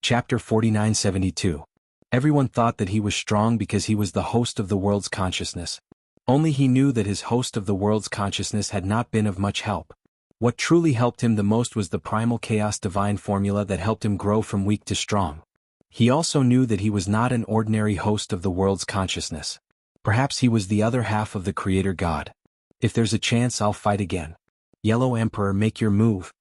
Chapter 4972. Everyone thought that he was strong because he was the host of the world's consciousness. Only he knew that his host of the world's consciousness had not been of much help. What truly helped him the most was the primal chaos divine formula that helped him grow from weak to strong. He also knew that he was not an ordinary host of the world's consciousness. Perhaps he was the other half of the Creator God. If there's a chance, I'll fight again. Yellow Emperor, make your move.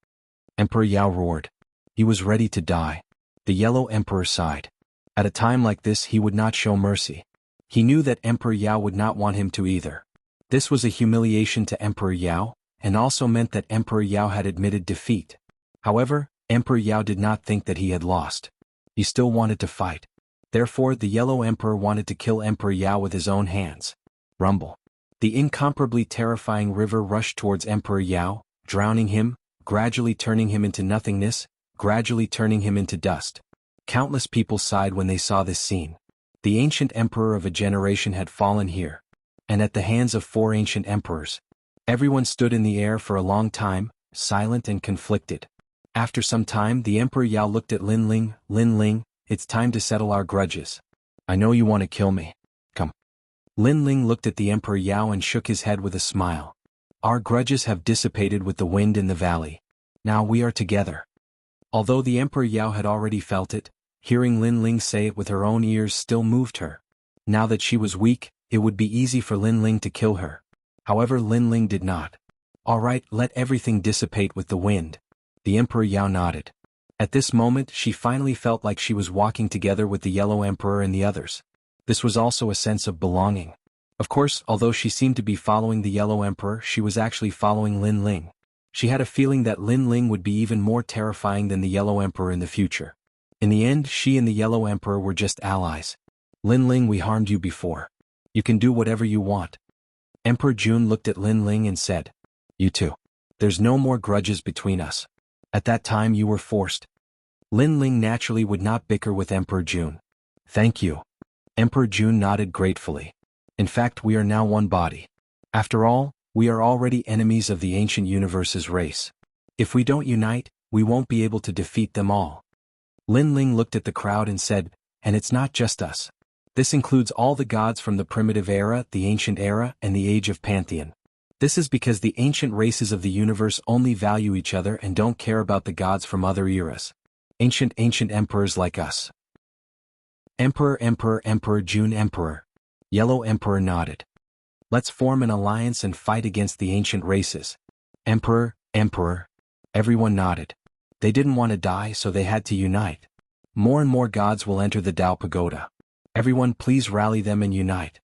Emperor Yao roared. He was ready to die. The Yellow Emperor sighed. At a time like this he would not show mercy. He knew that Emperor Yao would not want him to either. This was a humiliation to Emperor Yao, and also meant that Emperor Yao had admitted defeat. However, Emperor Yao did not think that he had lost. He still wanted to fight. Therefore the Yellow Emperor wanted to kill Emperor Yao with his own hands. Rumble. The incomparably terrifying river rushed towards Emperor Yao, drowning him, gradually turning him into nothingness, gradually turning him into dust. Countless people sighed when they saw this scene. The ancient emperor of a generation had fallen here. And at the hands of 4 ancient emperors. Everyone stood in the air for a long time, silent and conflicted. After some time the Emperor Yao looked at Lin Ling, it's time to settle our grudges. I know you want to kill me. Come. Lin Ling looked at the Emperor Yao and shook his head with a smile. Our grudges have dissipated with the wind in the valley. Now we are together. Although the Emperor Yao had already felt it, hearing Lin Ling say it with her own ears still moved her. Now that she was weak, it would be easy for Lin Ling to kill her. However, Lin Ling did not. All right, let everything dissipate with the wind. The Emperor Yao nodded. At this moment she finally felt like she was walking together with the Yellow Emperor and the others. This was also a sense of belonging. Of course, although she seemed to be following the Yellow Emperor, she was actually following Lin Ling. She had a feeling that Lin Ling would be even more terrifying than the Yellow Emperor in the future. In the end, she and the Yellow Emperor were just allies. Lin Ling, we harmed you before. You can do whatever you want. Emperor Jun looked at Lin Ling and said, You too. There's no more grudges between us. At that time you were forced. Lin Ling naturally would not bicker with Emperor Jun. Thank you. Emperor Jun nodded gratefully. In fact, we are now one body. After all, we are already enemies of the ancient universe's race. If we don't unite, we won't be able to defeat them all. Lin Ling looked at the crowd and said, and it's not just us. This includes all the gods from the primitive era, the ancient era, and the age of Pantheon. This is because the ancient races of the universe only value each other and don't care about the gods from other eras. Ancient emperors like us. Emperor Jun Emperor. Yellow Emperor nodded. Let's form an alliance and fight against the ancient races. Emperor. Everyone nodded. They didn't want to die, so they had to unite. More and more gods will enter the Tao Pagoda. Everyone please rally them and unite.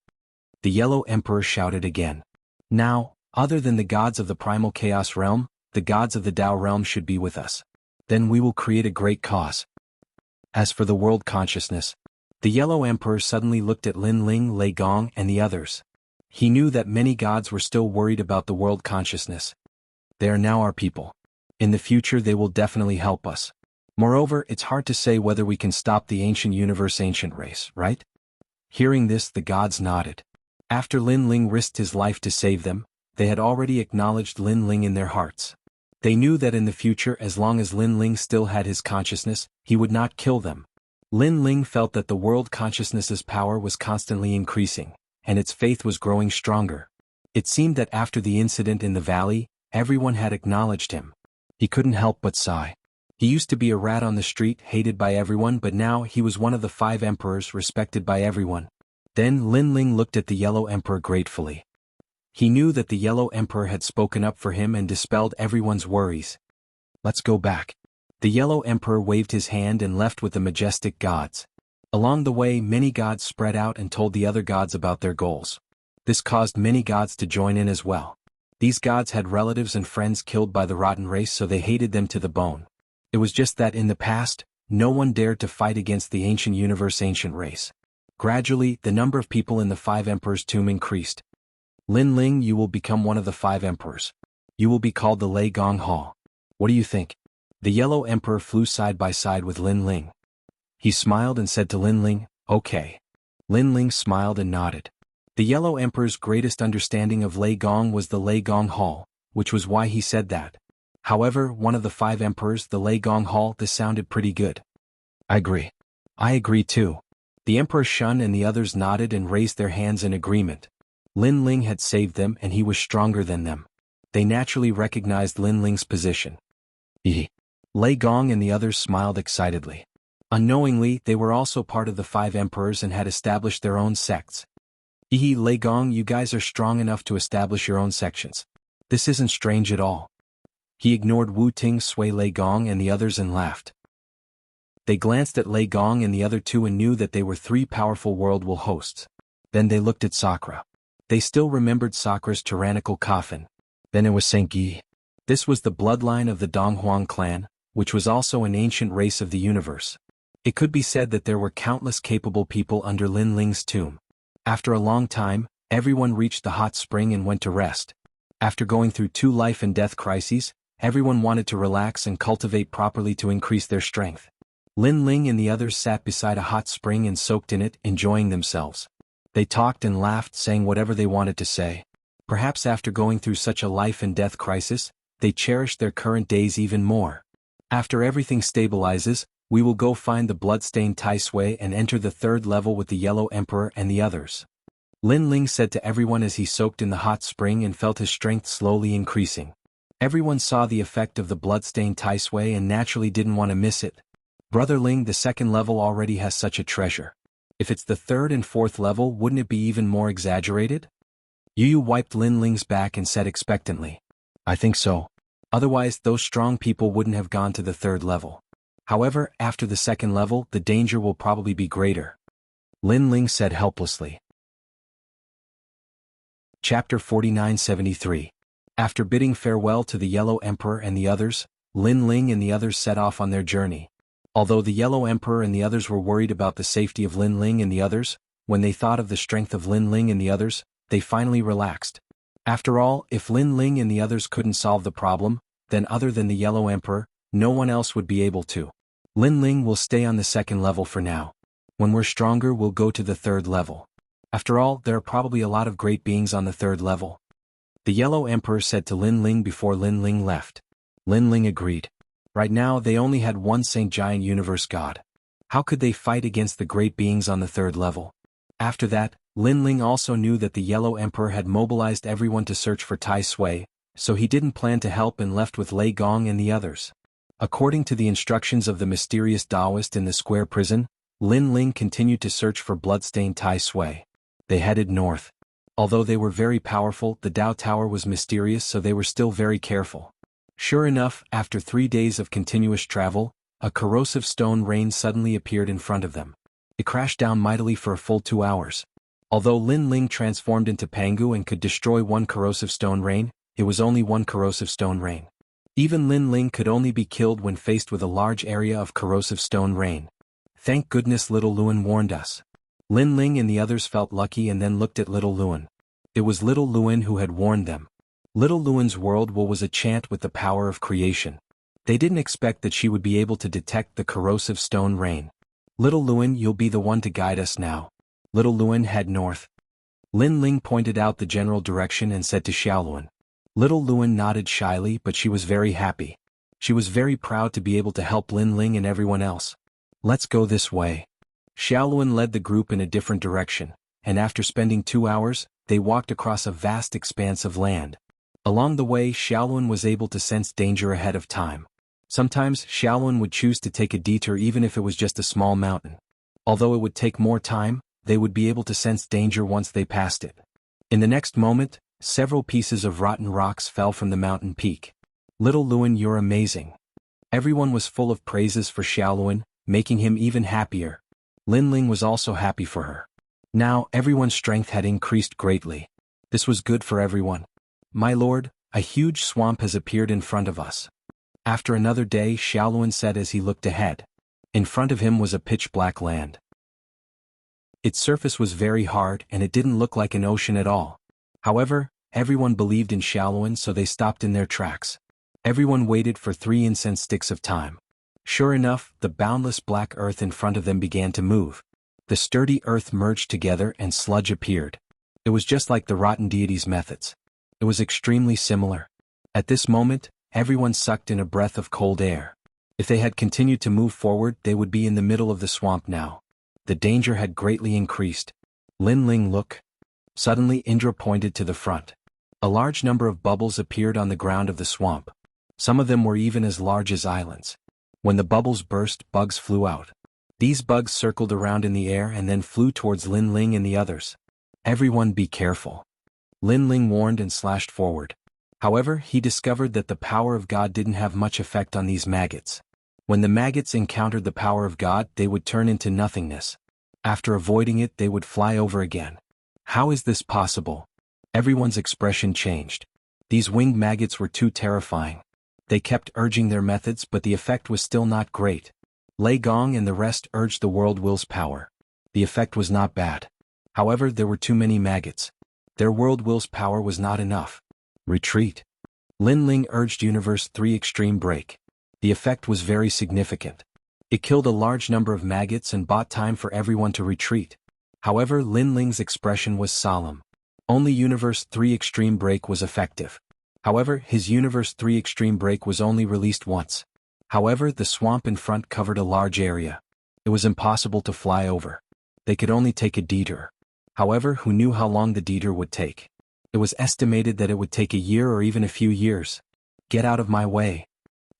The Yellow Emperor shouted again. Now, other than the gods of the primal chaos realm, the gods of the Tao realm should be with us. Then we will create a great cause. As for the world consciousness, the Yellow Emperor suddenly looked at Lin Ling, Lei Gong, and the others. He knew that many gods were still worried about the world consciousness. They are now our people. In the future they will definitely help us. Moreover, it's hard to say whether we can stop the ancient universe ancient race, right? Hearing this, the gods nodded. After Lin Ling risked his life to save them, they had already acknowledged Lin Ling in their hearts. They knew that in the future, as long as Lin Ling still had his consciousness, he would not kill them. Lin Ling felt that the world consciousness's power was constantly increasing, and its faith was growing stronger. It seemed that after the incident in the valley, everyone had acknowledged him. He couldn't help but sigh. He used to be a rat on the street, hated by everyone, but now he was one of the 5 emperors respected by everyone. Then Lin Ling looked at the Yellow Emperor gratefully. He knew that the Yellow Emperor had spoken up for him and dispelled everyone's worries. Let's go back. The Yellow Emperor waved his hand and left with the majestic gods. Along the way, many gods spread out and told the other gods about their goals. This caused many gods to join in as well. These gods had relatives and friends killed by the rotten race, so they hated them to the bone. It was just that in the past, no one dared to fight against the ancient universe ancient race. Gradually, the number of people in the 5 emperors' tomb increased. Lin Ling, you will become one of the 5 emperors. You will be called the Lei Gong Hall. What do you think? The Yellow Emperor flew side by side with Lin Ling. He smiled and said to Lin Ling, okay. Lin Ling smiled and nodded. The Yellow Emperor's greatest understanding of Lei Gong was the Lei Gong Hall, which was why he said that. However, one of the 5 emperors, the Lei Gong Hall, this sounded pretty good. I agree. I agree too. The Emperor Shun and the others nodded and raised their hands in agreement. Lin Ling had saved them and he was stronger than them. They naturally recognized Lin Ling's position. Lei Gong and the others smiled excitedly. Unknowingly, they were also part of the 5 emperors and had established their own sects. Lei Gong, you guys are strong enough to establish your own sections. This isn't strange at all. He ignored Wu Ting Sui Lei Gong and the others and laughed. They glanced at Lei Gong and the other 2 and knew that they were 3 powerful world will hosts. Then they looked at Sakura. They still remembered Sakura's tyrannical coffin. Then it was Senki. This was the bloodline of the Donghuang clan, which was also an ancient race of the universe. It could be said that there were countless capable people under Lin Ling's tomb. After a long time, everyone reached the hot spring and went to rest. After going through 2 life and death crises, everyone wanted to relax and cultivate properly to increase their strength. Lin Ling and the others sat beside a hot spring and soaked in it, enjoying themselves. They talked and laughed, saying whatever they wanted to say. Perhaps after going through such a life and death crisis, they cherished their current days even more. After everything stabilizes, we will go find the bloodstained Tai Sui and enter the 3rd level with the Yellow Emperor and the others. Lin Ling said to everyone as he soaked in the hot spring and felt his strength slowly increasing. Everyone saw the effect of the bloodstained Tai Sui and naturally didn't want to miss it. Brother Ling, the 2nd level already has such a treasure. If it's the 3rd and 4th level, wouldn't it be even more exaggerated? Yu wiped Lin Ling's back and said expectantly. I think so. Otherwise, those strong people wouldn't have gone to the 3rd level. However, after the 2nd level, the danger will probably be greater. Lin Ling said helplessly. Chapter 4973. After bidding farewell to the Yellow Emperor and the others, Lin Ling and the others set off on their journey. Although the Yellow Emperor and the others were worried about the safety of Lin Ling and the others, when they thought of the strength of Lin Ling and the others, they finally relaxed. After all, if Lin Ling and the others couldn't solve the problem, then other than the Yellow Emperor, no one else would be able to. Lin Ling will stay on the 2nd level for now. When we're stronger, we'll go to the 3rd level. After all, there are probably a lot of great beings on the 3rd level. The Yellow Emperor said to Lin Ling before Lin Ling left. Lin Ling agreed. Right now, they only had one Saint Giant Universe God. How could they fight against the great beings on the 3rd level? After that, Lin Ling also knew that the Yellow Emperor had mobilized everyone to search for Tai Sui, so he didn't plan to help and left with Lei Gong and the others. According to the instructions of the mysterious Taoist in the square prison, Lin Ling continued to search for bloodstained Tai Sui. They headed north. Although they were very powerful, the Dao Tower was mysterious, so they were still very careful. Sure enough, after 3 days of continuous travel, a corrosive stone rain suddenly appeared in front of them. It crashed down mightily for a full 2 hours. Although Lin Ling transformed into Pangu and could destroy one corrosive stone rain, it was only one corrosive stone rain. Even Lin Ling could only be killed when faced with a large area of corrosive stone rain. Thank goodness Little Luan warned us. Lin Ling and the others felt lucky and then looked at Little Luan. It was Little Luan who had warned them. Little Luan's world was a chant with the power of creation. They didn't expect that she would be able to detect the corrosive stone rain. Little Luan, you'll be the one to guide us now. Little Luan, head north. Lin Ling pointed out the general direction and said to Xiaoluan. Little Luan nodded shyly, but she was very happy. She was very proud to be able to help Lin Ling and everyone else. Let's go this way. Xiaoluan led the group in a different direction, and after spending 2 hours, they walked across a vast expanse of land. Along the way, Xiaoluan was able to sense danger ahead of time. Sometimes, Xiaoluan would choose to take a detour even if it was just a small mountain. Although it would take more time, they would be able to sense danger once they passed it. In the next moment, several pieces of rotten rocks fell from the mountain peak. Little Luan, you're amazing. Everyone was full of praises for Xiaoluan, making him even happier. Lin Ling was also happy for her. Now, everyone's strength had increased greatly. This was good for everyone. My lord, a huge swamp has appeared in front of us. After another day, Xiaoluan said as he looked ahead. In front of him was a pitch-black land. Its surface was very hard and it didn't look like an ocean at all. However, everyone believed in Xiaoluan, so they stopped in their tracks. Everyone waited for 3 incense sticks of time. Sure enough, the boundless black earth in front of them began to move. The sturdy earth merged together and sludge appeared. It was just like the rotten deity's methods. It was extremely similar. At this moment, everyone sucked in a breath of cold air. If they had continued to move forward, they would be in the middle of the swamp now. The danger had greatly increased. Lin Ling, look. Suddenly Indra pointed to the front. A large number of bubbles appeared on the ground of the swamp. Some of them were even as large as islands. When the bubbles burst, bugs flew out. These bugs circled around in the air and then flew towards Lin Ling and the others. Everyone be careful. Lin Ling warned and slashed forward. However, he discovered that the power of God didn't have much effect on these maggots. When the maggots encountered the power of God, they would turn into nothingness. After avoiding it, they would fly over again. How is this possible? Everyone's expression changed. These winged maggots were too terrifying. They kept urging their methods, but the effect was still not great. Lei Gong and the rest urged the world will's power. The effect was not bad. However, there were too many maggots. Their world will's power was not enough. Retreat. Lin Ling urged Universe 3 Extreme Break. The effect was very significant. It killed a large number of maggots and bought time for everyone to retreat. However, Lin Ling's expression was solemn. Only Universe 3 Extreme Break was effective. However, his Universe 3 Extreme Break was only released once. However, the swamp in front covered a large area. It was impossible to fly over. They could only take a detour. However, who knew how long the detour would take? It was estimated that it would take a year or even a few years. Get out of my way.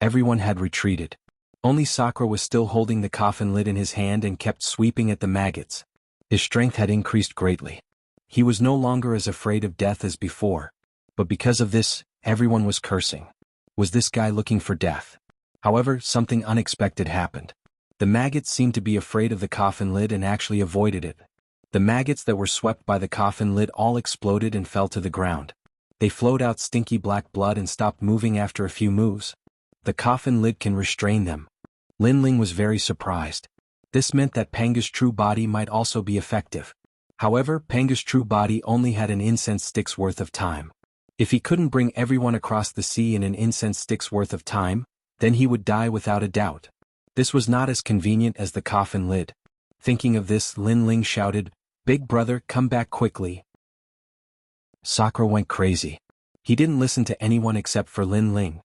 Everyone had retreated. Only Sakura was still holding the coffin lid in his hand and kept sweeping at the maggots. His strength had increased greatly. He was no longer as afraid of death as before. But because of this, everyone was cursing. Was this guy looking for death? However, something unexpected happened. The maggots seemed to be afraid of the coffin lid and actually avoided it. The maggots that were swept by the coffin lid all exploded and fell to the ground. They flowed out stinky black blood and stopped moving after a few moves. The coffin lid can restrain them. Lin Ling was very surprised. This meant that Panga's true body might also be effective. However, Panga's true body only had an incense stick's worth of time. If he couldn't bring everyone across the sea in an incense stick's worth of time, then he would die without a doubt. This was not as convenient as the coffin lid. Thinking of this, Lin Ling shouted, "Big brother, come back quickly." Sakura went crazy. He didn't listen to anyone except for Lin Ling.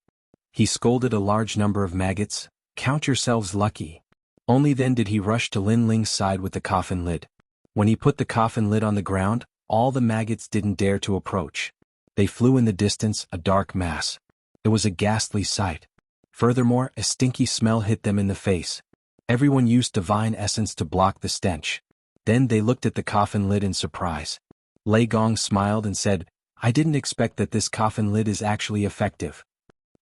He scolded a large number of maggots, "Count yourselves lucky." Only then did he rush to Lin Ling's side with the coffin lid. When he put the coffin lid on the ground, all the maggots didn't dare to approach. They flew in the distance, a dark mass. It was a ghastly sight. Furthermore, a stinky smell hit them in the face. Everyone used divine essence to block the stench. Then they looked at the coffin lid in surprise. Lei Gong smiled and said, "I didn't expect that this coffin lid is actually effective.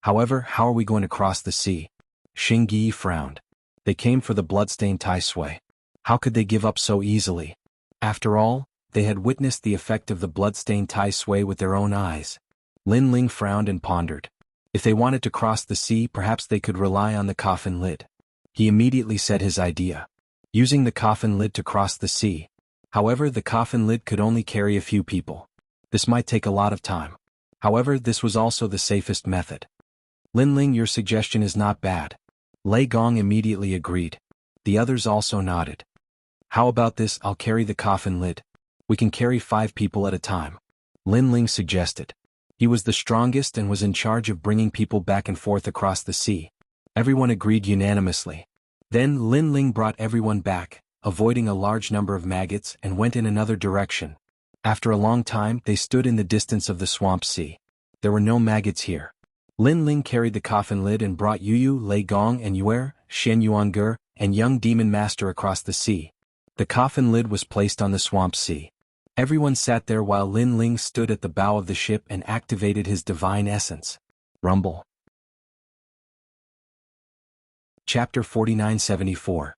However, how are we going to cross the sea?" Xing Yi frowned. They came for the bloodstained Tai Sui. How could they give up so easily? After all, they had witnessed the effect of the bloodstained Tai Sui with their own eyes. Lin Ling frowned and pondered. If they wanted to cross the sea, perhaps they could rely on the coffin lid. He immediately said his idea. Using the coffin lid to cross the sea. However, the coffin lid could only carry a few people. This might take a lot of time. However, this was also the safest method. Lin Ling, your suggestion is not bad. Lei Gong immediately agreed. The others also nodded. How about this? I'll carry the coffin lid. We can carry 5 people at a time. Lin Ling suggested. He was the strongest and was in charge of bringing people back and forth across the sea. Everyone agreed unanimously. Then Lin Ling brought everyone back, avoiding a large number of maggots, and went in another direction. After a long time, they stood in the distance of the swamp sea. There were no maggots here. Lin Ling carried the coffin lid and brought Yu, Lei Gong and Yuer, Shen Yuange, and Young Demon Master across the sea. The coffin lid was placed on the swamp sea. Everyone sat there while Lin Ling stood at the bow of the ship and activated his divine essence. Rumble. Chapter 49-74.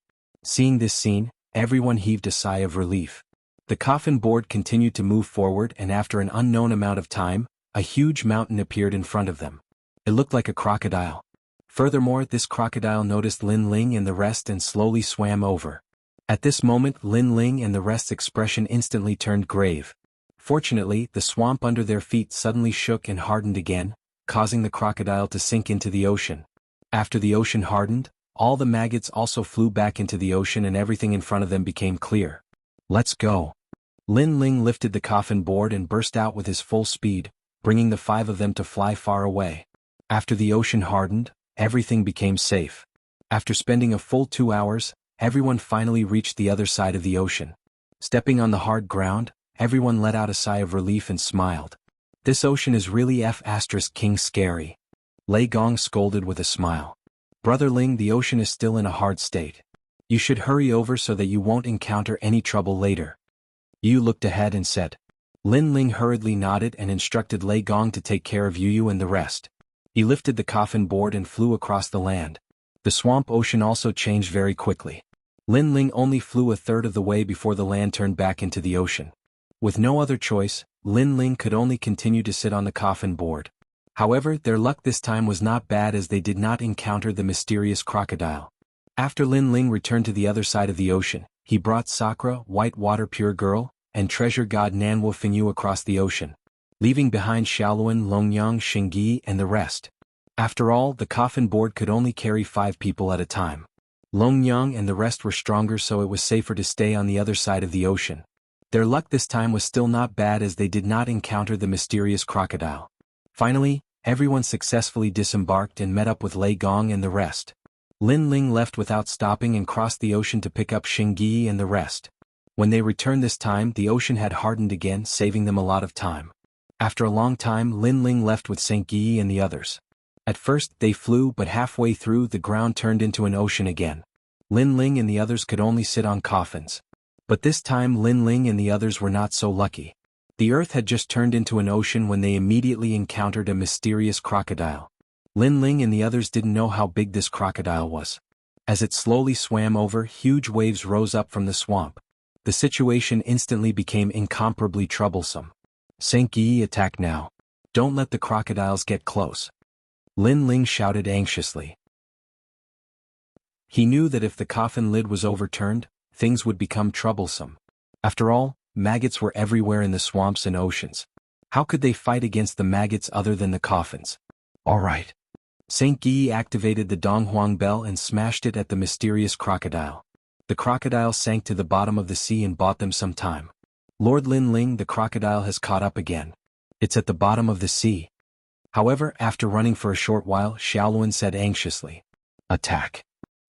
Seeing this scene, everyone heaved a sigh of relief. The coffin board continued to move forward, and after an unknown amount of time, a huge mountain appeared in front of them. It looked like a crocodile. Furthermore, this crocodile noticed Lin Ling and the rest and slowly swam over. At this moment, Lin Ling and the rest's expression instantly turned grave. Fortunately, the swamp under their feet suddenly shook and hardened again, causing the crocodile to sink into the ocean. After the ocean hardened, all the maggots also flew back into the ocean and everything in front of them became clear. Let's go. Lin Ling lifted the coffin board and burst out with his full speed, bringing the 5 of them to fly far away. After the ocean hardened, everything became safe. After spending a full 2 hours, everyone finally reached the other side of the ocean. Stepping on the hard ground, everyone let out a sigh of relief and smiled. This ocean is really King scary. Lei Gong scolded with a smile. Brother Ling, the ocean is still in a hard state. You should hurry over so that you won't encounter any trouble later. Yu looked ahead and said. Lin Ling hurriedly nodded and instructed Lei Gong to take care of Yu and the rest. He lifted the coffin board and flew across the land. The swamp ocean also changed very quickly. Lin Ling only flew a third of the way before the land turned back into the ocean. With no other choice, Lin Ling could only continue to sit on the coffin board. However, their luck this time was not bad as they did not encounter the mysterious crocodile. After Lin Ling returned to the other side of the ocean, he brought Sakura, White Water Pure Girl, and Treasure God Nanwu Fingyu across the ocean, leaving behind Xiaoluan, Longyang, Xingyi, and the rest. After all, the coffin board could only carry 5 people at a time. Longyang and the rest were stronger, so it was safer to stay on the other side of the ocean. Their luck this time was still not bad as they did not encounter the mysterious crocodile. Finally, everyone successfully disembarked and met up with Lei Gong and the rest. Lin Ling left without stopping and crossed the ocean to pick up Xingyi and the rest. When they returned this time, the ocean had hardened again, saving them a lot of time. After a long time, Lin Ling left with Xingyi and the others. At first, they flew, but halfway through, the ground turned into an ocean again. Lin Ling and the others could only sit on coffins. But this time, Lin Ling and the others were not so lucky. The earth had just turned into an ocean when they immediately encountered a mysterious crocodile. Lin Ling and the others didn't know how big this crocodile was. As it slowly swam over, huge waves rose up from the swamp. The situation instantly became incomparably troublesome. Xingyi, attack now. Don't let the crocodiles get close. Lin Ling shouted anxiously. He knew that if the coffin lid was overturned, things would become troublesome. After all, maggots were everywhere in the swamps and oceans. How could they fight against the maggots other than the coffins? All right. Xingyi activated the Donghuang bell and smashed it at the mysterious crocodile. The crocodile sank to the bottom of the sea and bought them some time. Lord Lin Ling, the crocodile has caught up again. It's at the bottom of the sea. However, after running for a short while, Xiaoluan said anxiously. Attack.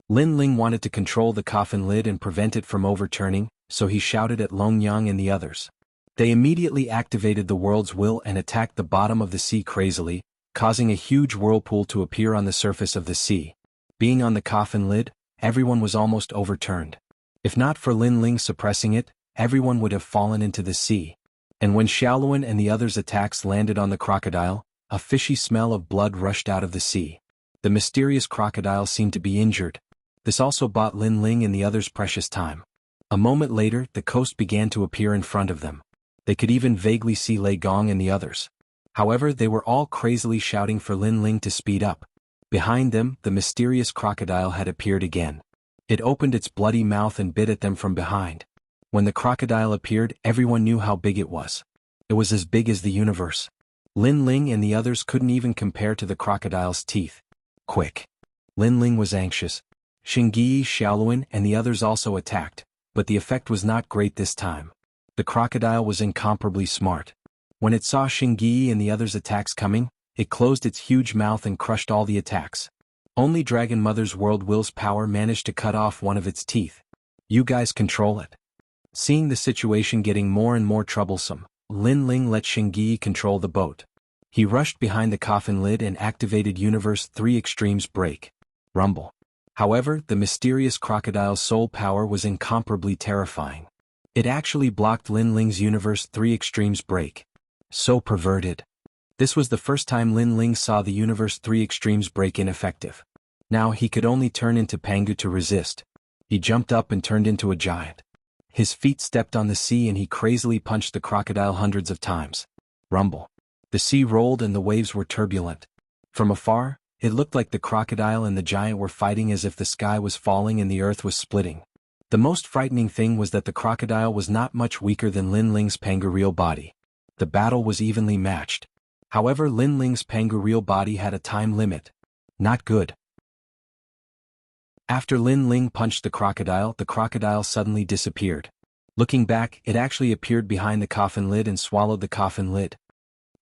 Lin Ling wanted to control the coffin lid and prevent it from overturning, so he shouted at Longyang and the others. They immediately activated the world's will and attacked the bottom of the sea crazily, causing a huge whirlpool to appear on the surface of the sea. Being on the coffin lid, everyone was almost overturned. If not for Lin Ling suppressing it, everyone would have fallen into the sea. And when Xiaoluan and the others' attacks landed on the crocodile, a fishy smell of blood rushed out of the sea. The mysterious crocodile seemed to be injured. This also bought Lin Ling and the others precious time. A moment later, the coast began to appear in front of them. They could even vaguely see Lei Gong and the others. However, they were all crazily shouting for Lin Ling to speed up. Behind them, the mysterious crocodile had appeared again. It opened its bloody mouth and bit at them from behind. When the crocodile appeared, everyone knew how big it was. It was as big as the universe. Lin Ling and the others couldn't even compare to the crocodile's teeth. Quick. Lin Ling was anxious. Xingyi, Xiaoluan, and the others also attacked, but the effect was not great this time. The crocodile was incomparably smart. When it saw Xingyi and the others' attacks coming, it closed its huge mouth and crushed all the attacks. Only Dragon Mother's World Will's power managed to cut off one of its teeth. You guys control it. Seeing the situation getting more and more troublesome, Lin Ling let Xingyi control the boat. He rushed behind the coffin lid and activated Universe 3 Extremes Break. Rumble. However, the mysterious crocodile's soul power was incomparably terrifying. It actually blocked Lin Ling's Universe 3 Extremes Break. So perverted. This was the first time Lin Ling saw the Universe 3 Extremes Break ineffective. Now he could only turn into Pangu to resist. He jumped up and turned into a giant. His feet stepped on the sea and he crazily punched the crocodile hundreds of times. Rumble. The sea rolled and the waves were turbulent. From afar, it looked like the crocodile and the giant were fighting as if the sky was falling and the earth was splitting. The most frightening thing was that the crocodile was not much weaker than Lin Ling's Pangu body. The battle was evenly matched. However, Lin Ling's Pangu body had a time limit. Not good. After Lin Ling punched the crocodile suddenly disappeared. Looking back, it actually appeared behind the coffin lid and swallowed the coffin lid.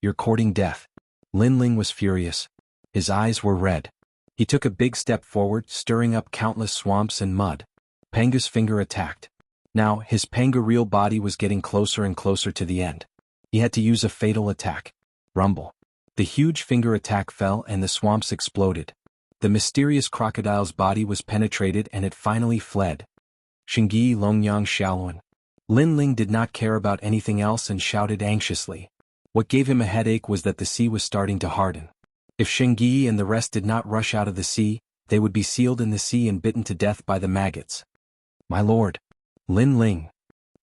You're courting death. Lin Ling was furious. His eyes were red. He took a big step forward, stirring up countless swamps and mud. Panga's finger attacked. Now, his Panga real body was getting closer and closer to the end. He had to use a fatal attack. Rumble. The huge finger attack fell and the swamps exploded. The mysterious crocodile's body was penetrated and it finally fled. Xingyi Longyang Xiaoluan. Lin Ling did not care about anything else and shouted anxiously. What gave him a headache was that the sea was starting to harden. If Xingyi and the rest did not rush out of the sea, they would be sealed in the sea and bitten to death by the maggots. My lord. Lin Ling.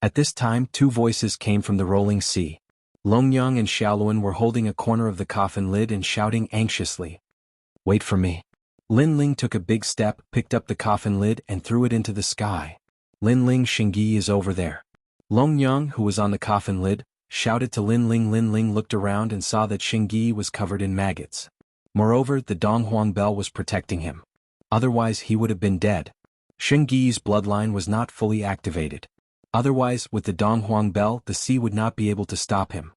At this time 2 voices came from the rolling sea. Longyang and Xiaoluan were holding a corner of the coffin lid and shouting anxiously. Wait for me. Lin Ling took a big step, picked up the coffin lid and threw it into the sky. Lin Ling, Xingyi is over there. Longyang, who was on the coffin lid, shouted to Lin Ling. Lin Ling looked around and saw that Xingyi was covered in maggots. Moreover, the Donghuang bell was protecting him. Otherwise he would have been dead. Xingyi's bloodline was not fully activated. Otherwise, with the Donghuang bell, the sea would not be able to stop him.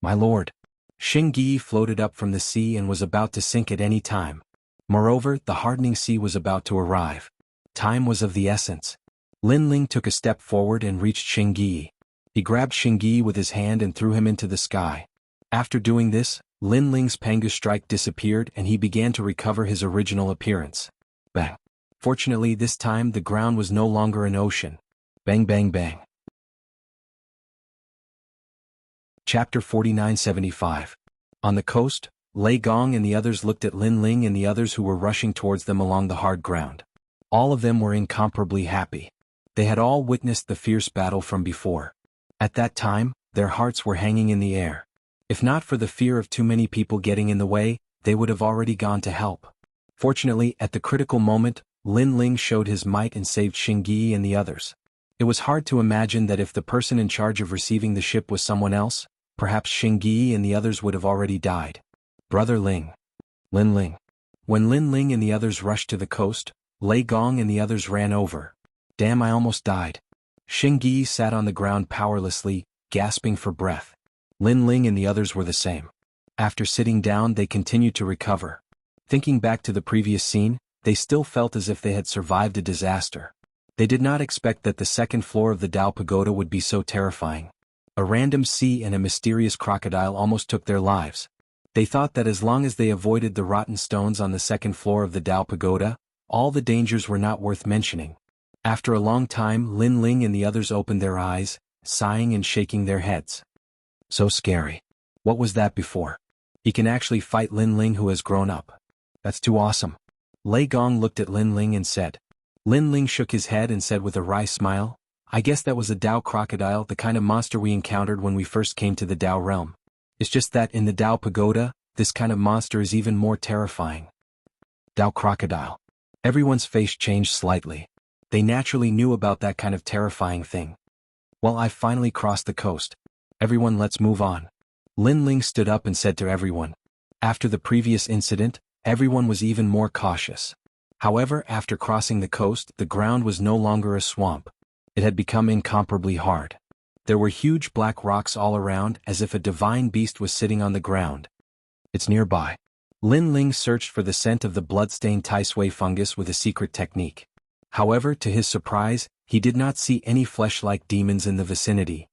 My lord. Xingyi floated up from the sea and was about to sink at any time. Moreover, the hardening sea was about to arrive. Time was of the essence. Lin Ling took a step forward and reached Xingyi. He grabbed Xingyi with his hand and threw him into the sky. After doing this, Lin Ling's Panga strike disappeared and he began to recover his original appearance. Bang. Fortunately, this time the ground was no longer an ocean. Bang bang bang. Chapter 4975. On the coast, Lei Gong and the others looked at Lin Ling and the others who were rushing towards them along the hard ground. All of them were incomparably happy. They had all witnessed the fierce battle from before. At that time, their hearts were hanging in the air. If not for the fear of too many people getting in the way, they would have already gone to help. Fortunately, at the critical moment, Lin Ling showed his might and saved Xingyi and the others. It was hard to imagine that if the person in charge of receiving the ship was someone else, perhaps Xingyi and the others would have already died. Brother Ling. Lin Ling. When Lin Ling and the others rushed to the coast, Lei Gong and the others ran over. Damn, I almost died. Xingyi sat on the ground powerlessly, gasping for breath. Lin Ling and the others were the same. After sitting down, they continued to recover. Thinking back to the previous scene, they still felt as if they had survived a disaster. They did not expect that the second floor of the Dao Pagoda would be so terrifying. A random sea and a mysterious crocodile almost took their lives. They thought that as long as they avoided the rotten stones on the second floor of the Dao Pagoda, all the dangers were not worth mentioning. After a long time, Lin Ling and the others opened their eyes, sighing and shaking their heads. So scary. What was that before? He can actually fight Lin Ling who has grown up. That's too awesome. Lei Gong looked at Lin Ling and said. Lin Ling shook his head and said with a wry smile, I guess that was a Dao crocodile, the kind of monster we encountered when we first came to the Dao realm. It's just that in the Dao Pagoda, this kind of monster is even more terrifying. Dao crocodile. Everyone's face changed slightly. They naturally knew about that kind of terrifying thing. Well, I've finally crossed the coast. Everyone, let's move on. Lin Ling stood up and said to everyone. After the previous incident, everyone was even more cautious. However, after crossing the coast, the ground was no longer a swamp. It had become incomparably hard. There were huge black rocks all around, as if a divine beast was sitting on the ground. It's nearby. Lin Ling searched for the scent of the bloodstained Tai Sui fungus with a secret technique. However, to his surprise, he did not see any flesh-like demons in the vicinity.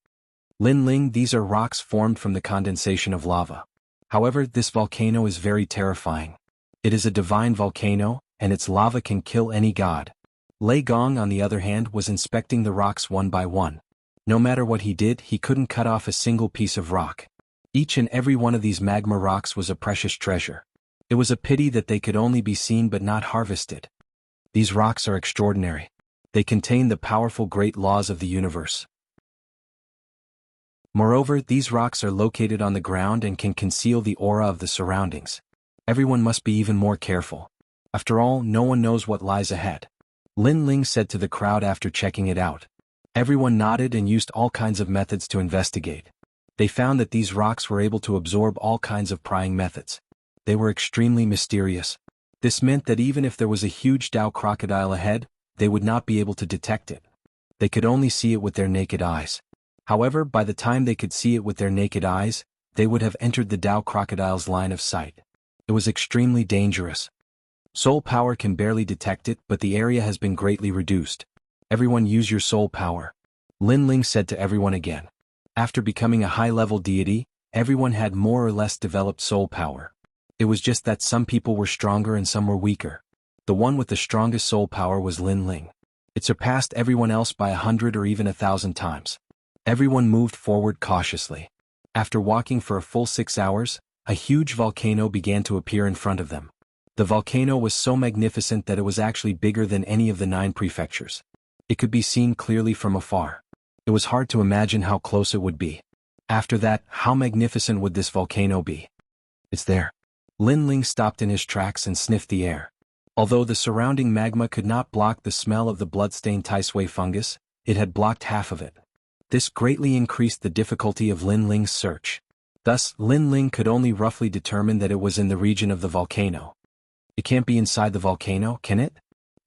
Lin Ling, these are rocks formed from the condensation of lava. However, this volcano is very terrifying. It is a divine volcano, and its lava can kill any god. Lei Gong, on the other hand, was inspecting the rocks one by one. No matter what he did, he couldn't cut off a single piece of rock. Each and every one of these magma rocks was a precious treasure. It was a pity that they could only be seen but not harvested. These rocks are extraordinary. They contain the powerful great laws of the universe. Moreover, these rocks are located on the ground and can conceal the aura of the surroundings. Everyone must be even more careful. After all, no one knows what lies ahead. Lin Ling said to the crowd after checking it out. Everyone nodded and used all kinds of methods to investigate. They found that these rocks were able to absorb all kinds of prying methods. They were extremely mysterious. This meant that even if there was a huge Dao crocodile ahead, they would not be able to detect it. They could only see it with their naked eyes. However, by the time they could see it with their naked eyes, they would have entered the Dao crocodile's line of sight. It was extremely dangerous. Soul power can barely detect it, but the area has been greatly reduced. Everyone use your soul power. Lin Ling said to everyone again. After becoming a high-level deity, everyone had more or less developed soul power. It was just that some people were stronger and some were weaker. The one with the strongest soul power was Lin Ling. It surpassed everyone else by 100 or even 1,000 times. Everyone moved forward cautiously. After walking for a full 6 hours, a huge volcano began to appear in front of them. The volcano was so magnificent that it was actually bigger than any of the 9 prefectures. It could be seen clearly from afar. It was hard to imagine how close it would be. After that, how magnificent would this volcano be? It's there. Lin Ling stopped in his tracks and sniffed the air. Although the surrounding magma could not block the smell of the bloodstained Taisui fungus, it had blocked half of it. This greatly increased the difficulty of Lin Ling's search. Thus, Lin Ling could only roughly determine that it was in the region of the volcano. It can't be inside the volcano, can it?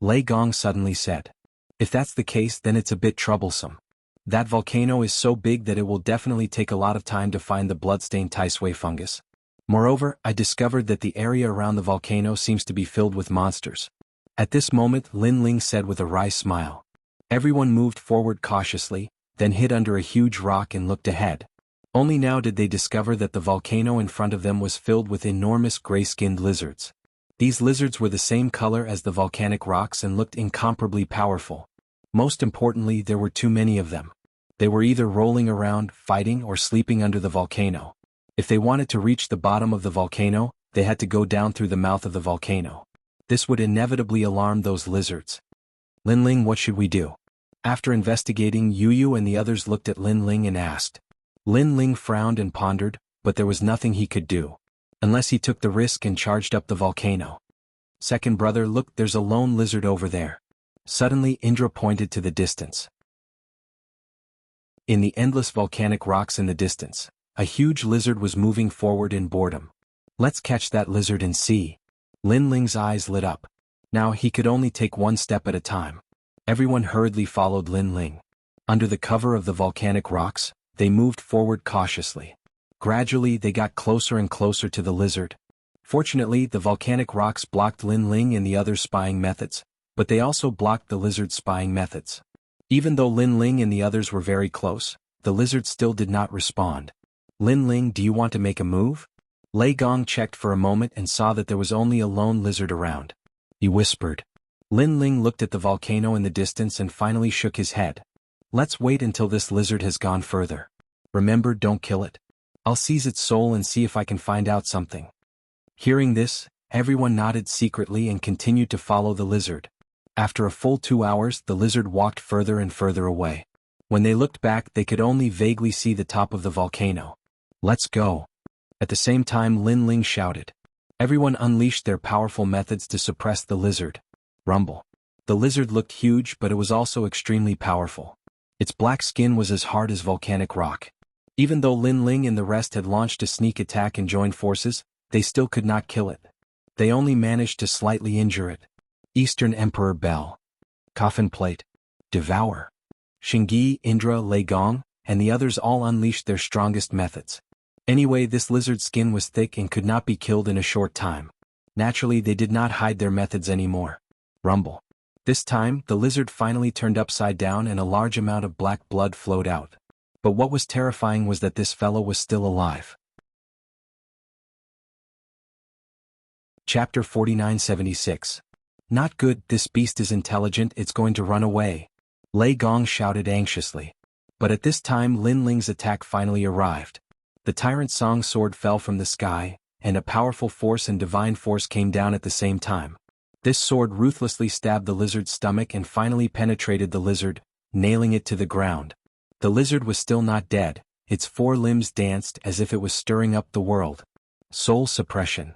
Lei Gong suddenly said. If that's the case, then it's a bit troublesome. That volcano is so big that it will definitely take a lot of time to find the bloodstained Taisui fungus. Moreover, I discovered that the area around the volcano seems to be filled with monsters. At this moment, Lin Ling said with a wry smile. Everyone moved forward cautiously, then hid under a huge rock and looked ahead. Only now did they discover that the volcano in front of them was filled with enormous gray-skinned lizards. These lizards were the same color as the volcanic rocks and looked incomparably powerful. Most importantly, there were too many of them. They were either rolling around, fighting, or sleeping under the volcano. If they wanted to reach the bottom of the volcano, they had to go down through the mouth of the volcano. This would inevitably alarm those lizards. Lin Ling, what should we do? After investigating, Yu and the others looked at Lin Ling and asked. Lin Ling frowned and pondered, but there was nothing he could do. Unless he took the risk and charged up the volcano. Second brother, look, there's a lone lizard over there. Suddenly Indra pointed to the distance. In the endless volcanic rocks in the distance, a huge lizard was moving forward in boredom. Let's catch that lizard and see. Lin Ling's eyes lit up. Now he could only take one step at a time. Everyone hurriedly followed Lin Ling. Under the cover of the volcanic rocks, they moved forward cautiously. Gradually they got closer and closer to the lizard. Fortunately, the volcanic rocks blocked Lin Ling and the others' spying methods, but they also blocked the lizard's spying methods. Even though Lin Ling and the others were very close, the lizard still did not respond. Lin Ling, do you want to make a move? Lei Gong checked for a moment and saw that there was only a lone lizard around. He whispered. Lin Ling looked at the volcano in the distance and finally shook his head. Let's wait until this lizard has gone further. Remember, don't kill it. I'll seize its soul and see if I can find out something. Hearing this, everyone nodded secretly and continued to follow the lizard. After a full 2 hours, the lizard walked further and further away. When they looked back, they could only vaguely see the top of the volcano. Let's go. At the same time, Lin Ling shouted. Everyone unleashed their powerful methods to suppress the lizard. Rumble. The lizard looked huge, but it was also extremely powerful. Its black skin was as hard as volcanic rock. Even though Lin Ling and the rest had launched a sneak attack and joined forces, they still could not kill it. They only managed to slightly injure it. Eastern Emperor Bell. Coffin Plate. Devour. Xingyi, Indra, Lei Gong, and the others all unleashed their strongest methods. Anyway, this lizard's skin was thick and could not be killed in a short time. Naturally, they did not hide their methods anymore. Rumble. This time, the lizard finally turned upside down and a large amount of black blood flowed out. But what was terrifying was that this fellow was still alive. Chapter 4976. Not good, this beast is intelligent, it's going to run away. Lei Gong shouted anxiously. But at this time Lin Ling's attack finally arrived. The Tyrant Song sword fell from the sky, and a powerful force and divine force came down at the same time. This sword ruthlessly stabbed the lizard's stomach and finally penetrated the lizard, nailing it to the ground. The lizard was still not dead, its 4 limbs danced as if it was stirring up the world. Soul suppression.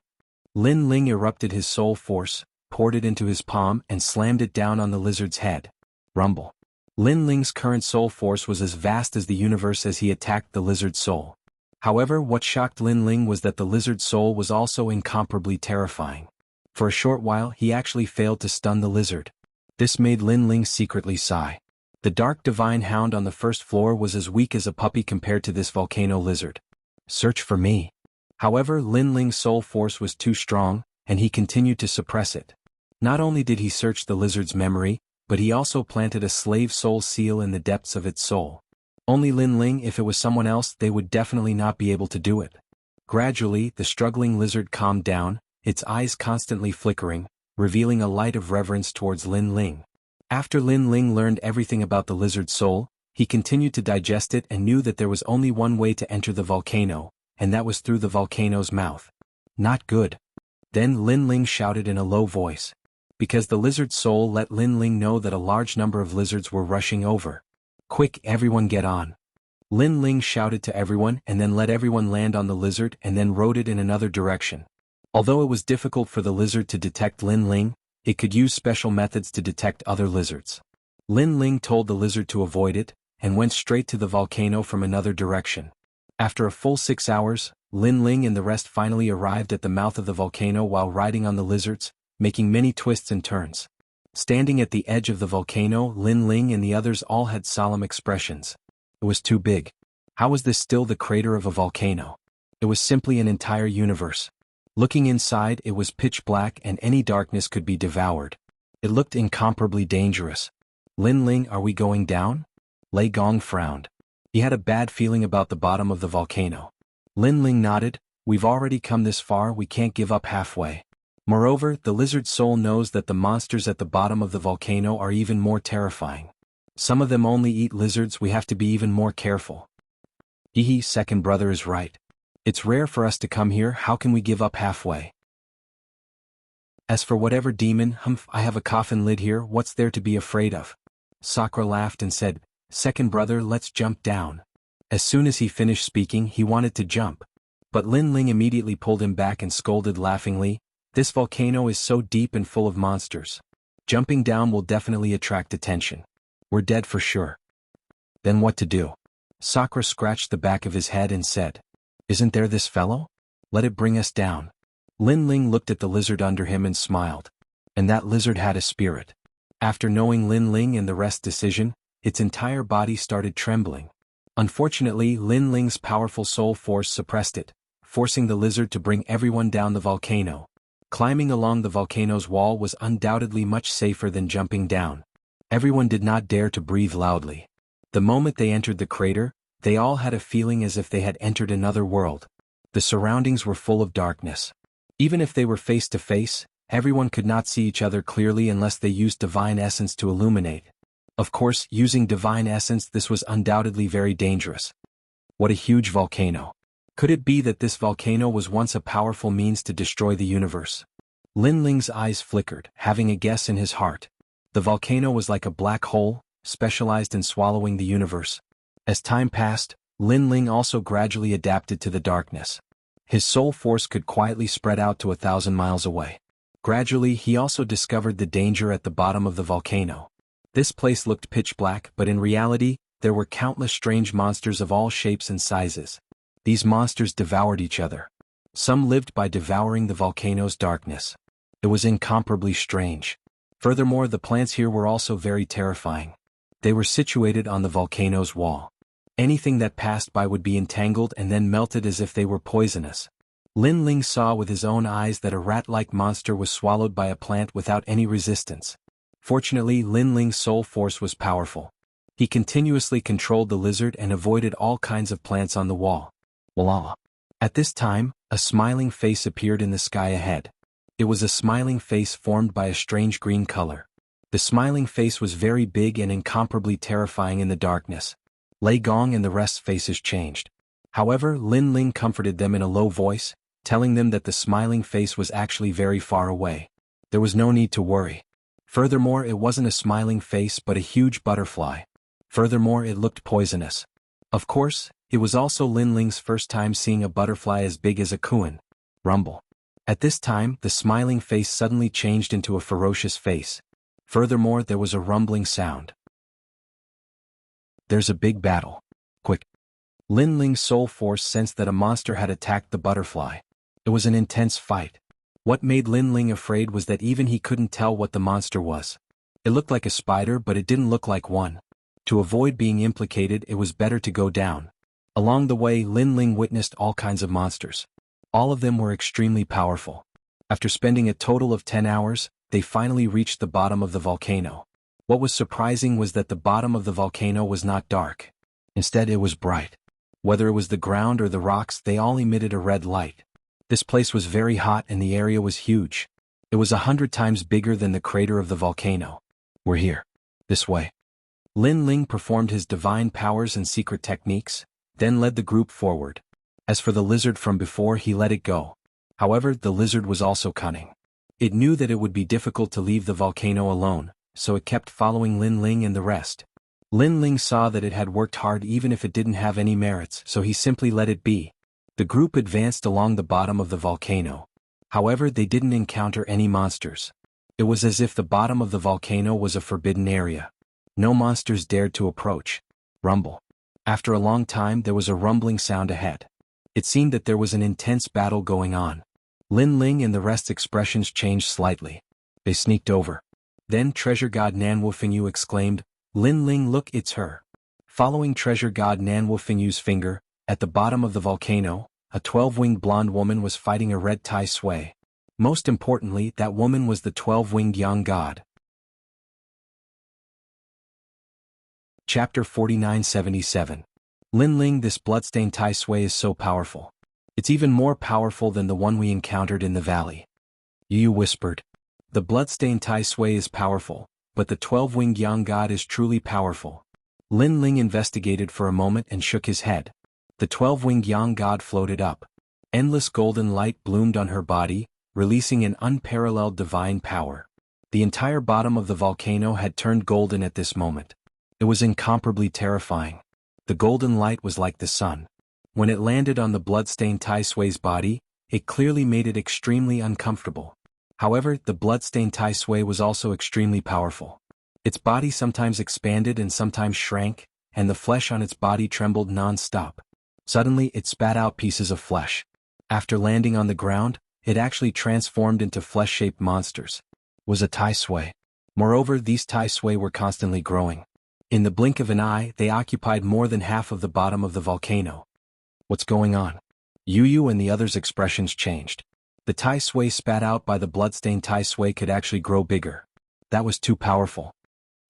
Lin Ling erupted his soul force, poured it into his palm and slammed it down on the lizard's head. Rumble. Lin Ling's current soul force was as vast as the universe as he attacked the lizard's soul. However, what shocked Lin Ling was that the lizard's soul was also incomparably terrifying. For a short while he actually failed to stun the lizard. This made Lin Ling secretly sigh. The dark divine hound on the first floor was as weak as a puppy compared to this volcano lizard. Search for me. However, Lin Ling's soul force was too strong, and he continued to suppress it. Not only did he search the lizard's memory, but he also planted a slave soul seal in the depths of its soul. Only Lin Ling, if it was someone else, they would definitely not be able to do it. Gradually, the struggling lizard calmed down, its eyes constantly flickering, revealing a light of reverence towards Lin Ling. After Lin Ling learned everything about the lizard's soul, he continued to digest it and knew that there was only one way to enter the volcano, and that was through the volcano's mouth. Not good. Then Lin Ling shouted in a low voice. Because the lizard's soul let Lin Ling know that a large number of lizards were rushing over. Quick, everyone get on. Lin Ling shouted to everyone and then let everyone land on the lizard and then rode it in another direction. Although it was difficult for the lizard to detect Lin Ling, it could use special methods to detect other lizards. Lin Ling told the lizard to avoid it, and went straight to the volcano from another direction. After a full 6 hours, Lin Ling and the rest finally arrived at the mouth of the volcano while riding on the lizards, making many twists and turns. Standing at the edge of the volcano, Lin Ling and the others all had solemn expressions. It was too big. How was this still the crater of a volcano? It was simply an entire universe. Looking inside, it was pitch black and any darkness could be devoured. It looked incomparably dangerous. Lin Ling, are we going down? Lei Gong frowned. He had a bad feeling about the bottom of the volcano. Lin Ling nodded. We've already come this far, we can't give up halfway. Moreover, the lizard's soul knows that the monsters at the bottom of the volcano are even more terrifying. Some of them only eat lizards, we have to be even more careful. Hehe, second brother is right. It's rare for us to come here, how can we give up halfway? As for whatever demon, I have a coffin lid here, what's there to be afraid of? Sakura laughed and said, second brother, let's jump down. As soon as he finished speaking, he wanted to jump. But Lin Ling immediately pulled him back and scolded laughingly, this volcano is so deep and full of monsters. Jumping down will definitely attract attention. We're dead for sure. Then what to do? Sakura scratched the back of his head and said, isn't there this fellow? Let it bring us down. Lin Ling looked at the lizard under him and smiled. And that lizard had a spirit. After knowing Lin Ling and the rest's decision, its entire body started trembling. Unfortunately, Lin Ling's powerful soul force suppressed it, forcing the lizard to bring everyone down the volcano. Climbing along the volcano's wall was undoubtedly much safer than jumping down. Everyone did not dare to breathe loudly. The moment they entered the crater, they all had a feeling as if they had entered another world. The surroundings were full of darkness. Even if they were face to face, everyone could not see each other clearly unless they used divine essence to illuminate. Of course, using divine essence, this was undoubtedly very dangerous. What a huge volcano. Could it be that this volcano was once a powerful means to destroy the universe? Lin Ling's eyes flickered, having a guess in his heart. The volcano was like a black hole, specialized in swallowing the universe. As time passed, Lin Ling also gradually adapted to the darkness. His soul force could quietly spread out to 1,000 miles away. Gradually, he also discovered the danger at the bottom of the volcano. This place looked pitch black, but in reality, there were countless strange monsters of all shapes and sizes. These monsters devoured each other. Some lived by devouring the volcano's darkness. It was incomparably strange. Furthermore, the plants here were also very terrifying. They were situated on the volcano's wall. Anything that passed by would be entangled and then melted as if they were poisonous. Lin Ling saw with his own eyes that a rat-like monster was swallowed by a plant without any resistance. Fortunately, Lin Ling's soul force was powerful. He continuously controlled the lizard and avoided all kinds of plants on the wall. Voila! At this time, a smiling face appeared in the sky ahead. It was a smiling face formed by a strange green color. The smiling face was very big and incomparably terrifying in the darkness. Lei Gong and the rest's faces changed. However, Lin Ling comforted them in a low voice, telling them that the smiling face was actually very far away. There was no need to worry. Furthermore, it wasn't a smiling face but a huge butterfly. Furthermore, it looked poisonous. Of course, it was also Lin Ling's first time seeing a butterfly as big as a kuan. Rumble. At this time, the smiling face suddenly changed into a ferocious face. Furthermore, there was a rumbling sound. There's a big battle. Quick. Lin Ling's soul force sensed that a monster had attacked the butterfly. It was an intense fight. What made Lin Ling afraid was that even he couldn't tell what the monster was. It looked like a spider, but it didn't look like one. To avoid being implicated, it was better to go down. Along the way, Lin Ling witnessed all kinds of monsters. All of them were extremely powerful. After spending a total of 10 hours, they finally reached the bottom of the volcano. What was surprising was that the bottom of the volcano was not dark. Instead, it was bright. Whether it was the ground or the rocks, they all emitted a red light. This place was very hot and the area was huge. It was 100 times bigger than the crater of the volcano. "We're here. This way." Lin Ling performed his divine powers and secret techniques, then led the group forward. As for the lizard from before, he let it go. However, the lizard was also cunning. It knew that it would be difficult to leave the volcano alone, so it kept following Lin Ling and the rest. Lin Ling saw that it had worked hard even if it didn't have any merits, so he simply let it be. The group advanced along the bottom of the volcano. However, they didn't encounter any monsters. It was as if the bottom of the volcano was a forbidden area. No monsters dared to approach. Rumble. After a long time, there was a rumbling sound ahead. It seemed that there was an intense battle going on. Lin Ling and the rest's expressions changed slightly. They sneaked over. Then Treasure God Nanwufingyu exclaimed, "Lin Ling, look, it's her." Following Treasure God Nanwufengyu's finger, at the bottom of the volcano, a 12-winged blonde woman was fighting a red Tai Sui. Most importantly, that woman was the 12-winged young god. Chapter 4977. Lin Ling, this bloodstained Tai Sui is so powerful. It's even more powerful than the one we encountered in the valley. Yu whispered. The bloodstained Tai Sui is powerful, but the 12-winged young god is truly powerful. Lin Ling investigated for a moment and shook his head. The 12-winged young god floated up. Endless golden light bloomed on her body, releasing an unparalleled divine power. The entire bottom of the volcano had turned golden at this moment. It was incomparably terrifying. The golden light was like the sun. When it landed on the bloodstained Tai Sui's body, it clearly made it extremely uncomfortable. However, the bloodstained Tai Sui was also extremely powerful. Its body sometimes expanded and sometimes shrank, and the flesh on its body trembled non-stop. Suddenly, it spat out pieces of flesh. After landing on the ground, it actually transformed into flesh-shaped monsters. It was a Tai Sui. Moreover, these Tai Sui were constantly growing. In the blink of an eye, they occupied more than half of the bottom of the volcano. What's going on? Yu and the others' expressions changed. The Tai Sui spat out by the bloodstained Tai Sui could actually grow bigger. That was too powerful.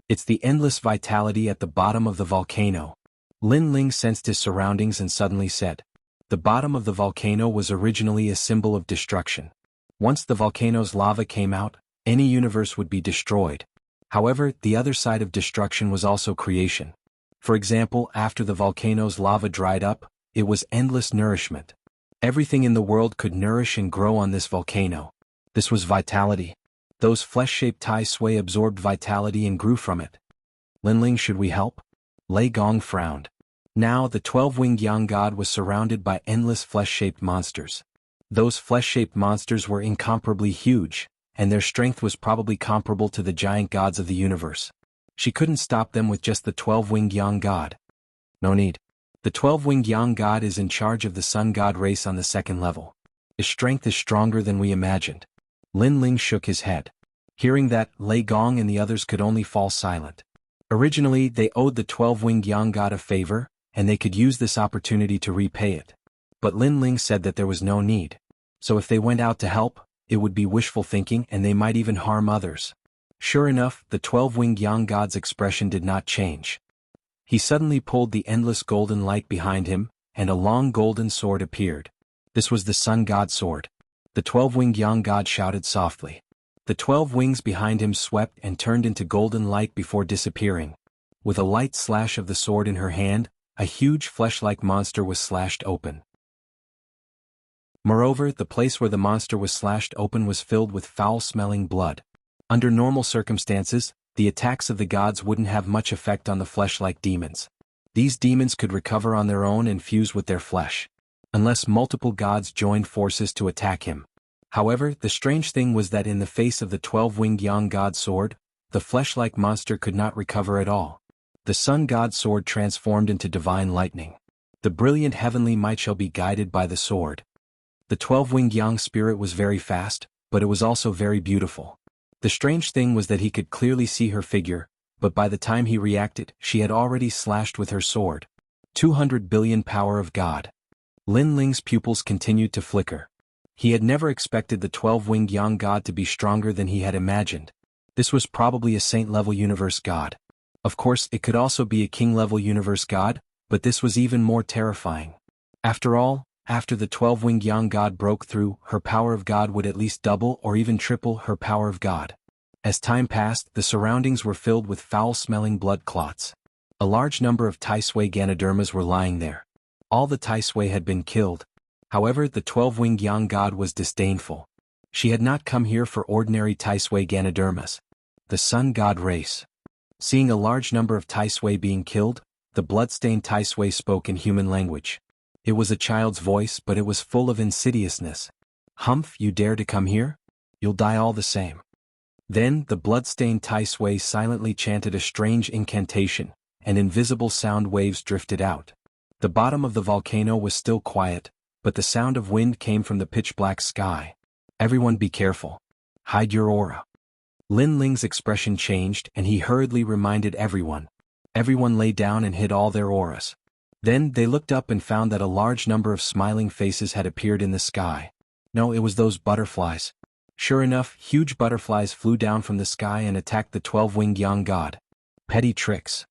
It's the endless vitality at the bottom of the volcano. Lin Ling sensed his surroundings and suddenly said. The bottom of the volcano was originally a symbol of destruction. Once the volcano's lava came out, any universe would be destroyed. However, the other side of destruction was also creation. For example, after the volcano's lava dried up, it was endless nourishment. Everything in the world could nourish and grow on this volcano. This was vitality. Those flesh-shaped Tai Sui absorbed vitality and grew from it. Lin Ling, should we help? Lei Gong frowned. Now the 12-winged young god was surrounded by endless flesh-shaped monsters. Those flesh-shaped monsters were incomparably huge, and their strength was probably comparable to the giant gods of the universe. She couldn't stop them with just the 12-winged young god. No need. The 12-winged young god is in charge of the sun god race on the second level. His strength is stronger than we imagined. Lin Ling shook his head. Hearing that, Lei Gong and the others could only fall silent. Originally, they owed the 12-winged young god a favor, and they could use this opportunity to repay it. But Lin Ling said that there was no need. So if they went out to help, it would be wishful thinking and they might even harm others. Sure enough, the 12-winged young god's expression did not change. He suddenly pulled the endless golden light behind him, and a long golden sword appeared. This was the sun god sword. The 12-winged young god shouted softly. The 12 wings behind him swept and turned into golden light before disappearing. With a light slash of the sword in her hand, a huge flesh-like monster was slashed open. Moreover, the place where the monster was slashed open was filled with foul-smelling blood. Under normal circumstances, the attacks of the gods wouldn't have much effect on the flesh-like demons. These demons could recover on their own and fuse with their flesh, unless multiple gods joined forces to attack him. However, the strange thing was that in the face of the 12-winged young god sword, the flesh-like monster could not recover at all. The sun god sword transformed into divine lightning. The brilliant heavenly might shall be guided by the sword. The 12-winged young spirit was very fast, but it was also very beautiful. The strange thing was that he could clearly see her figure, but by the time he reacted, she had already slashed with her sword. 200 billion power of God. Lin Ling's pupils continued to flicker. He had never expected the 12-winged Yang God to be stronger than he had imagined. This was probably a saint-level universe god. Of course, it could also be a king-level universe god, but this was even more terrifying. After all, after the 12-winged Yang God broke through, her power of God would at least double or even triple her power of God. As time passed, the surroundings were filled with foul-smelling blood clots. A large number of Tai Sui Ganodermas were lying there. All the Tai Sui had been killed. However, the 12-winged Yang God was disdainful. She had not come here for ordinary Tai Sui Ganodermas. The Sun God race. Seeing a large number of Tai Sui being killed, the bloodstained Tai Sui spoke in human language. It was a child's voice, but it was full of insidiousness. "Humph, you dare to come here? You'll die all the same." Then, the blood-stained Tai Sui silently chanted a strange incantation, and invisible sound waves drifted out. The bottom of the volcano was still quiet, but the sound of wind came from the pitch-black sky. "Everyone be careful. Hide your aura." Lin Ling's expression changed, and he hurriedly reminded everyone. Everyone lay down and hid all their auras. Then, they looked up and found that a large number of smiling faces had appeared in the sky. No, it was those butterflies. Sure enough, huge butterflies flew down from the sky and attacked the 12-winged Yang God. Petty tricks.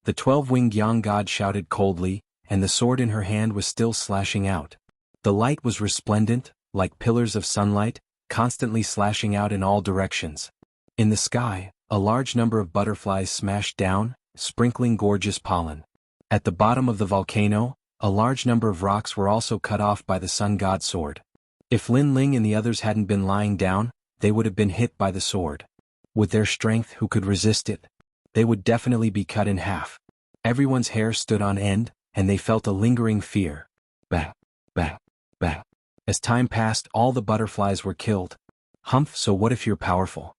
The 12-winged Yang God shouted coldly, and the sword in her hand was still slashing out. The light was resplendent, like pillars of sunlight, constantly slashing out in all directions. In the sky, a large number of butterflies smashed down, sprinkling gorgeous pollen. At the bottom of the volcano, a large number of rocks were also cut off by the Sun God's sword. If Lin Ling and the others hadn't been lying down, they would have been hit by the sword. With their strength, who could resist it? They would definitely be cut in half. Everyone's hair stood on end, and they felt a lingering fear. Bang, bang, bang. As time passed, all the butterflies were killed. "Humph, so what if you're powerful?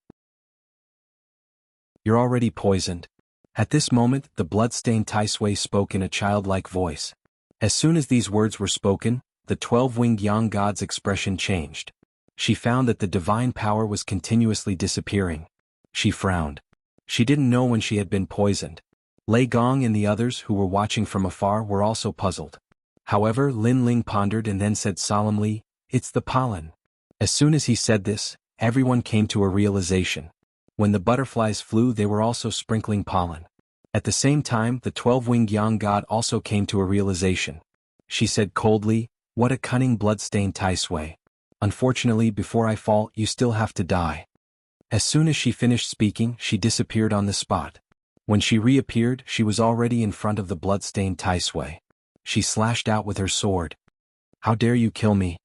You're already poisoned." At this moment, the blood-stained Tai Sui spoke in a childlike voice. As soon as these words were spoken, the 12-winged Yang God's expression changed. She found that the divine power was continuously disappearing. She frowned. She didn't know when she had been poisoned. Lei Gong and the others who were watching from afar were also puzzled. However, Lin Ling pondered and then said solemnly, "It's the pollen." As soon as he said this, everyone came to a realization. When the butterflies flew, they were also sprinkling pollen. At the same time, the 12-winged Yang God also came to a realization. She said coldly, "What a cunning blood-stained Tai Sui. Unfortunately, before I fall, you still have to die." As soon as she finished speaking, she disappeared on the spot. When she reappeared, she was already in front of the blood-stained Tai Sui. She slashed out with her sword. "How dare you kill me?"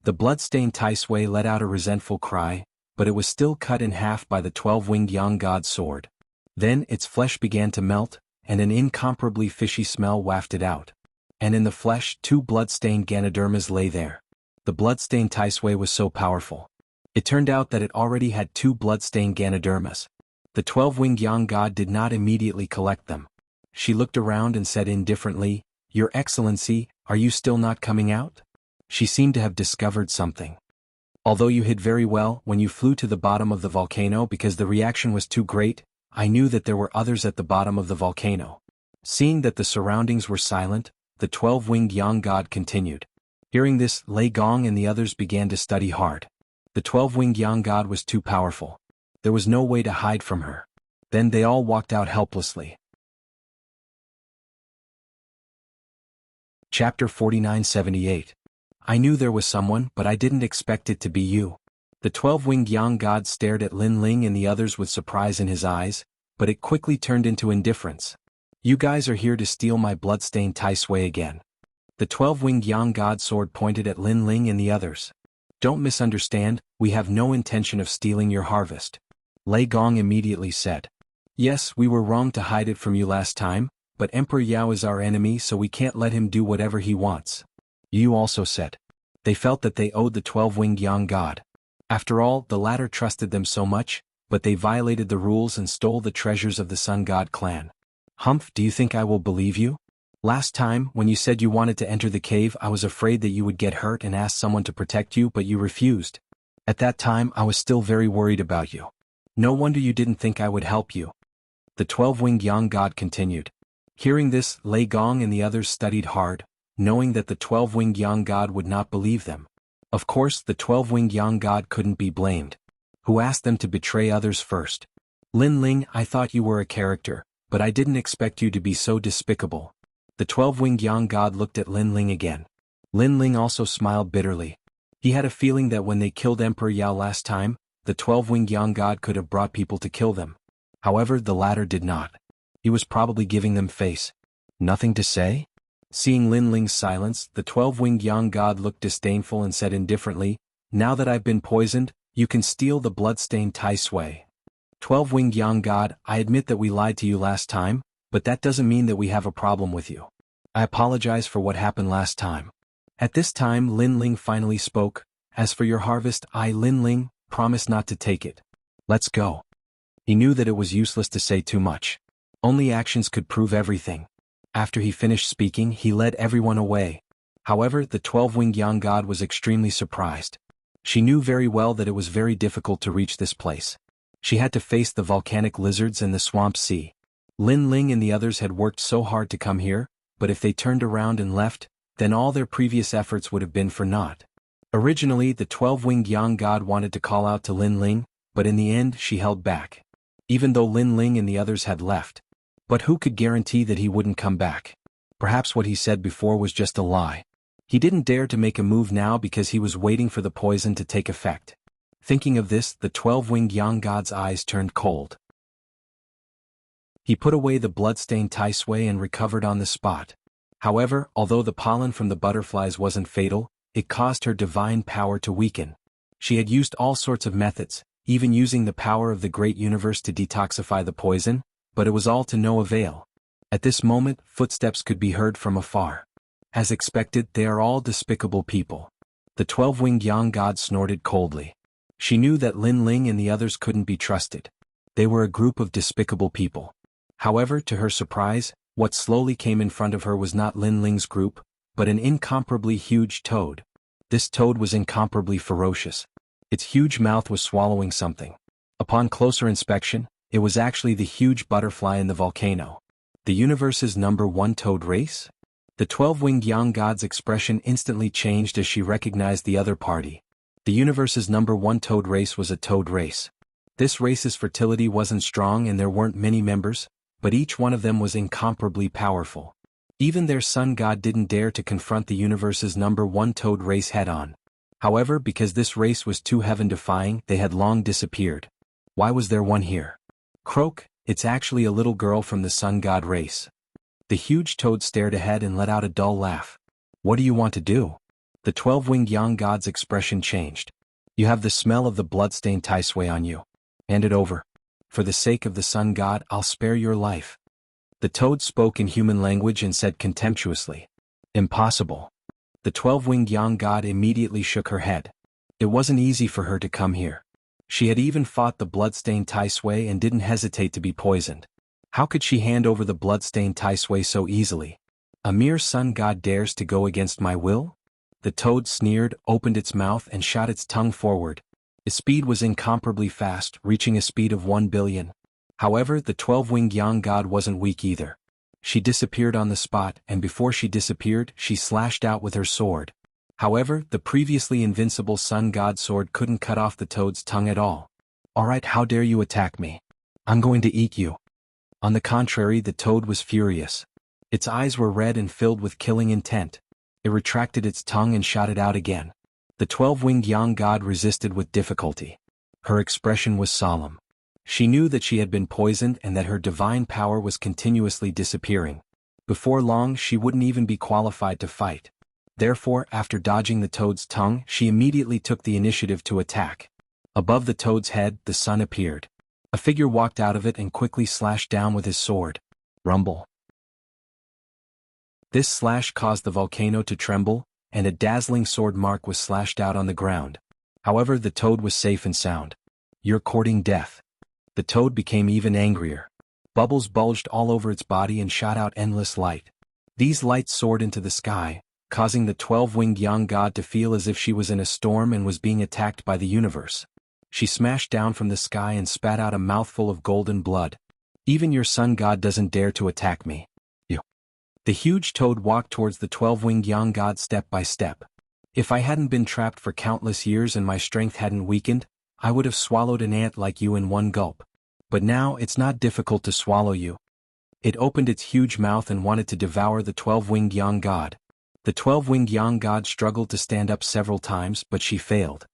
The blood-stained Tai Sui let out a resentful cry, but it was still cut in half by the 12-winged Yang God's sword. Then its flesh began to melt, and an incomparably fishy smell wafted out. And in the flesh, 2 blood-stained Ganodermas lay there. The blood-stained Tai Sui was so powerful. It turned out that it already had 2 blood-stained Ganodermas. The 12-winged Yang God did not immediately collect them. She looked around and said indifferently, "Your Excellency, are you still not coming out?" She seemed to have discovered something. "Although you hid very well when you flew to the bottom of the volcano because the reaction was too great, I knew that there were others at the bottom of the volcano." Seeing that the surroundings were silent, the 12-winged Yang God continued. Hearing this, Lei Gong and the others began to study hard. The 12-winged Yang God was too powerful. There was no way to hide from her. Then they all walked out helplessly. Chapter 4978. I knew there was someone, but I didn't expect it to be you. The 12-winged Yang God stared at Lin Ling and the others with surprise in his eyes, but it quickly turned into indifference. "You guys are here to steal my blood-stained Tai Sui again." The 12-winged Yang God's sword pointed at Lin Ling and the others. "Don't misunderstand, we have no intention of stealing your harvest." Lei Gong immediately said. "Yes, we were wrong to hide it from you last time, but Emperor Yao is our enemy, so we can't let him do whatever he wants." Yu also said. They felt that they owed the 12-winged Yang God. After all, the latter trusted them so much, but they violated the rules and stole the treasures of the Sun God clan. "Humph, do you think I will believe you? Last time, when you said you wanted to enter the cave, I was afraid that you would get hurt and ask someone to protect you, but you refused. At that time, I was still very worried about you. No wonder you didn't think I would help you." The 12-winged Yang God continued. Hearing this, Lei Gong and the others studied hard, knowing that the 12-winged Yang God would not believe them. Of course, the 12-winged Yang God couldn't be blamed. Who asked them to betray others first? Lin Ling, I thought you were a character, but I didn't expect you to be so despicable. The 12-winged Yang God looked at Lin Ling again. Lin Ling also smiled bitterly. He had a feeling that when they killed Emperor Yao last time, the 12-winged Yang God could have brought people to kill them. However, the latter did not. He was probably giving them face. Nothing to say? Seeing Lin Ling's silence, the 12-winged Yang God looked disdainful and said indifferently, now that I've been poisoned, you can steal the blood-stained Tai Sui. 12-winged Yang God, I admit that we lied to you last time, but that doesn't mean that we have a problem with you. I apologize for what happened last time. At this time Lin Ling finally spoke, as for your harvest, I, Lin Ling, promise not to take it. Let's go. He knew that it was useless to say too much. Only actions could prove everything. After he finished speaking, he led everyone away. However, the 12-winged Yang God was extremely surprised. She knew very well that it was very difficult to reach this place. She had to face the volcanic lizards and the swamp sea. Lin Ling and the others had worked so hard to come here, but if they turned around and left, then all their previous efforts would have been for naught. Originally, the 12-winged Yang God wanted to call out to Lin Ling, but in the end she held back. Even though Lin Ling and the others had left. But who could guarantee that he wouldn't come back? Perhaps what he said before was just a lie. He didn't dare to make a move now because he was waiting for the poison to take effect. Thinking of this, the 12-winged Yang God's eyes turned cold. He put away the blood-stained Tai Sui and recovered on the spot. However, although the pollen from the butterflies wasn't fatal, it caused her divine power to weaken. She had used all sorts of methods, even using the power of the great universe to detoxify the poison, but it was all to no avail. At this moment, footsteps could be heard from afar. As expected, they are all despicable people. The 12-winged Yang God snorted coldly. She knew that Lin Ling and the others couldn't be trusted. They were a group of despicable people. However, to her surprise, what slowly came in front of her was not Lin Ling's group, but an incomparably huge toad. This toad was incomparably ferocious. Its huge mouth was swallowing something. Upon closer inspection, it was actually the huge butterfly in the volcano. The universe's #1 toad race? The 12-winged Yang God's expression instantly changed as she recognized the other party. The universe's #1 toad race was a toad race. This race's fertility wasn't strong and there weren't many members, but each one of them was incomparably powerful. Even their sun god didn't dare to confront the universe's #1 toad race head-on. However, because this race was too heaven-defying, they had long disappeared. Why was there one here? Croak, it's actually a little girl from the sun god race. The huge toad stared ahead and let out a dull laugh. What do you want to do? The 12-winged Yang God's expression changed. You have the smell of the blood-stained Tai Sui on you. Hand it over. For the sake of the sun god, I'll spare your life. The toad spoke in human language and said contemptuously. Impossible. The 12-winged Yang God immediately shook her head. It wasn't easy for her to come here. She had even fought the blood-stained Tai Sui and didn't hesitate to be poisoned. How could she hand over the blood-stained Tai Sui so easily? A mere sun god dares to go against my will? The toad sneered, opened its mouth and shot its tongue forward. Its speed was incomparably fast, reaching a speed of 1 billion. However, the 12-winged Yang God wasn't weak either. She disappeared on the spot, and before she disappeared, she slashed out with her sword. However, the previously invincible sun god sword couldn't cut off the toad's tongue at all. Alright, how dare you attack me? I'm going to eat you. On the contrary, the toad was furious. Its eyes were red and filled with killing intent. It retracted its tongue and shot it out again. The 12-winged Yang God resisted with difficulty. Her expression was solemn. She knew that she had been poisoned and that her divine power was continuously disappearing. Before long, she wouldn't even be qualified to fight. Therefore, after dodging the toad's tongue, she immediately took the initiative to attack. Above the toad's head, the sun appeared. A figure walked out of it and quickly slashed down with his sword. Rumble. This slash caused the volcano to tremble, and a dazzling sword mark was slashed out on the ground. However, the toad was safe and sound. You're courting death. The toad became even angrier. Bubbles bulged all over its body and shot out endless light. These lights soared into the sky, causing the 12-winged Yang God to feel as if she was in a storm and was being attacked by the universe. She smashed down from the sky and spat out a mouthful of golden blood. Even your sun god doesn't dare to attack me. You. The huge toad walked towards the 12-winged Yang God step by step. If I hadn't been trapped for countless years and my strength hadn't weakened, I would have swallowed an ant like you in one gulp. But now it's not difficult to swallow you. It opened its huge mouth and wanted to devour the 12-winged young god. The 12-winged young god struggled to stand up several times, but she failed.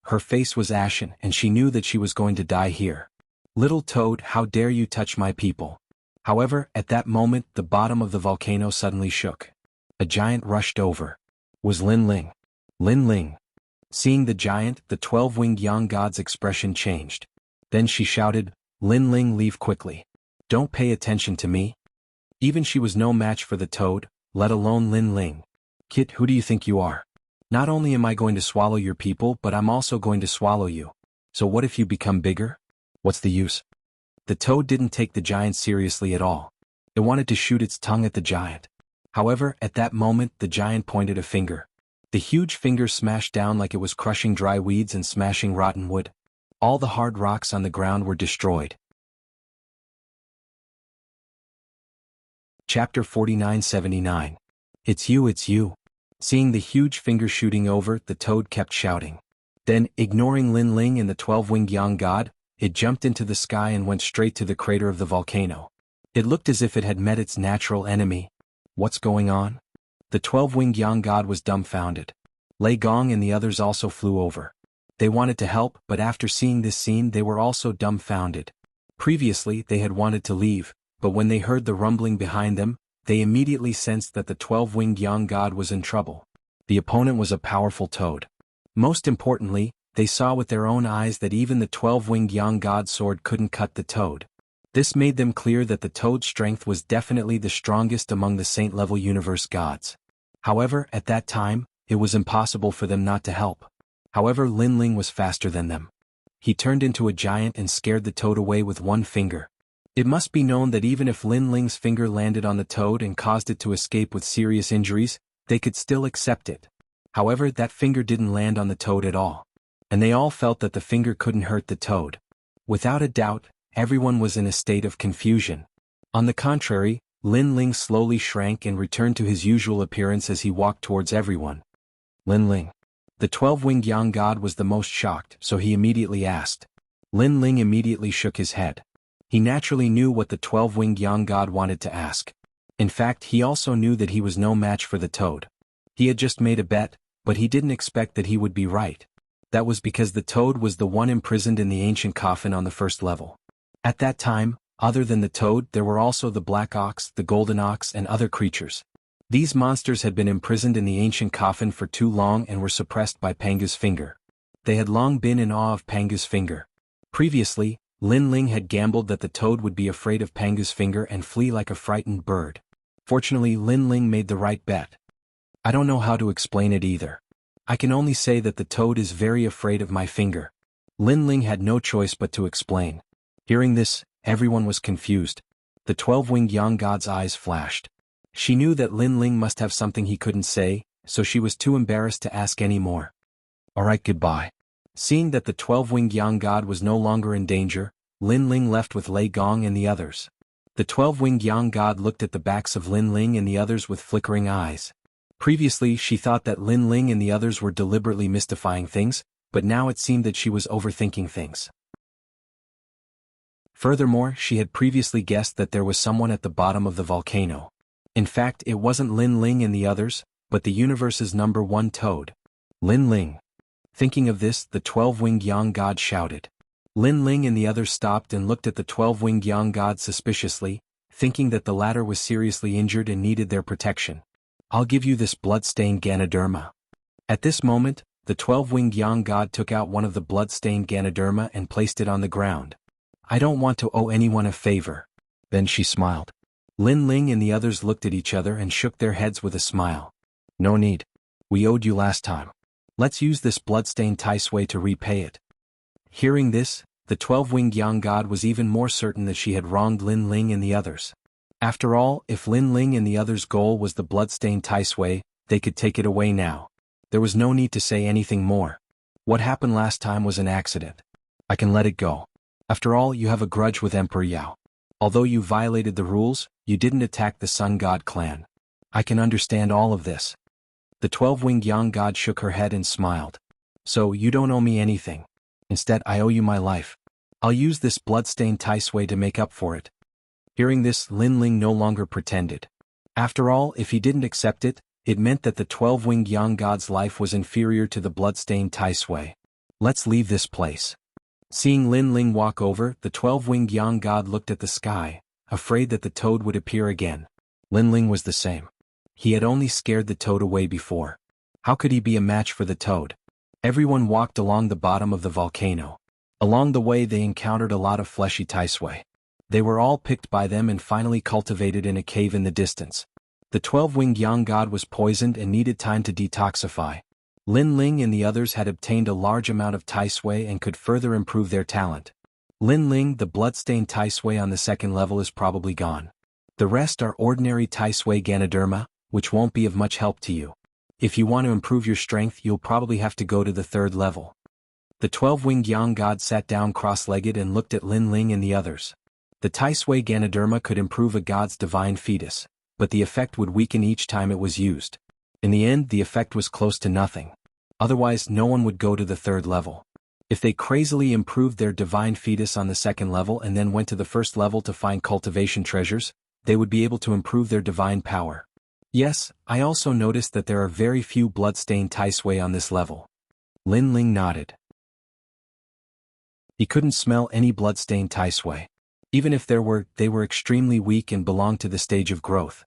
Her face was ashen, and she knew that she was going to die here. Little toad, how dare you touch my people? However, at that moment, the bottom of the volcano suddenly shook. A giant rushed over. Was Lin Ling. Lin Ling. Seeing the giant, the 12-winged young god's expression changed. Then she shouted, Lin Ling, leave quickly. Don't pay attention to me. Even she was no match for the toad, let alone Lin Ling. Kit, who do you think you are? Not only am I going to swallow your people, but I'm also going to swallow you. So what if you become bigger? What's the use? The toad didn't take the giant seriously at all. It wanted to shoot its tongue at the giant. However, at that moment, the giant pointed a finger. The huge finger smashed down like it was crushing dry weeds and smashing rotten wood. All the hard rocks on the ground were destroyed. Chapter 49-79. It's you, it's you. Seeing the huge finger shooting over, the toad kept shouting. Then, ignoring Lin Ling and the 12-winged young god, it jumped into the sky and went straight to the crater of the volcano. It looked as if it had met its natural enemy. What's going on? The 12-winged young god was dumbfounded. Lei Gong and the others also flew over. They wanted to help, but after seeing this scene they were also dumbfounded. Previously they had wanted to leave, but when they heard the rumbling behind them, they immediately sensed that the 12-winged young god was in trouble. The opponent was a powerful toad. Most importantly, they saw with their own eyes that even the 12-winged young god's sword couldn't cut the toad. This made them clear that the toad's strength was definitely the strongest among the saint-level universe gods. However, at that time, it was impossible for them not to help. However, Lin Ling was faster than them. He turned into a giant and scared the toad away with one finger. It must be known that even if Lin Ling's finger landed on the toad and caused it to escape with serious injuries, they could still accept it. However, that finger didn't land on the toad at all. And they all felt that the finger couldn't hurt the toad. Without a doubt, everyone was in a state of confusion. On the contrary, Lin Ling slowly shrank and returned to his usual appearance as he walked towards everyone. Lin Ling. The 12-winged young god was the most shocked, so he immediately asked. Lin Ling immediately shook his head. He naturally knew what the 12-winged young god wanted to ask. In fact, he also knew that he was no match for the toad. He had just made a bet, but he didn't expect that he would be right. That was because the toad was the one imprisoned in the ancient coffin on the first level. At that time, other than the toad, there were also the black ox, the golden ox, and other creatures. These monsters had been imprisoned in the ancient coffin for too long and were suppressed by Panga's finger. They had long been in awe of Panga's finger. Previously, Lin Ling had gambled that the toad would be afraid of Panga's finger and flee like a frightened bird. Fortunately, Lin Ling made the right bet. I don't know how to explain it either. I can only say that the toad is very afraid of my finger. Lin Ling had no choice but to explain. Hearing this, everyone was confused. The 12-winged young god's eyes flashed. She knew that Lin Ling must have something he couldn't say, so she was too embarrassed to ask any more. Alright, goodbye. Seeing that the 12-winged young god was no longer in danger, Lin Ling left with Lei Gong and the others. The 12-winged young god looked at the backs of Lin Ling and the others with flickering eyes. Previously she thought that Lin Ling and the others were deliberately mystifying things, but now it seemed that she was overthinking things. Furthermore, she had previously guessed that there was someone at the bottom of the volcano. In fact, it wasn't Lin Ling and the others, but the universe's #1 toad. Lin Ling. Thinking of this, the 12-winged young god shouted. Lin Ling and the others stopped and looked at the 12-winged young god suspiciously, thinking that the latter was seriously injured and needed their protection. I'll give you this blood-stained Ganoderma. At this moment, the 12-winged young god took out one of the blood-stained Ganoderma and placed it on the ground. I don't want to owe anyone a favor. Then she smiled. Lin Ling and the others looked at each other and shook their heads with a smile. No need. We owed you last time. Let's use this blood-stained Tai Sui to repay it. Hearing this, the 12-winged young god was even more certain that she had wronged Lin Ling and the others. After all, if Lin Ling and the others' goal was the blood-stained Tai Sui, they could take it away now. There was no need to say anything more. What happened last time was an accident. I can let it go. After all, you have a grudge with Emperor Yao. Although you violated the rules, you didn't attack the Sun God clan. I can understand all of this. The 12-winged Yang god shook her head and smiled. So, you don't owe me anything. Instead, I owe you my life. I'll use this blood-stained Tai Sui to make up for it. Hearing this, Lin Ling no longer pretended. After all, if he didn't accept it, it meant that the 12-winged Yang god's life was inferior to the blood-stained Tai Sui. Let's leave this place. Seeing Lin Ling walk over, the 12-winged Yang god looked at the sky, afraid that the toad would appear again. Lin Ling was the same. He had only scared the toad away before. How could he be a match for the toad? Everyone walked along the bottom of the volcano. Along the way they encountered a lot of fleshy Tai Sui. They were all picked by them and finally cultivated in a cave in the distance. The 12-winged Yang god was poisoned and needed time to detoxify. Lin Ling and the others had obtained a large amount of Tai Sui and could further improve their talent. Lin Ling, the blood-stained Tai Sui on the second level, is probably gone. The rest are ordinary Tai Sui Ganoderma, which won't be of much help to you. If you want to improve your strength, you'll probably have to go to the third level. The 12-winged Yang god sat down cross-legged and looked at Lin Ling and the others. The Tai Sui Ganoderma could improve a god's divine fetus, but the effect would weaken each time it was used. In the end, the effect was close to nothing. Otherwise, no one would go to the third level. If they crazily improved their divine fetus on the second level and then went to the first level to find cultivation treasures, they would be able to improve their divine power. Yes, I also noticed that there are very few blood-stained Tai Sui on this level. Lin Ling nodded. He couldn't smell any blood-stained Tai Sui. Even if there were, they were extremely weak and belonged to the stage of growth.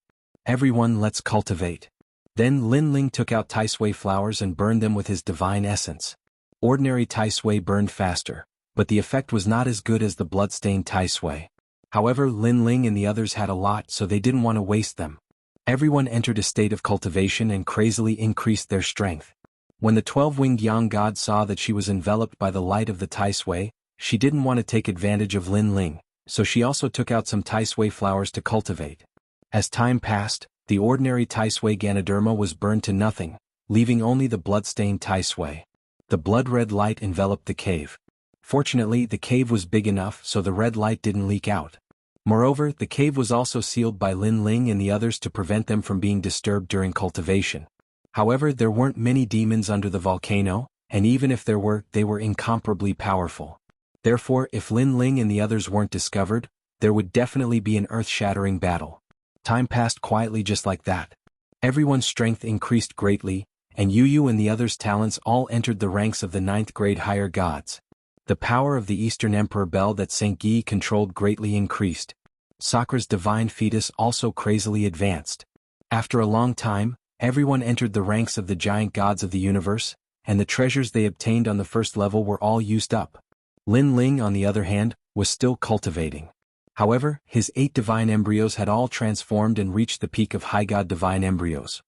Everyone, let's cultivate. Then Lin Ling took out Tai Sui flowers and burned them with his divine essence. Ordinary Tai Sui burned faster, but the effect was not as good as the blood-stained Tai Sui. However, Lin Ling and the others had a lot, so they didn't want to waste them. Everyone entered a state of cultivation and crazily increased their strength. When the 12-winged Yang god saw that she was enveloped by the light of the Tai Sui, she didn't want to take advantage of Lin Ling, so she also took out some Tai Sui flowers to cultivate. As time passed, the ordinary Tai Sui Ganoderma was burned to nothing, leaving only the blood-stained Tai Sui. The blood-red light enveloped the cave. Fortunately, the cave was big enough so the red light didn't leak out. Moreover, the cave was also sealed by Lin Ling and the others to prevent them from being disturbed during cultivation. However, there weren't many demons under the volcano, and even if there were, they were incomparably powerful. Therefore, if Lin Ling and the others weren't discovered, there would definitely be an earth-shattering battle. Time passed quietly just like that. Everyone's strength increased greatly, and Yu and the others' talents all entered the ranks of the 9th grade higher gods. The power of the Eastern Emperor Bel that St. Guy controlled greatly increased. Sakura's divine fetus also crazily advanced. After a long time, everyone entered the ranks of the giant gods of the universe, and the treasures they obtained on the first level were all used up. Lin Ling, on the other hand, was still cultivating. However, his 8 divine embryos had all transformed and reached the peak of high god divine embryos.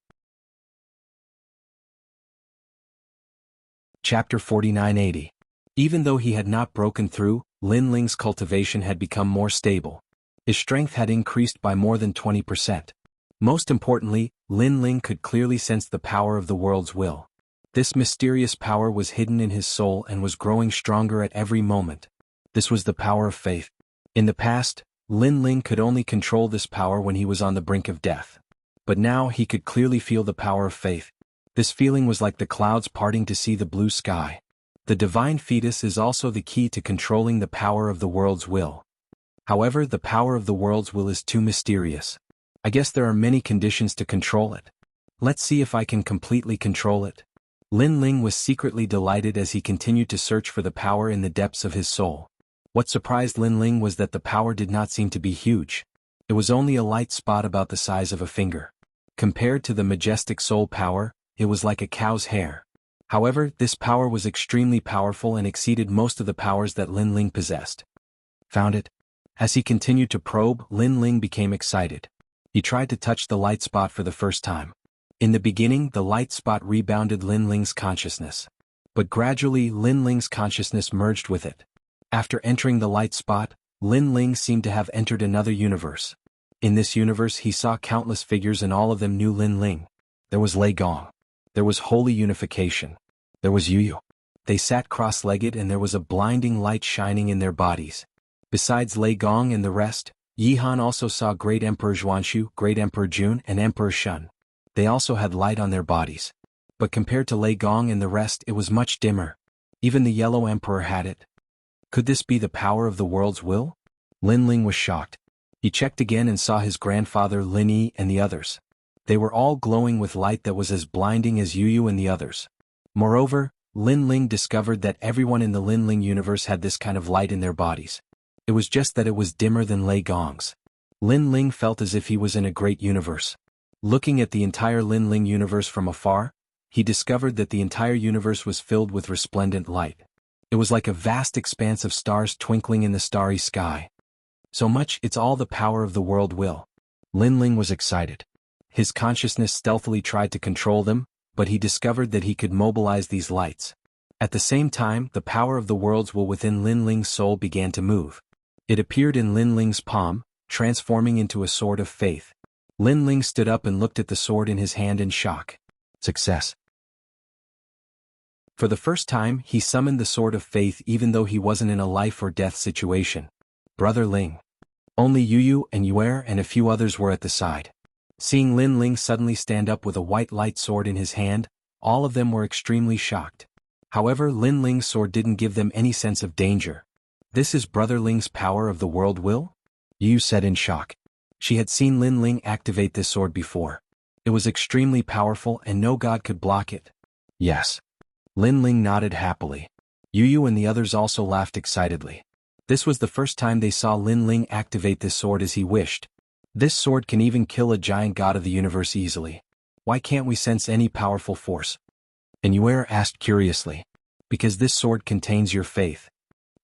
Chapter 4980. Even though he had not broken through, Lin Ling's cultivation had become more stable. His strength had increased by more than 20%. Most importantly, Lin Ling could clearly sense the power of the world's will. This mysterious power was hidden in his soul and was growing stronger at every moment. This was the power of faith. In the past, Lin Ling could only control this power when he was on the brink of death. But now he could clearly feel the power of faith. This feeling was like the clouds parting to see the blue sky. The divine fetus is also the key to controlling the power of the world's will. However, the power of the world's will is too mysterious. I guess there are many conditions to control it. Let's see if I can completely control it. Lin Ling was secretly delighted as he continued to search for the power in the depths of his soul. What surprised Lin Ling was that the power did not seem to be huge. It was only a light spot about the size of a finger. Compared to the majestic soul power, it was like a cow's hair. However, this power was extremely powerful and exceeded most of the powers that Lin Ling possessed. Found it? As he continued to probe, Lin Ling became excited. He tried to touch the light spot for the first time. In the beginning, the light spot rebounded Lin Ling's consciousness. But gradually, Lin Ling's consciousness merged with it. After entering the light spot, Lin Ling seemed to have entered another universe. In this universe he saw countless figures and all of them knew Lin Ling. There was Lei Gong. There was Holy Unification. There was Yu. They sat cross-legged and there was a blinding light shining in their bodies. Besides Lei Gong and the rest, Yi Han also saw Great Emperor Xuanxu, Great Emperor Jun, and Emperor Shun. They also had light on their bodies. But compared to Lei Gong and the rest, it was much dimmer. Even the Yellow Emperor had it. Could this be the power of the world's will? Lin Ling was shocked. He checked again and saw his grandfather Lin Yi and the others. They were all glowing with light that was as blinding as Yu Yu and the others. Moreover, Lin Ling discovered that everyone in the Lin Ling universe had this kind of light in their bodies. It was just that it was dimmer than Lei Gong's. Lin Ling felt as if he was in a great universe. Looking at the entire Lin Ling universe from afar, he discovered that the entire universe was filled with resplendent light. It was like a vast expanse of stars twinkling in the starry sky. So much, it's all the power of the world will. Lin Ling was excited. His consciousness stealthily tried to control them, but he discovered that he could mobilize these lights. At the same time, the power of the world's will within Lin Ling's soul began to move. It appeared in Lin Ling's palm, transforming into a sword of faith. Lin Ling stood up and looked at the sword in his hand in shock. Success. For the first time, he summoned the sword of faith even though he wasn't in a life or death situation. Brother Ling. Only Yu Yu and Yuer and a few others were at the side. Seeing Lin Ling suddenly stand up with a white light sword in his hand, all of them were extremely shocked. However, Lin Ling's sword didn't give them any sense of danger. This is Brother Ling's power of the world will? Yu said in shock. She had seen Lin Ling activate this sword before. It was extremely powerful and no god could block it. Yes. Lin Ling nodded happily. Yu Yu and the others also laughed excitedly. This was the first time they saw Lin Ling activate this sword as he wished. This sword can even kill a giant god of the universe easily. Why can't we sense any powerful force? And Yuer asked curiously. Because this sword contains your faith.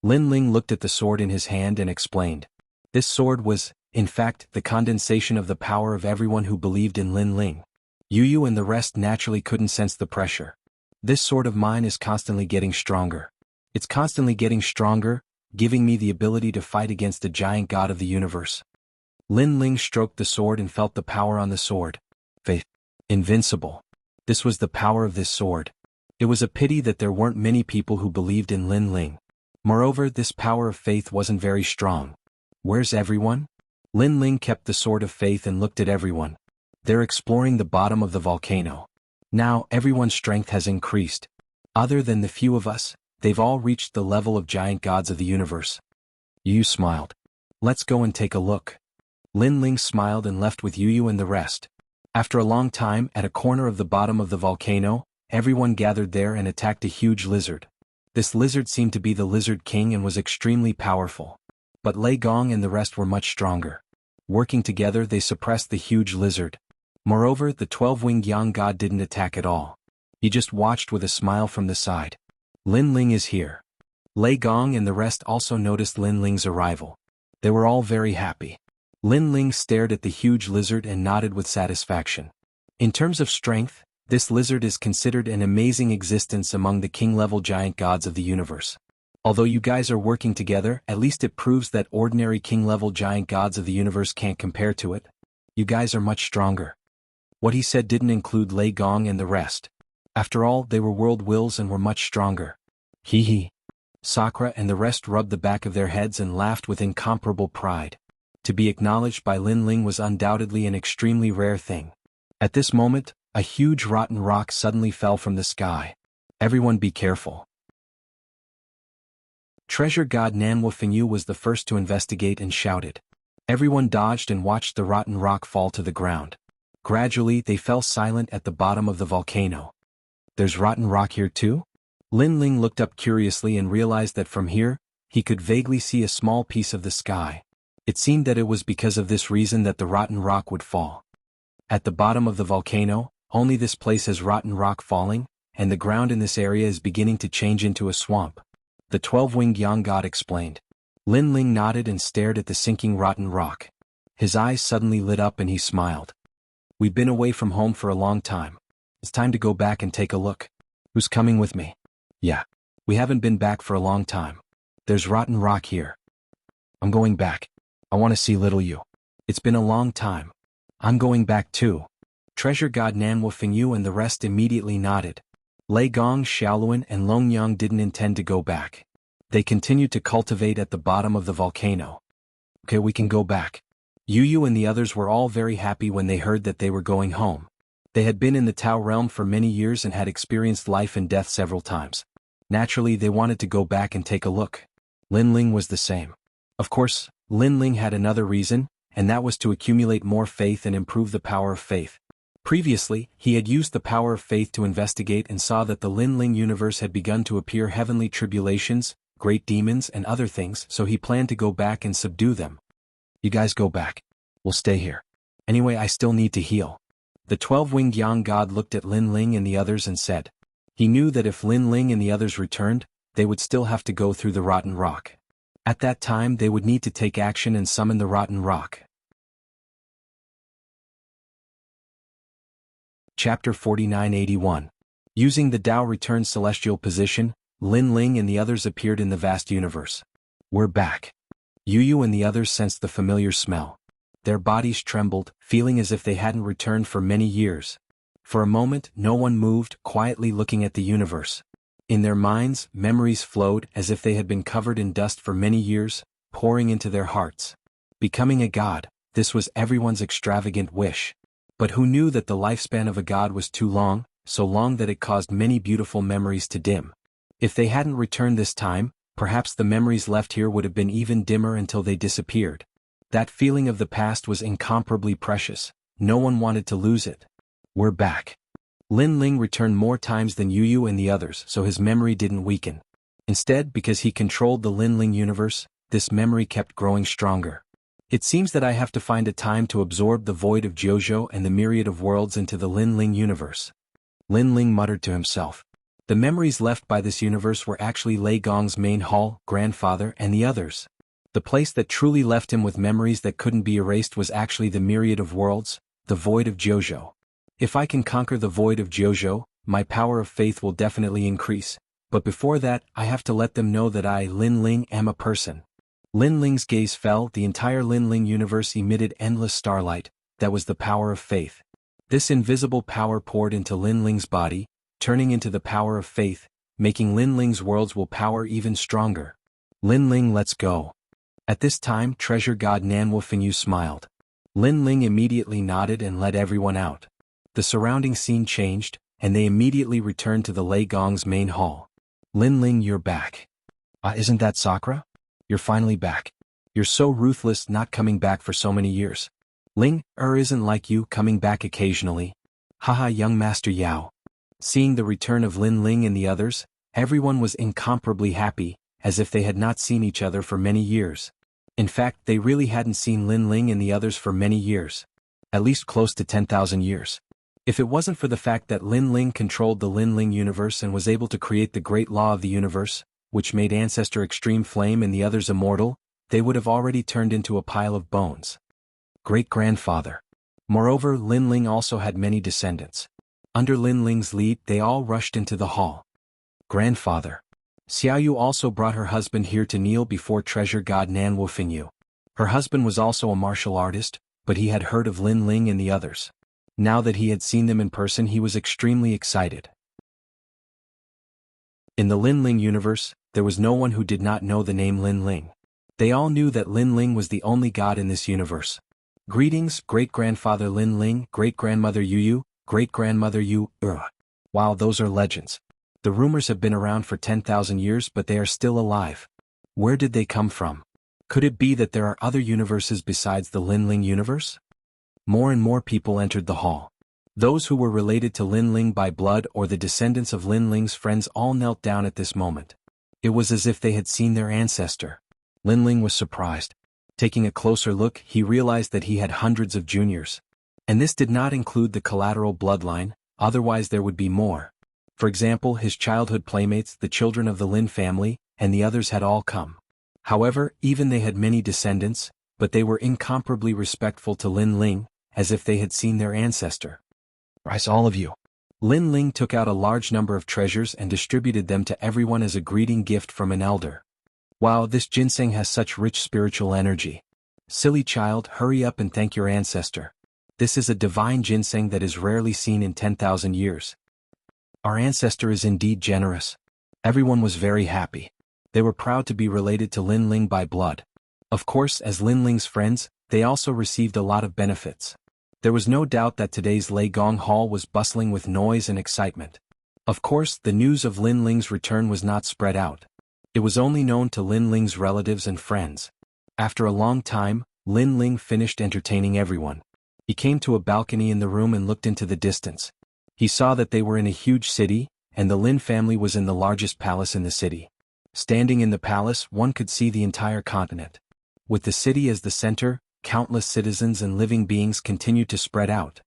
Lin Ling looked at the sword in his hand and explained. This sword was, in fact, the condensation of the power of everyone who believed in Lin Ling. Yu Yu and the rest naturally couldn't sense the pressure. This sword of mine is constantly getting stronger. It's constantly getting stronger, giving me the ability to fight against the giant god of the universe. Lin Ling stroked the sword and felt the power on the sword. Faith. Invincible. This was the power of this sword. It was a pity that there weren't many people who believed in Lin Ling. Moreover, this power of faith wasn't very strong. Where's everyone? Lin Ling kept the sword of faith and looked at everyone. They're exploring the bottom of the volcano. Now, everyone's strength has increased. Other than the few of us, they've all reached the level of giant gods of the universe. Yu smiled. Let's go and take a look. Lin Ling smiled and left with Yu Yu and the rest. After a long time, at a corner of the bottom of the volcano, everyone gathered there and attacked a huge lizard. This lizard seemed to be the Lizard King and was extremely powerful. But Lei Gong and the rest were much stronger. Working together, they suppressed the huge lizard. Moreover, the 12-winged Yang god didn't attack at all. He just watched with a smile from the side. Lin Ling is here. Lei Gong and the rest also noticed Lin Ling's arrival. They were all very happy. Lin Ling stared at the huge lizard and nodded with satisfaction. In terms of strength, this lizard is considered an amazing existence among the king-level giant gods of the universe. Although you guys are working together, at least it proves that ordinary king-level giant gods of the universe can't compare to it. You guys are much stronger. What he said didn't include Lei Gong and the rest. After all, they were world wills and were much stronger. Hee hee. Sakura and the rest rubbed the back of their heads and laughed with incomparable pride. To be acknowledged by Lin Ling was undoubtedly an extremely rare thing. At this moment, a huge rotten rock suddenly fell from the sky. Everyone be careful. Treasure god Nanhua Fengyu was the first to investigate and shouted. Everyone dodged and watched the rotten rock fall to the ground. Gradually, they fell silent at the bottom of the volcano. There's rotten rock here too? Lin Ling looked up curiously and realized that from here, he could vaguely see a small piece of the sky. It seemed that it was because of this reason that the rotten rock would fall. At the bottom of the volcano, only this place has rotten rock falling, and the ground in this area is beginning to change into a swamp. The 12-winged Yang god explained. Lin Ling nodded and stared at the sinking rotten rock. His eyes suddenly lit up and he smiled. We've been away from home for a long time. It's time to go back and take a look. Who's coming with me? Yeah. We haven't been back for a long time. There's rotten rock here. I'm going back. I want to see little you. It's been a long time. I'm going back too. Treasure god Nanhua Fengyu and the rest immediately nodded. Lei Gong, Xiaoluan and Longyang didn't intend to go back. They continued to cultivate at the bottom of the volcano. Okay, we can go back. Yu Yu and the others were all very happy when they heard that they were going home. They had been in the Tao realm for many years and had experienced life and death several times. Naturally, they wanted to go back and take a look. Lin Ling was the same. Of course, Lin Ling had another reason, and that was to accumulate more faith and improve the power of faith. Previously, he had used the power of faith to investigate and saw that the Lin Ling universe had begun to appear heavenly tribulations, great demons and other things, so he planned to go back and subdue them. You guys go back. We'll stay here. Anyway, I still need to heal. The 12-winged Yang God looked at Lin Ling and the others and said. He knew that if Lin Ling and the others returned, they would still have to go through the rotten rock. At that time they would need to take action and summon the rotten rock. Chapter 4981. Using the Tao returned celestial position, Lin Ling and the others appeared in the vast universe. We're back. Yu and the others sensed the familiar smell. Their bodies trembled, feeling as if they hadn't returned for many years. For a moment, no one moved, quietly looking at the universe. In their minds, memories flowed as if they had been covered in dust for many years, pouring into their hearts. Becoming a god, this was everyone's extravagant wish. But who knew that the lifespan of a god was too long, so long that it caused many beautiful memories to dim? If they hadn't returned this time, perhaps the memories left here would have been even dimmer until they disappeared. That feeling of the past was incomparably precious. No one wanted to lose it. We're back. Lin Ling returned more times than Yu and the others, so his memory didn't weaken. Instead, because he controlled the Lin Ling universe, this memory kept growing stronger. It seems that I have to find a time to absorb the void of Jianghu and the myriad of worlds into the Lin Ling universe. Lin Ling muttered to himself. The memories left by this universe were actually Lei Gong's main hall, grandfather, and the others. The place that truly left him with memories that couldn't be erased was actually the myriad of worlds, the void of Jianghu. If I can conquer the void of Jianghu, my power of faith will definitely increase, but before that, I have to let them know that I, Lin Ling, am a person. Lin Ling's gaze fell, the entire Lin Ling universe emitted endless starlight, that was the power of faith. This invisible power poured into Lin Ling's body, turning into the power of faith, making Lin Ling's worlds will power even stronger. Lin Ling, let's go. At this time, treasure god Nanwu Fengyu smiled. Lin Ling immediately nodded and led everyone out. The surrounding scene changed, and they immediately returned to the Lei Gong's main hall. Lin Ling, you're back. Isn't that Sakura? You're finally back. You're so ruthless not coming back for so many years. Ling, isn't like you coming back occasionally. Haha, young Master Yao. Seeing the return of Lin Ling and the others, everyone was incomparably happy, as if they had not seen each other for many years. In fact, they really hadn't seen Lin Ling and the others for many years. At least close to 10,000 years. If it wasn't for the fact that Lin Ling controlled the Lin Ling universe and was able to create the great law of the universe, which made Ancestor Extreme Flame and the others immortal, they would have already turned into a pile of bones. Great-grandfather. Moreover, Lin Ling also had many descendants. Under Lin Ling's lead, they all rushed into the hall. Grandfather. Xiaoyu also brought her husband here to kneel before treasure god Nanwu Fengyu. Her husband was also a martial artist, but he had heard of Lin Ling and the others. Now that he had seen them in person, he was extremely excited. In the Lin Ling universe, there was no one who did not know the name Lin Ling. They all knew that Lin Ling was the only god in this universe. Greetings, great-grandfather Lin Ling, great-grandmother Yu, great-grandmother Yu. Wow, those are legends. The rumors have been around for 10,000 years, but they are still alive. Where did they come from? Could it be that there are other universes besides the Lin Ling universe? More and more people entered the hall. Those who were related to Lin Ling by blood or the descendants of Lin Ling's friends all knelt down at this moment. It was as if they had seen their ancestor. Lin Ling was surprised. Taking a closer look, he realized that he had hundreds of juniors. And this did not include the collateral bloodline, otherwise there would be more. For example, his childhood playmates, the children of the Lin family, and the others had all come. However, even they had many descendants, but they were incomparably respectful to Lin Ling, as if they had seen their ancestor. Rise all of you. Lin Ling took out a large number of treasures and distributed them to everyone as a greeting gift from an elder. Wow, this ginseng has such rich spiritual energy. Silly child, hurry up and thank your ancestor. This is a divine ginseng that is rarely seen in 10,000 years. Our ancestor is indeed generous. Everyone was very happy. They were proud to be related to Lin Ling by blood. Of course, as Lin Ling's friends, they also received a lot of benefits. There was no doubt that today's Lei Gong Hall was bustling with noise and excitement. Of course, the news of Lin Ling's return was not spread out. It was only known to Lin Ling's relatives and friends. After a long time, Lin Ling finished entertaining everyone. He came to a balcony in the room and looked into the distance. He saw that they were in a huge city, and the Lin family was in the largest palace in the city. Standing in the palace, one could see the entire continent. With the city as the center, countless citizens and living beings continued to spread out.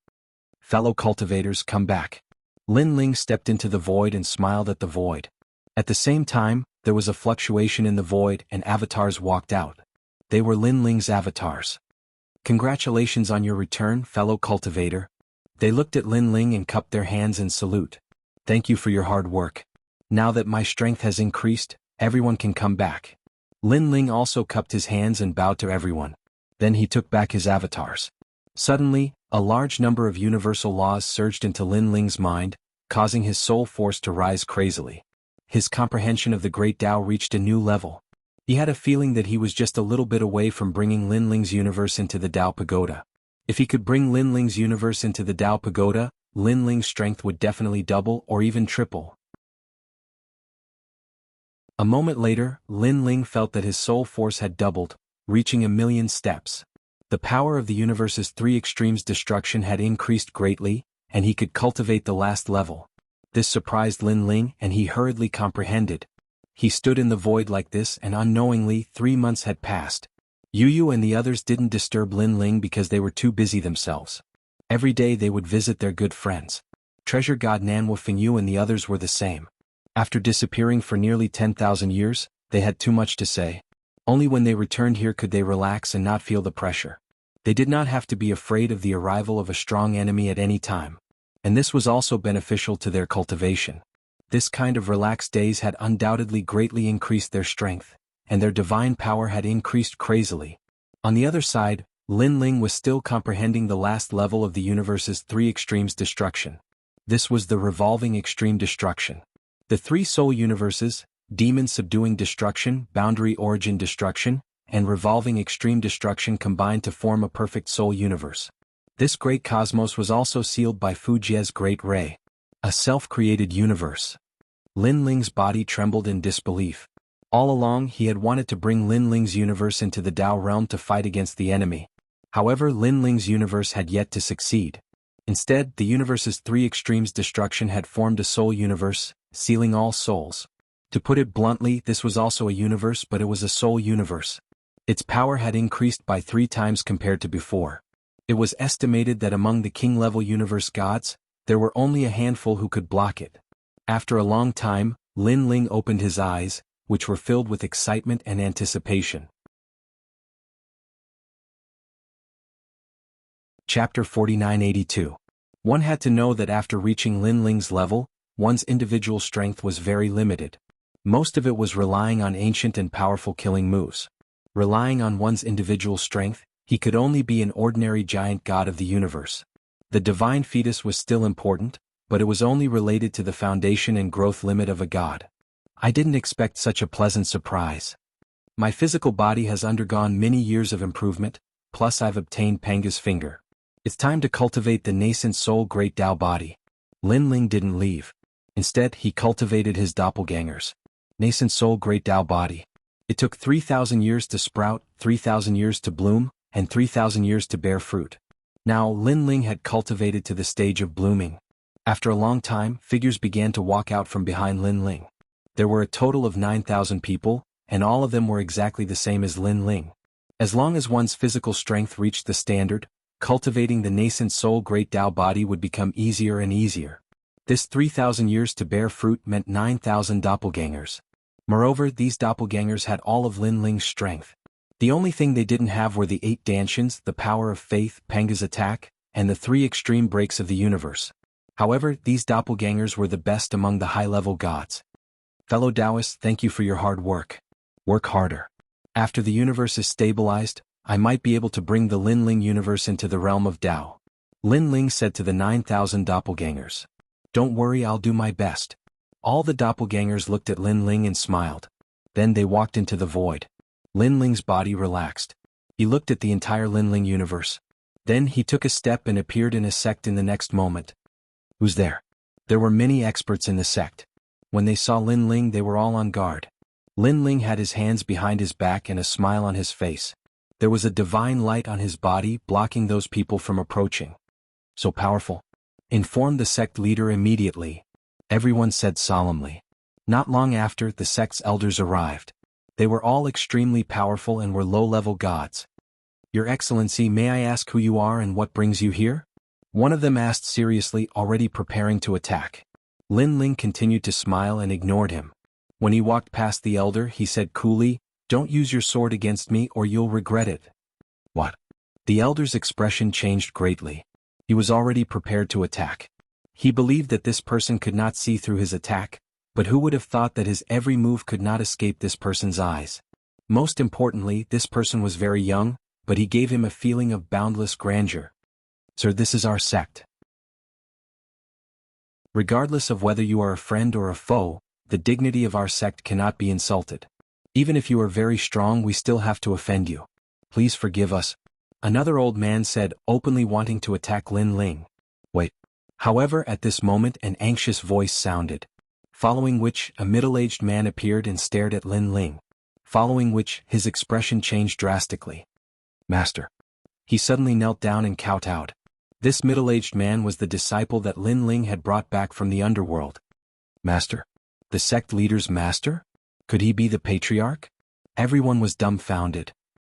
Fellow cultivators, come back. Lin Ling stepped into the void and smiled at the void. At the same time, there was a fluctuation in the void and avatars walked out. They were Lin Ling's avatars. Congratulations on your return, fellow cultivator. They looked at Lin Ling and cupped their hands in salute. Thank you for your hard work. Now that my strength has increased, everyone can come back. Lin Ling also cupped his hands and bowed to everyone. Then he took back his avatars. Suddenly, a large number of universal laws surged into Lin Ling's mind, causing his soul force to rise crazily. His comprehension of the Great Tao reached a new level. He had a feeling that he was just a little bit away from bringing Lin Ling's universe into the Tao Pagoda. If he could bring Lin Ling's universe into the Tao Pagoda, Lin Ling's strength would definitely double or even triple. A moment later, Lin Ling felt that his soul force had doubled, reaching 1,000,000 steps. The power of the universe's three extremes destruction had increased greatly, and he could cultivate the last level. This surprised Lin Ling and he hurriedly comprehended. He stood in the void like this and unknowingly 3 months had passed. Yu and the others didn't disturb Lin Ling because they were too busy themselves. Every day they would visit their good friends. Treasure God Nanwu Fengyu and the others were the same. After disappearing for nearly 10,000 years, they had too much to say. Only when they returned here could they relax and not feel the pressure. They did not have to be afraid of the arrival of a strong enemy at any time. And this was also beneficial to their cultivation. This kind of relaxed days had undoubtedly greatly increased their strength, and their divine power had increased crazily. On the other side, Lin Ling was still comprehending the last level of the universe's three extremes destruction. This was the revolving extreme destruction. The three soul universes, demon subduing destruction, boundary origin destruction, and revolving extreme destruction combined to form a perfect soul universe. This great cosmos was also sealed by Fujie's great ray. A self-created universe. Lin Ling's body trembled in disbelief. All along he had wanted to bring Lin Ling's universe into the Tao realm to fight against the enemy. However, Lin Ling's universe had yet to succeed. Instead, the universe's three extremes destruction had formed a soul universe, sealing all souls. To put it bluntly, this was also a universe, but it was a soul universe. Its power had increased by 3 times compared to before. It was estimated that among the king-level universe gods, there were only a handful who could block it. After a long time, Lin Ling opened his eyes, which were filled with excitement and anticipation. Chapter 4982. One had to know that after reaching Lin Ling's level, one's individual strength was very limited. Most of it was relying on ancient and powerful killing moves. Relying on one's individual strength, he could only be an ordinary giant god of the universe. The divine fetus was still important, but it was only related to the foundation and growth limit of a god. I didn't expect such a pleasant surprise. My physical body has undergone many years of improvement, plus I've obtained Panga's finger. It's time to cultivate the nascent soul Great Tao body. Lin Ling didn't leave. Instead, he cultivated his doppelgangers. Nascent soul Great Tao body. It took 3,000 years to sprout, 3,000 years to bloom, and 3,000 years to bear fruit. Now Lin Ling had cultivated to the stage of blooming. After a long time, figures began to walk out from behind Lin Ling. There were a total of 9,000 people, and all of them were exactly the same as Lin Ling. As long as one's physical strength reached the standard, cultivating the nascent soul Great Tao body would become easier and easier. This 3,000 years to bear fruit meant 9,000 doppelgangers. Moreover, these doppelgangers had all of Lin Ling's strength. The only thing they didn't have were the 8 Danshians, the power of faith, Panga's attack, and the 3 extreme breaks of the universe. However, these doppelgangers were the best among the high-level gods. Fellow Taoists, thank you for your hard work. Work harder. After the universe is stabilized, I might be able to bring the Lin Ling universe into the realm of Tao. Lin Ling said to the 9,000 doppelgangers. Don't worry, I'll do my best. All the doppelgangers looked at Lin Ling and smiled. Then they walked into the void. Lin Ling's body relaxed. He looked at the entire Lin Ling universe. Then he took a step and appeared in a sect in the next moment. Who's there? There were many experts in the sect. When they saw Lin Ling, they were all on guard. Lin Ling had his hands behind his back and a smile on his face. There was a divine light on his body, blocking those people from approaching. So powerful. Informed the sect leader immediately. Everyone said solemnly. Not long after, the sect's elders arrived. They were all extremely powerful and were low-level gods. Your Excellency, may I ask who you are and what brings you here? One of them asked seriously, already preparing to attack. Lin Ling continued to smile and ignored him. When he walked past the elder, he said coolly, "Don't use your sword against me or you'll regret it." What? The elder's expression changed greatly. He was already prepared to attack. He believed that this person could not see through his attack, but who would have thought that his every move could not escape this person's eyes? Most importantly, this person was very young, but he gave him a feeling of boundless grandeur. Sir, this is our sect. Regardless of whether you are a friend or a foe, the dignity of our sect cannot be insulted. Even if you are very strong, we still have to offend you. Please forgive us. Another old man said, openly wanting to attack Lin Ling. Wait. However, at this moment an anxious voice sounded. Following which, a middle-aged man appeared and stared at Lin Ling. Following which, his expression changed drastically. Master. He suddenly knelt down and kowtowed. This middle-aged man was the disciple that Lin Ling had brought back from the underworld. Master? The sect leader's master? Could he be the patriarch? Everyone was dumbfounded.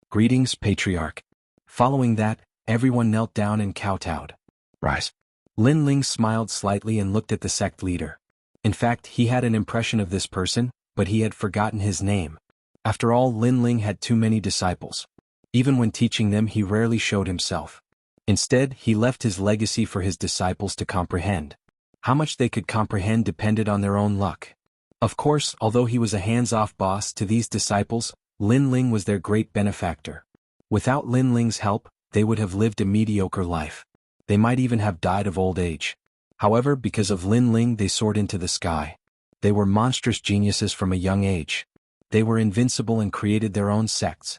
Greetings, patriarch. Following that, everyone knelt down and kowtowed. Rise. Lin Ling smiled slightly and looked at the sect leader. In fact, he had an impression of this person, but he had forgotten his name. After all, Lin Ling had too many disciples. Even when teaching them, he rarely showed himself. Instead, he left his legacy for his disciples to comprehend. How much they could comprehend depended on their own luck. Of course, although he was a hands-off boss to these disciples, Lin Ling was their great benefactor. Without Lin Ling's help, they would have lived a mediocre life. They might even have died of old age. However, because of Lin Ling, they soared into the sky. They were monstrous geniuses from a young age. They were invincible and created their own sects.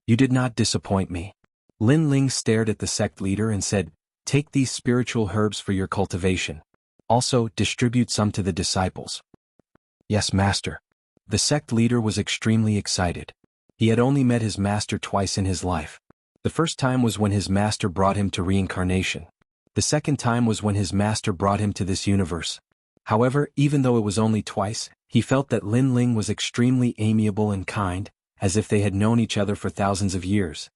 You did not disappoint me. Lin Ling stared at the sect leader and said, "Take these spiritual herbs for your cultivation. Also, distribute some to the disciples." Yes, master. The sect leader was extremely excited. He had only met his master twice in his life. The first time was when his master brought him to reincarnation. The second time was when his master brought him to this universe. However, even though it was only twice, he felt that Lin Ling was extremely amiable and kind, as if they had known each other for thousands of years.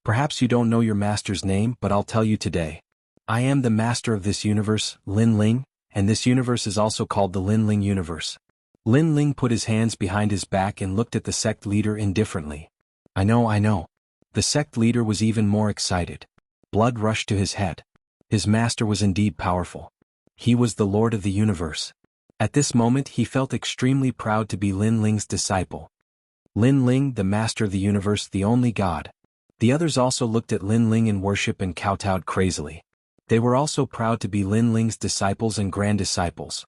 Perhaps you don't know your master's name, but I'll tell you today. I am the master of this universe, Lin Ling, and this universe is also called the Lin Ling universe. Lin Ling put his hands behind his back and looked at the sect leader indifferently. I know. The sect leader was even more excited. Blood rushed to his head. His master was indeed powerful. He was the Lord of the universe. At this moment he felt extremely proud to be Lin Ling's disciple. Lin Ling, the master of the universe, the only god. The others also looked at Lin Ling in worship and kowtowed crazily. They were also proud to be Lin Ling's disciples and grand disciples.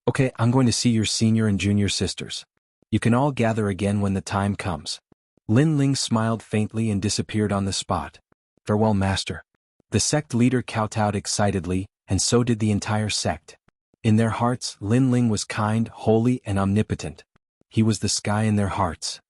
Okay, I'm going to see your senior and junior sisters. You can all gather again when the time comes. Lin Ling smiled faintly and disappeared on the spot. Farewell, master. The sect leader kowtowed excitedly, and so did the entire sect. In their hearts, Lin Ling was kind, holy, and omnipotent. He was the sky in their hearts.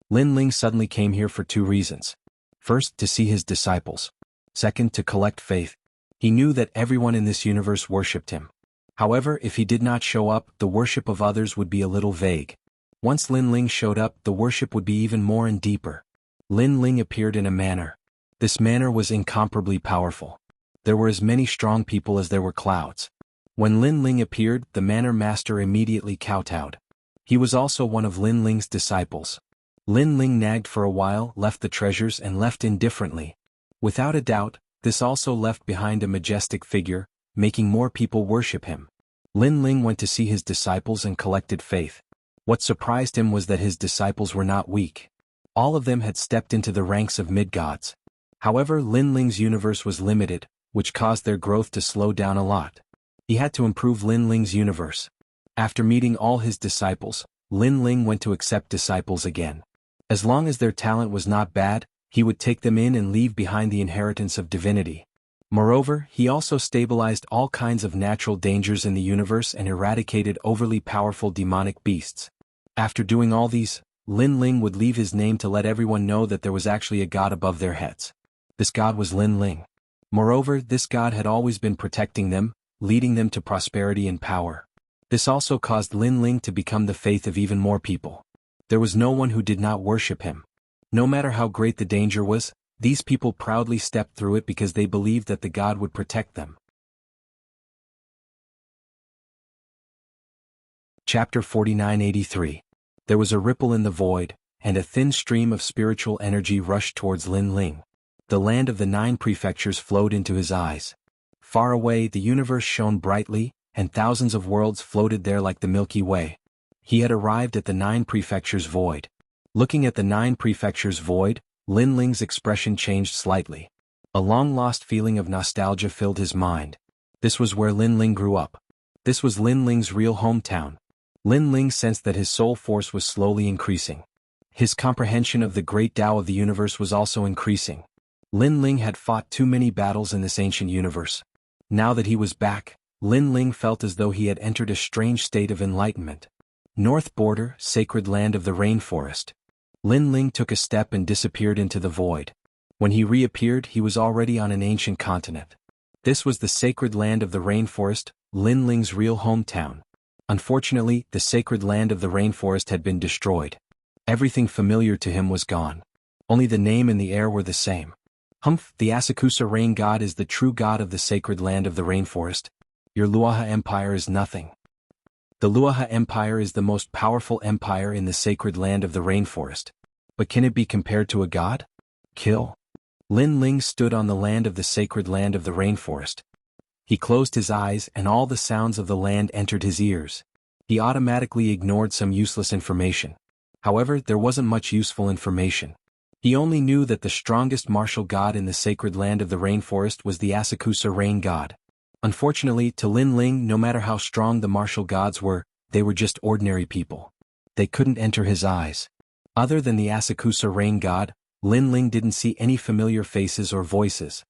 Lin Ling suddenly came here for two reasons. First, to see his disciples. Second, to collect faith. He knew that everyone in this universe worshipped him. However, if he did not show up, the worship of others would be a little vague. Once Lin Ling showed up, the worship would be even more and deeper. Lin Ling appeared in a manner. This manner was incomparably powerful. There were as many strong people as there were clouds. When Lin Ling appeared, the manor master immediately kowtowed. He was also one of Lin Ling's disciples. Lin Ling nagged for a while, left the treasures and left indifferently. Without a doubt, this also left behind a majestic figure, making more people worship him. Lin Ling went to see his disciples and collected faith. What surprised him was that his disciples were not weak. All of them had stepped into the ranks of mid-gods. However, Lin Ling's universe was limited, which caused their growth to slow down a lot. He had to improve Lin Ling's universe. After meeting all his disciples, Lin Ling went to accept disciples again. As long as their talent was not bad, He would take them in and leave behind the inheritance of divinity. Moreover, he also stabilized all kinds of natural dangers in the universe and eradicated overly powerful demonic beasts. After doing all these, Lin Ling would leave his name to let everyone know that there was actually a god above their heads. This god was Lin Ling. Moreover, this god had always been protecting them, leading them to prosperity and power. This also caused Lin Ling to become the faith of even more people. There was no one who did not worship him. No matter how great the danger was, these people proudly stepped through it because they believed that the god would protect them. Chapter 4983. There was a ripple in the void, and a thin stream of spiritual energy rushed towards Lin Ling. The land of the 9 prefectures flowed into his eyes. Far away the universe shone brightly, and thousands of worlds floated there like the Milky Way. He had arrived at the 9 prefectures void. Looking at the 9 prefectures void, Lin Ling's expression changed slightly. A long-lost feeling of nostalgia filled his mind. This was where Lin Ling grew up. This was Lin Ling's real hometown. Lin Ling sensed that his soul force was slowly increasing. His comprehension of the great Tao of the universe was also increasing. Lin Ling had fought too many battles in this ancient universe. Now that he was back, Lin Ling felt as though he had entered a strange state of enlightenment. North border, sacred land of the rainforest. Lin Ling took a step and disappeared into the void. When he reappeared, he was already on an ancient continent. This was the sacred land of the rainforest, Lin Ling's real hometown. Unfortunately, the sacred land of the rainforest had been destroyed. Everything familiar to him was gone. Only the name and the air were the same. Humph, the Asakusa rain god is the true god of the sacred land of the rainforest. Your Luoha Empire is nothing. The Luoha Empire is the most powerful empire in the sacred land of the rainforest. But can it be compared to a god? Kill. Lin Ling stood on the land of the sacred land of the rainforest. He closed his eyes and all the sounds of the land entered his ears. He automatically ignored some useless information. However, there wasn't much useful information. He only knew that the strongest martial god in the sacred land of the rainforest was the Asakusa rain god. Unfortunately, to Lin Ling, no matter how strong the martial gods were, they were just ordinary people. They couldn't enter his eyes. Other than the Asakusa rain god, Lin Ling didn't see any familiar faces or voices.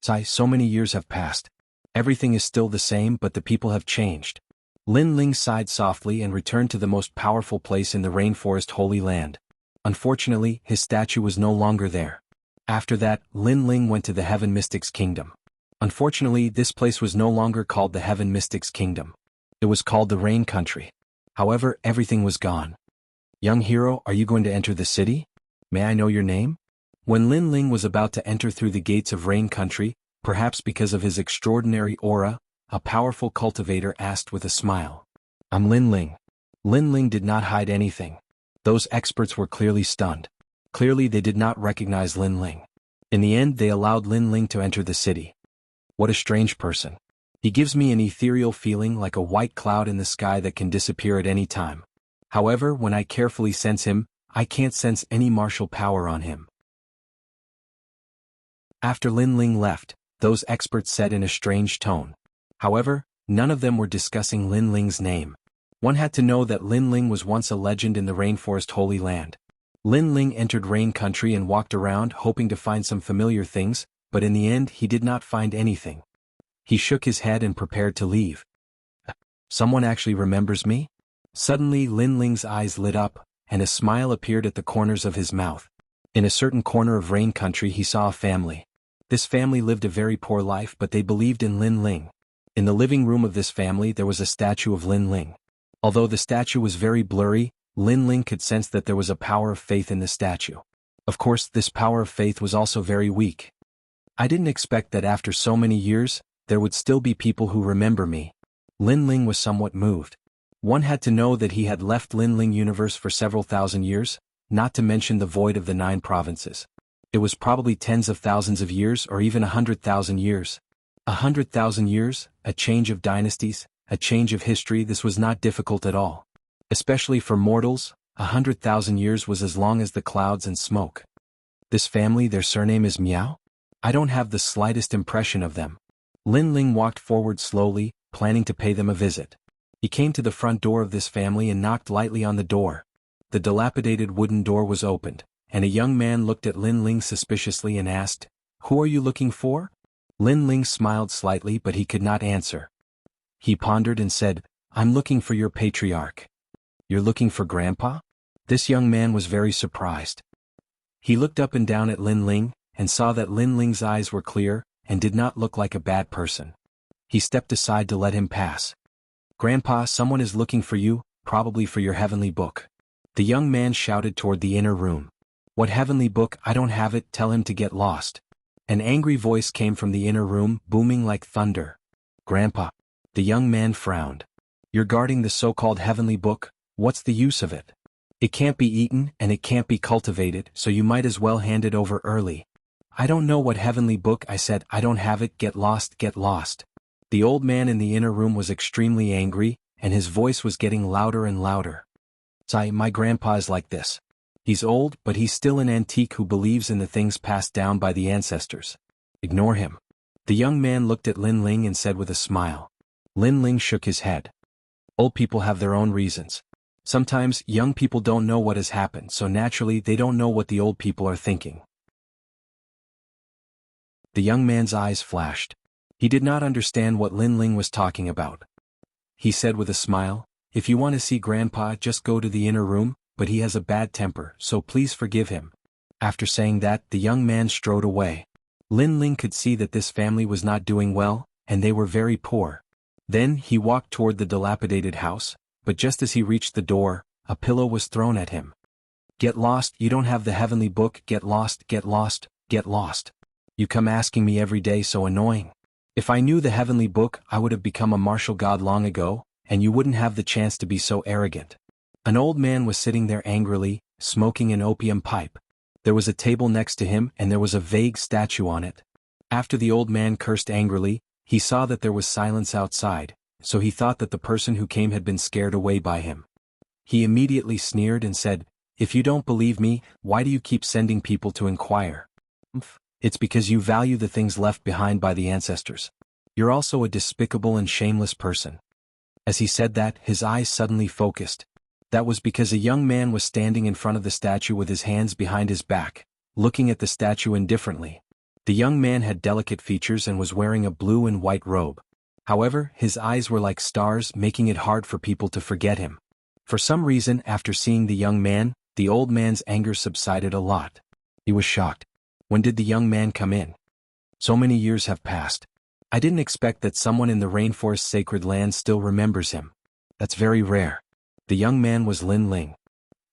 So many years have passed. Everything is still the same, but the people have changed. Lin Ling sighed softly and returned to the most powerful place in the rainforest Holy Land. Unfortunately, his statue was no longer there. After that, Lin Ling went to the Heaven Mystics Kingdom. Unfortunately, this place was no longer called the Heaven Mystics Kingdom. It was called the Rain Country. However, everything was gone. Young hero, are you going to enter the city? May I know your name? When Lin Ling was about to enter through the gates of Rain Country, perhaps because of his extraordinary aura, a powerful cultivator asked with a smile. I'm Lin Ling. Lin Ling did not hide anything. Those experts were clearly stunned. Clearly they did not recognize Lin Ling. In the end, they allowed Lin Ling to enter the city. What a strange person. He gives me an ethereal feeling like a white cloud in the sky that can disappear at any time. However, when I carefully sense him, I can't sense any martial power on him. After Lin Ling left, those experts said in a strange tone. However, none of them were discussing Lin Ling's name. One had to know that Lin Ling was once a legend in the Rainforest Holy Land. Lin Ling entered Rain Country and walked around hoping to find some familiar things, but in the end he did not find anything. He shook his head and prepared to leave. Someone actually remembers me? Suddenly Lin Ling's eyes lit up, and a smile appeared at the corners of his mouth. In a certain corner of Rain Country he saw a family. This family lived a very poor life, but they believed in Lin Ling. In the living room of this family there was a statue of Lin Ling. Although the statue was very blurry, Lin Ling could sense that there was a power of faith in the statue. Of course, this power of faith was also very weak. I didn't expect that after so many years, there would still be people who remember me. Lin Ling was somewhat moved. One had to know that he had left Lin Ling universe for several thousand years, not to mention the void of the 9 provinces. It was probably tens of thousands of years or even 100,000 years. 100,000 years, a change of dynasties, a change of history. This was not difficult at all. Especially for mortals, 100,000 years was as long as the clouds and smoke. This family, their surname is Miao? I don't have the slightest impression of them. Lin Ling walked forward slowly, planning to pay them a visit. He came to the front door of this family and knocked lightly on the door. The dilapidated wooden door was opened, and a young man looked at Lin Ling suspiciously and asked, "Who are you looking for?" Lin Ling smiled slightly but he could not answer. He pondered and said, "I'm looking for your patriarch." "You're looking for Grandpa?" This young man was very surprised. He looked up and down at Lin Ling, and saw that Lin Ling's eyes were clear, and did not look like a bad person. He stepped aside to let him pass. "Grandpa, someone is looking for you, probably for your heavenly book." The young man shouted toward the inner room. "What heavenly book? I don't have it, tell him to get lost." An angry voice came from the inner room, booming like thunder. "Grandpa." The young man frowned. "You're guarding the so-called heavenly book, what's the use of it? It can't be eaten and it can't be cultivated, so you might as well hand it over early." "I don't know what heavenly book," I said, "I don't have it, get lost, get lost." The old man in the inner room was extremely angry, and his voice was getting louder and louder. My grandpa is like this. He's old, but he's still an antique who believes in the things passed down by the ancestors. Ignore him." The young man looked at Lin Ling and said with a smile. Lin Ling shook his head. "Old people have their own reasons. Sometimes young people don't know what has happened, so naturally they don't know what the old people are thinking." The young man's eyes flashed. He did not understand what Lin Ling was talking about. He said with a smile, "If you want to see Grandpa, just go to the inner room, but he has a bad temper, so please forgive him." After saying that, the young man strode away. Lin Ling could see that this family was not doing well, and they were very poor. Then he walked toward the dilapidated house, but just as he reached the door, a pillow was thrown at him. "Get lost, you don't have the heavenly book, get lost, get lost, get lost. You come asking me every day, so annoying. If I knew the heavenly book, I would have become a martial god long ago, and you wouldn't have the chance to be so arrogant." An old man was sitting there angrily, smoking an opium pipe. There was a table next to him and there was a vague statue on it. After the old man cursed angrily, he saw that there was silence outside, so he thought that the person who came had been scared away by him. He immediately sneered and said, "If you don't believe me, why do you keep sending people to inquire? It's because you value the things left behind by the ancestors. You're also a despicable and shameless person." As he said that, his eyes suddenly focused. That was because a young man was standing in front of the statue with his hands behind his back, looking at the statue indifferently. The young man had delicate features and was wearing a blue and white robe. However, his eyes were like stars, making it hard for people to forget him. For some reason, after seeing the young man, the old man's anger subsided a lot. He was shocked. When did the young man come in? So many years have passed. I didn't expect that someone in the rainforest sacred land still remembers him. That's very rare. The young man was Lin Ling.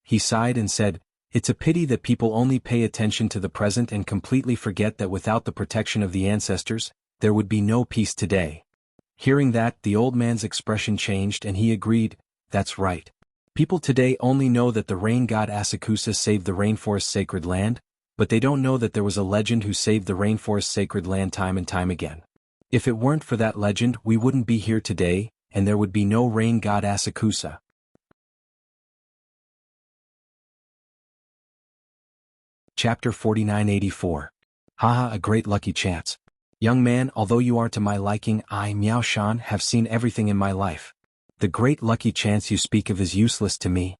He sighed and said, "It's a pity that people only pay attention to the present and completely forget that without the protection of the ancestors, there would be no peace today." Hearing that, the old man's expression changed and he agreed, "That's right. People today only know that the rain god Asakusa saved the rainforest sacred land, but they don't know that there was a legend who saved the rainforest sacred land time and time again. If it weren't for that legend, we wouldn't be here today, and there would be no rain god Asakusa." Chapter 4984. Haha, a great lucky chance. Young man, although you are to my liking, I, Miao Shan, have seen everything in my life. The great lucky chance you speak of is useless to me.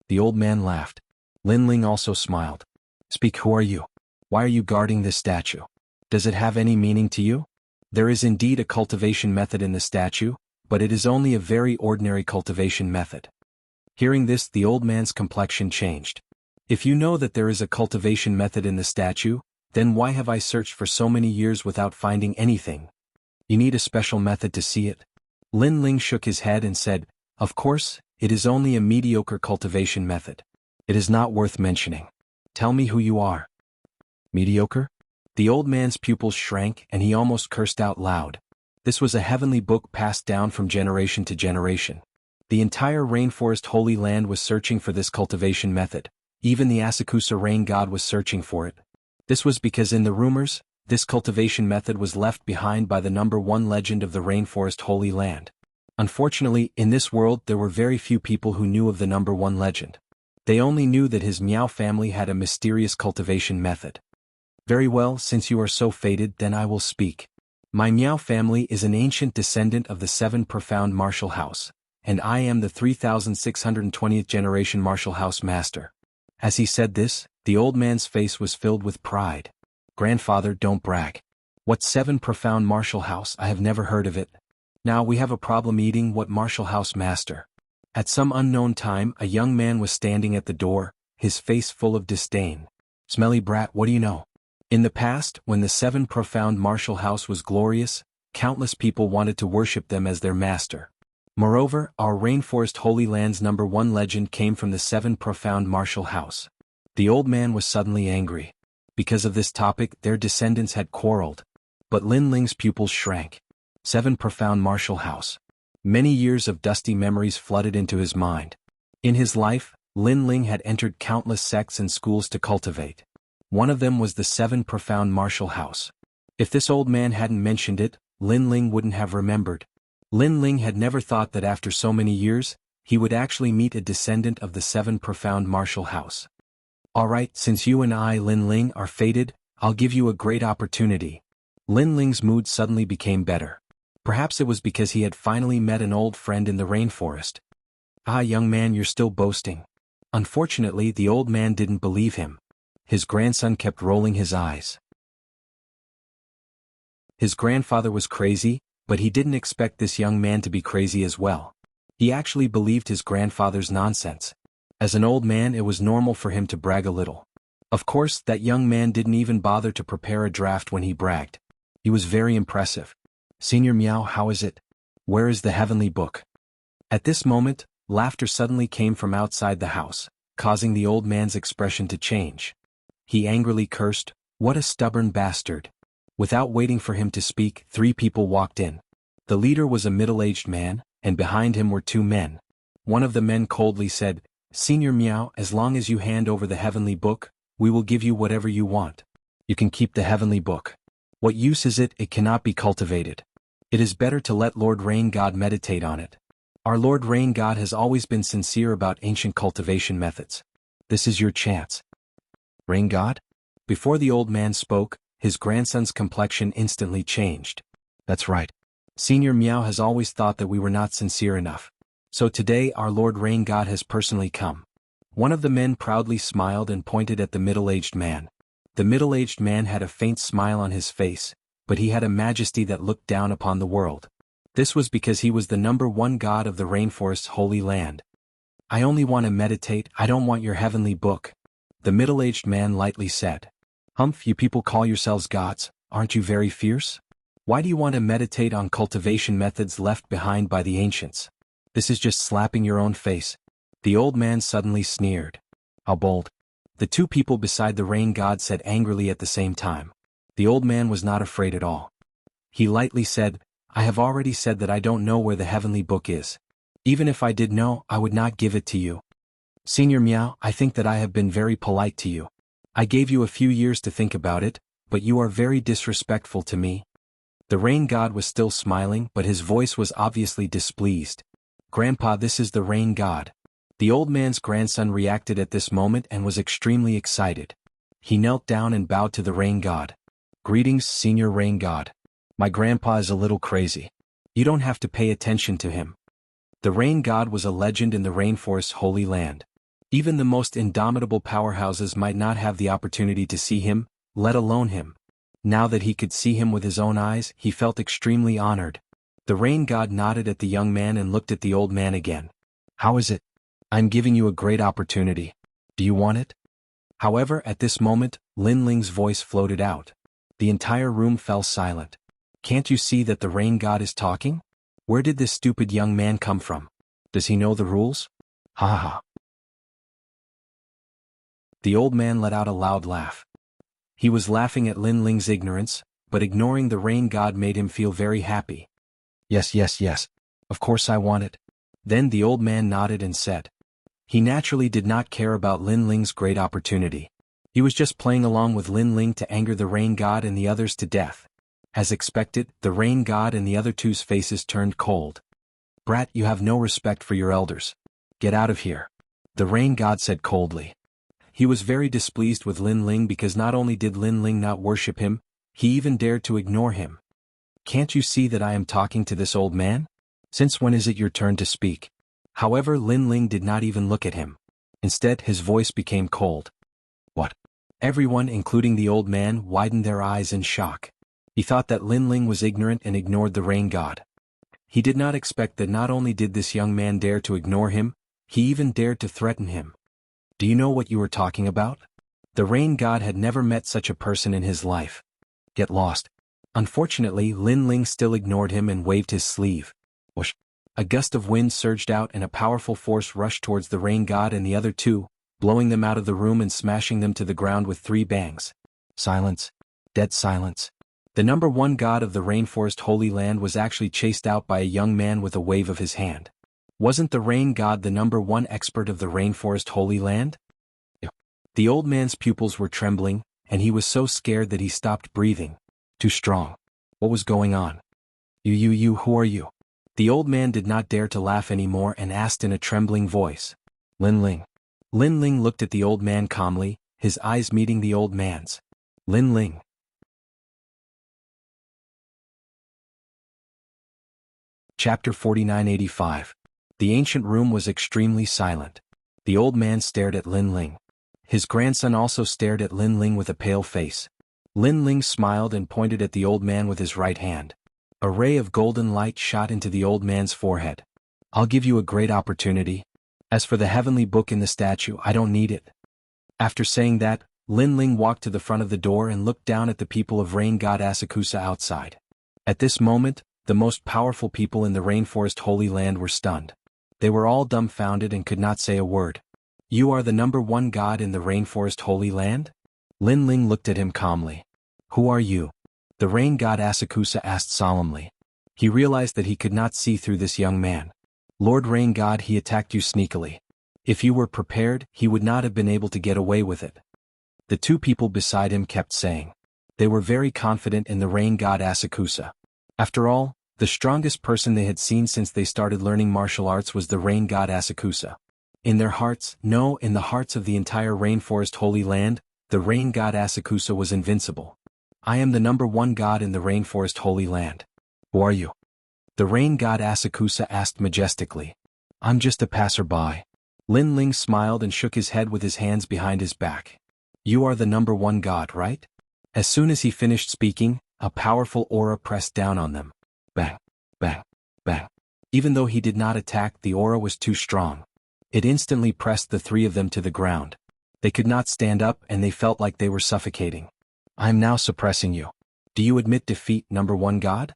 The old man laughed. Lin Ling also smiled. "Speak, who are you? Why are you guarding this statue? Does it have any meaning to you?" There is indeed a cultivation method in the statue, but it is only a very ordinary cultivation method. Hearing this, the old man's complexion changed. "If you know that there is a cultivation method in the statue, then why have I searched for so many years without finding anything? You need a special method to see it." Lin Ling shook his head and said, "Of course, it is only a mediocre cultivation method. It is not worth mentioning. Tell me who you are." "Mediocre?" The old man's pupils shrank and he almost cursed out loud. This was a heavenly book passed down from generation to generation. The entire rainforest holy land was searching for this cultivation method. Even the Asakusa rain god was searching for it. This was because in the rumors, this cultivation method was left behind by the number one legend of the rainforest holy land. Unfortunately, in this world there were very few people who knew of the number one legend. They only knew that his Miao family had a mysterious cultivation method. "Very well, since you are so fated, then I will speak. My Miao family is an ancient descendant of the 7 profound martial house, and I am the 3620th generation martial house master." As he said this, The old man's face was filled with pride. Grandfather, don't brag. What 7 profound martial house? I have never heard of it. Now we have a problem eating what martial house, master? At some unknown time, a young man was standing at the door, his face full of disdain. Smelly brat, what do you know? In the past, when the 7 profound martial house was glorious, countless people wanted to worship them as their master. Moreover, our rainforest holy land's #1 legend came from the 7 profound martial house. The old man was suddenly angry. Because of this topic, their descendants had quarreled. But Lin Ling's pupils shrank. 7 profound martial house. Many years of dusty memories flooded into his mind. In his life, Lin Ling had entered countless sects and schools to cultivate. One of them was the 7 profound martial house. If this old man hadn't mentioned it, Lin Ling wouldn't have remembered. Lin Ling had never thought that after so many years, he would actually meet a descendant of the 7 profound martial house. Alright, since you and I, Lin Ling, are fated, I'll give you a great opportunity. Lin Ling's mood suddenly became better. Perhaps it was because he had finally met an old friend in the rainforest. Ah, young man, you're still boasting. Unfortunately, the old man didn't believe him. His grandson kept rolling his eyes. His grandfather was crazy, but he didn't expect this young man to be crazy as well. He actually believed his grandfather's nonsense. As an old man, it was normal for him to brag a little. Of course, that young man didn't even bother to prepare a draft when he bragged. He was very impressive. Senior Miao, how is it? Where is the heavenly book? At this moment, laughter suddenly came from outside the house, causing the old man's expression to change. He angrily cursed, "What a stubborn bastard." Without waiting for him to speak, 3 people walked in. The leader was a middle-aged man, and behind him were 2 men. One of the men coldly said, "Senior Miao, as long as you hand over the heavenly book, we will give you whatever you want. You can keep the heavenly book. What use is it? It cannot be cultivated. It is better to let Lord Rain God meditate on it. Our Lord Rain God has always been sincere about ancient cultivation methods. This is your chance." Rain God? Before the old man spoke, his grandson's complexion instantly changed. That's right. Senior Miao has always thought that we were not sincere enough. So today our Lord Rain God has personally come. One of the men proudly smiled and pointed at the middle-aged man. The middle-aged man had a faint smile on his face, but he had a majesty that looked down upon the world. This was because he was the #1 god of the rainforest's holy land. "I only want to meditate, I don't want your heavenly book," the middle-aged man lightly said. "Humph, you people call yourselves gods, aren't you very fierce? Why do you want to meditate on cultivation methods left behind by the ancients? This is just slapping your own face." The old man suddenly sneered. "How bold." The 2 people beside the rain god said angrily at the same time. The old man was not afraid at all. He lightly said, "I have already said that I don't know where the heavenly book is. Even if I did know, I would not give it to you. Senior Miao, I think that I have been very polite to you. I gave you a few years to think about it, but you are very disrespectful to me." The rain god was still smiling, but his voice was obviously displeased. "Grandpa, this is the rain god." The old man's grandson reacted at this moment and was extremely excited. He knelt down and bowed to the rain god. "Greetings, Senior Rain God. My grandpa is a little crazy. You don't have to pay attention to him." The rain god was a legend in the rainforest's holy land. Even the most indomitable powerhouses might not have the opportunity to see him, let alone him. Now that he could see him with his own eyes, he felt extremely honored. The rain god nodded at the young man and looked at the old man again. "How is it? I'm giving you a great opportunity. Do you want it?" However, at this moment, Lin Ling's voice floated out. The entire room fell silent. "Can't you see that the rain god is talking? Where did this stupid young man come from? Does he know the rules? Ha ha." The old man let out a loud laugh. He was laughing at Lin Ling's ignorance, but ignoring the rain god made him feel very happy. Yes, yes, yes. Of course I want it." Then the old man nodded and said. He naturally did not care about Lin Ling's great opportunity. He was just playing along with Lin Ling to anger the rain god and the others to death. As expected, the rain god and the other 2's faces turned cold. "Brat, you have no respect for your elders. Get out of here," the rain god said coldly. He was very displeased with Lin Ling because not only did Lin Ling not worship him, he even dared to ignore him. "Can't you see that I am talking to this old man? Since when is it your turn to speak?" However, Lin Ling did not even look at him. Instead, his voice became cold. What? Everyone, including the old man, widened their eyes in shock. He thought that Lin Ling was ignorant and ignored the rain god. He did not expect that not only did this young man dare to ignore him, he even dared to threaten him. Do you know what you are talking about? The rain god had never met such a person in his life. Get lost. Unfortunately, Lin Ling still ignored him and waved his sleeve. Whoosh! A gust of wind surged out and a powerful force rushed towards the rain god and the other two, blowing them out of the room and smashing them to the ground with 3 bangs. Silence. Dead silence. The number 1 god of the rainforest Holy Land was actually chased out by a young man with a wave of his hand. Wasn't the rain god the number 1 expert of the rainforest Holy Land? The old man's pupils were trembling, and he was so scared that he stopped breathing. Too strong. What was going on? You, who are you? The old man did not dare to laugh anymore and asked in a trembling voice. Lin Ling. Lin Ling looked at the old man calmly, his eyes meeting the old man's. Lin Ling. Chapter 4985. The ancient room was extremely silent. The old man stared at Lin Ling. His grandson also stared at Lin Ling with a pale face. Lin Ling smiled and pointed at the old man with his right hand. A ray of golden light shot into the old man's forehead. I'll give you a great opportunity. As for the heavenly book in the statue, I don't need it. After saying that, Lin Ling walked to the front of the door and looked down at the people of rain god Asakusa outside. At this moment, the most powerful people in the rainforest Holy Land were stunned. They were all dumbfounded and could not say a word. You are the number 1 god in the rainforest Holy Land? Lin Ling looked at him calmly. Who are you? The rain god Asakusa asked solemnly. He realized that he could not see through this young man. Lord Rain God, he attacked you sneakily. If you were prepared, he would not have been able to get away with it. The 2 people beside him kept saying. They were very confident in the rain god Asakusa. After all, the strongest person they had seen since they started learning martial arts was the rain god Asakusa. In their hearts, no, in the hearts of the entire rainforest Holy Land, the rain god Asakusa was invincible. I am the number 1 god in the rainforest Holy Land. Who are you? The rain god Asakusa asked majestically. I'm just a passerby. Lin Ling smiled and shook his head with his hands behind his back. You are the number 1 god, right? As soon as he finished speaking, a powerful aura pressed down on them. Bang, bang, bang. Even though he did not attack, the aura was too strong. It instantly pressed the 3 of them to the ground. They could not stand up and they felt like they were suffocating. I am now suppressing you. Do you admit defeat, number 1 god?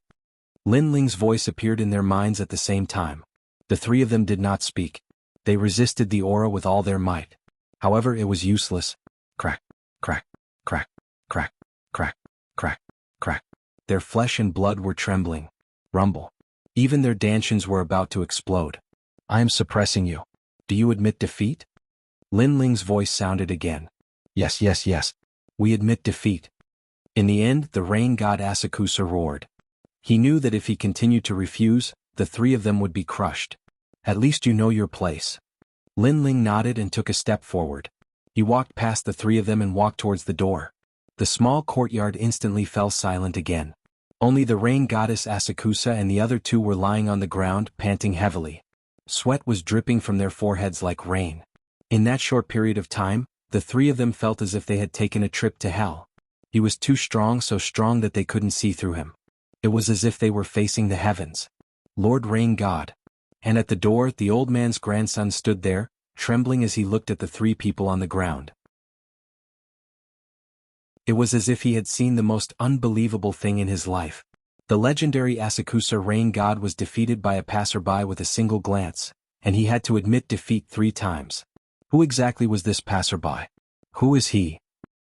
Lin Ling's voice appeared in their minds at the same time. The 3 of them did not speak. They resisted the aura with all their might. However, it was useless. Crack, crack, crack, crack, crack, crack, crack. Their flesh and blood were trembling. Rumble. Even their dantians were about to explode. I am suppressing you. Do you admit defeat? Lin Ling's voice sounded again. Yes. We admit defeat. In the end, the rain god Asakusa roared. He knew that if he continued to refuse, the 3 of them would be crushed. At least you know your place. Lin Ling nodded and took a step forward. He walked past the 3 of them and walked towards the door. The small courtyard instantly fell silent again. Only the rain goddess Asakusa and the other 2 were lying on the ground, panting heavily. Sweat was dripping from their foreheads like rain. In that short period of time, the 3 of them felt as if they had taken a trip to hell. He was too strong, so strong that they couldn't see through him. It was as if they were facing the heavens. Lord Rain God. And at the door, the old man's grandson stood there, trembling as he looked at the 3 people on the ground. It was as if he had seen the most unbelievable thing in his life. The legendary Asakusa Rain God was defeated by a passerby with a single glance, and he had to admit defeat 3 times. Who exactly was this passerby? Who is he?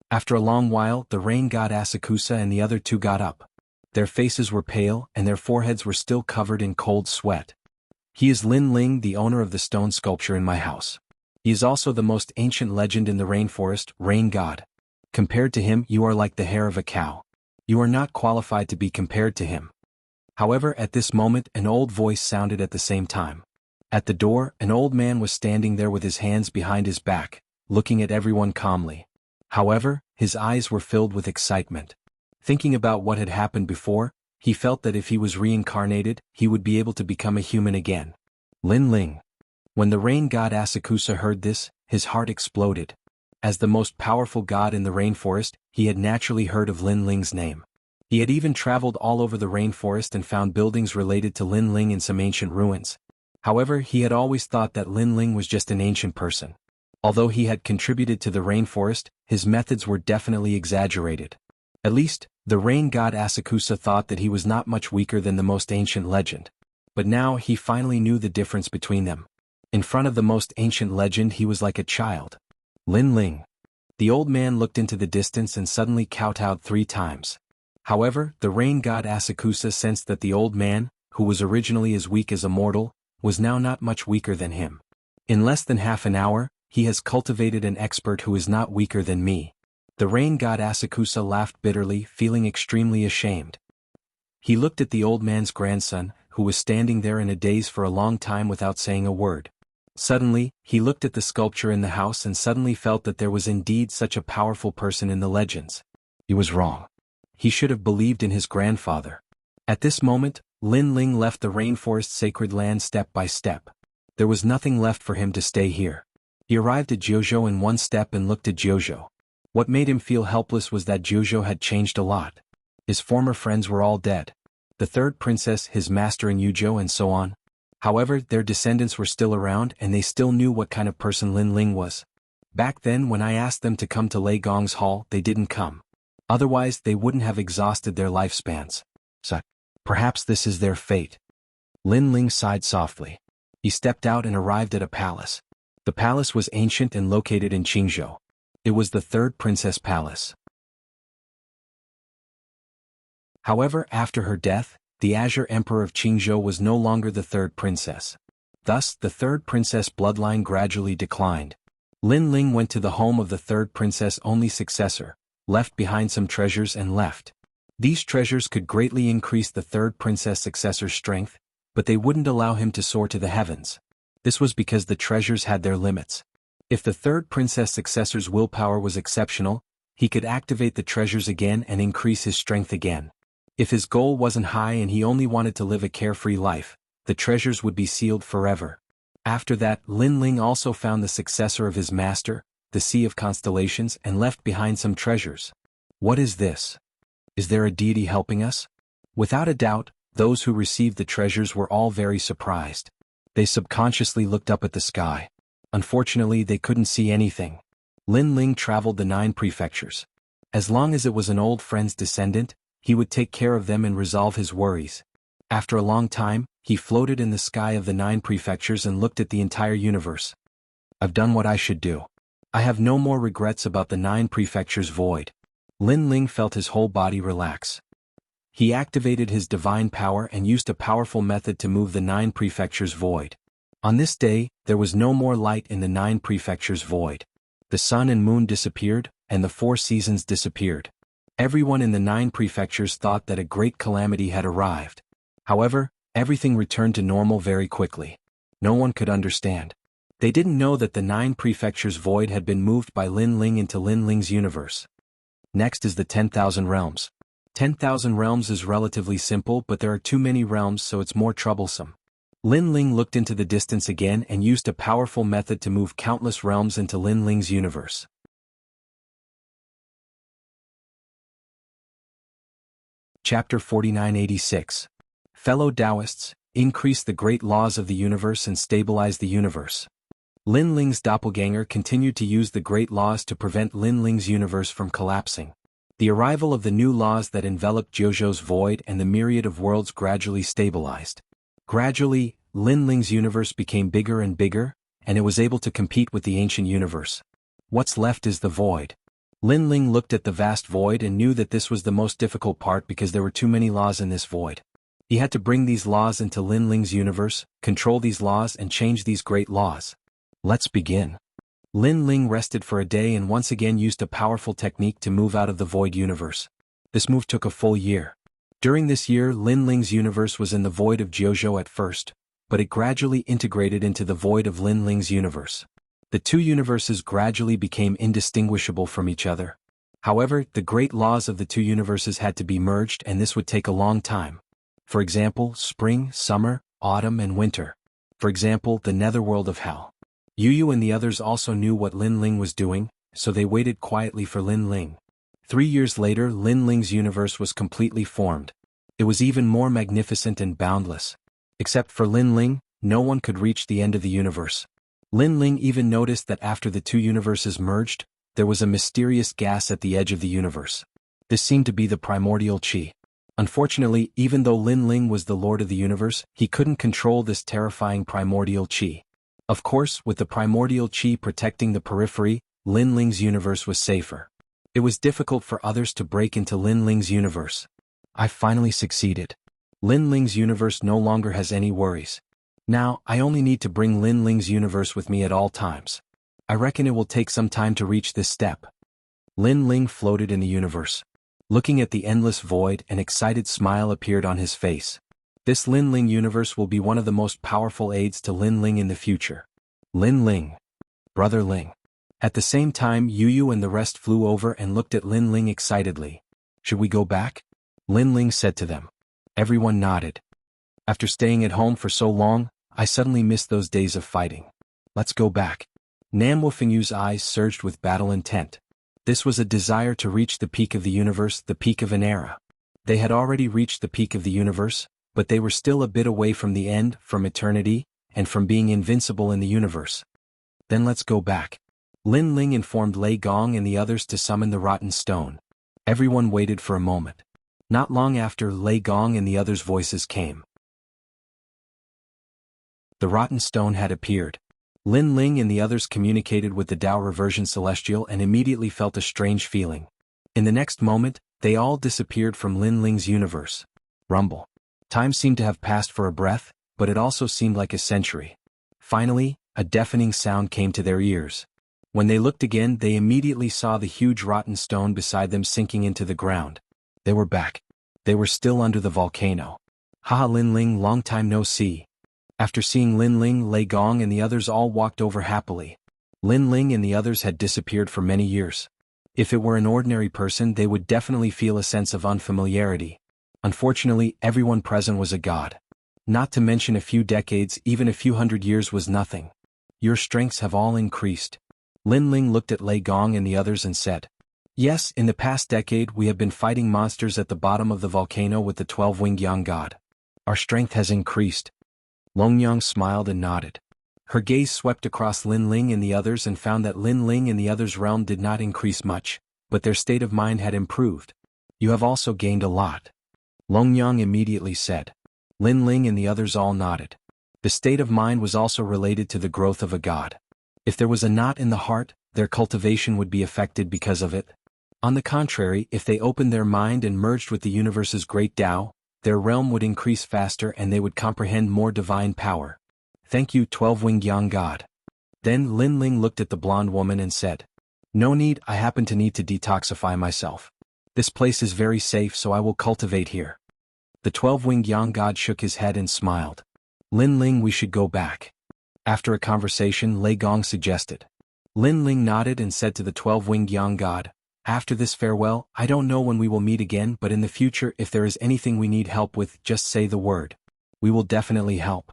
After a long while, the rain god Asakusa and the other 2 got up. Their faces were pale and their foreheads were still covered in cold sweat. He is Lin Ling, the owner of the stone sculpture in my house. He is also the most ancient legend in the rainforest, rain god. Compared to him, you are like the hair of a cow. You are not qualified to be compared to him. However, at this moment, an old voice sounded at the same time. At the door, an old man was standing there with his hands behind his back, looking at everyone calmly. However, his eyes were filled with excitement. Thinking about what had happened before, he felt that if he was reincarnated, he would be able to become a human again. Lin Ling. When the rain god Asakusa heard this, his heart exploded. As the most powerful god in the rainforest, he had naturally heard of Lin Ling's name. He had even traveled all over the rainforest and found buildings related to Lin Ling in some ancient ruins. However, he had always thought that Lin Ling was just an ancient person. Although he had contributed to the rainforest, his methods were definitely exaggerated. At least, the rain god Asakusa thought that he was not much weaker than the most ancient legend. But now he finally knew the difference between them. In front of the most ancient legend he was like a child. Lin Ling. The old man looked into the distance and suddenly kowtowed 3 times. However, the rain god Asakusa sensed that the old man, who was originally as weak as a mortal, was now not much weaker than him. In less than half an hour, he has cultivated an expert who is not weaker than me. The rain god Asakusa laughed bitterly, feeling extremely ashamed. He looked at the old man's grandson, who was standing there in a daze for a long time without saying a word. Suddenly, he looked at the sculpture in the house and suddenly felt that there was indeed such a powerful person in the legends. He was wrong. He should have believed in his grandfather. At this moment, Lin Ling left the rainforest sacred land step by step. There was nothing left for him to stay here. He arrived at Jianghu in one step and looked at Jianghu. What made him feel helpless was that Jianghu had changed a lot. His former friends were all dead. The third princess, his master in Yuzhou, and so on. However, their descendants were still around and they still knew what kind of person Lin Ling was. Back then when I asked them to come to Lei Gong's hall, they didn't come. Otherwise they wouldn't have exhausted their lifespans. So, perhaps this is their fate. Lin Ling sighed softly. He stepped out and arrived at a palace. The palace was ancient and located in Qingzhou. It was the third princess palace. However, after her death, the Azure Emperor of Qingzhou was no longer the third princess. Thus, the third princess bloodline gradually declined. Lin Ling went to the home of the third princess' only successor, left behind some treasures and left. These treasures could greatly increase the third princess' successor's strength, but they wouldn't allow him to soar to the heavens. This was because the treasures had their limits. If the third princess' successor's willpower was exceptional, he could activate the treasures again and increase his strength again. If his goal wasn't high and he only wanted to live a carefree life, the treasures would be sealed forever. After that, Lin Ling also found the successor of his master, the Sea of Constellations, and left behind some treasures. What is this? Is there a deity helping us? Without a doubt, those who received the treasures were all very surprised. They subconsciously looked up at the sky. Unfortunately, they couldn't see anything. Lin Ling traveled the 9 prefectures. As long as it was an old friend's descendant, he would take care of them and resolve his worries. After a long time, he floated in the sky of the 9 prefectures and looked at the entire universe. I've done what I should do. I have no more regrets about the 9 prefectures void. Lin Ling felt his whole body relax. He activated his divine power and used a powerful method to move the 9 prefectures void. On this day, there was no more light in the 9 prefectures void. The sun and moon disappeared, and the 4 seasons disappeared. Everyone in the 9 prefectures thought that a great calamity had arrived. However, everything returned to normal very quickly. No one could understand. They didn't know that the 9 prefectures void had been moved by Lin Ling into Lin Ling's universe. Next is the 10,000 realms. 10,000 realms is relatively simple, but there are too many realms, so it's more troublesome. Lin Ling looked into the distance again and used a powerful method to move countless realms into Lin Ling's universe. Chapter 4986. Fellow Taoists, increase the great laws of the universe and stabilize the universe. Lin Ling's doppelganger continued to use the great laws to prevent Lin Ling's universe from collapsing. The arrival of the new laws that enveloped Jianghu's void and the myriad of worlds gradually stabilized. Gradually, Lin Ling's universe became bigger and bigger, and it was able to compete with the ancient universe. What's left is the void. Lin Ling looked at the vast void and knew that this was the most difficult part because there were too many laws in this void. He had to bring these laws into Lin Ling's universe, control these laws and change these great laws. Let's begin. Lin Ling rested for a day and once again used a powerful technique to move out of the void universe. This move took a full year. During this year, Lin Ling's universe was in the void of Jianghu at first, but it gradually integrated into the void of Lin Ling's universe. The 2 universes gradually became indistinguishable from each other. However, the great laws of the 2 universes had to be merged and this would take a long time. For example, spring, summer, autumn and winter. For example, the netherworld of hell. Yu and the others also knew what Lin Ling was doing, so they waited quietly for Lin Ling. 3 years later, Lin Ling's universe was completely formed. It was even more magnificent and boundless. Except for Lin Ling, no one could reach the end of the universe. Lin Ling even noticed that after the two universes merged, there was a mysterious gas at the edge of the universe. This seemed to be the primordial qi. Unfortunately, even though Lin Ling was the lord of the universe, he couldn't control this terrifying primordial qi. Of course, with the primordial qi protecting the periphery, Lin Ling's universe was safer. It was difficult for others to break into Lin Ling's universe. I finally succeeded. Lin Ling's universe no longer has any worries. Now, I only need to bring Lin Ling's universe with me at all times. I reckon it will take some time to reach this step. Lin Ling floated in the universe. Looking at the endless void, an excited smile appeared on his face. This Lin Ling universe will be one of the most powerful aids to Lin Ling in the future. Lin Ling. Brother Ling. At the same time, Yu and the rest flew over and looked at Lin Ling excitedly. Should we go back? Lin Ling said to them. Everyone nodded. After staying at home for so long, I suddenly missed those days of fighting. Let's go back. Nam Wufengyu's eyes surged with battle intent. This was a desire to reach the peak of the universe, the peak of an era. They had already reached the peak of the universe, but they were still a bit away from the end, from eternity, and from being invincible in the universe. Then let's go back. Lin Ling informed Lei Gong and the others to summon the rotten stone. Everyone waited for a moment. Not long after, Lei Gong and the others' voices came. The rotten stone had appeared. Lin Ling and the others communicated with the Tao Reversion Celestial and immediately felt a strange feeling. In the next moment, they all disappeared from Lin Ling's universe. Rumble. Time seemed to have passed for a breath, but it also seemed like a century. Finally, a deafening sound came to their ears. When they looked again, they immediately saw the huge rotten stone beside them sinking into the ground. They were back. They were still under the volcano. Haha, Lin Ling, long time no see. After seeing Lin Ling, Lei Gong and the others all walked over happily. Lin Ling and the others had disappeared for many years. If it were an ordinary person, they would definitely feel a sense of unfamiliarity. Unfortunately, everyone present was a god. Not to mention a few decades, even a few hundred years was nothing. Your strengths have all increased. Lin Ling looked at Lei Gong and the others and said, Yes, in the past decade we have been fighting monsters at the bottom of the volcano with the 12-winged Yang god. Our strength has increased. Longyang smiled and nodded. Her gaze swept across Lin Ling and the others and found that Lin Ling and the others' realm did not increase much, but their state of mind had improved. You have also gained a lot. Longyang immediately said. Lin Ling and the others all nodded. The state of mind was also related to the growth of a god. If there was a knot in the heart, their cultivation would be affected because of it. On the contrary, if they opened their mind and merged with the universe's great Tao, their realm would increase faster and they would comprehend more divine power. Thank you, 12-winged Yang God. Then Lin Ling looked at the blonde woman and said, No need, I happen to need to detoxify myself. This place is very safe, so I will cultivate here. The 12-winged Yang God shook his head and smiled. Lin Ling, we should go back. After a conversation, Lei Gong suggested. Lin Ling nodded and said to the 12-winged Yang God, After this farewell, I don't know when we will meet again, but in the future if there is anything we need help with, just say the word. We will definitely help.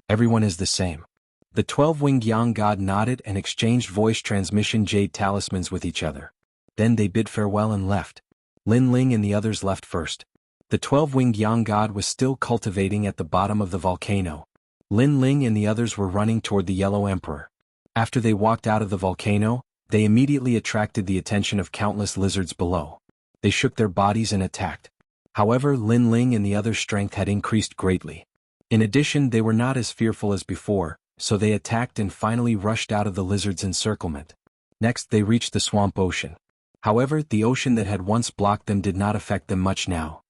Everyone is the same. The 12-winged Yang God nodded and exchanged voice transmission jade talismans with each other. Then they bid farewell and left. Lin Ling and the others left first. The 12-winged Yang God was still cultivating at the bottom of the volcano. Lin Ling and the others were running toward the Yellow Emperor. After they walked out of the volcano, they immediately attracted the attention of countless lizards below. They shook their bodies and attacked. However, Lin Ling and the others' strength had increased greatly. In addition, they were not as fearful as before, so they attacked and finally rushed out of the lizards' encirclement. Next, they reached the swamp ocean. However, the ocean that had once blocked them did not affect them much now.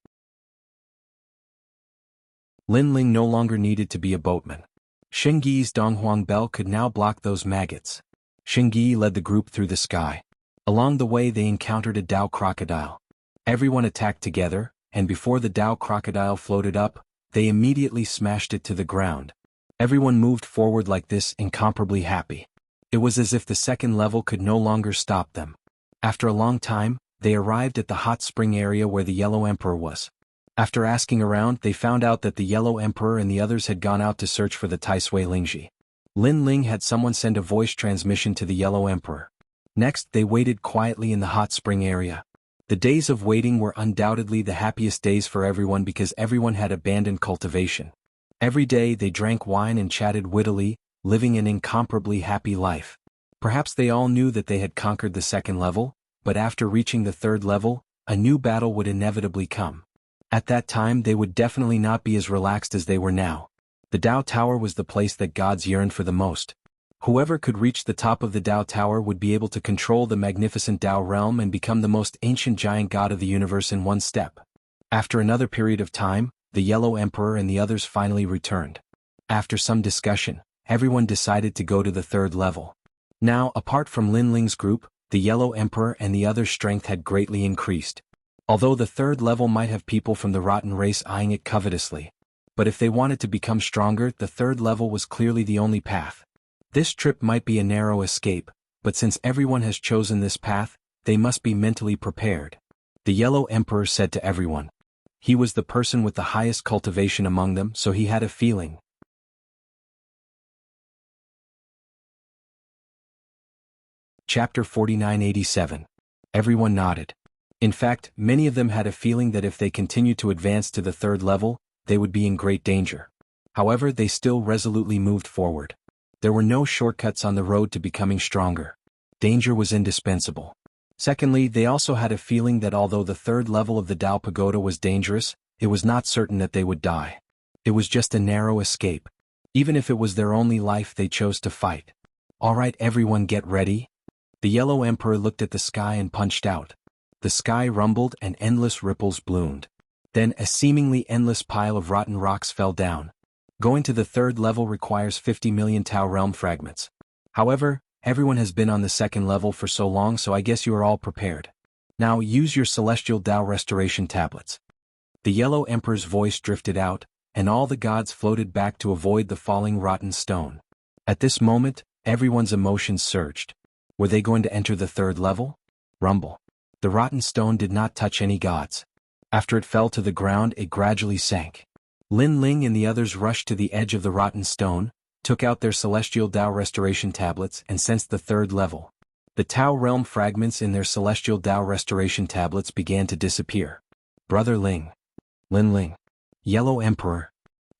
Lin Ling no longer needed to be a boatman. Shengyi's Donghuang Bell could now block those maggots. Shengyi led the group through the sky. Along the way they encountered a Dao crocodile. Everyone attacked together, and before the Dao crocodile floated up, they immediately smashed it to the ground. Everyone moved forward like this, incomparably happy. It was as if the second level could no longer stop them. After a long time, they arrived at the hot spring area where the Yellow Emperor was. After asking around, they found out that the Yellow Emperor and the others had gone out to search for the Taisui Lingji. Lin Ling had someone send a voice transmission to the Yellow Emperor. Next, they waited quietly in the hot spring area. The days of waiting were undoubtedly the happiest days for everyone because everyone had abandoned cultivation. Every day they drank wine and chatted wittily, living an incomparably happy life. Perhaps they all knew that they had conquered the second level, but after reaching the third level, a new battle would inevitably come. At that time they would definitely not be as relaxed as they were now. The Tao Tower was the place that gods yearned for the most. Whoever could reach the top of the Tao Tower would be able to control the magnificent Tao realm and become the most ancient giant god of the universe in one step. After another period of time, the Yellow Emperor and the others finally returned. After some discussion, everyone decided to go to the third level. Now, apart from Lin Ling's group, the Yellow Emperor and the others' strength had greatly increased. Although the third level might have people from the rotten race eyeing it covetously. But if they wanted to become stronger, the third level was clearly the only path. This trip might be a narrow escape, but since everyone has chosen this path, they must be mentally prepared. The Yellow Emperor said to everyone. He was the person with the highest cultivation among them, so he had a feeling. Chapter 4987. Everyone nodded. In fact, many of them had a feeling that if they continued to advance to the third level, they would be in great danger. However, they still resolutely moved forward. There were no shortcuts on the road to becoming stronger. Danger was indispensable. Secondly, they also had a feeling that although the third level of the Tao Pagoda was dangerous, it was not certain that they would die. It was just a narrow escape. Even if it was their only life, they chose to fight. Alright, everyone, get ready. The Yellow Emperor looked at the sky and punched out. The sky rumbled and endless ripples bloomed. Then a seemingly endless pile of rotten rocks fell down. Going to the third level requires 50 million Tao realm fragments. However, everyone has been on the second level for so long, so I guess you are all prepared. Now use your celestial Tao restoration tablets. The Yellow Emperor's voice drifted out, and all the gods floated back to avoid the falling rotten stone. At this moment, everyone's emotions surged. Were they going to enter the third level? Rumble. The rotten stone did not touch any gods. After it fell to the ground, it gradually sank. Lin Ling and the others rushed to the edge of the rotten stone, took out their celestial Tao restoration tablets and sensed the third level. The Tao realm fragments in their celestial Tao restoration tablets began to disappear. Brother Ling. Lin Ling. Yellow Emperor.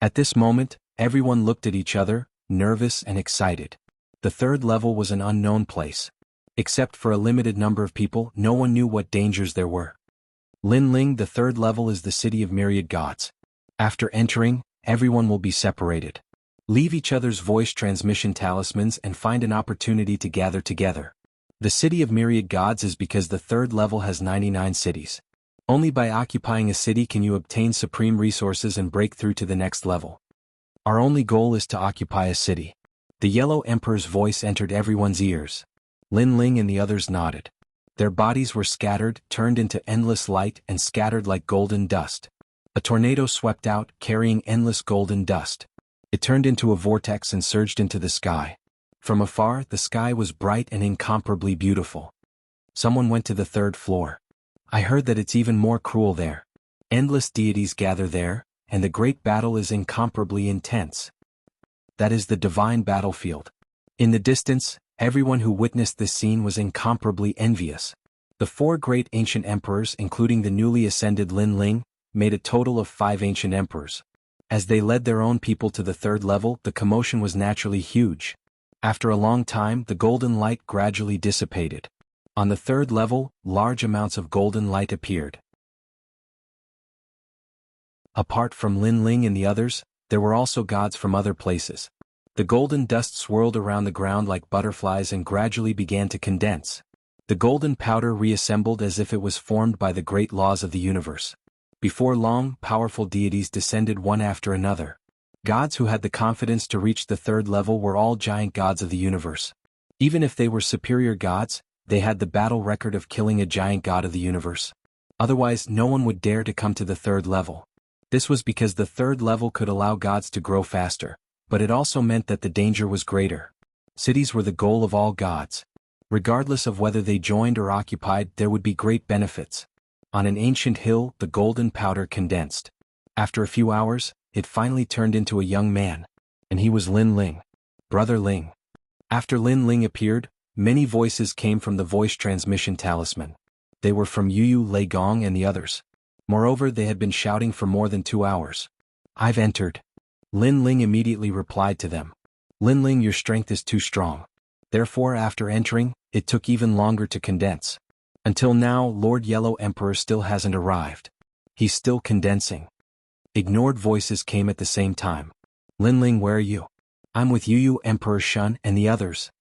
At this moment, everyone looked at each other, nervous and excited. The third level was an unknown place. Except for a limited number of people, no one knew what dangers there were. Lin Ling, the third level is the city of myriad gods. After entering, everyone will be separated. Leave each other's voice transmission talismans and find an opportunity to gather together. The city of myriad gods is because the third level has 99 cities. Only by occupying a city can you obtain supreme resources and break through to the next level. Our only goal is to occupy a city. The Yellow Emperor's voice entered everyone's ears. Lin Ling and the others nodded. Their bodies were scattered, turned into endless light and scattered like golden dust. A tornado swept out, carrying endless golden dust. It turned into a vortex and surged into the sky. From afar, the sky was bright and incomparably beautiful. Someone went to the third floor. I heard that it's even more cruel there. Endless deities gather there, and the great battle is incomparably intense. That is the divine battlefield. In the distance, everyone who witnessed this scene was incomparably envious. The four great ancient emperors, including the newly ascended Lin Ling, made a total of 5 ancient emperors. As they led their own people to the third level, the commotion was naturally huge. After a long time, the golden light gradually dissipated. On the third level, large amounts of golden light appeared. Apart from Lin Ling and the others, there were also gods from other places. The golden dust swirled around the ground like butterflies and gradually began to condense. The golden powder reassembled as if it was formed by the great laws of the universe. Before long, powerful deities descended one after another. Gods who had the confidence to reach the third level were all giant gods of the universe. Even if they were superior gods, they had the battle record of killing a giant god of the universe. Otherwise, no one would dare to come to the third level. This was because the third level could allow gods to grow faster, but it also meant that the danger was greater. Cities were the goal of all gods. Regardless of whether they joined or occupied, there would be great benefits. On an ancient hill, the golden powder condensed. After a few hours, it finally turned into a young man. And he was Lin Ling. Brother Ling. After Lin Ling appeared, Many voices came from the voice transmission talisman. They were from Yu Lei Gong and the others. Moreover, they had been shouting for more than 2 hours. "I've entered." Lin Ling immediately replied to them. "Lin Ling, your strength is too strong. Therefore, after entering, it took even longer to condense. Until now, Lord Yellow Emperor still hasn't arrived. He's still condensing." Ignored voices came at the same time. "Lin Ling, where are you?" "I'm with Yu Emperor Shun and the others."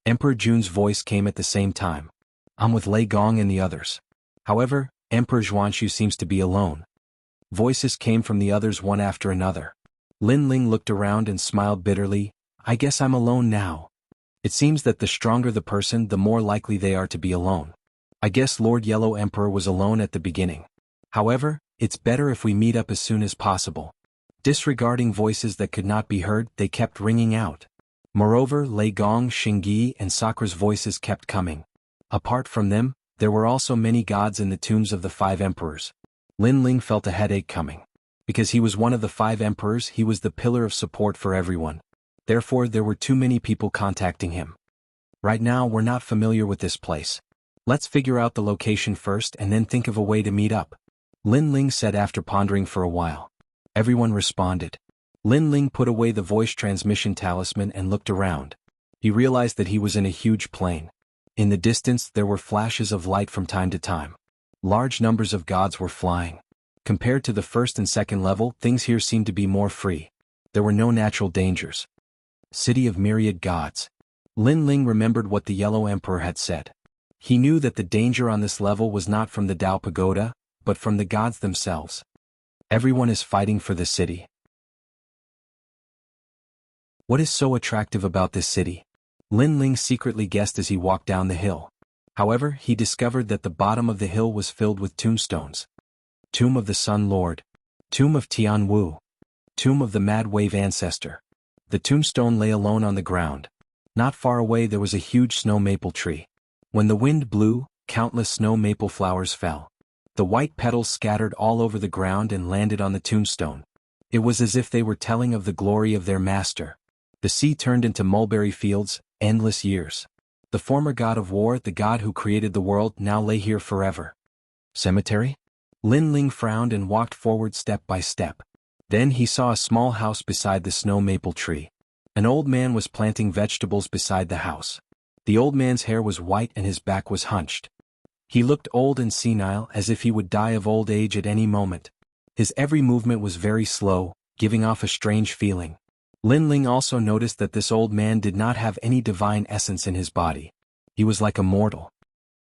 Emperor Jun's voice came at the same time. "I'm with Lei Gong and the others." However, Emperor Zhuanshu seems to be alone. Voices came from the others one after another. Lin Ling looked around and smiled bitterly. "I guess I'm alone now. It seems that the stronger the person, the more likely they are to be alone. I guess Lord Yellow Emperor was alone at the beginning. However, it's better if we meet up as soon as possible." Disregarding voices that could not be heard, they kept ringing out. Moreover, Lei Gong, Xingyi, and Sakra's voices kept coming. Apart from them, there were also many gods in the tombs of the 5 emperors. Lin Ling felt a headache coming. Because he was one of the 5 emperors, he was the pillar of support for everyone. Therefore, there were too many people contacting him. "Right now, we're not familiar with this place. Let's figure out the location first and then think of a way to meet up," Lin Ling said after pondering for a while. Everyone responded. Lin Ling put away the voice transmission talisman and looked around. He realized that he was in a huge plain. In the distance, there were flashes of light from time to time. Large numbers of gods were flying. Compared to the first and second level, things here seemed to be more free. There were no natural dangers. City of myriad gods. Lin Ling remembered what the Yellow Emperor had said. He knew that the danger on this level was not from the Dao Pagoda, but from the gods themselves. Everyone is fighting for the city. What is so attractive about this city? Lin Ling secretly guessed as he walked down the hill. However, he discovered that the bottom of the hill was filled with tombstones. Tomb of the Sun Lord. Tomb of Tianwu. Tomb of the Mad Wave Ancestor. The tombstone lay alone on the ground. Not far away there was a huge snow maple tree. When the wind blew, countless snow maple flowers fell. The white petals scattered all over the ground and landed on the tombstone. It was as if they were telling of the glory of their master. The sea turned into mulberry fields, endless years. The former god of war, the god who created the world, now lay here forever. Cemetery? Lin Ling frowned and walked forward step by step. Then he saw a small house beside the snow maple tree. An old man was planting vegetables beside the house. The old man's hair was white and his back was hunched. He looked old and senile, as if he would die of old age at any moment. His every movement was very slow, giving off a strange feeling. Lin Ling also noticed that this old man did not have any divine essence in his body. He was like a mortal.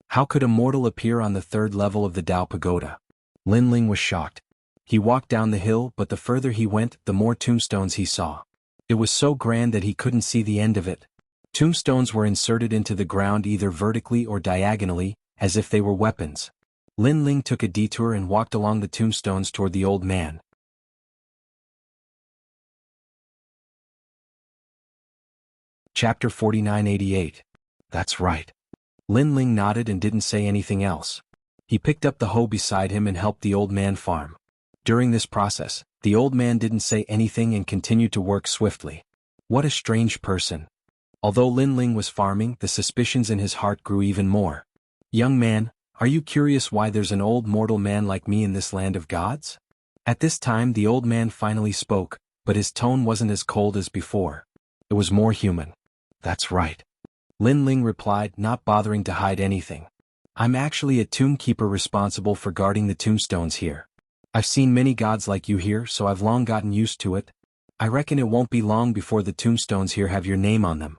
How could a mortal appear on the 3rd level of the Dao Pagoda? Lin Ling was shocked. He walked down the hill, but the further he went, the more tombstones he saw. It was so grand that he couldn't see the end of it. Tombstones were inserted into the ground either vertically or diagonally, as if they were weapons. Lin Ling took a detour and walked along the tombstones toward the old man. Chapter 4988. That's right. Lin Ling nodded and didn't say anything else. He picked up the hoe beside him and helped the old man farm. During this process, the old man didn't say anything and continued to work swiftly. What a strange person. Although Lin Ling was farming, the suspicions in his heart grew even more. "Young man, are you curious why there's an old mortal man like me in this land of gods?" At this time the old man finally spoke, but his tone wasn't as cold as before. It was more human. "That's right," Lin Ling replied, not bothering to hide anything. "I'm actually a tombkeeper responsible for guarding the tombstones here. I've seen many gods like you here, so I've long gotten used to it. I reckon it won't be long before the tombstones here have your name on them."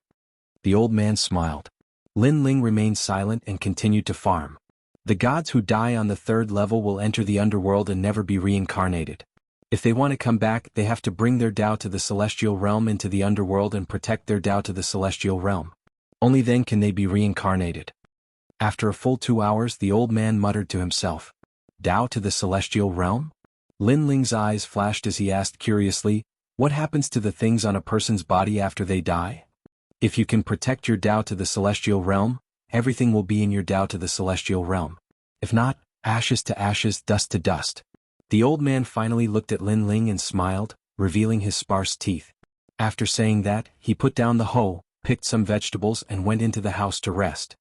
The old man smiled. Lin Ling remained silent and continued to farm. The gods who die on the 3rd level will enter the underworld and never be reincarnated. If they want to come back, they have to bring their Dao to the celestial realm into the underworld and protect their Dao to the celestial realm. Only then can they be reincarnated. After a full 2 hours, the old man muttered to himself. "Dao to the celestial realm?" Lin Ling's eyes flashed as he asked curiously, "What happens to the things on a person's body after they die?" "If you can protect your Dao to the celestial realm, everything will be in your Dao to the celestial realm. If not, ashes to ashes, dust to dust." The old man finally looked at Lin Ling and smiled, revealing his sparse teeth. After saying that, he put down the hoe, picked some vegetables and went into the house to rest.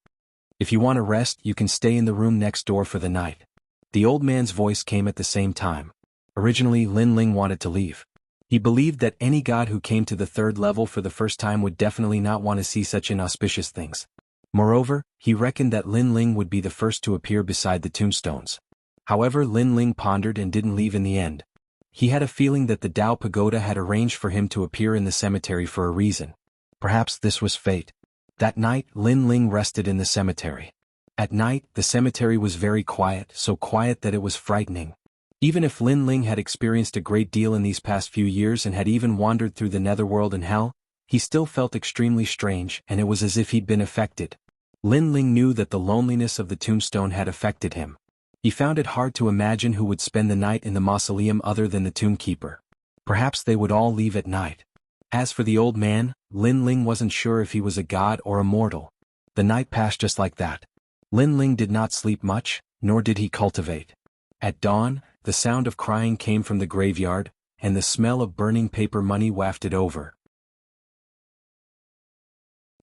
If you want to rest, you can stay in the room next door for the night. The old man's voice came at the same time. Originally, Lin Ling wanted to leave. He believed that any god who came to the third level for the first time would definitely not want to see such inauspicious things. Moreover, he reckoned that Lin Ling would be the first to appear beside the tombstones. However, Lin Ling pondered and didn't leave in the end. He had a feeling that the Tao Pagoda had arranged for him to appear in the cemetery for a reason. Perhaps this was fate. That night, Lin Ling rested in the cemetery. At night, the cemetery was very quiet, so quiet that it was frightening. Even if Lin Ling had experienced a great deal in these past few years and had even wandered through the netherworld and hell, he still felt extremely strange, and it was as if he'd been affected. Lin Ling knew that the loneliness of the tombstone had affected him. He found it hard to imagine who would spend the night in the mausoleum other than the tomb keeper. Perhaps they would all leave at night. As for the old man, Lin Ling wasn't sure if he was a god or a mortal. The night passed just like that. Lin Ling did not sleep much, nor did he cultivate. At dawn, the sound of crying came from the graveyard, and the smell of burning paper money wafted over.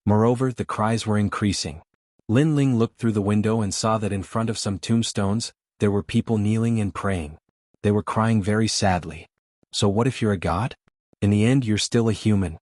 Moreover, the cries were increasing. Lin Ling looked through the window and saw that in front of some tombstones, there were people kneeling and praying. They were crying very sadly. So what if you're a god? In the end, you're still a human.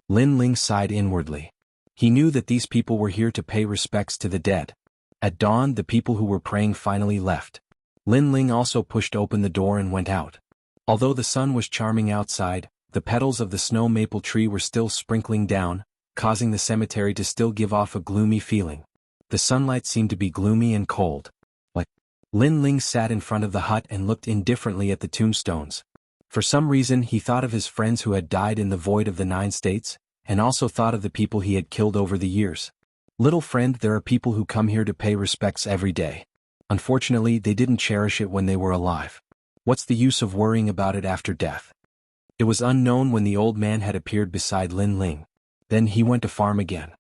Lin Ling sighed inwardly. He knew that these people were here to pay respects to the dead. At dawn, the people who were praying finally left. Lin Ling also pushed open the door and went out. Although the sun was charming outside, the petals of the snow maple tree were still sprinkling down, causing the cemetery to still give off a gloomy feeling. The sunlight seemed to be gloomy and cold. Lin Ling sat in front of the hut and looked indifferently at the tombstones. For some reason he thought of his friends who had died in the void of the 9 states, and also thought of the people he had killed over the years. Little friend, there are people who come here to pay respects every day. Unfortunately, they didn't cherish it when they were alive. What's the use of worrying about it after death? It was unknown when the old man had appeared beside Lin Ling. Then he went to farm again.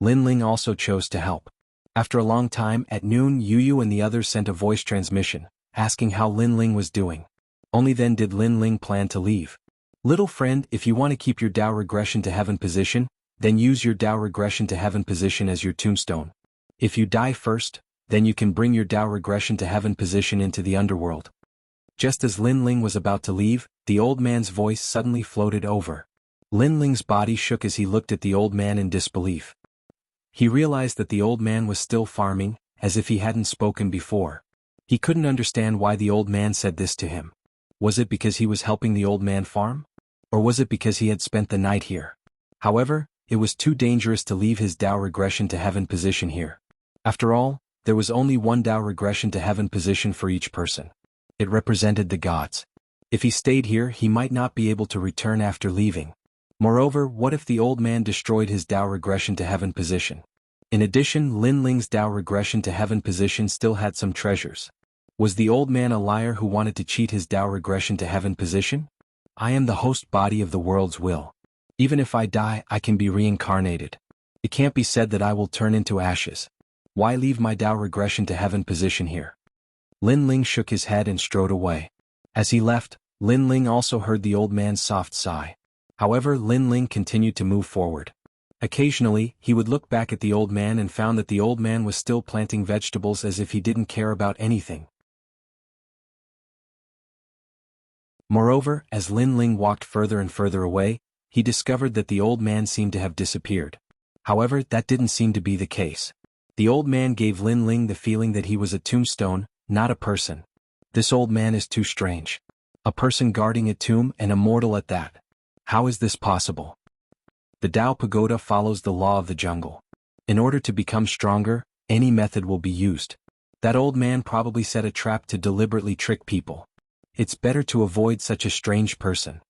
Lin Ling also chose to help. After a long time, at noon, Yu and the others sent a voice transmission, asking how Lin Ling was doing. Only then did Lin Ling plan to leave. Little friend, if you want to keep your Tao regression to heaven position, then use your Tao regression to heaven position as your tombstone. If you die first, then you can bring your Tao regression to heaven position into the underworld. Just as Lin Ling was about to leave, the old man's voice suddenly floated over. Lin Ling's body shook as he looked at the old man in disbelief. He realized that the old man was still farming, as if he hadn't spoken before. He couldn't understand why the old man said this to him. Was it because he was helping the old man farm? Or was it because he had spent the night here? However, it was too dangerous to leave his Tao regression to heaven position here. After all, there was only one Tao regression to heaven position for each person. It represented the gods. If he stayed here, he might not be able to return after leaving. Moreover, what if the old man destroyed his Tao regression to heaven position? In addition, Lin Ling's Tao regression to heaven position still had some treasures. Was the old man a liar who wanted to cheat his Tao regression to heaven position? I am the host body of the world's will. Even if I die, I can be reincarnated. It can't be said that I will turn into ashes. Why leave my Tao regression to heaven position here? Lin Ling shook his head and strode away. As he left, Lin Ling also heard the old man's soft sigh. However, Lin Ling continued to move forward. Occasionally, he would look back at the old man and found that the old man was still planting vegetables as if he didn't care about anything. Moreover, as Lin Ling walked further and further away, he discovered that the old man seemed to have disappeared. However, that didn't seem to be the case. The old man gave Lin Ling the feeling that he was a tombstone, not a person. This old man is too strange. A person guarding a tomb and a mortal at that. How is this possible? The Tao Pagoda follows the law of the jungle. In order to become stronger, any method will be used. That old man probably set a trap to deliberately trick people. It's better to avoid such a strange person.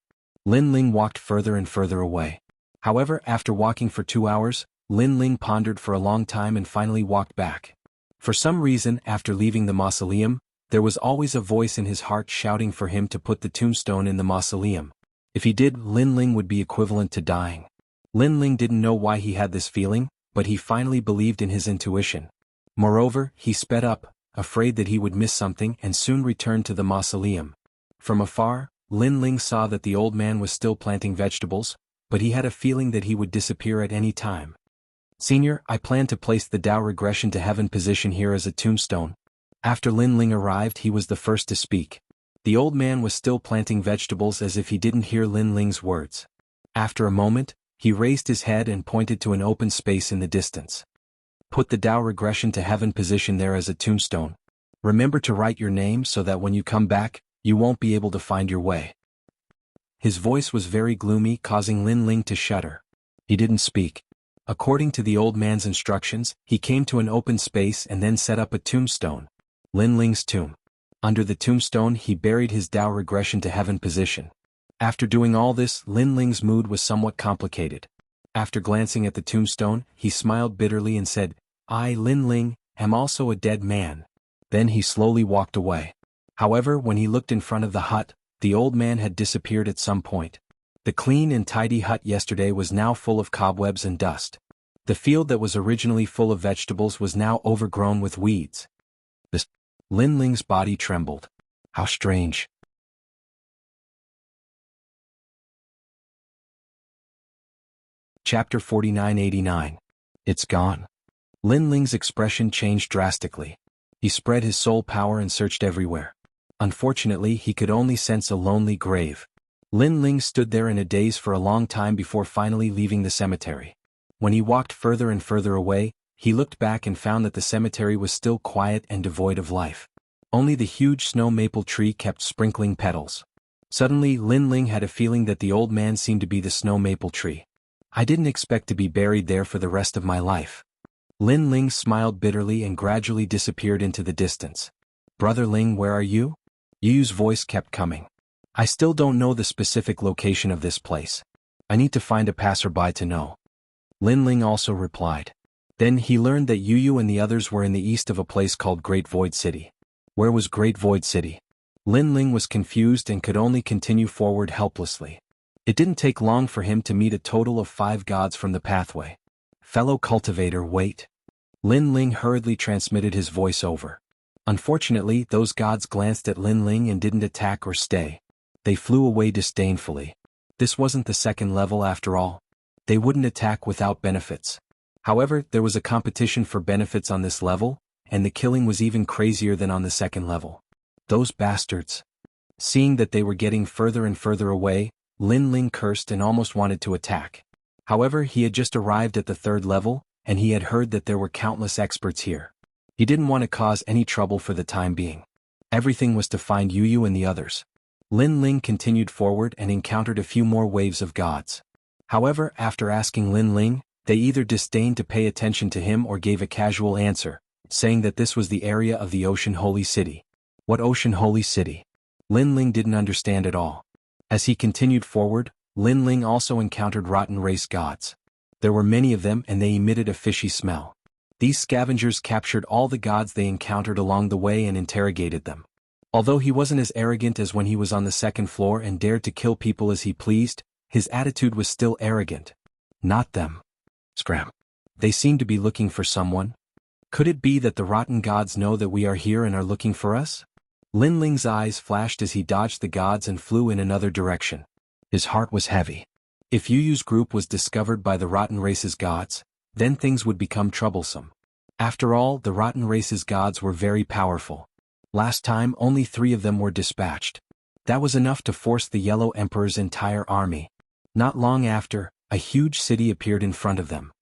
Lin Ling walked further and further away. However, after walking for 2 hours, Lin Ling pondered for a long time and finally walked back. For some reason, after leaving the mausoleum, there was always a voice in his heart shouting for him to put the tombstone in the mausoleum. If he did, Lin Ling would be equivalent to dying. Lin Ling didn't know why he had this feeling, but he finally believed in his intuition. Moreover, he sped up, afraid that he would miss something, and soon returned to the mausoleum. From afar, Lin Ling saw that the old man was still planting vegetables, but he had a feeling that he would disappear at any time. Senior, I plan to place the Tao regression to heaven position here as a tombstone. After Lin Ling arrived, he was the first to speak. The old man was still planting vegetables as if he didn't hear Lin Ling's words. After a moment, he raised his head and pointed to an open space in the distance. Put the Tao regression to heaven position there as a tombstone. Remember to write your name so that when you come back, you won't be able to find your way. His voice was very gloomy, causing Lin Ling to shudder. He didn't speak. According to the old man's instructions, he came to an open space and then set up a tombstone. Lin Ling's tomb. Under the tombstone he buried his Tao regression to heaven position. After doing all this, Lin Ling's mood was somewhat complicated. After glancing at the tombstone, he smiled bitterly and said, I, Lin Ling, am also a dead man. Then he slowly walked away. However, when he looked in front of the hut, the old man had disappeared at some point. The clean and tidy hut yesterday was now full of cobwebs and dust. The field that was originally full of vegetables was now overgrown with weeds. Lin Ling's body trembled. How strange. Chapter 4989. It's gone. Lin Ling's expression changed drastically. He spread his soul power and searched everywhere. Unfortunately, he could only sense a lonely grave. Lin Ling stood there in a daze for a long time before finally leaving the cemetery. When he walked further and further away, he looked back and found that the cemetery was still quiet and devoid of life. Only the huge snow maple tree kept sprinkling petals. Suddenly, Lin Ling had a feeling that the old man seemed to be the snow maple tree. I didn't expect to be buried there for the rest of my life. Lin Ling smiled bitterly and gradually disappeared into the distance. Brother Ling, where are you? Yu's voice kept coming. I still don't know the specific location of this place. I need to find a passerby to know. Lin Ling also replied. Then he learned that Yu and the others were in the east of a place called Great Void City. Where was Great Void City? Lin Ling was confused and could only continue forward helplessly. It didn't take long for him to meet a total of 5 gods from the pathway. Fellow cultivator, wait. Lin Ling hurriedly transmitted his voice over. Unfortunately, those gods glanced at Lin Ling and didn't attack or stay. They flew away disdainfully. This wasn't the second level after all. They wouldn't attack without benefits. However, there was a competition for benefits on this level, and the killing was even crazier than on the second level. Those bastards. Seeing that they were getting further and further away, Lin Ling cursed and almost wanted to attack. However, he had just arrived at the 3rd level, and he had heard that there were countless experts here. He didn't want to cause any trouble for the time being. Everything was to find Yu and the others. Lin Ling continued forward and encountered a few more waves of gods. However, after asking Lin Ling, they either disdained to pay attention to him or gave a casual answer, saying that this was the area of the Ocean Holy City. What Ocean Holy City? Lin Ling didn't understand at all. As he continued forward, Lin Ling also encountered rotten race gods. There were many of them and they emitted a fishy smell. These scavengers captured all the gods they encountered along the way and interrogated them. Although he wasn't as arrogant as when he was on the 2nd floor and dared to kill people as he pleased, his attitude was still arrogant. Not them. Scram. They seem to be looking for someone. Could it be that the rotten gods know that we are here and are looking for us? Lin Ling's eyes flashed as he dodged the gods and flew in another direction. His heart was heavy. If Yu's group was discovered by the rotten race's gods, then things would become troublesome. After all, the rotten race's gods were very powerful. Last time, only 3 of them were dispatched. That was enough to force the Yellow Emperor's entire army. Not long after, a huge city appeared in front of them.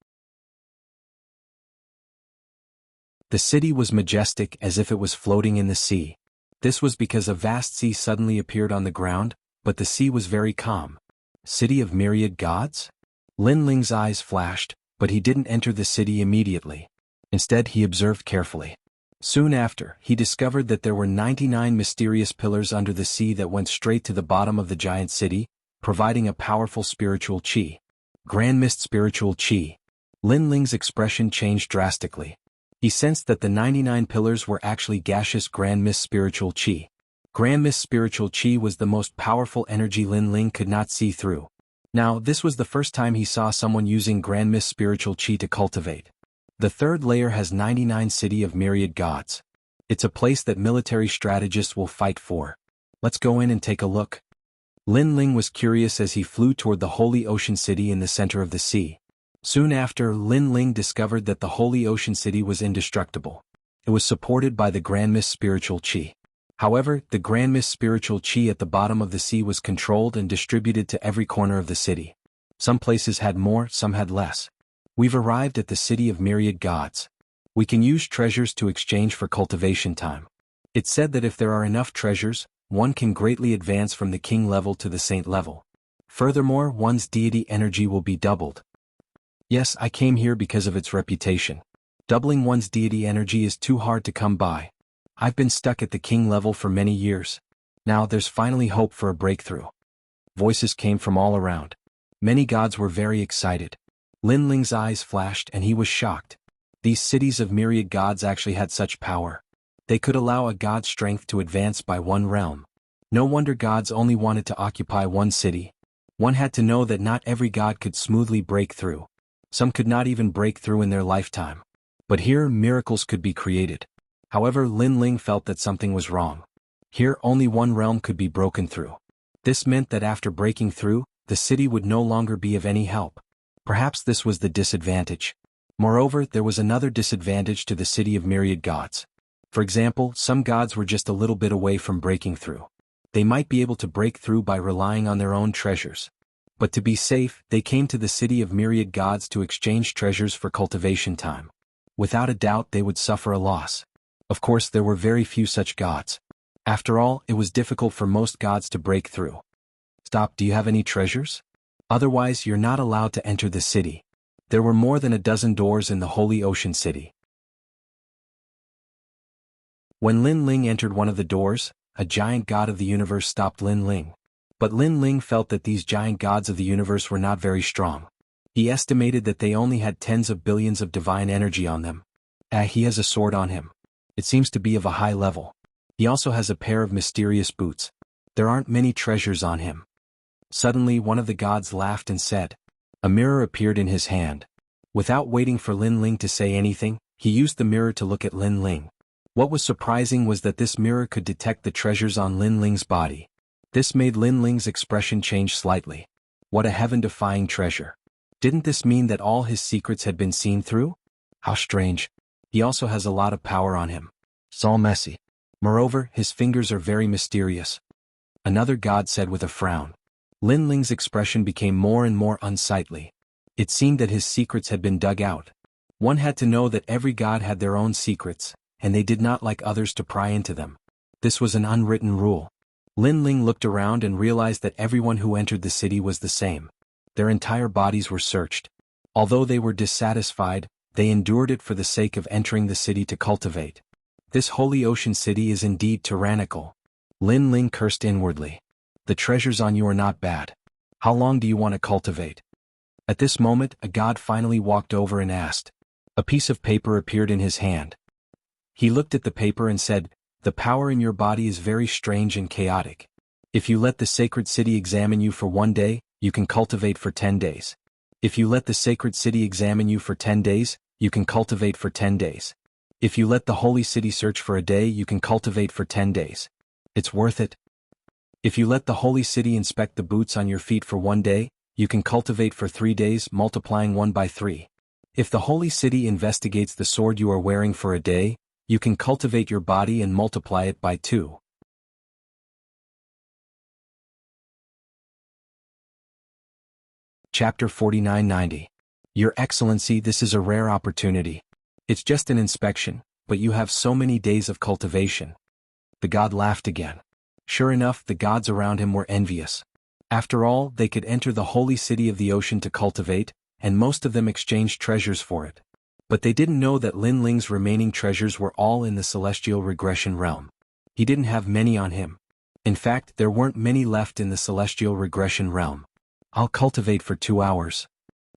The city was majestic as if it was floating in the sea. This was because a vast sea suddenly appeared on the ground, but the sea was very calm. City of myriad gods? Lin Ling's eyes flashed, but he didn't enter the city immediately. Instead, he observed carefully. Soon after, he discovered that there were 99 mysterious pillars under the sea that went straight to the bottom of the giant city, providing a powerful spiritual chi. Grand Mist spiritual chi. Lin Ling's expression changed drastically. He sensed that the 99 pillars were actually gaseous Grand Mist spiritual chi. Grand Mist spiritual chi was the most powerful energy Lin Ling could not see through. Now, this was the first time he saw someone using Grand Mist spiritual chi to cultivate. The 3rd layer has 99 City of Myriad Gods. It's a place that military strategists will fight for. Let's go in and take a look. Lin Ling was curious as he flew toward the Holy Ocean City in the center of the sea. Soon after, Lin Ling discovered that the Holy Ocean City was indestructible. It was supported by the Grand Mist spiritual qi. However, the Grand Mist spiritual qi at the bottom of the sea was controlled and distributed to every corner of the city. Some places had more, some had less. We've arrived at the city of myriad gods. We can use treasures to exchange for cultivation time. It's said that if there are enough treasures, one can greatly advance from the king level to the saint level. Furthermore, one's deity energy will be doubled. Yes, I came here because of its reputation. Doubling one's deity energy is too hard to come by. I've been stuck at the king level for many years. Now there's finally hope for a breakthrough. Voices came from all around. Many gods were very excited. Lin Ling's eyes flashed and he was shocked. These cities of myriad gods actually had such power. They could allow a god's strength to advance by one realm. No wonder gods only wanted to occupy one city. One had to know that not every god could smoothly break through. Some could not even break through in their lifetime. But here, miracles could be created. However, Lin Ling felt that something was wrong. Here, only one realm could be broken through. This meant that after breaking through, the city would no longer be of any help. Perhaps this was the disadvantage. Moreover, there was another disadvantage to the city of myriad gods. For example, some gods were just a little bit away from breaking through. They might be able to break through by relying on their own treasures. But to be safe, they came to the city of myriad gods to exchange treasures for cultivation time. Without a doubt, they would suffer a loss. Of course, there were very few such gods. After all, it was difficult for most gods to break through. Stop, do you have any treasures? Otherwise, you're not allowed to enter the city. There were more than a dozen doors in the Holy Ocean City. When Lin Ling entered one of the doors, a giant god of the universe stopped Lin Ling. But Lin Ling felt that these giant gods of the universe were not very strong. He estimated that they only had tens of billions of divine energy on them. He has a sword on him. It seems to be of a high level. He also has a pair of mysterious boots. There aren't many treasures on him. Suddenly, one of the gods laughed and said. A mirror appeared in his hand. Without waiting for Lin Ling to say anything, he used the mirror to look at Lin Ling. What was surprising was that this mirror could detect the treasures on Lin Ling's body. This made Lin Ling's expression change slightly. What a heaven-defying treasure. Didn't this mean that all his secrets had been seen through? How strange. He also has a lot of power on him. It's all messy. Moreover, his fingers are very mysterious. Another god said with a frown. Lin Ling's expression became more and more unsightly. It seemed that his secrets had been dug out. One had to know that every god had their own secrets, and they did not like others to pry into them. This was an unwritten rule. Lin Ling looked around and realized that everyone who entered the city was the same. Their entire bodies were searched. Although they were dissatisfied, they endured it for the sake of entering the city to cultivate. This Holy Ocean City is indeed tyrannical. Lin Ling cursed inwardly. The treasures on you are not bad. How long do you want to cultivate? At this moment, a god finally walked over and asked. A piece of paper appeared in his hand. He looked at the paper and said, the power in your body is very strange and chaotic. If you let the sacred city examine you for 1 day, you can cultivate for 10 days. If you let the sacred city examine you for 10 days, you can cultivate for 10 days. If you let the holy city search for a day, you can cultivate for 10 days. It's worth it. If you let the holy city inspect the boots on your feet for 1 day, you can cultivate for 3 days, multiplying 1 by 3. If the holy city investigates the sword you are wearing for a day, you can cultivate your body and multiply it by 2. Chapter 4990. Your Excellency, this is a rare opportunity. It's just an inspection, but you have so many days of cultivation. The god laughed again. Sure enough, the gods around him were envious. After all, they could enter the holy city of the ocean to cultivate, and most of them exchanged treasures for it. But they didn't know that Lin Ling's remaining treasures were all in the celestial regression realm. He didn't have many on him. In fact, there weren't many left in the celestial regression realm. I'll cultivate for 2 hours.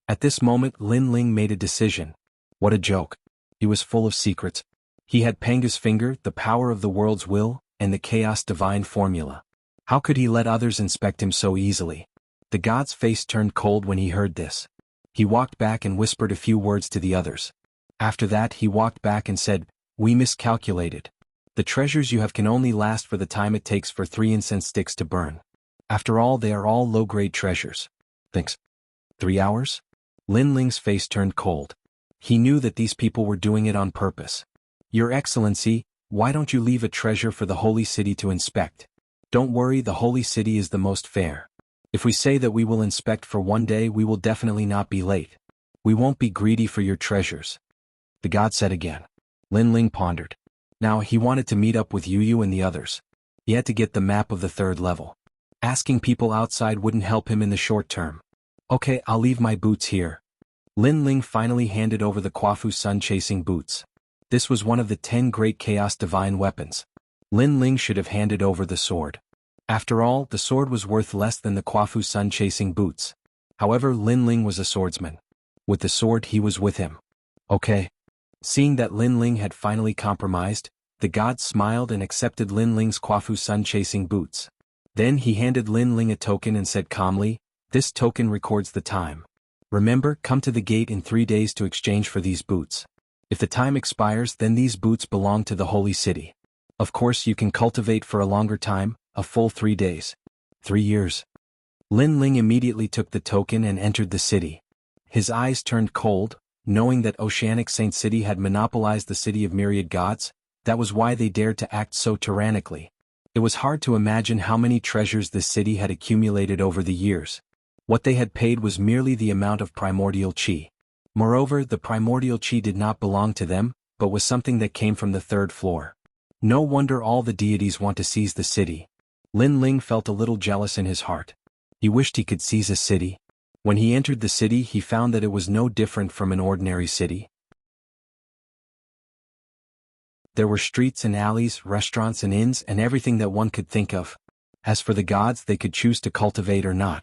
At this moment, Lin Ling made a decision. What a joke. He was full of secrets. He had Panga's finger, the power of the world's will, and the chaos divine formula. How could he let others inspect him so easily? The god's face turned cold when he heard this. He walked back and whispered a few words to the others. After that, he walked back and said, we miscalculated. The treasures you have can only last for the time it takes for 3 incense sticks to burn. After all, they are all low-grade treasures. Thanks. 3 hours? Lin Ling's face turned cold. He knew that these people were doing it on purpose. Your Excellency, why don't you leave a treasure for the holy city to inspect? Don't worry, the holy city is the most fair. If we say that we will inspect for 1 day, we will definitely not be late. We won't be greedy for your treasures. The god said again. Lin Ling pondered. Now he wanted to meet up with Yu and the others. He had to get the map of the 3rd level. Asking people outside wouldn't help him in the short term. Okay, I'll leave my boots here. Lin Ling finally handed over the Quafu sun-chasing boots. This was one of the 10 great chaos divine weapons. Lin Ling should have handed over the sword. After all, the sword was worth less than the Quafu sun-chasing boots. However, Lin Ling was a swordsman. With the sword, he was with him. Okay. Seeing that Lin Ling had finally compromised, the god smiled and accepted Lin Ling's Quafu sun-chasing boots. Then he handed Lin Ling a token and said calmly, "This token records the time. Remember, come to the gate in 3 days to exchange for these boots. If the time expires, then these boots belong to the holy city. Of course, you can cultivate for a longer time, a full 3 days. 3 years. Lin Ling immediately took the token and entered the city. His eyes turned cold, knowing that Oceanic Saint City had monopolized the city of myriad gods. That was why they dared to act so tyrannically. It was hard to imagine how many treasures this city had accumulated over the years. What they had paid was merely the amount of primordial qi. Moreover, the primordial qi did not belong to them, but was something that came from the 3rd floor. No wonder all the deities want to seize the city. Lin Ling felt a little jealous in his heart. He wished he could seize a city. When he entered the city, he found that it was no different from an ordinary city. There were streets and alleys, restaurants and inns, and everything that one could think of. As for the gods, they could choose to cultivate or not.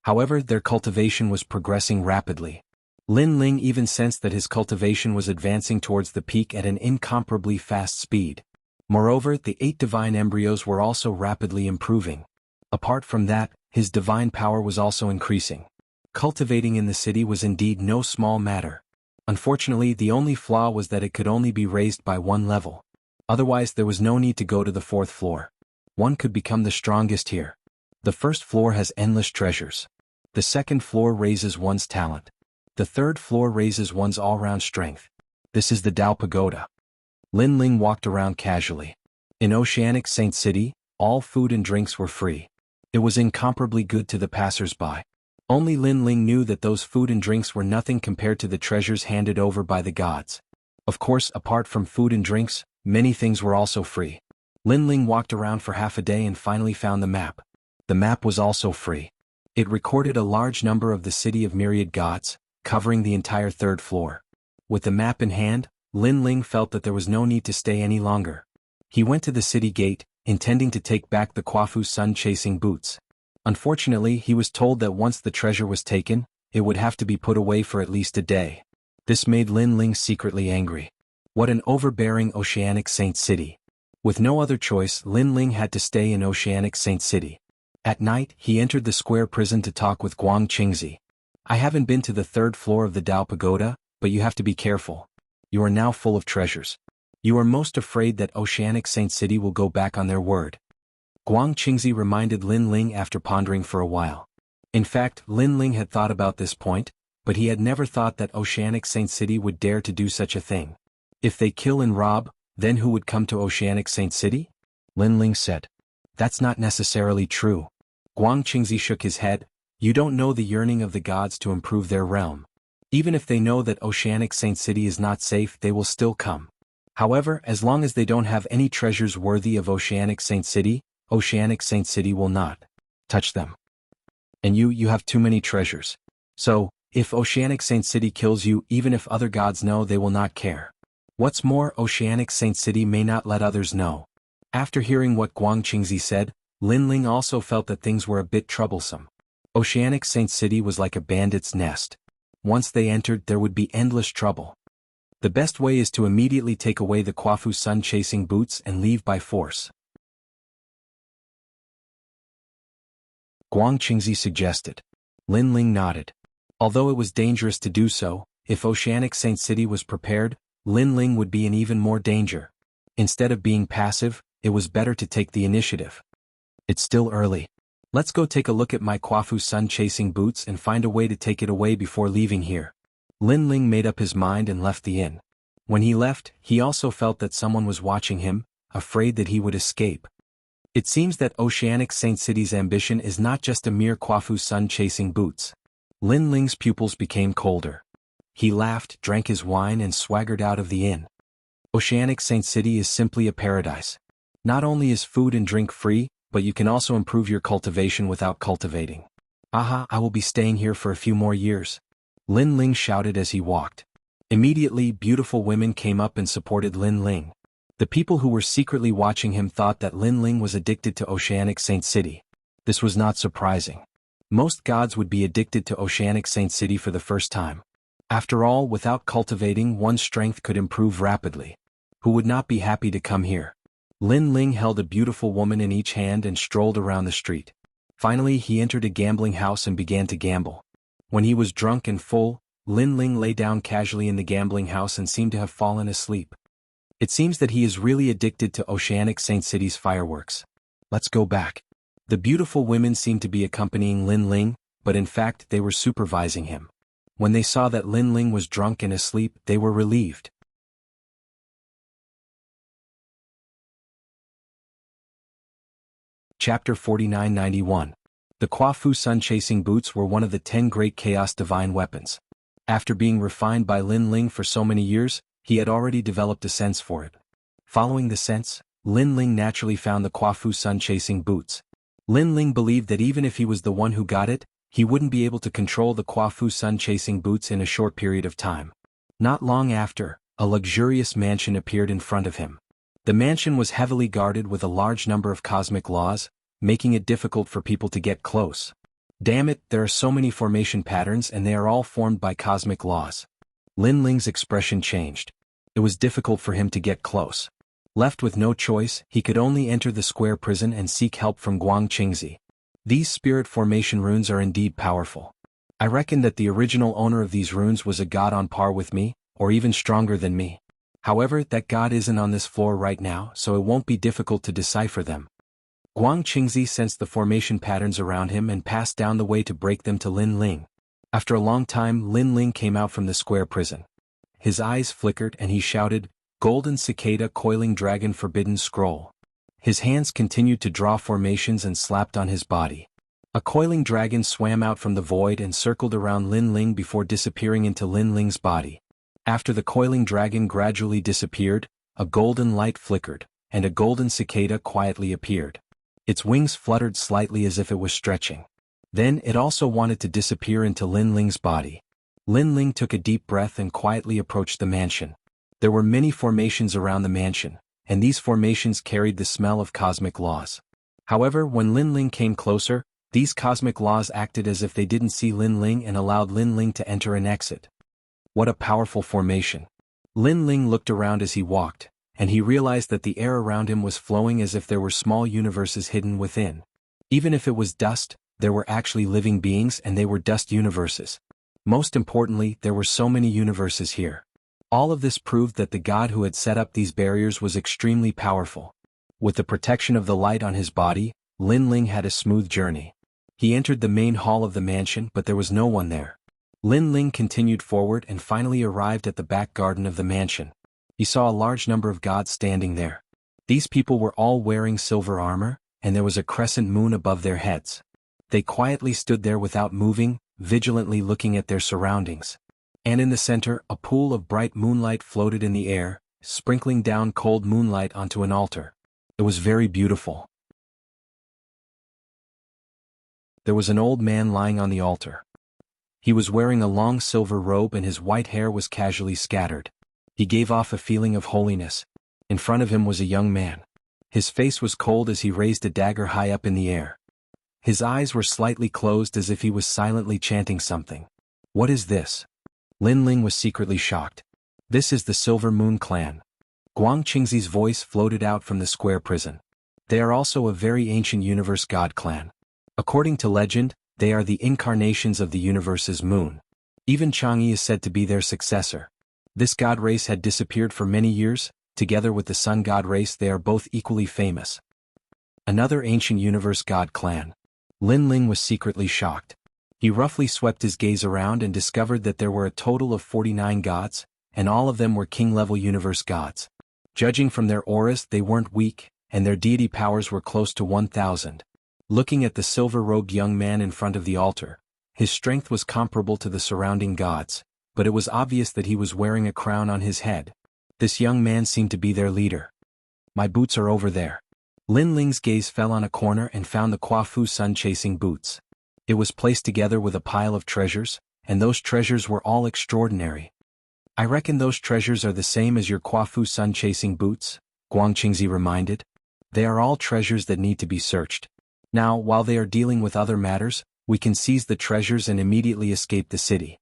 However, their cultivation was progressing rapidly. Lin Ling even sensed that his cultivation was advancing towards the peak at an incomparably fast speed. Moreover, the 8 divine embryos were also rapidly improving. Apart from that, his divine power was also increasing. Cultivating in the city was indeed no small matter. Unfortunately, the only flaw was that it could only be raised by 1 level. Otherwise, there was no need to go to the 4th floor. One could become the strongest here. The 1st floor has endless treasures. The 2nd floor raises one's talent. The 3rd floor raises one's all-round strength. This is the Dao Pagoda. Lin Ling walked around casually. In Oceanic Saint City, all food and drinks were free. It was incomparably good to the passers-by. Only Lin Ling knew that those food and drinks were nothing compared to the treasures handed over by the gods. Of course, apart from food and drinks, many things were also free. Lin Ling walked around for half a day and finally found the map. The map was also free. It recorded a large number of the city of myriad gods, covering the entire 3rd floor. With the map in hand, Lin Ling felt that there was no need to stay any longer. He went to the city gate, intending to take back the Quafu sun-chasing boots. Unfortunately, he was told that once the treasure was taken, it would have to be put away for at least a day. This made Lin Ling secretly angry. What an overbearing Oceanic Saint City. With no other choice, Lin Ling had to stay in Oceanic Saint City. At night, he entered the square prison to talk with Guang Qingzi. I haven't been to the 3rd floor of the Dao Pagoda, but you have to be careful. You are now full of treasures. You are most afraid that Oceanic Saint City will go back on their word. Guang Qingzi reminded Lin Ling after pondering for a while. In fact, Lin Ling had thought about this point, but he had never thought that Oceanic Saint City would dare to do such a thing. If they kill and rob, then who would come to Oceanic Saint City? Lin Ling said. That's not necessarily true. Guang Qingzi shook his head. You don't know the yearning of the gods to improve their realm. Even if they know that Oceanic Saint City is not safe, they will still come. However, as long as they don't have any treasures worthy of Oceanic Saint City will not touch them. And you have too many treasures. So, if Oceanic Saint City kills you, even if other gods know, they will not care. What's more, Oceanic Saint City may not let others know. After hearing what Guang Qingzi said, Lin Ling also felt that things were a bit troublesome. Oceanic Saint City was like a bandit's nest. Once they entered, there would be endless trouble. The best way is to immediately take away the Quafu sun-chasing boots and leave by force. Guang Qingzi suggested. Lin Ling nodded. Although it was dangerous to do so, if Oceanic Saint City was prepared, Lin Ling would be in even more danger. Instead of being passive, it was better to take the initiative. It's still early. Let's go take a look at my Kwafu sun-chasing boots and find a way to take it away before leaving here. Lin Ling made up his mind and left the inn. When he left, he also felt that someone was watching him, afraid that he would escape. It seems that Oceanic Saint City's ambition is not just a mere Kwafu sun-chasing boots. Lin Ling's pupils became colder. He laughed, drank his wine and swaggered out of the inn. Oceanic Saint City is simply a paradise. Not only is food and drink free, but you can also improve your cultivation without cultivating. Aha, I will be staying here for a few more years. Lin Ling shouted as he walked. Immediately, beautiful women came up and supported Lin Ling. The people who were secretly watching him thought that Lin Ling was addicted to Oceanic Saint City. This was not surprising. Most gods would be addicted to Oceanic Saint City for the first time. After all, without cultivating, one's strength could improve rapidly. Who would not be happy to come here? Lin Ling held a beautiful woman in each hand and strolled around the street. Finally, he entered a gambling house and began to gamble. When he was drunk and full, Lin Ling lay down casually in the gambling house and seemed to have fallen asleep. It seems that he is really addicted to Oceanic Saint City's fireworks. Let's go back. The beautiful women seemed to be accompanying Lin Ling, but in fact they were supervising him. When they saw that Lin Ling was drunk and asleep, they were relieved. Chapter 4991. The Kwafu sun-chasing boots were one of the 10 great chaos divine weapons. After being refined by Lin Ling for so many years, he had already developed a sense for it. Following the sense, Lin Ling naturally found the Kwafu sun-chasing boots. Lin Ling believed that even if he was the one who got it, he wouldn't be able to control the Kwafu sun-chasing boots in a short period of time. Not long after, a luxurious mansion appeared in front of him. The mansion was heavily guarded with a large number of cosmic laws, making it difficult for people to get close. Damn it, there are so many formation patterns and they are all formed by cosmic laws. Lin Ling's expression changed. It was difficult for him to get close. Left with no choice, he could only enter the square prison and seek help from Guang Qingzi. These spirit formation runes are indeed powerful. I reckon that the original owner of these runes was a god on par with me, or even stronger than me. However, that god isn't on this floor right now, so it won't be difficult to decipher them. Guang Qingzi sensed the formation patterns around him and passed down the way to break them to Lin Ling. After a long time, Lin Ling came out from the square prison. His eyes flickered and he shouted, "Golden Cicada Coiling Dragon Forbidden Scroll." His hands continued to draw formations and slapped on his body. A coiling dragon swam out from the void and circled around Lin Ling before disappearing into Lin Ling's body. After the coiling dragon gradually disappeared, a golden light flickered, and a golden cicada quietly appeared. Its wings fluttered slightly as if it was stretching. Then it also wanted to disappear into Lin Ling's body. Lin Ling took a deep breath and quietly approached the mansion. There were many formations around the mansion, and these formations carried the smell of cosmic laws. However, when Lin Ling came closer, these cosmic laws acted as if they didn't see Lin Ling and allowed Lin Ling to enter and exit. What a powerful formation. Lin Ling looked around as he walked, and he realized that the air around him was flowing as if there were small universes hidden within. Even if it was dust, there were actually living beings and they were dust universes. Most importantly, there were so many universes here. All of this proved that the god who had set up these barriers was extremely powerful. With the protection of the light on his body, Lin Ling had a smooth journey. He entered the main hall of the mansion but there was no one there. Lin Ling continued forward and finally arrived at the back garden of the mansion. He saw a large number of gods standing there. These people were all wearing silver armor, and there was a crescent moon above their heads. They quietly stood there without moving, vigilantly looking at their surroundings. And in the center, a pool of bright moonlight floated in the air, sprinkling down cold moonlight onto an altar. It was very beautiful. There was an old man lying on the altar. He was wearing a long silver robe and his white hair was casually scattered. He gave off a feeling of holiness. In front of him was a young man. His face was cold as he raised a dagger high up in the air. His eyes were slightly closed as if he was silently chanting something. What is this? Lin Ling was secretly shocked. This is the Silver Moon clan. Guang Qingzi's voice floated out from the square prison. They are also a very ancient universe god clan. According to legend, they are the incarnations of the universe's moon. Even Chang'e is said to be their successor. This god race had disappeared for many years. Together with the sun god race they are both equally famous. Another ancient universe god clan. Lin Ling was secretly shocked. He roughly swept his gaze around and discovered that there were a total of 49 gods, and all of them were king-level universe gods. Judging from their auras, they weren't weak, and their deity powers were close to 1,000. Looking at the silver-robed young man in front of the altar, his strength was comparable to the surrounding gods, but it was obvious that he was wearing a crown on his head. This young man seemed to be their leader. My boots are over there. Lin Ling's gaze fell on a corner and found the Kuafu sun-chasing boots. It was placed together with a pile of treasures, and those treasures were all extraordinary. I reckon those treasures are the same as your Kuafu sun-chasing boots, Guang Qingzi reminded. They are all treasures that need to be searched. Now, while they are dealing with other matters, we can seize the treasures and immediately escape the city.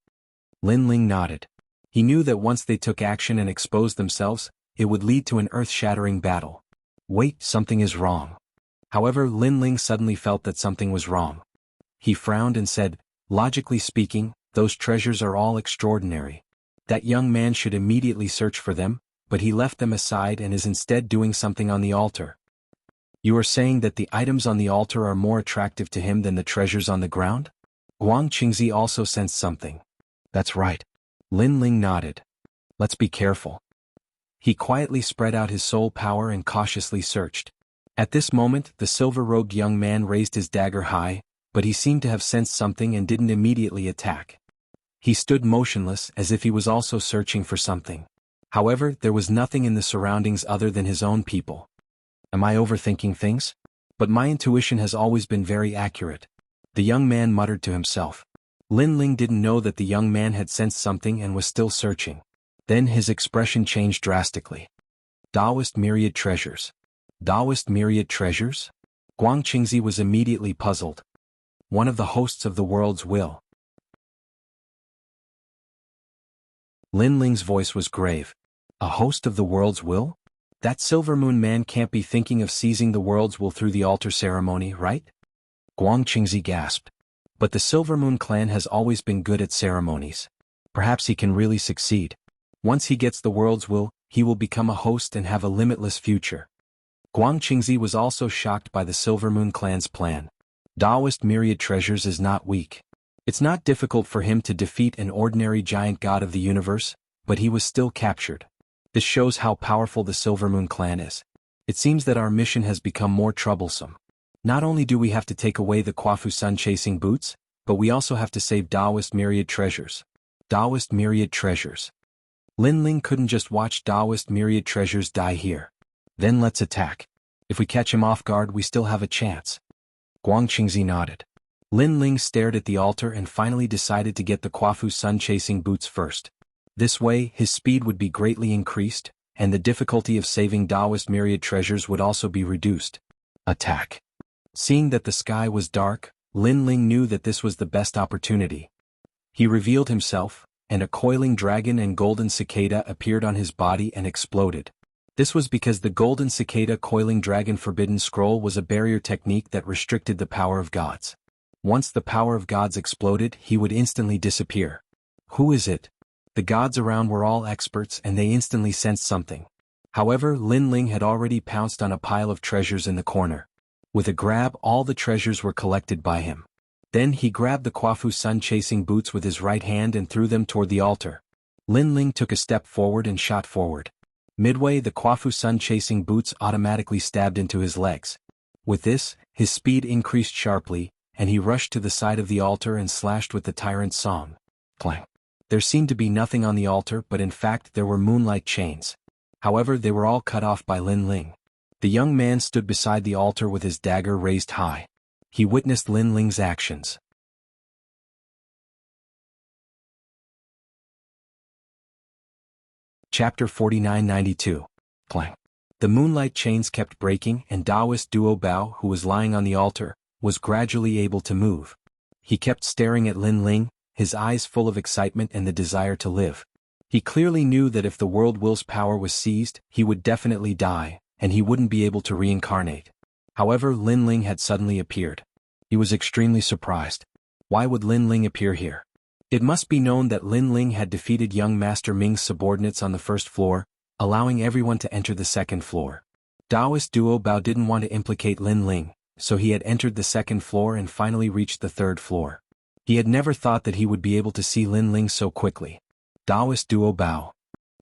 Lin Ling nodded. He knew that once they took action and exposed themselves, it would lead to an earth-shattering battle. Wait, something is wrong. However, Lin Ling suddenly felt that something was wrong. He frowned and said, logically speaking, those treasures are all extraordinary. That young man should immediately search for them, but he left them aside and is instead doing something on the altar. You are saying that the items on the altar are more attractive to him than the treasures on the ground? Guang Qingzi also sensed something. That's right. Lin Ling nodded. Let's be careful. He quietly spread out his soul power and cautiously searched. At this moment, the silver-robed young man raised his dagger high, but he seemed to have sensed something and didn't immediately attack. He stood motionless as if he was also searching for something. However, there was nothing in the surroundings other than his own people. Am I overthinking things? But my intuition has always been very accurate. The young man muttered to himself. Lin Ling didn't know that the young man had sensed something and was still searching. Then his expression changed drastically. Taoist myriad treasures. Taoist myriad treasures? Guang Qingzi was immediately puzzled. One of the hosts of the world's will. Lin Ling's voice was grave. A host of the world's will? That Silver Moon man can't be thinking of seizing the world's will through the altar ceremony, right? Guang Qingzi gasped. But the Silver Moon clan has always been good at ceremonies. Perhaps he can really succeed. Once he gets the world's will, he will become a host and have a limitless future. Guang Qingzi was also shocked by the Silver Moon clan's plan. Taoist myriad treasures is not weak. It's not difficult for him to defeat an ordinary giant god of the universe, but he was still captured. This shows how powerful the Silver Moon clan is. It seems that our mission has become more troublesome. Not only do we have to take away the Kuafu sun-chasing boots, but we also have to save Taoist myriad treasures. Taoist myriad treasures. Lin Ling couldn't just watch Taoist myriad treasures die here. Then let's attack. If we catch him off guard, we still have a chance. Guang Qingzi nodded. Lin Ling stared at the altar and finally decided to get the Kuafu sun-chasing boots first. This way, his speed would be greatly increased, and the difficulty of saving Taoist myriad treasures would also be reduced. Attack. Seeing that the sky was dark, Lin Ling knew that this was the best opportunity. He revealed himself, and a coiling dragon and golden cicada appeared on his body and exploded. This was because the golden cicada coiling dragon forbidden scroll was a barrier technique that restricted the power of gods. Once the power of gods exploded, he would instantly disappear. Who is it? The gods around were all experts and they instantly sensed something. However, Lin Ling had already pounced on a pile of treasures in the corner. With a grab, all the treasures were collected by him. Then he grabbed the Kuafu sun-chasing boots with his right hand and threw them toward the altar. Lin Ling took a step forward and shot forward. Midway, the Kuafu sun-chasing boots automatically stabbed into his legs. With this, his speed increased sharply, and he rushed to the side of the altar and slashed with the tyrant's song. Clang. There seemed to be nothing on the altar, but in fact there were moonlight chains. However, they were all cut off by Lin Ling. The young man stood beside the altar with his dagger raised high. He witnessed Lin Ling's actions. Chapter 4992. Clang. The moonlight chains kept breaking and Taoist Duo Bao, who was lying on the altar, was gradually able to move. He kept staring at Lin Ling, his eyes full of excitement and the desire to live. He clearly knew that if the world will's power was seized, he would definitely die, and he wouldn't be able to reincarnate. However, Lin Ling had suddenly appeared. He was extremely surprised. Why would Lin Ling appear here? It must be known that Lin Ling had defeated young Master Ming's subordinates on the first floor, allowing everyone to enter the second floor. Taoist Duo Bao didn't want to implicate Lin Ling, so he had entered the second floor and finally reached the third floor. He had never thought that he would be able to see Lin Ling so quickly. Daoist Duo Bao.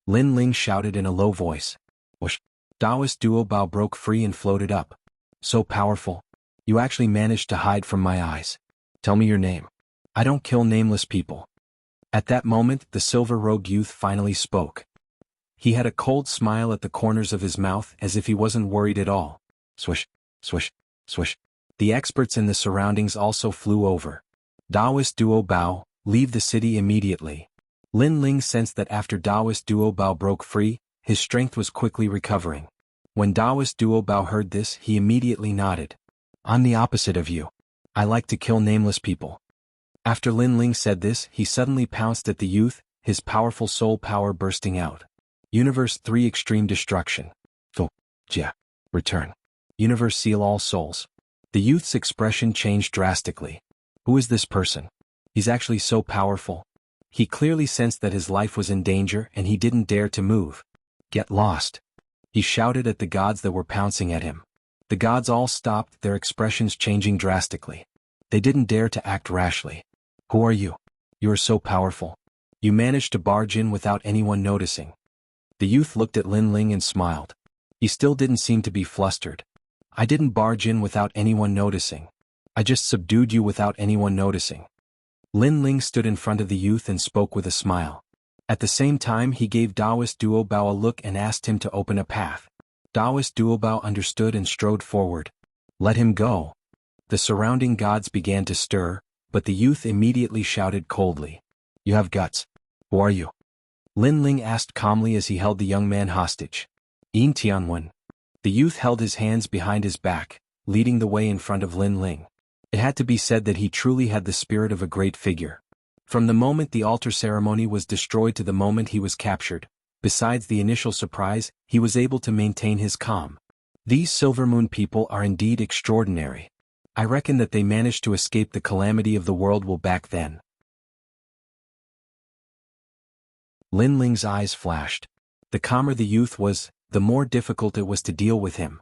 Lin Ling shouted in a low voice. Whoosh. Daoist Duo Bao broke free and floated up. So powerful. You actually managed to hide from my eyes. Tell me your name. I don't kill nameless people. At that moment, the silver-robed youth finally spoke. He had a cold smile at the corners of his mouth as if he wasn't worried at all. Swish, swish, swish. The experts in the surroundings also flew over. Daoist Duo Bao, leave the city immediately. Lin Ling sensed that after Daoist Duo Bao broke free, his strength was quickly recovering. When Daoist Duo Bao heard this, he immediately nodded. I'm the opposite of you. I like to kill nameless people. After Lin Ling said this, he suddenly pounced at the youth, his powerful soul power bursting out. Universe 3 Extreme Destruction. Jia. Return. Universe Seal All Souls. The youth's expression changed drastically. Who is this person? He's actually so powerful. He clearly sensed that his life was in danger and he didn't dare to move. Get lost. He shouted at the gods that were pouncing at him. The gods all stopped, their expressions changing drastically. They didn't dare to act rashly. Who are you? You are so powerful. You managed to barge in without anyone noticing. The youth looked at Lin Ling and smiled. He still didn't seem to be flustered. I didn't barge in without anyone noticing. I just subdued you without anyone noticing. Lin Ling stood in front of the youth and spoke with a smile. At the same time, he gave Daoist Duo Bao a look and asked him to open a path. Daoist Duo Bao understood and strode forward. Let him go. The surrounding gods began to stir, but the youth immediately shouted coldly. You have guts. Who are you? Lin Ling asked calmly as he held the young man hostage. Yin Tianwen. The youth held his hands behind his back, leading the way in front of Lin Ling. It had to be said that he truly had the spirit of a great figure. From the moment the altar ceremony was destroyed to the moment he was captured, besides the initial surprise, he was able to maintain his calm. These Silver Moon people are indeed extraordinary. I reckon that they managed to escape the calamity of the world will back then. Lin Ling's eyes flashed. The calmer the youth was, the more difficult it was to deal with him.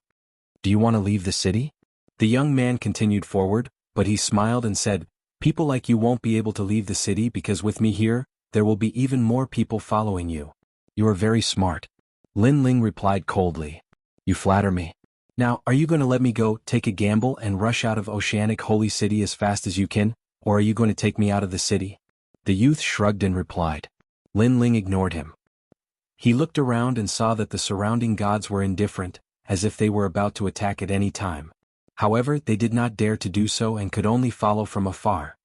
Do you want to leave the city? The young man continued forward, but he smiled and said, people like you won't be able to leave the city because with me here, there will be even more people following you. You are very smart. Lin Ling replied coldly. You flatter me. Now, are you going to let me go, take a gamble and rush out of Oceanic Holy City as fast as you can, or are you going to take me out of the city? The youth shrugged and replied. Lin Ling ignored him. He looked around and saw that the surrounding gods were indifferent, as if they were about to attack at any time. However, they did not dare to do so and could only follow from afar.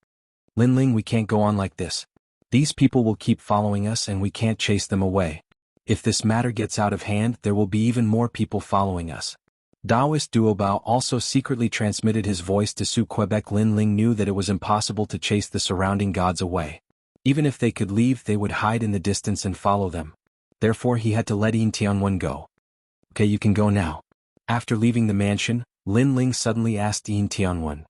Lin Ling, we can't go on like this. These people will keep following us and we can't chase them away. If this matter gets out of hand, there will be even more people following us. Daoist Duo Bao also secretly transmitted his voice to Su Quebec. Lin Ling knew that it was impossible to chase the surrounding gods away. Even if they could leave, they would hide in the distance and follow them. Therefore, he had to let Yin Tianwen go. Okay, you can go now. After leaving the mansion, Lin Ling suddenly asked Yin Tianwen.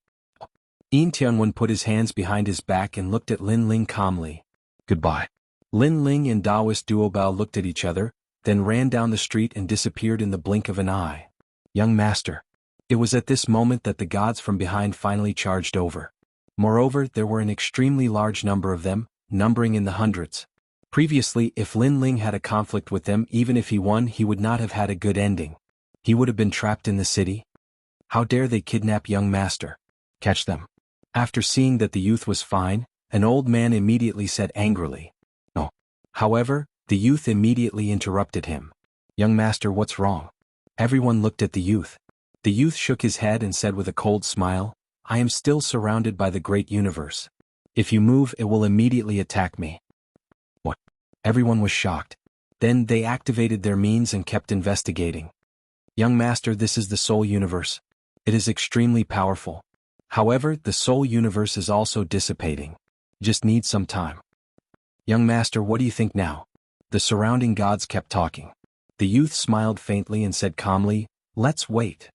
Yin Tianwen put his hands behind his back and looked at Lin Ling calmly. Goodbye. Lin Ling and Daoist Duo Bao looked at each other, then ran down the street and disappeared in the blink of an eye. Young master. It was at this moment that the gods from behind finally charged over. Moreover, there were an extremely large number of them, numbering in the hundreds. Previously, if Lin Ling had a conflict with them, even if he won, he would not have had a good ending. He would have been trapped in the city. How dare they kidnap young master? Catch them. After seeing that the youth was fine, an old man immediately said angrily. No. However, the youth immediately interrupted him. Young master, what's wrong? Everyone looked at the youth. The youth shook his head and said with a cold smile, I am still surrounded by the great universe. If you move, it will immediately attack me. What? Everyone was shocked. Then they activated their means and kept investigating. Young master, this is the soul universe. It is extremely powerful. However, the soul universe is also dissipating. Just needs some time. Young master, what do you think now? The surrounding gods kept talking. The youth smiled faintly and said calmly, let's wait.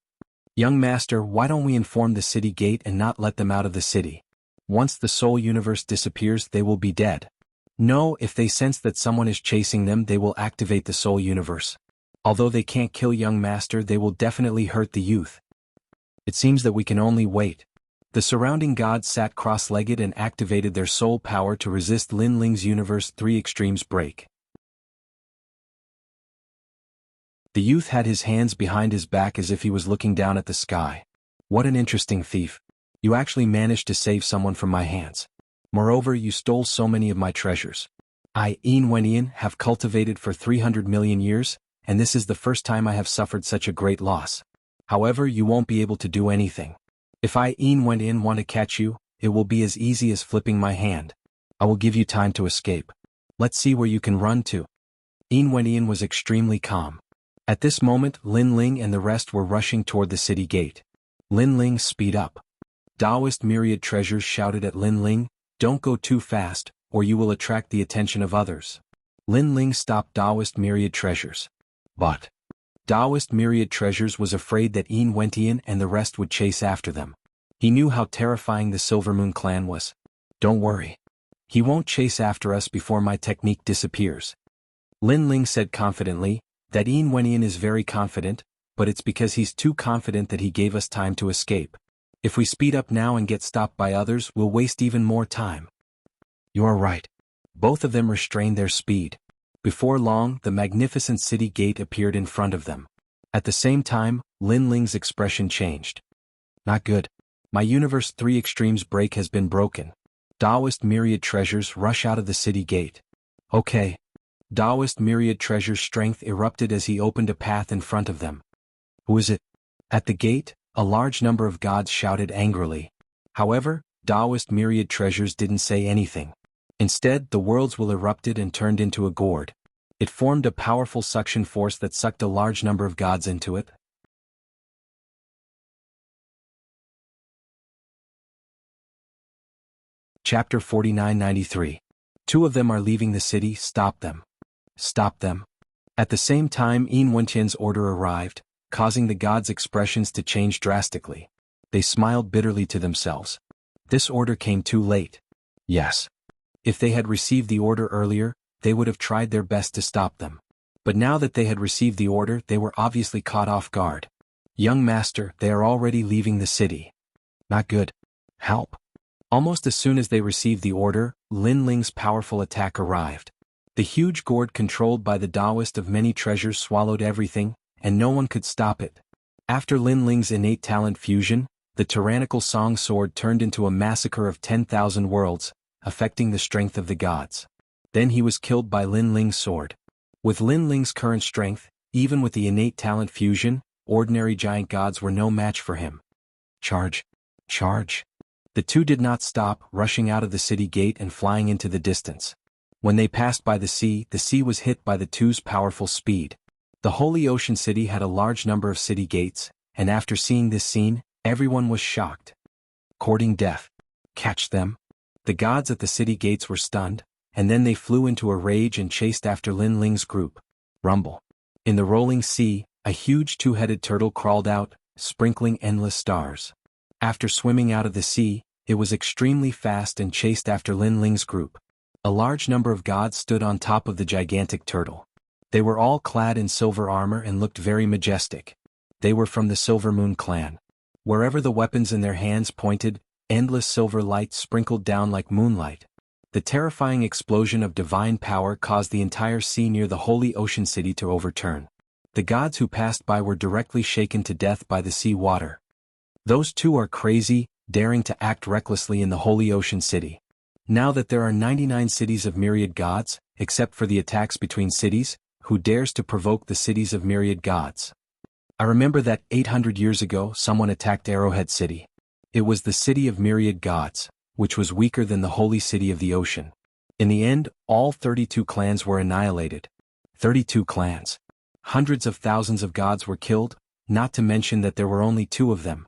Young master, why don't we inform the city gate and not let them out of the city? Once the soul universe disappears, they will be dead. No, if they sense that someone is chasing them, they will activate the soul universe. Although they can't kill young master, they will definitely hurt the youth. It seems that we can only wait. The surrounding gods sat cross-legged and activated their soul power to resist Lin Ling's Universe 3 Extremes break. The youth had his hands behind his back as if he was looking down at the sky. What an interesting thief. You actually managed to save someone from my hands. Moreover, you stole so many of my treasures. I, Wenyan, have cultivated for 300 million years, and this is the first time I have suffered such a great loss. However, you won't be able to do anything. If I, Wenyan, want to catch you, it will be as easy as flipping my hand. I will give you time to escape. Let's see where you can run to. Wenyan was extremely calm. At this moment, Lin Ling and the rest were rushing toward the city gate. Lin Ling, speed up. Taoist myriad treasures shouted at Lin Ling, don't go too fast, or you will attract the attention of others. Lin Ling stopped Taoist myriad treasures. But Taoist myriad treasures was afraid that Wenyan and the rest would chase after them. He knew how terrifying the Silver Moon clan was. Don't worry. He won't chase after us before my technique disappears. Lin Ling said confidently, that Wenyan is very confident, but it's because he's too confident that he gave us time to escape. If we speed up now and get stopped by others, we'll waste even more time. You are right. Both of them restrained their speed. Before long, the magnificent city gate appeared in front of them. At the same time, Lin Ling's expression changed. Not good. My Universe 3 Extremes break has been broken. Taoist myriad treasures rush out of the city gate. Okay. Taoist myriad treasures' strength erupted as he opened a path in front of them. Who is it? At the gate, a large number of gods shouted angrily. However, Taoist myriad treasures didn't say anything. Instead, the worlds will erupted and turned into a gourd. It formed a powerful suction force that sucked a large number of gods into it. Chapter 4993. Two of them are leaving the city, stop them. Stop them. At the same time, Wenyan's order arrived, causing the gods' expressions to change drastically. They smiled bitterly to themselves. This order came too late. Yes. If they had received the order earlier, they would have tried their best to stop them. But now that they had received the order, they were obviously caught off guard. Young master, they are already leaving the city. Not good. Help. Almost as soon as they received the order, Lin Ling's powerful attack arrived. The huge gourd controlled by the Taoist of many treasures swallowed everything, and no one could stop it. After Lin Ling's innate talent fusion, the tyrannical song sword turned into a massacre of 10,000 worlds, affecting the strength of the gods. Then he was killed by Lin Ling's sword. With Lin Ling's current strength, even with the innate talent fusion, ordinary giant gods were no match for him. Charge! Charge! The two did not stop, rushing out of the city gate and flying into the distance. When they passed by the sea was hit by the two's powerful speed. The Holy Ocean City had a large number of city gates, and after seeing this scene, everyone was shocked. Courting death. Catch them. The gods at the city gates were stunned, and then they flew into a rage and chased after Lin Ling's group. Rumble. In the rolling sea, a huge two-headed turtle crawled out, sprinkling endless stars. After swimming out of the sea, it was extremely fast and chased after Lin Ling's group. A large number of gods stood on top of the gigantic turtle. They were all clad in silver armor and looked very majestic. They were from the Silver Moon clan. Wherever the weapons in their hands pointed, endless silver light sprinkled down like moonlight. The terrifying explosion of divine power caused the entire sea near the Holy Ocean City to overturn. The gods who passed by were directly shaken to death by the sea water. Those two are crazy, daring to act recklessly in the Holy Ocean City. Now that there are 99 cities of myriad gods, except for the attacks between cities, who dares to provoke the cities of myriad gods? I remember that 800 years ago someone attacked Arrowhead City. It was the city of myriad gods, which was weaker than the holy city of the ocean. In the end, all 32 clans were annihilated. 32 clans. Hundreds of thousands of gods were killed, not to mention that there were only 2 of them.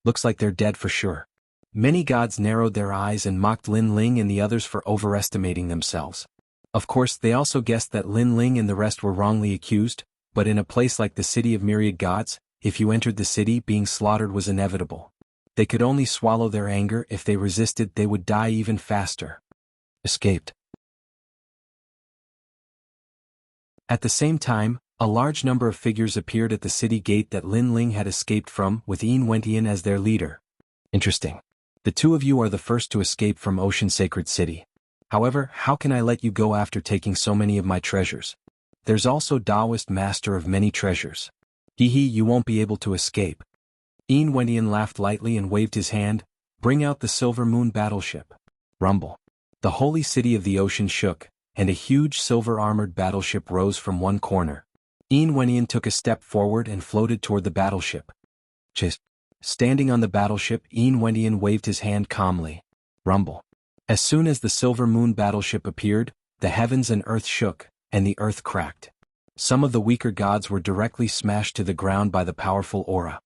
Looks like they're dead for sure. Many gods narrowed their eyes and mocked Lin Ling and the others for overestimating themselves. Of course, they also guessed that Lin Ling and the rest were wrongly accused, but in a place like the city of myriad gods, if you entered the city, being slaughtered was inevitable. They could only swallow their anger. If they resisted, they would die even faster. Escaped. At the same time, A large number of figures appeared at the city gate that Lin Ling had escaped from, with Yin Wentian as their leader. Interesting. The two of you are the first to escape from Ocean Sacred City. However, how can I let you go after taking so many of my treasures? There's also Taoist Master of many treasures. Hee, you won't be able to escape. Yin Wentian laughed lightly and waved his hand. Bring out the Silver Moon battleship. Rumble. The holy city of the ocean shook, and a huge silver-armored battleship rose from one corner. Yin Wentian took a step forward and floated toward the battleship. Just standing on the battleship, Yin Wentian waved his hand calmly. Rumble. As soon as the Silver Moon battleship appeared, the heavens and earth shook, and the earth cracked. Some of the weaker gods were directly smashed to the ground by the powerful aura.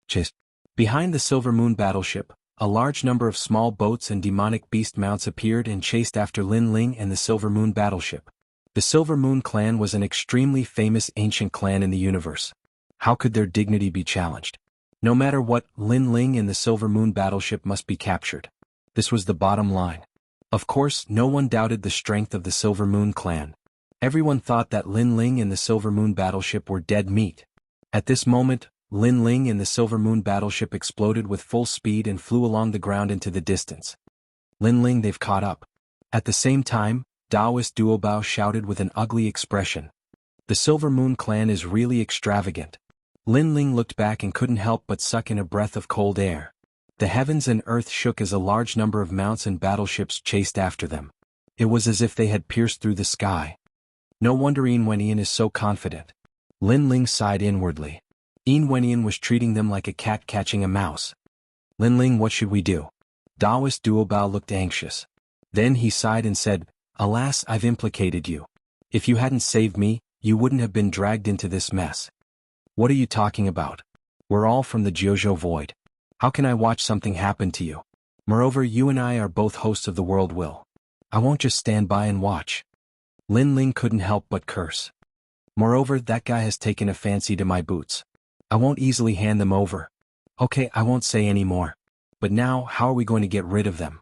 Just behind the Silver Moon battleship, a large number of small boats and demonic beast mounts appeared and chased after Lin Ling and the Silver Moon battleship. The Silver Moon clan was an extremely famous ancient clan in the universe. How could their dignity be challenged? No matter what, Lin Ling and the Silver Moon battleship must be captured. This was the bottom line. Of course, no one doubted the strength of the Silver Moon clan. Everyone thought that Lin Ling and the Silver Moon battleship were dead meat. At this moment, Lin Ling and the Silver Moon battleship exploded with full speed and flew along the ground into the distance. Lin Ling, they've caught up. At the same time, Taoist Duobao shouted with an ugly expression. The Silver Moon clan is really extravagant. Lin Ling looked back and couldn't help but suck in a breath of cold air. The heavens and earth shook as a large number of mounts and battleships chased after them. It was as if they had pierced through the sky. No wonder Yin Wentian is so confident. Lin Ling sighed inwardly. Yin Wentian was treating them like a cat catching a mouse. Lin Ling, what should we do? Taoist Duobao looked anxious. Then he sighed and said, Alas, I've implicated you. If you hadn't saved me, you wouldn't have been dragged into this mess. What are you talking about? We're all from the Jianghu Void. How can I watch something happen to you? Moreover, you and I are both hosts of the world will. I won't just stand by and watch. Lin Ling couldn't help but curse. Moreover, that guy has taken a fancy to my boots. I won't easily hand them over. Okay, I won't say any more. But now, how are we going to get rid of them?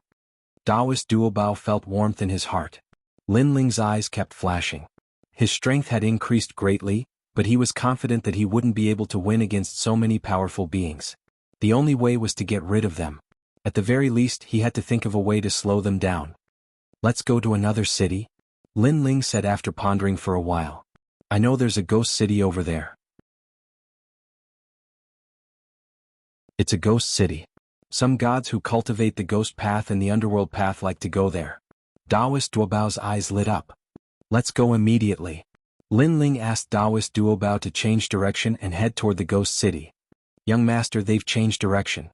Taoist Duobao felt warmth in his heart. Lin Ling's eyes kept flashing. His strength had increased greatly, but he was confident that he wouldn't be able to win against so many powerful beings. The only way was to get rid of them. At the very least, he had to think of a way to slow them down. Let's go to another city, Lin Ling said after pondering for a while. I know there's a ghost city over there. It's a ghost city. Some gods who cultivate the ghost path and the underworld path like to go there. Taoist Duobao's eyes lit up. Let's go immediately. Lin Ling asked Taoist Duobao to change direction and head toward the ghost city. Young master, they've changed direction.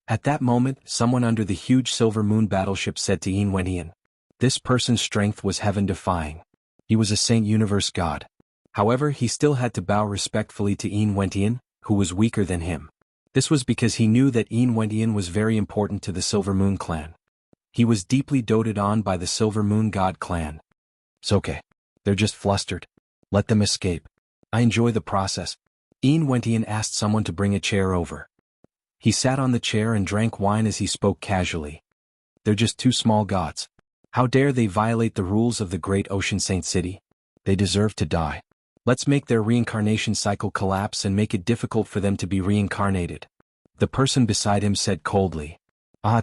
At that moment, someone under the huge Silver Moon battleship said to Yin Wentian. This person's strength was heaven-defying. He was a Saint Universe god. However, he still had to bow respectfully to Yin Wentian, who was weaker than him. This was because he knew that Yin Wentian was very important to the Silver Moon clan. He was deeply doted on by the Silver Moon God clan. It's okay. They're just flustered. Let them escape. I enjoy the process. Yin Wentian asked someone to bring a chair over. He sat on the chair and drank wine as he spoke casually. They're just two small gods. How dare they violate the rules of the great Ocean Saint City? They deserve to die. Let's make their reincarnation cycle collapse and make it difficult for them to be reincarnated. The person beside him said coldly.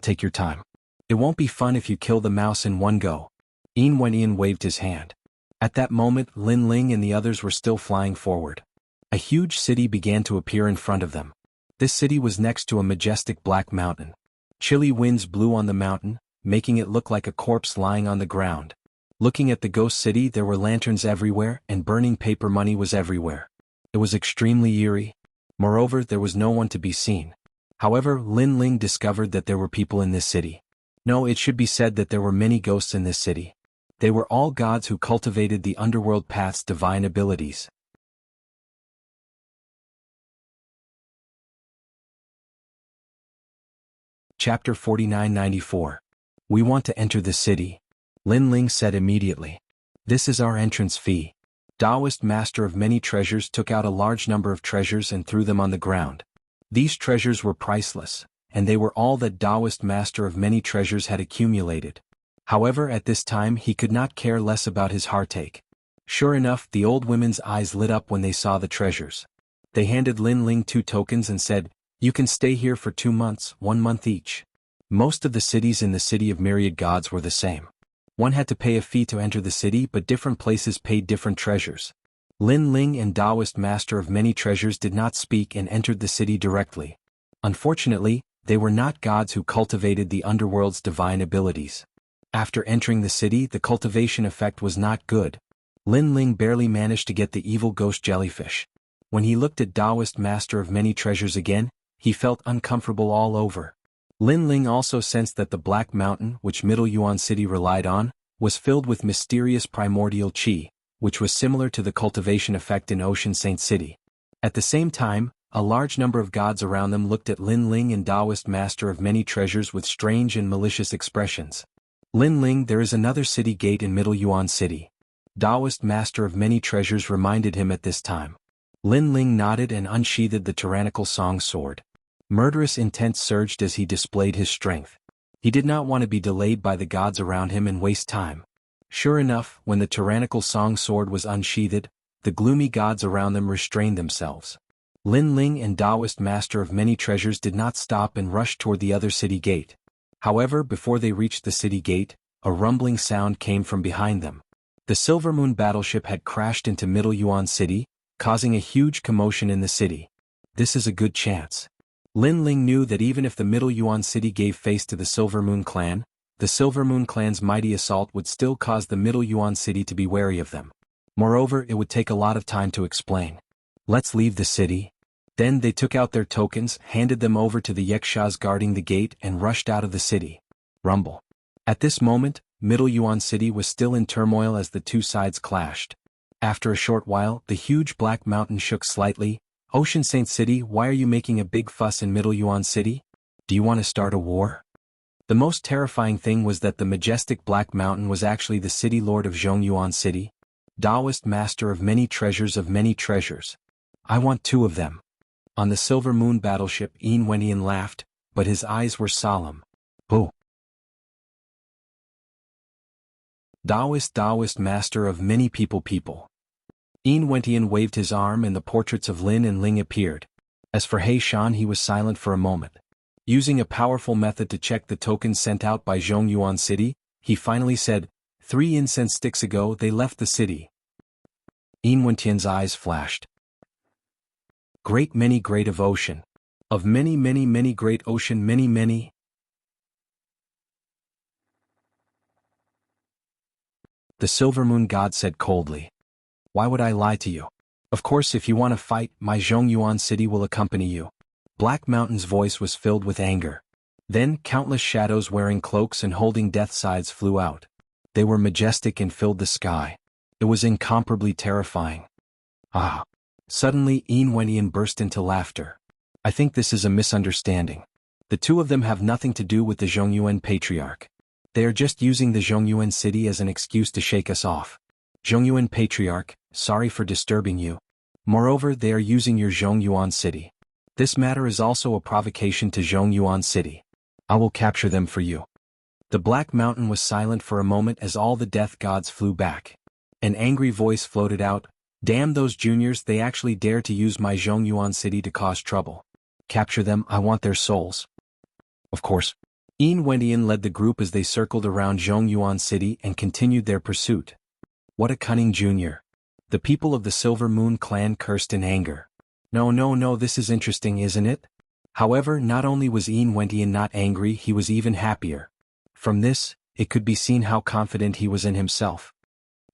Take your time. It won't be fun if you kill the mouse in one go. Yin Wentian waved his hand. At that moment, Lin Ling and the others were still flying forward. A huge city began to appear in front of them. This city was next to a majestic black mountain. Chilly winds blew on the mountain, making it look like a corpse lying on the ground. Looking at the ghost city, there were lanterns everywhere and burning paper money was everywhere. It was extremely eerie. Moreover, there was no one to be seen. However, Lin Ling discovered that there were people in this city. No, it should be said that there were many ghosts in this city. They were all gods who cultivated the underworld path's divine abilities. Chapter 4994. We want to enter the city, Lin Ling said immediately. This is our entrance fee. Taoist Master of Many Treasures took out a large number of treasures and threw them on the ground. These treasures were priceless, and they were all that Taoist Master of Many Treasures had accumulated. However, at this time he could not care less about his heartache. Sure enough, the old women's eyes lit up when they saw the treasures. They handed Lin Ling 2 tokens and said, "You can stay here for 2 months, 1 month each." Most of the cities in the City of Myriad Gods were the same. One had to pay a fee to enter the city, but different places paid different treasures. Lin Ling and Taoist Master of Many Treasures did not speak and entered the city directly. Unfortunately, they were not gods who cultivated the underworld's divine abilities. After entering the city, the cultivation effect was not good. Lin Ling barely managed to get the evil ghost jellyfish. When he looked at Taoist Master of Many Treasures again, he felt uncomfortable all over. Lin Ling also sensed that the Black Mountain, which Middle Yuan City relied on, was filled with mysterious primordial qi, which was similar to the cultivation effect in Ocean Saint City. At the same time, a large number of gods around them looked at Lin Ling and Taoist Master of Many Treasures with strange and malicious expressions. "Lin Ling, there is another city gate in Middle Yuan City." Taoist Master of Many Treasures reminded him at this time. Lin Ling nodded and unsheathed the tyrannical song sword. Murderous intent surged as he displayed his strength. He did not want to be delayed by the gods around him and waste time. Sure enough, when the tyrannical song sword was unsheathed, the gloomy gods around them restrained themselves. Lin Ling and Taoist Master of Many Treasures did not stop and rushed toward the other city gate. However, before they reached the city gate, a rumbling sound came from behind them. The Silver Moon battleship had crashed into Middle Yuan City, causing a huge commotion in the city. This is a good chance. Lin Ling knew that even if the Middle Yuan City gave face to the Silver Moon clan, the Silver Moon clan's mighty assault would still cause the Middle Yuan City to be wary of them. Moreover, it would take a lot of time to explain. "Let's leave the city." Then they took out their tokens, handed them over to the Yakshas guarding the gate and rushed out of the city. Rumble. At this moment, Middle Yuan City was still in turmoil as the two sides clashed. After a short while, the huge Black Mountain shook slightly. "Ocean Saint City, why are you making a big fuss in Middle Yuan City? Do you want to start a war?" The most terrifying thing was that the majestic Black Mountain was actually the city lord of Zhongyuan City, Taoist Master of Many Treasures of Many Treasures. "I want 2 of them." On the Silver Moon battleship, Yin Wendian laughed, but his eyes were solemn. "Oh." Taoist Master of Many People. Yin Wendian waved his arm and the portraits of Lin and Ling appeared. As for He Shan, he was silent for a moment. Using a powerful method to check the tokens sent out by Zhongyuan City, he finally said, 3 incense sticks ago they left the city." Yin Wendian's eyes flashed. "Great of ocean. Of many great ocean many. The Silver Moon God said coldly. "Why would I lie to you? Of course, if you want to fight, my Zhongyuan City will accompany you." Black Mountain's voice was filled with anger. Then countless shadows wearing cloaks and holding death sides flew out. They were majestic and filled the sky. It was incomparably terrifying. "Ah!" Suddenly Yin Wendian burst into laughter. "I think this is a misunderstanding. The 2 of them have nothing to do with the Zhongyuan Patriarch. They are just using the Zhongyuan City as an excuse to shake us off. Zhongyuan Patriarch, sorry for disturbing you. Moreover, they are using your Zhongyuan City. This matter is also a provocation to Zhongyuan City. I will capture them for you." The Black Mountain was silent for a moment as all the death gods flew back. An angry voice floated out, "Damn those juniors, they actually dare to use my Zhongyuan City to cause trouble. Capture them, I want their souls." Of course. Yin Wendian led the group as they circled around Zhongyuan City and continued their pursuit. What a cunning junior. The people of the Silver Moon clan cursed in anger. No, this is interesting, isn't it? However, not only was Yin Wendian not angry, he was even happier. From this, it could be seen how confident he was in himself.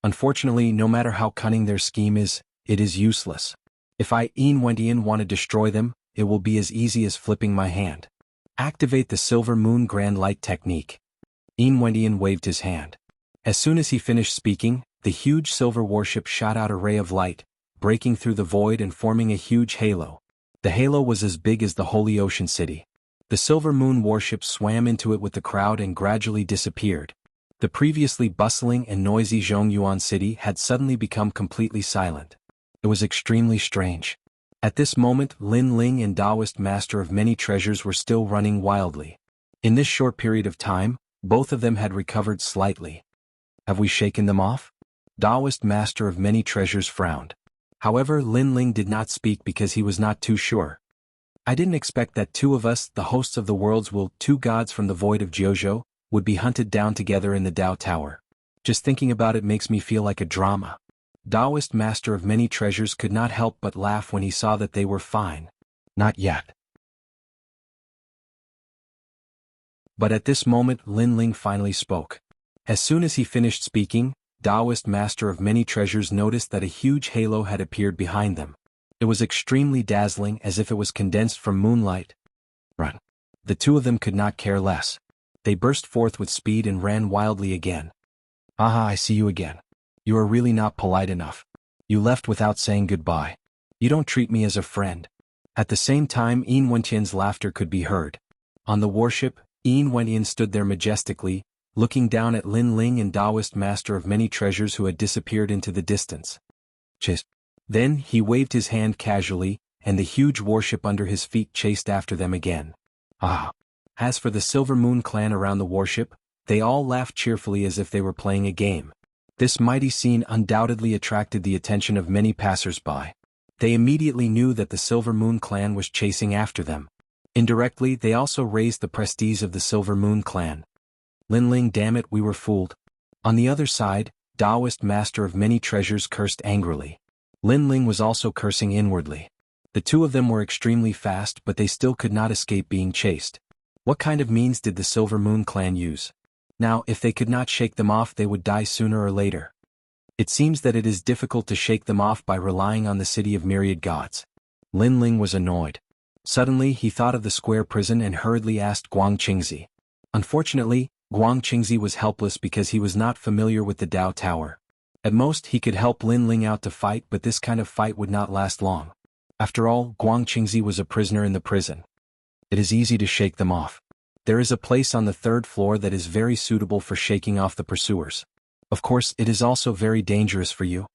Unfortunately, no matter how cunning their scheme is, it is useless. If I, Yin Wendian, want to destroy them, it will be as easy as flipping my hand. Activate the Silver Moon Grand Light technique. Yin Wendian waved his hand. As soon as he finished speaking, the huge silver warship shot out a ray of light, breaking through the void and forming a huge halo. The halo was as big as the Holy Ocean City. The Silver Moon warship swam into it with the crowd and gradually disappeared. The previously bustling and noisy Zhongyuan City had suddenly become completely silent. It was extremely strange. At this moment, Lin Ling and Taoist Master of Many Treasures were still running wildly. In this short period of time, both of them had recovered slightly. Have we shaken them off? Taoist master of many treasures frowned. However, Lin Ling did not speak because he was not too sure. I didn't expect that two of us, the hosts of the world's will, two gods from the void of Jianghu, would be hunted down together in the Tao Tower. Just thinking about it makes me feel like a drama. Taoist master of many treasures could not help but laugh when he saw that they were fine. Not yet. But at this moment Lin Ling finally spoke. As soon as he finished speaking, Taoist master of many treasures noticed that a huge halo had appeared behind them. It was extremely dazzling, as if it was condensed from moonlight. Run. The two of them could not care less. They burst forth with speed and ran wildly again. Aha, I see you again. You are really not polite enough. You left without saying goodbye. You don't treat me as a friend. At the same time Yin Wentian's laughter could be heard. On the warship, Yin Wentian stood there majestically, looking down at Lin Ling and Taoist master of many treasures who had disappeared into the distance. Chase. Then he waved his hand casually, and the huge warship under his feet chased after them again. Ah! As for the Silver Moon clan around the warship, they all laughed cheerfully as if they were playing a game. This mighty scene undoubtedly attracted the attention of many passers-by. They immediately knew that the Silver Moon clan was chasing after them. Indirectly, they also raised the prestige of the Silver Moon clan. Lin Ling, damn it, we were fooled. On the other side, Taoist master of many treasures cursed angrily. Lin Ling was also cursing inwardly. The two of them were extremely fast, but they still could not escape being chased. What kind of means did the Silver Moon clan use? Now, if they could not shake them off, they would die sooner or later. It seems that it is difficult to shake them off by relying on the city of myriad gods. Lin Ling was annoyed. Suddenly he thought of the square prison and hurriedly asked Guang Qingzi. Unfortunately, Guang Qingzi was helpless because he was not familiar with the Tao Tower. At most he could help Lin Ling out to fight, but this kind of fight would not last long. After all, Guang Qingzi was a prisoner in the prison. It is easy to shake them off. There is a place on the 3rd floor that is very suitable for shaking off the pursuers. Of course, it is also very dangerous for you.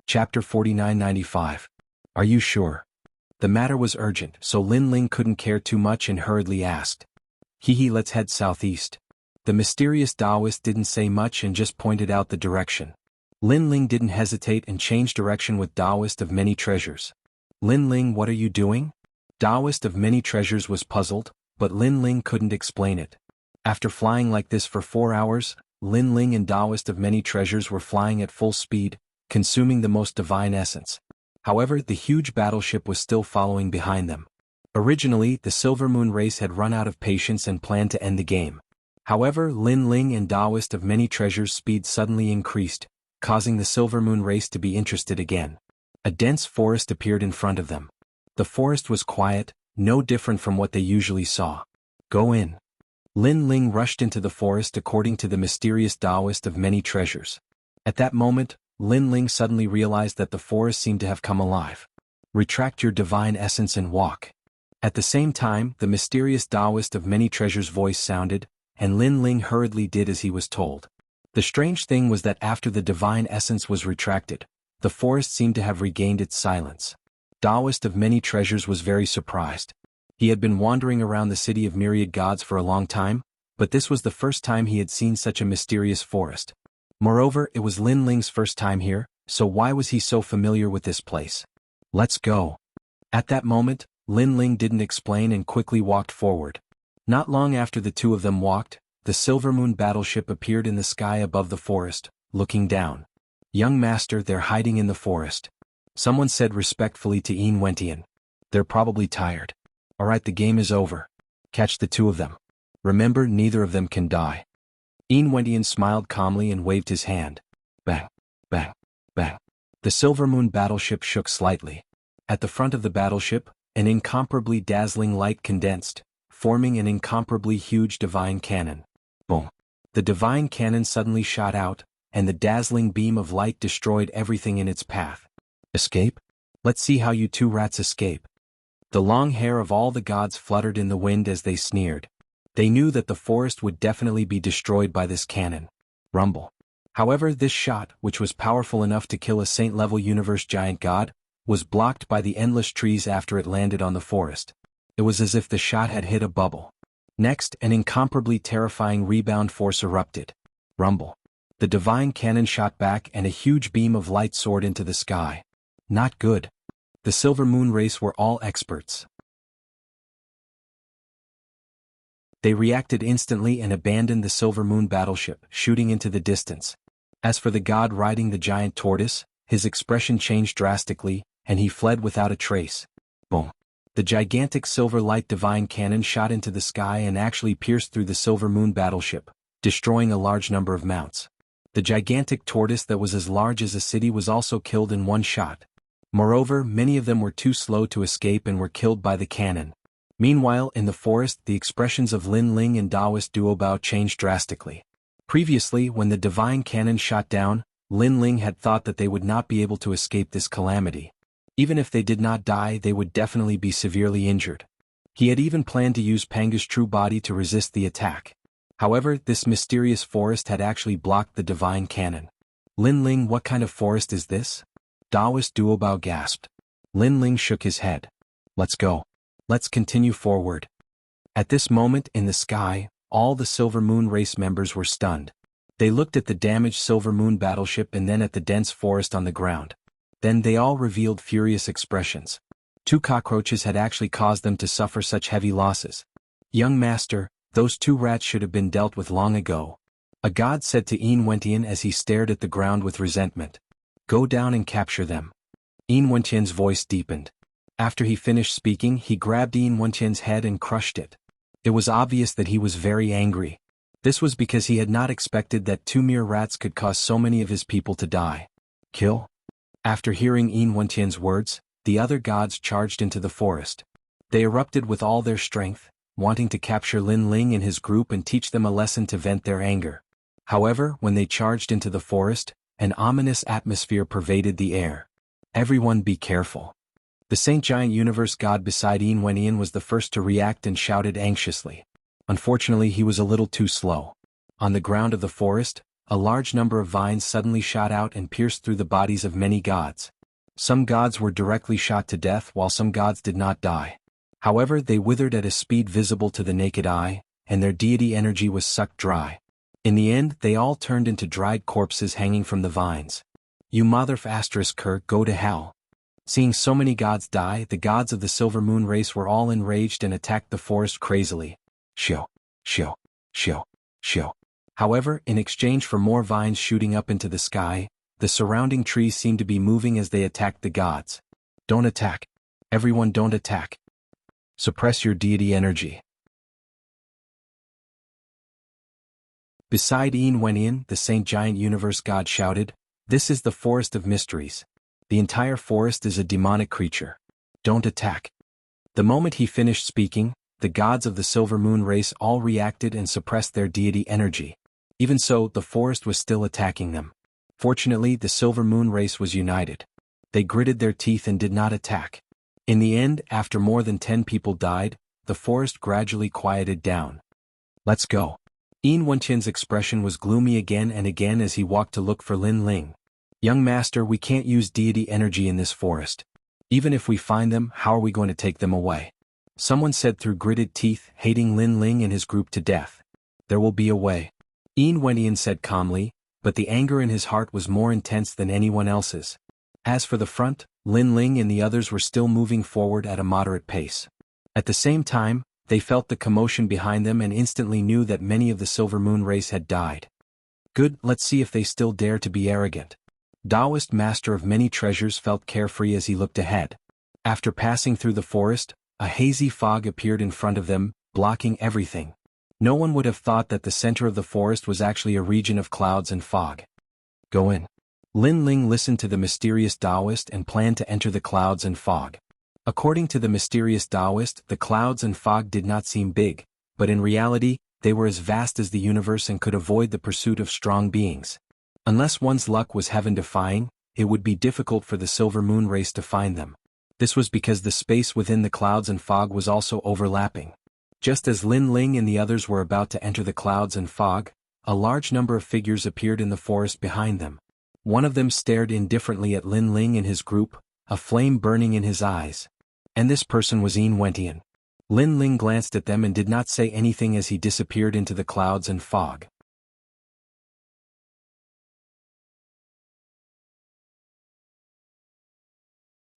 Chapter 4995. Are you sure? The matter was urgent, so Lin Ling couldn't care too much and hurriedly asked. Let's head southeast. The mysterious Taoist didn't say much and just pointed out the direction. Lin Ling didn't hesitate and changed direction with Taoist of many treasures. Lin Ling, what are you doing? Taoist of many treasures was puzzled, but Lin Ling couldn't explain it. After flying like this for 4 hours, Lin Ling and Taoist of many treasures were flying at full speed, consuming the most divine essence. However, the huge battleship was still following behind them. Originally, the Silver Moon race had run out of patience and planned to end the game. However, Lin Ling and Taoist of many treasures' speed suddenly increased, causing the Silver Moon race to be interested again. A dense forest appeared in front of them. The forest was quiet, no different from what they usually saw. Go in. Lin Ling rushed into the forest according to the mysterious Taoist of many treasures. At that moment, Lin Ling suddenly realized that the forest seemed to have come alive. Retract your divine essence and walk. At the same time, the mysterious Taoist of many treasures' voice sounded, and Lin Ling hurriedly did as he was told. The strange thing was that after the divine essence was retracted, the forest seemed to have regained its silence. Taoist of many treasures was very surprised. He had been wandering around the city of myriad gods for a long time, but this was the first time he had seen such a mysterious forest. Moreover, it was Lin Ling's first time here, so why was he so familiar with this place? Let's go. At that moment, Lin Ling didn't explain and quickly walked forward. Not long after the two of them walked, the Silver Moon battleship appeared in the sky above the forest, looking down. Young master, they're hiding in the forest. Someone said respectfully to Yin Wentian. They're probably tired. Alright, the game is over. Catch the two of them. Remember, neither of them can die. Yin Wentian smiled calmly and waved his hand. Bang, bang, bang. The Silver Moon battleship shook slightly. At the front of the battleship, an incomparably dazzling light condensed, forming an incomparably huge divine cannon. Boom. The divine cannon suddenly shot out, and the dazzling beam of light destroyed everything in its path. Escape? Let's see how you two rats escape. The long hair of all the gods fluttered in the wind as they sneered. They knew that the forest would definitely be destroyed by this cannon. Rumble. However, this shot, which was powerful enough to kill a saint-level universe giant god, was blocked by the endless trees after it landed on the forest. It was as if the shot had hit a bubble. Next, an incomparably terrifying rebound force erupted. Rumble. The divine cannon shot back and a huge beam of light soared into the sky. Not good. The Silver Moon race were all experts. They reacted instantly and abandoned the Silver Moon battleship, shooting into the distance. As for the god riding the giant tortoise, his expression changed drastically, and he fled without a trace. Boom. The gigantic silver light divine cannon shot into the sky and actually pierced through the Silver Moon battleship, destroying a large number of mounts. The gigantic tortoise that was as large as a city was also killed in one shot. Moreover, many of them were too slow to escape and were killed by the cannon. Meanwhile, in the forest, the expressions of Lin Ling and Taoist Duobao changed drastically. Previously, when the divine cannon shot down, Lin Ling had thought that they would not be able to escape this calamity. Even if they did not die, they would definitely be severely injured. He had even planned to use Panga's true body to resist the attack. However, this mysterious forest had actually blocked the divine cannon. Lin Ling, what kind of forest is this? Taoist Duobao gasped. Lin Ling shook his head. Let's go. Let's continue forward. At this moment in the sky, all the Silver Moon race members were stunned. They looked at the damaged Silver Moon battleship and then at the dense forest on the ground. Then they all revealed furious expressions. 2 cockroaches had actually caused them to suffer such heavy losses. Young master, those 2 rats should have been dealt with long ago. A god said to Yin Wentian as he stared at the ground with resentment. Go down and capture them. Yin Wentian's voice deepened. After he finished speaking, he grabbed Yin Wentian's head and crushed it. It was obvious that he was very angry. This was because he had not expected that 2 mere rats could cause so many of his people to die. Kill? After hearing Yin Wentian's words, the other gods charged into the forest. They erupted with all their strength, wanting to capture Lin Ling and his group and teach them a lesson to vent their anger. However, when they charged into the forest, an ominous atmosphere pervaded the air. Everyone be careful. The Saint Giant Universe god beside Yin Wentian was the first to react and shouted anxiously. Unfortunately, he was a little too slow. On the ground of the forest, a large number of vines suddenly shot out and pierced through the bodies of many gods. Some gods were directly shot to death while some gods did not die. However, they withered at a speed visible to the naked eye, and their deity energy was sucked dry. In the end, they all turned into dried corpses hanging from the vines. You mother-f***er, go to hell. Seeing so many gods die, the gods of the Silver Moon race were all enraged and attacked the forest crazily. Shio, shio, shio, shio. However, in exchange for more vines shooting up into the sky, the surrounding trees seemed to be moving as they attacked the gods. Don't attack. Everyone don't attack. Suppress your deity energy. Beside Yin Wentian, the Saint Giant Universe god shouted, This is the Forest of Mysteries. The entire forest is a demonic creature. Don't attack. The moment he finished speaking, the gods of the Silver Moon race all reacted and suppressed their deity energy. Even so, the forest was still attacking them. Fortunately, the Silver Moon race was united. They gritted their teeth and did not attack. In the end, after more than 10 people died, the forest gradually quieted down. Let's go. Yin Wentian's expression was gloomy again and again as he walked to look for Lin Ling. Young master, we can't use deity energy in this forest. Even if we find them, how are we going to take them away? Someone said through gritted teeth, hating Lin Ling and his group to death. There will be a way. Yin Wentian said calmly, but the anger in his heart was more intense than anyone else's. As for the front, Lin Ling and the others were still moving forward at a moderate pace. At the same time, they felt the commotion behind them and instantly knew that many of the Silver Moon race had died. Good, let's see if they still dare to be arrogant. Taoist Master of Many Treasures felt carefree as he looked ahead. After passing through the forest, a hazy fog appeared in front of them, blocking everything. No one would have thought that the center of the forest was actually a region of clouds and fog. Go in. Lin Ling listened to the mysterious Taoist and planned to enter the clouds and fog. According to the mysterious Taoist, the clouds and fog did not seem big, but in reality, they were as vast as the universe and could avoid the pursuit of strong beings. Unless one's luck was heaven-defying, it would be difficult for the Silver Moon race to find them. This was because the space within the clouds and fog was also overlapping. Just as Lin Ling and the others were about to enter the clouds and fog, a large number of figures appeared in the forest behind them. One of them stared indifferently at Lin Ling and his group, a flame burning in his eyes. And this person was Yin Wentian. Lin Ling glanced at them and did not say anything as he disappeared into the clouds and fog.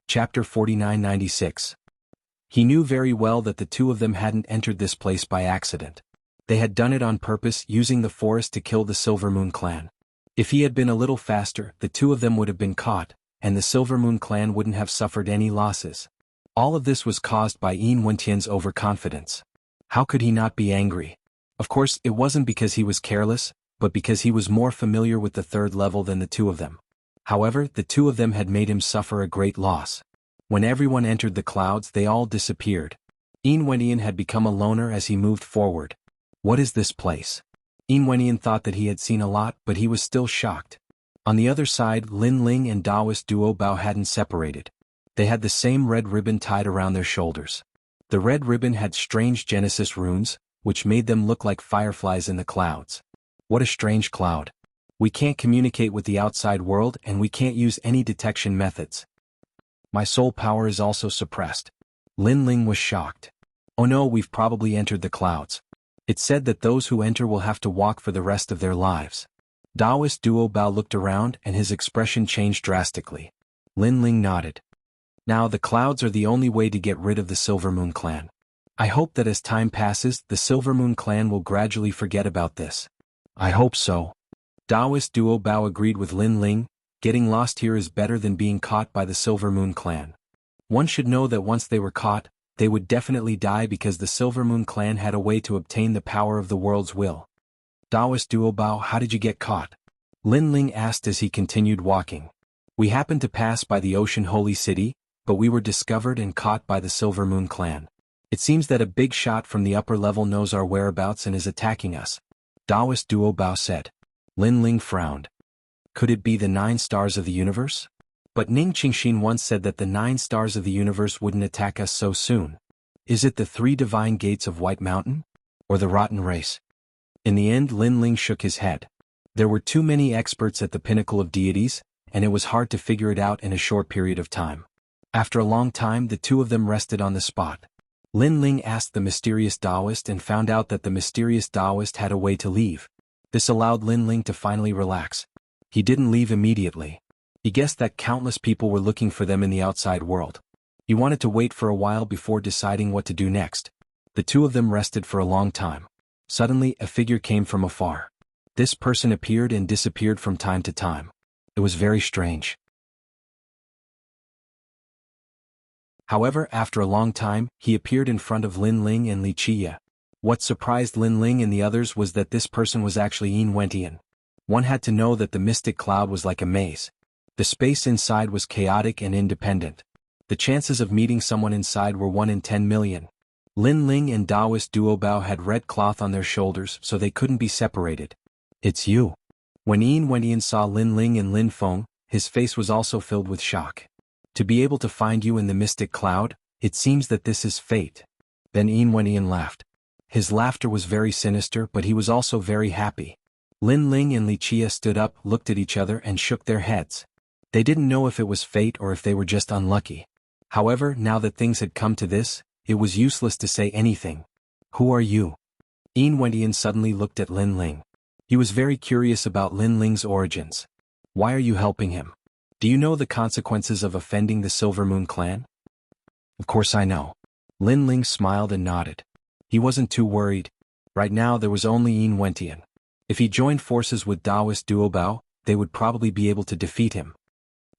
Chapter 4996. He knew very well that the two of them hadn't entered this place by accident. They had done it on purpose, using the forest to kill the Silver Moon clan. If he had been a little faster, the two of them would have been caught, and the Silver Moon clan wouldn't have suffered any losses. All of this was caused by Yin Wentian's overconfidence. How could he not be angry? Of course, it wasn't because he was careless, but because he was more familiar with the third level than the two of them. However, the two of them had made him suffer a great loss. When everyone entered the clouds, they all disappeared. Yin Wentian had become a loner as he moved forward. What is this place? Yin Wentian thought that he had seen a lot, but he was still shocked. On the other side, Lin Ling and Taoist Duo Bao hadn't separated. They had the same red ribbon tied around their shoulders. The red ribbon had strange Genesis runes, which made them look like fireflies in the clouds. What a strange cloud. We can't communicate with the outside world and we can't use any detection methods. My soul power is also suppressed. Lin Ling was shocked. Oh no, we've probably entered the clouds. It's said that those who enter will have to walk for the rest of their lives. Taoist Duo Bao looked around and his expression changed drastically. Lin Ling nodded. Now the clouds are the only way to get rid of the Silver Moon clan. I hope that as time passes, the Silver Moon clan will gradually forget about this. I hope so. Taoist Duo Bao agreed with Lin Ling. Getting lost here is better than being caught by the Silver Moon clan. One should know that once they were caught, they would definitely die because the Silver Moon clan had a way to obtain the power of the world's will. Taoist Duo Bao, how did you get caught? Lin Ling asked as he continued walking. We happened to pass by the Ocean Holy City, but we were discovered and caught by the Silver Moon clan. It seems that a big shot from the upper level knows our whereabouts and is attacking us. Taoist Duo Bao said. Lin Ling frowned. Could it be the 9 stars of the universe? But Ning Qingxin once said that the 9 stars of the universe wouldn't attack us so soon. Is it the 3 divine gates of White Mountain? Or the rotten race? In the end, Lin Ling shook his head. There were too many experts at the pinnacle of deities, and it was hard to figure it out in a short period of time. After a long time, the two of them rested on the spot. Lin Ling asked the mysterious Taoist and found out that the mysterious Taoist had a way to leave. This allowed Lin Ling to finally relax. He didn't leave immediately. He guessed that countless people were looking for them in the outside world. He wanted to wait for a while before deciding what to do next. The two of them rested for a long time. Suddenly, a figure came from afar. This person appeared and disappeared from time to time. It was very strange. However, after a long time, he appeared in front of Lin Ling and Li Qia. What surprised Lin Ling and the others was that this person was actually Yin Wentian. One had to know that the mystic cloud was like a maze. The space inside was chaotic and independent. The chances of meeting someone inside were 1 in 10 million. Lin Ling and Taoist Duo Bao had red cloth on their shoulders so they couldn't be separated. It's you. When Yin Wentian saw Lin Ling and Lin Feng, his face was also filled with shock. To be able to find you in the mystic cloud, it seems that this is fate. Then Yin Wentian laughed. His laughter was very sinister, but he was also very happy. Lin Ling and Li Qia stood up, looked at each other and shook their heads. They didn't know if it was fate or if they were just unlucky. However, now that things had come to this, it was useless to say anything. Who are you? Yin Wentian suddenly looked at Lin Ling. He was very curious about Lin Ling's origins. Why are you helping him? Do you know the consequences of offending the Silver Moon clan? Of course I know. Lin Ling smiled and nodded. He wasn't too worried. Right now there was only Yin Wentian. If he joined forces with Taoist Duo Bao, they would probably be able to defeat him.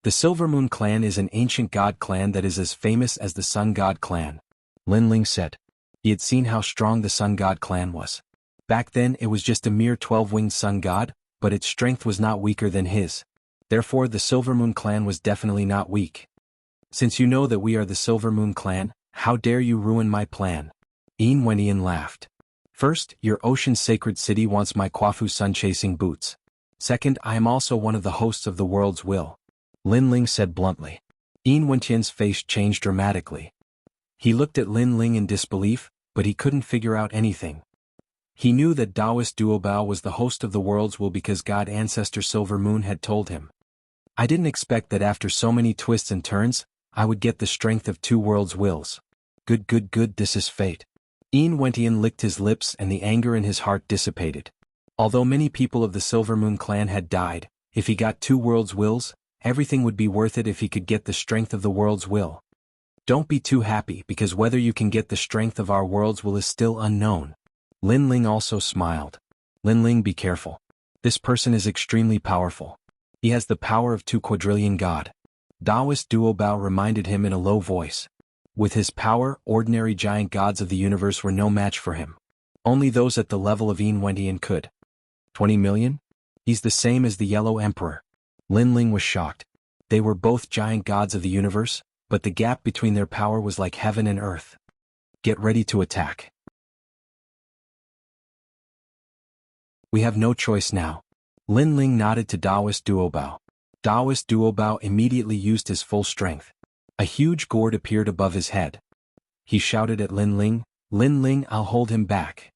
The Silver Moon clan is an ancient god clan that is as famous as the Sun God clan. Lin Ling said. He had seen how strong the Sun God clan was. Back then it was just a mere 12-winged sun god, but its strength was not weaker than his. Therefore the Silver Moon clan was definitely not weak. Since you know that we are the Silver Moon clan, how dare you ruin my plan? Yin Wentian laughed. First, your ocean sacred city wants my Quafu sun-chasing boots. Second, I am also one of the hosts of the world's will. Lin Ling said bluntly. Yin Wentian's face changed dramatically. He looked at Lin Ling in disbelief, but he couldn't figure out anything. He knew that Taoist Duo Bao was the host of the world's will because God Ancestor Silver Moon had told him. I didn't expect that after so many twists and turns, I would get the strength of 2 worlds' wills. Good, good, good, this is fate. Yin Wentian licked his lips and the anger in his heart dissipated. Although many people of the Silver Moon clan had died, if he got 2 worlds' wills, everything would be worth it if he could get the strength of the world's will. Don't be too happy because whether you can get the strength of our world's will is still unknown. Lin Ling also smiled. Lin Ling, be careful. This person is extremely powerful. He has the power of 2 quadrillion God. Taoist Duo Bao reminded him in a low voice. With his power, ordinary giant gods of the universe were no match for him. Only those at the level of Yin Wentian could. 20 million? He's the same as the Yellow Emperor. Lin Ling was shocked. They were both giant gods of the universe, but the gap between their power was like heaven and earth. Get ready to attack. We have no choice now. Lin Ling nodded to Taoist Duo Bao. Taoist Duo Bao immediately used his full strength. A huge gourd appeared above his head. He shouted at Lin Ling, I'll hold him back.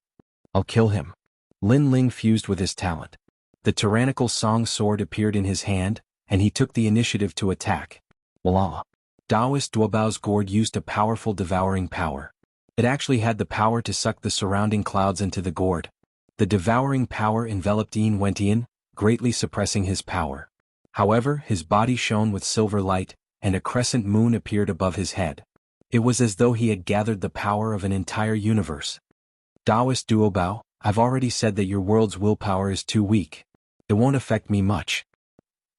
I'll kill him. Lin Ling fused with his talent. The tyrannical song sword appeared in his hand, and he took the initiative to attack. Voila! Taoist Duo Bao's gourd used a powerful devouring power. It actually had the power to suck the surrounding clouds into the gourd. The devouring power enveloped Yin Wentian, greatly suppressing his power. However, his body shone with silver light, and a crescent moon appeared above his head. It was as though he had gathered the power of an entire universe. Taoist Duo Bao, I've already said that your world's willpower is too weak. It won't affect me much.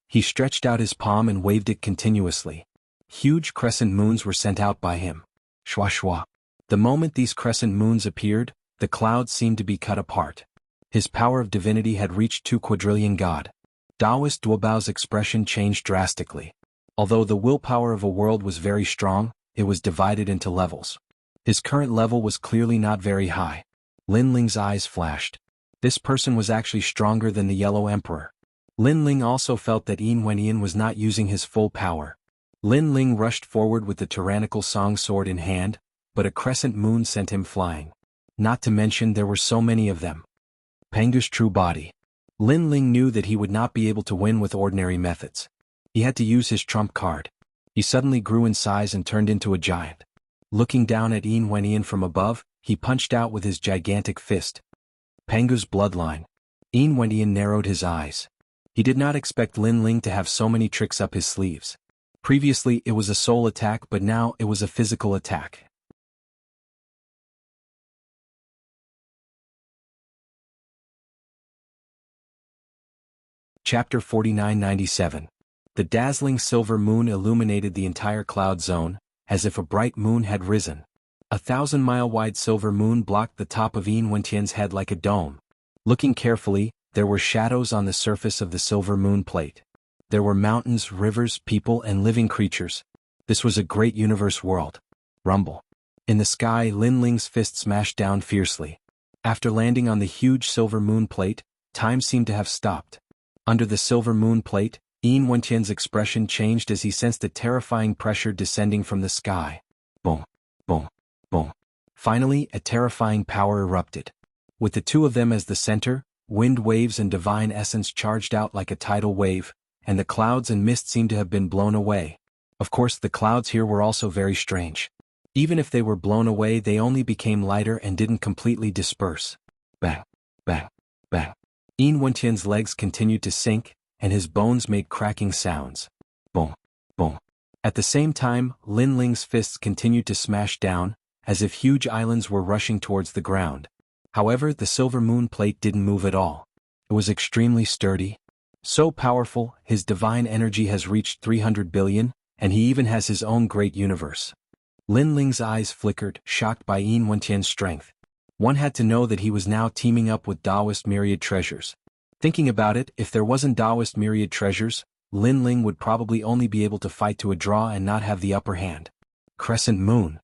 He stretched out his palm and waved it continuously. Huge crescent moons were sent out by him. Shwa shwa. The moment these crescent moons appeared, the clouds seemed to be cut apart. His power of divinity had reached 2 quadrillion God. Taoist Duo Bao's expression changed drastically. Although the willpower of a world was very strong, it was divided into levels. His current level was clearly not very high. Lin Ling's eyes flashed. This person was actually stronger than the Yellow Emperor. Lin Ling also felt that Yin Wentian was not using his full power. Lin Ling rushed forward with the tyrannical song sword in hand, but a crescent moon sent him flying. Not to mention there were so many of them. Pengu's true body. Lin Ling knew that he would not be able to win with ordinary methods. He had to use his trump card. He suddenly grew in size and turned into a giant. Looking down at Yin Wentian from above, he punched out with his gigantic fist. Pengu's bloodline. Yin Wentian narrowed his eyes. He did not expect Lin Ling to have so many tricks up his sleeves. Previously it was a soul attack, but now it was a physical attack. Chapter 4997. The dazzling silver moon illuminated the entire cloud zone, as if a bright moon had risen. 1,000-mile-wide silver moon blocked the top of Yin Wentian's head like a dome. Looking carefully, there were shadows on the surface of the silver moon plate. There were mountains, rivers, people, and living creatures. This was a great universe world. Rumble. In the sky, Lin Ling's fist smashed down fiercely. After landing on the huge silver moon plate, time seemed to have stopped. Under the silver moon plate, Yin Wentian's expression changed as he sensed a terrifying pressure descending from the sky. Boom, boom, boom. Finally, a terrifying power erupted. With the 2 of them as the center, wind waves and divine essence charged out like a tidal wave, and the clouds and mist seemed to have been blown away. Of course, the clouds here were also very strange. Even if they were blown away, they only became lighter and didn't completely disperse. Bang, bang, bang. Yin Wentian's legs continued to sink, and his bones made cracking sounds. Boom, boom. At the same time, Lin Ling's fists continued to smash down, as if huge islands were rushing towards the ground. However, the silver moon plate didn't move at all. It was extremely sturdy. So powerful, his divine energy has reached 300 billion, and he even has his own great universe. Lin Ling's eyes flickered, shocked by Yin Wentian's strength. One had to know that he was now teaming up with Taoist myriad treasures. Thinking about it, if there wasn't Taoist myriad treasures, Lin Ling would probably only be able to fight to a draw and not have the upper hand. Crescent moon.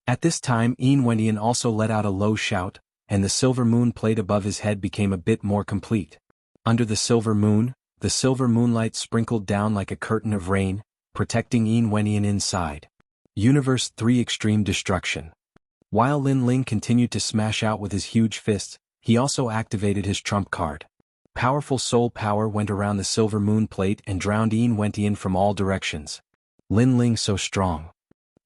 At this time, Yin Wentian also let out a low shout, and the silver moon plate above his head became a bit more complete. Under the silver moonlight sprinkled down like a curtain of rain, protecting Yin Wentian inside. Universe 3 Extreme Destruction. While Lin Ling continued to smash out with his huge fists, he also activated his trump card. Powerful soul power went around the silver moon plate and drowned Yin Wentian from all directions. Lin Ling so strong.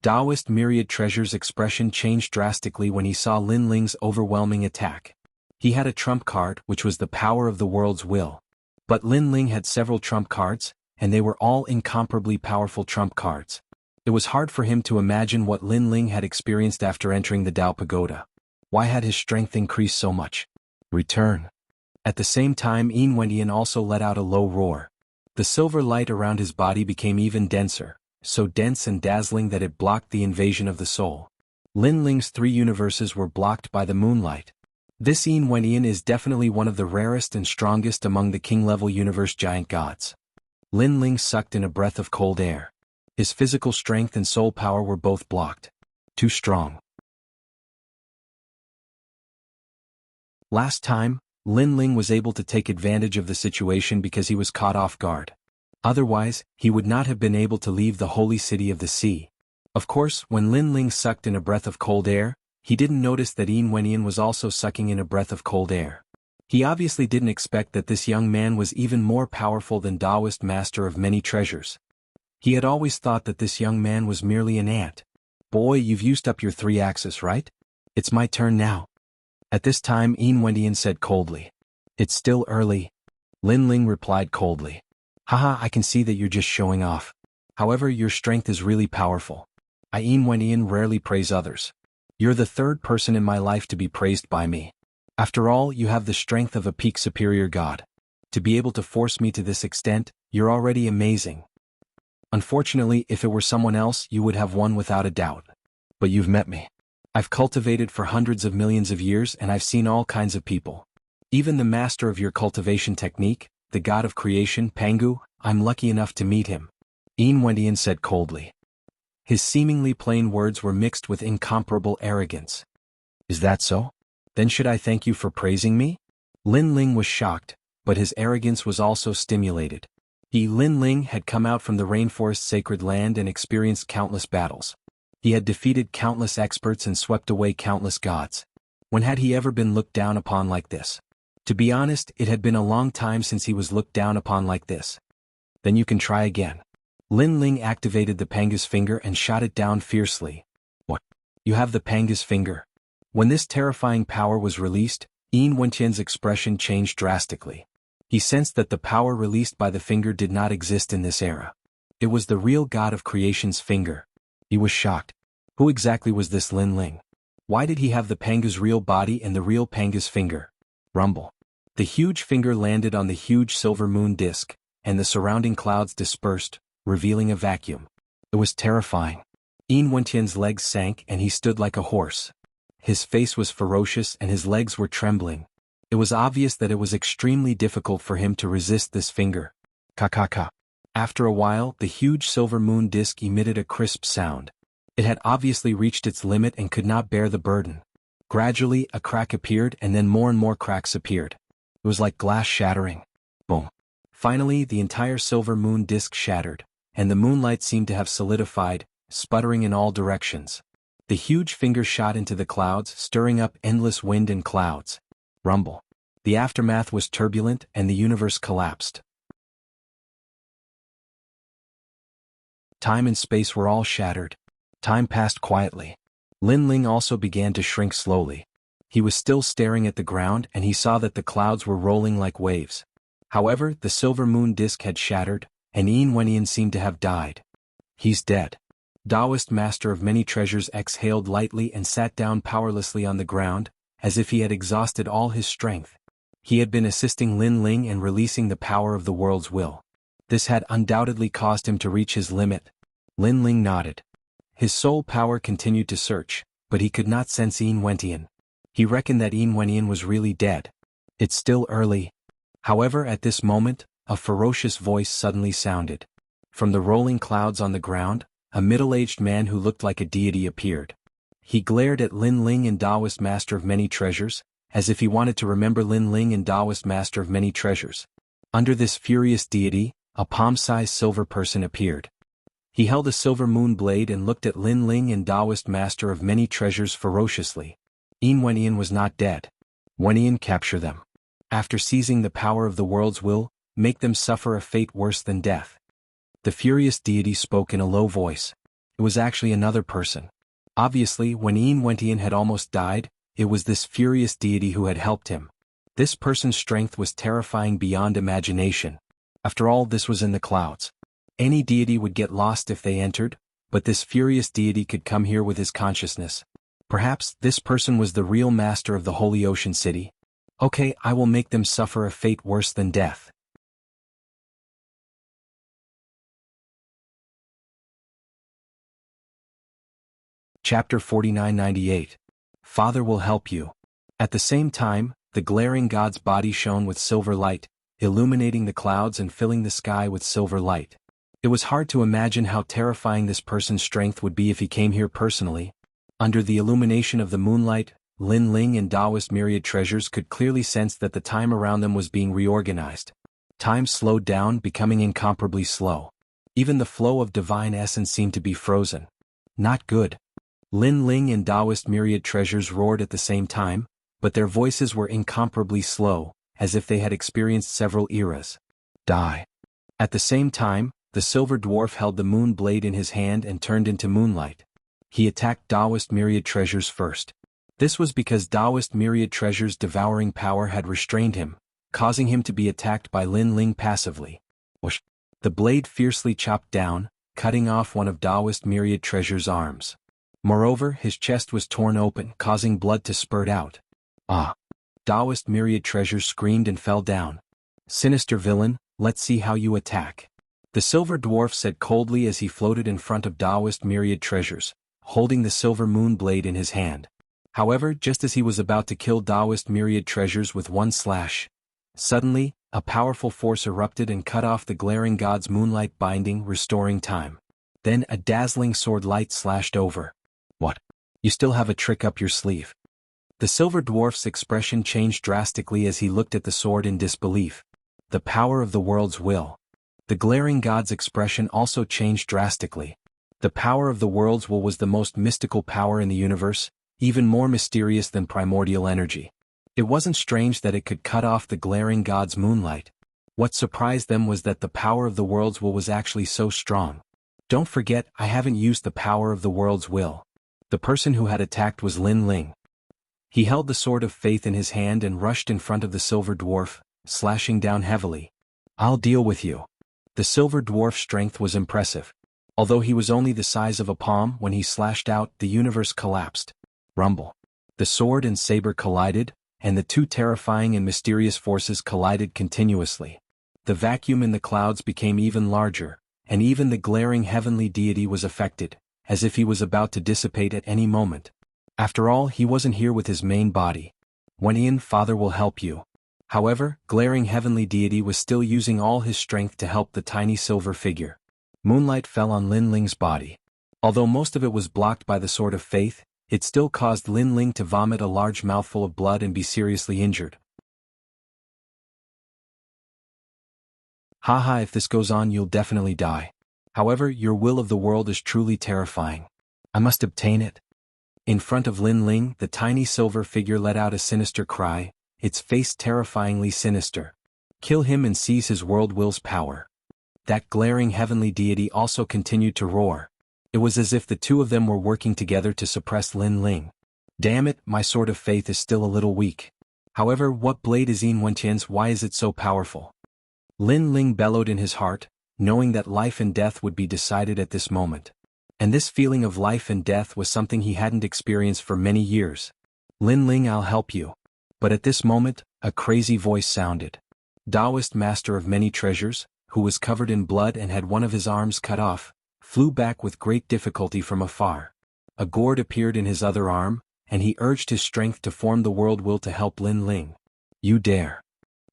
Taoist myriad treasure's expression changed drastically when he saw Lin Ling's overwhelming attack. He had a trump card, which was the power of the world's will. But Lin Ling had several trump cards, and they were all incomparably powerful trump cards. It was hard for him to imagine what Lin Ling had experienced after entering the Tao Pagoda. Why had his strength increased so much? Return. At the same time, Yin Wendian also let out a low roar. The silver light around his body became even denser, so dense and dazzling that it blocked the invasion of the soul. Lin Ling's 3 universes were blocked by the moonlight. This Yin Wendian is definitely one of the rarest and strongest among the king-level universe giant gods. Lin Ling sucked in a breath of cold air. His physical strength and soul power were both blocked. Too strong. Last time, Lin Ling was able to take advantage of the situation because he was caught off guard. Otherwise, he would not have been able to leave the holy city of the sea. Of course, when Lin Ling sucked in a breath of cold air, he didn't notice that Yin Wendian was also sucking in a breath of cold air. He obviously didn't expect that this young man was even more powerful than Taoist master of many treasures. He had always thought that this young man was merely an ant. Boy, you've used up your 3 axes, right? It's my turn now. At this time, Yin Wendian said coldly. It's still early. Lin Ling replied coldly. Haha, I can see that you're just showing off. However, your strength is really powerful. Yin Wendian rarely praise others. You're the 3rd person in my life to be praised by me. After all, you have the strength of a peak superior god. To be able to force me to this extent, you're already amazing. Unfortunately, if it were someone else, you would have won without a doubt. But you've met me. I've cultivated for hundreds of millions of years and I've seen all kinds of people. Even the master of your cultivation technique, the god of creation, Pangu, I'm lucky enough to meet him. Yin Wendian said coldly. His seemingly plain words were mixed with incomparable arrogance. Is that so? Then should I thank you for praising me? Lin Ling was shocked, but his arrogance was also stimulated. Lin Ling had come out from the rainforest's sacred land and experienced countless battles. He had defeated countless experts and swept away countless gods. When had he ever been looked down upon like this? To be honest, it had been a long time since he was looked down upon like this. Then you can try again. Lin Ling activated the Panga's finger and shot it down fiercely. What? You have the Panga's finger? When this terrifying power was released, Yin Wendian's expression changed drastically. He sensed that the power released by the finger did not exist in this era. It was the real god of creation's finger. He was shocked. Who exactly was this Lin Ling? Why did he have the Panga's real body and the real Panga's finger? Rumble. The huge finger landed on the huge silver moon disk, and the surrounding clouds dispersed, revealing a vacuum. It was terrifying. Yin Wendian's legs sank and he stood like a horse. His face was ferocious and his legs were trembling. It was obvious that it was extremely difficult for him to resist this finger. Ka-ka-ka. After a while, the huge silver moon disk emitted a crisp sound. It had obviously reached its limit and could not bear the burden. Gradually, a crack appeared and then more and more cracks appeared. It was like glass shattering. Boom. Finally, the entire silver moon disk shattered, and the moonlight seemed to have solidified, sputtering in all directions. The huge finger shot into the clouds, stirring up endless wind and clouds. Rumble. The aftermath was turbulent and the universe collapsed. Time and space were all shattered. Time passed quietly. Lin Ling also began to shrink slowly. He was still staring at the ground and he saw that the clouds were rolling like waves. However, the silver moon disk had shattered, and Yin Wendian seemed to have died. He's dead. Taoist master of many treasures exhaled lightly and sat down powerlessly on the ground, as if he had exhausted all his strength. He had been assisting Lin Ling in releasing the power of the world's will. This had undoubtedly caused him to reach his limit. Lin Ling nodded. His soul power continued to search, but he could not sense Yin Wendian. He reckoned that Yin Wendian was really dead. It's still early. However, at this moment, a ferocious voice suddenly sounded. From the rolling clouds on the ground, a middle-aged man who looked like a deity appeared. He glared at Lin Ling and Taoist master of many treasures, as if he wanted to remember Lin Ling and Taoist master of many treasures. Under this furious deity, a palm-sized silver person appeared. He held a silver moon blade and looked at Lin Ling and Taoist master of many treasures ferociously. Yin Wendian was not dead. Wendian, capture them. After seizing the power of the world's will, make them suffer a fate worse than death. The furious deity spoke in a low voice. It was actually another person. Obviously, when Yin Wentian had almost died, it was this furious deity who had helped him. This person's strength was terrifying beyond imagination. After all, this was in the clouds. Any deity would get lost if they entered, but this furious deity could come here with his consciousness. Perhaps this person was the real master of the Holy Ocean City. Okay, I will make them suffer a fate worse than death. Chapter 4998. Father will help you. At the same time, the glaring god's body shone with silver light, illuminating the clouds and filling the sky with silver light. It was hard to imagine how terrifying this person's strength would be if he came here personally. Under the illumination of the moonlight, Lin Ling and Taoist myriad treasures could clearly sense that the time around them was being reorganized. Time slowed down, becoming incomparably slow. Even the flow of divine essence seemed to be frozen. Not good. Lin Ling and Taoist myriad treasures roared at the same time, but their voices were incomparably slow, as if they had experienced several eras. Die. At the same time, the silver dwarf held the moon blade in his hand and turned into moonlight. He attacked Taoist myriad treasures first. This was because Taoist myriad treasures' devouring power had restrained him, causing him to be attacked by Lin Ling passively. Whoosh! The blade fiercely chopped down, cutting off one of Taoist myriad treasures' arms. Moreover, his chest was torn open, causing blood to spurt out. Ah! Taoist myriad treasures screamed and fell down. Sinister villain, let's see how you attack. The silver dwarf said coldly as he floated in front of Taoist myriad treasures, holding the silver moon blade in his hand. However, just as he was about to kill Taoist myriad treasures with one slash, suddenly, a powerful force erupted and cut off the glaring god's moonlight binding, restoring time. Then a dazzling sword light slashed over. What? You still have a trick up your sleeve? The silver dwarf's expression changed drastically as he looked at the sword in disbelief. The power of the world's will. The glaring god's expression also changed drastically. The power of the world's will was the most mystical power in the universe, even more mysterious than primordial energy. It wasn't strange that it could cut off the glaring god's moonlight. What surprised them was that the power of the world's will was actually so strong. Don't forget, I haven't used the power of the world's will. The person who had attacked was Lin Ling. He held the sword of faith in his hand and rushed in front of the silver dwarf, slashing down heavily. I'll deal with you. The silver dwarf's strength was impressive. Although he was only the size of a palm, when he slashed out, the universe collapsed. Rumble. The sword and saber collided, and the two terrifying and mysterious forces collided continuously. The vacuum in the clouds became even larger, and even the glaring heavenly deity was affected, as if he was about to dissipate at any moment. After all, he wasn't here with his main body. When in, Father will help you. However, glaring heavenly deity was still using all his strength to help the tiny silver figure. Moonlight fell on Lin Ling's body. Although most of it was blocked by the sword of faith, it still caused Lin Ling to vomit a large mouthful of blood and be seriously injured. Haha, if this goes on, you'll definitely die. However, your will of the world is truly terrifying. I must obtain it. In front of Lin Ling, the tiny silver figure let out a sinister cry, its face terrifyingly sinister. Kill him and seize his world will's power. That glaring heavenly deity also continued to roar. It was as if the two of them were working together to suppress Lin Ling. Damn it, my sword of faith is still a little weak. However, what blade is Yin Wentian's? Why is it so powerful? Lin Ling bellowed in his heart, knowing that life and death would be decided at this moment. And this feeling of life and death was something he hadn't experienced for many years. Lin Ling, I'll help you. But at this moment, a crazy voice sounded. Taoist master of many treasures, who was covered in blood and had one of his arms cut off, flew back with great difficulty from afar. A gourd appeared in his other arm, and he urged his strength to form the world will to help Lin Ling. You dare.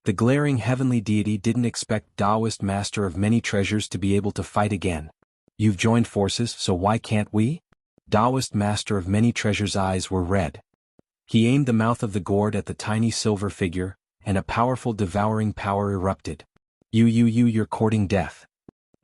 The glaring heavenly deity didn't expect Taoist master of many treasures to be able to fight again. You've joined forces, so why can't we? Taoist master of many treasures' eyes were red. He aimed the mouth of the gourd at the tiny silver figure, and a powerful devouring power erupted. You're courting death.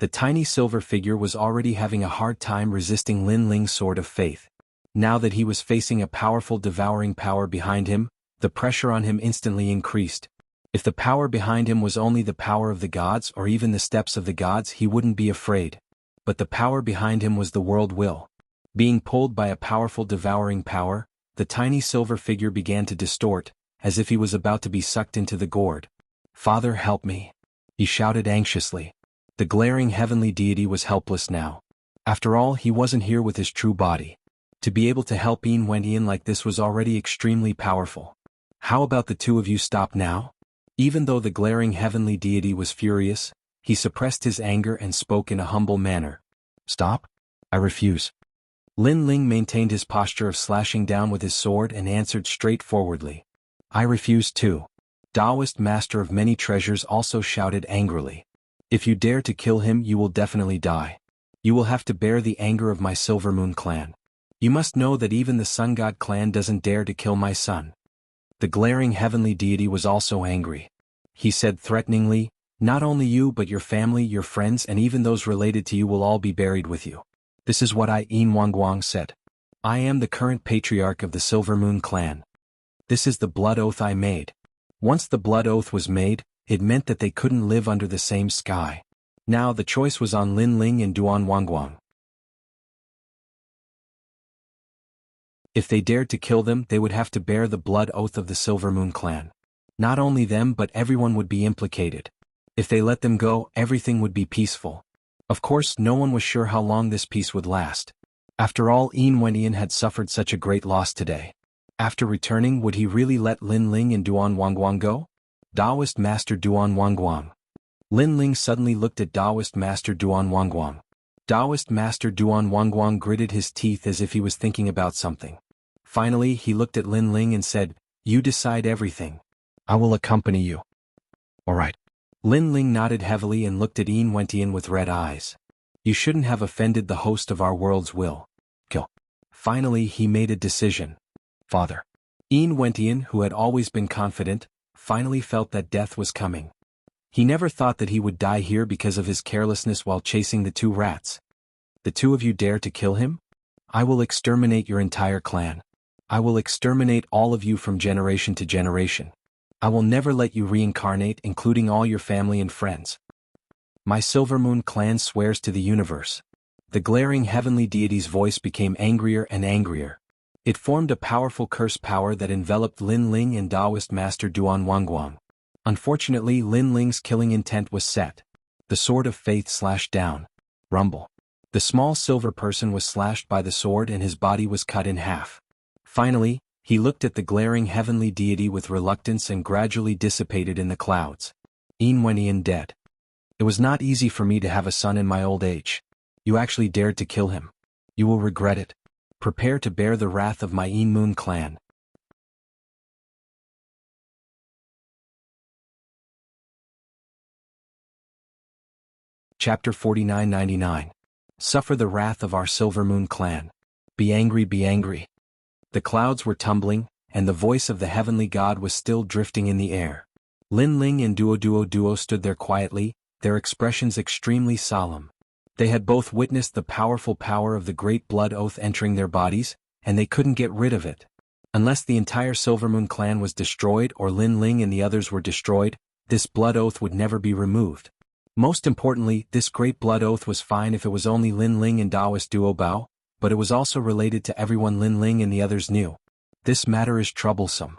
The tiny silver figure was already having a hard time resisting Lin Ling's sword of faith. Now that he was facing a powerful devouring power behind him, the pressure on him instantly increased. If the power behind him was only the power of the gods or even the steps of the gods, he wouldn't be afraid. But the power behind him was the world will. Being pulled by a powerful devouring power, the tiny silver figure began to distort, as if he was about to be sucked into the gourd. "Father, help me," he shouted anxiously. The glaring heavenly deity was helpless now. After all, he wasn't here with his true body. To be able to help Ian like this was already extremely powerful. "How about the two of you stop now?" Even though the glaring heavenly deity was furious, he suppressed his anger and spoke in a humble manner. "Stop? I refuse." Lin Ling maintained his posture of slashing down with his sword and answered straightforwardly. "I refuse too." Taoist Master of Many Treasures also shouted angrily. "If you dare to kill him, you will definitely die. You will have to bear the anger of my Silver Moon clan. You must know that even the Sun God clan doesn't dare to kill my son." The glaring heavenly deity was also angry. He said threateningly, "Not only you but your family, your friends and even those related to you will all be buried with you. This is what Yin Wangguang said. I am the current patriarch of the Silver Moon clan. This is the blood oath I made." Once the blood oath was made, it meant that they couldn't live under the same sky. Now the choice was on Lin Ling and Duan Wangguang. If they dared to kill them, they would have to bear the blood oath of the Silver Moon clan. Not only them but everyone would be implicated. If they let them go, everything would be peaceful. Of course, no one was sure how long this peace would last. After all, Ian had suffered such a great loss today. After returning, would he really let Lin Ling and Duan Wangguang go? Taoist Master Duan Wangguang. Lin Ling suddenly looked at Taoist Master Duan Wangguang. Taoist Master Duan Wangguang gritted his teeth as if he was thinking about something. Finally, he looked at Lin Ling and said, "You decide everything. I will accompany you." "All right." Lin Ling nodded heavily and looked at Ian with red eyes. "You shouldn't have offended the host of our world's will. Kill." Finally, he made a decision. "Father." Ian, who had always been confident, finally felt that death was coming. He never thought that he would die here because of his carelessness while chasing the two rats. "The two of you dare to kill him? I will exterminate your entire clan. I will exterminate all of you from generation to generation. I will never let you reincarnate, including all your family and friends. My Silver Moon clan swears to the universe." The glaring heavenly deity's voice became angrier and angrier. It formed a powerful curse power that enveloped Lin Ling and Taoist Master Duan Wangguang. Unfortunately, Lin Ling's killing intent was set. The sword of faith slashed down. Rumble. The small silver person was slashed by the sword and his body was cut in half. Finally, he looked at the glaring heavenly deity with reluctance and gradually dissipated in the clouds. Ian dead. "It was not easy for me to have a son in my old age. You actually dared to kill him. You will regret it. Prepare to bear the wrath of my Yin Moon clan." Chapter 4999. Suffer the wrath of our Silver Moon clan. Be angry, be angry. The clouds were tumbling, and the voice of the heavenly god was still drifting in the air. Lin Ling and Duo stood there quietly, their expressions extremely solemn. They had both witnessed the powerful power of the great blood oath entering their bodies, and they couldn't get rid of it. Unless the entire Silver Moon clan was destroyed or Lin Ling and the others were destroyed, this blood oath would never be removed. Most importantly, this great blood oath was fine if it was only Lin Ling and Taoist Duo Bao, but it was also related to everyone Lin Ling and the others knew. "This matter is troublesome,"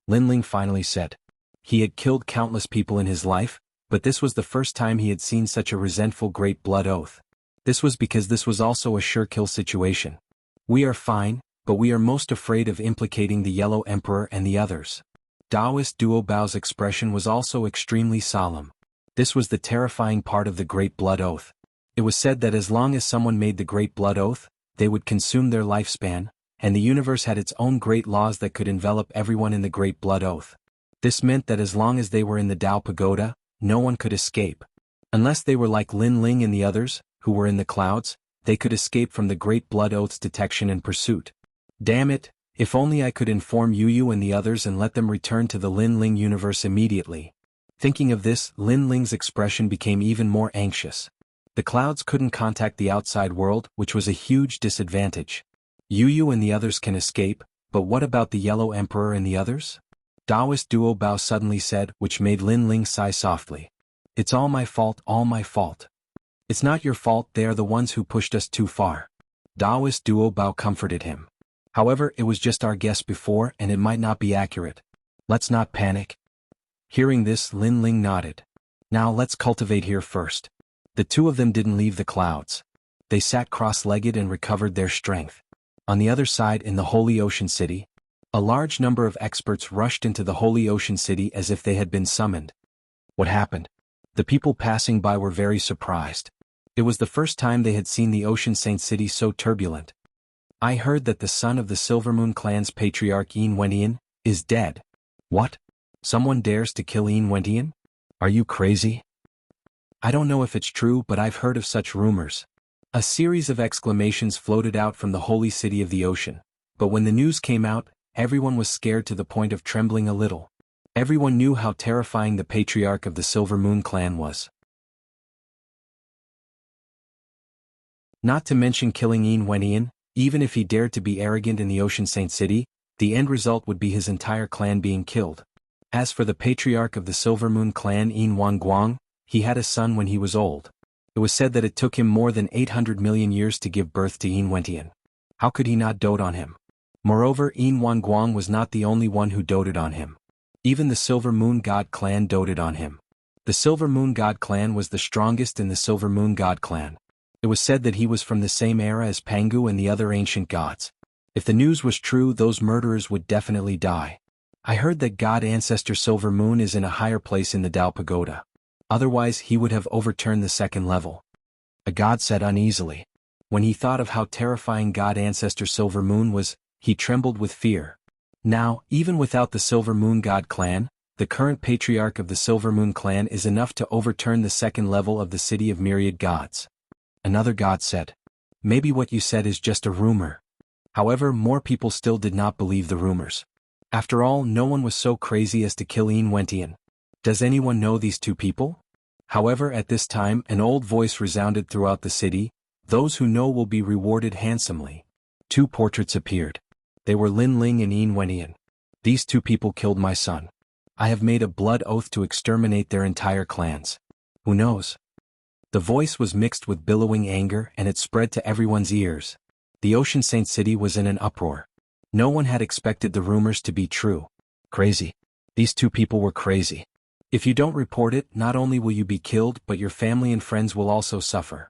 Lin Ling finally said. He had killed countless people in his life, but this was the first time he had seen such a resentful great blood oath. This was because this was also a sure kill situation. "We are fine, but we are most afraid of implicating the Yellow Emperor and the others." Taoist Duo Bao's expression was also extremely solemn. This was the terrifying part of the Great Blood Oath. It was said that as long as someone made the Great Blood Oath, they would consume their lifespan, and the universe had its own great laws that could envelop everyone in the Great Blood Oath. This meant that as long as they were in the Tao Pagoda, no one could escape. Unless they were like Lin Ling and the others, who were in the clouds, they could escape from the Great Blood Oath's detection and pursuit. Damn it, if only I could inform Yu and the others and let them return to the Lin Ling universe immediately. Thinking of this, Lin Ling's expression became even more anxious. The clouds couldn't contact the outside world, which was a huge disadvantage. Yu and the others can escape, but what about the Yellow Emperor and the others? Taoist Duo Bao suddenly said, which made Lin Ling sigh softly. "It's all my fault, all my fault. It's not your fault, they are the ones who pushed us too far. Taoist Duo Bao comforted him. However, it was just our guess before and it might not be accurate. Let's not panic. Hearing this, Lin Ling nodded. Now let's cultivate here first. The two of them didn't leave the clouds. They sat cross-legged and recovered their strength. On the other side, in the Holy Ocean City, a large number of experts rushed into the Holy Ocean City as if they had been summoned. What happened? The people passing by were very surprised. It was the first time they had seen the Ocean Saint City so turbulent. I heard that the son of the Silvermoon clan's patriarch Yin Wentian is dead. What? Someone dares to kill Yin Wentian? Are you crazy? I don't know if it's true, but I've heard of such rumors. A series of exclamations floated out from the holy city of the ocean. But when the news came out, everyone was scared to the point of trembling a little. Everyone knew how terrifying the patriarch of the Silvermoon clan was. Not to mention killing Yin Wentian, even if he dared to be arrogant in the Ocean Saint City, the end result would be his entire clan being killed. As for the patriarch of the Silvermoon clan Yin Wanguang, he had a son when he was old. It was said that it took him more than 800 million years to give birth to Yin Wentian. How could he not dote on him? Moreover, Yin Wanguang was not the only one who doted on him. Even the Silver Moon God clan doted on him. The Silver Moon God clan was the strongest in the Silver Moon God clan. It was said that he was from the same era as Pangu and the other ancient gods. If the news was true, those murderers would definitely die. I heard that God Ancestor Silver Moon is in a higher place in the Tao Pagoda. Otherwise he would have overturned the second level. A god said uneasily. When he thought of how terrifying God Ancestor Silver Moon was, he trembled with fear. Now, even without the Silver Moon God clan, the current patriarch of the Silver Moon clan is enough to overturn the second level of the City of Myriad Gods. Another god said. Maybe what you said is just a rumor. However, more people still did not believe the rumors. After all, no one was so crazy as to kill Yin Wentian. Does anyone know these two people? However, at this time, an old voice resounded throughout the city. Those who know will be rewarded handsomely. Two portraits appeared. They were Lin Ling and Yin Wentian. These two people killed my son. I have made a blood oath to exterminate their entire clans. Who knows? The voice was mixed with billowing anger and it spread to everyone's ears. The Ocean Saint City was in an uproar. No one had expected the rumors to be true. Crazy. These two people were crazy. If you don't report it, not only will you be killed, but your family and friends will also suffer.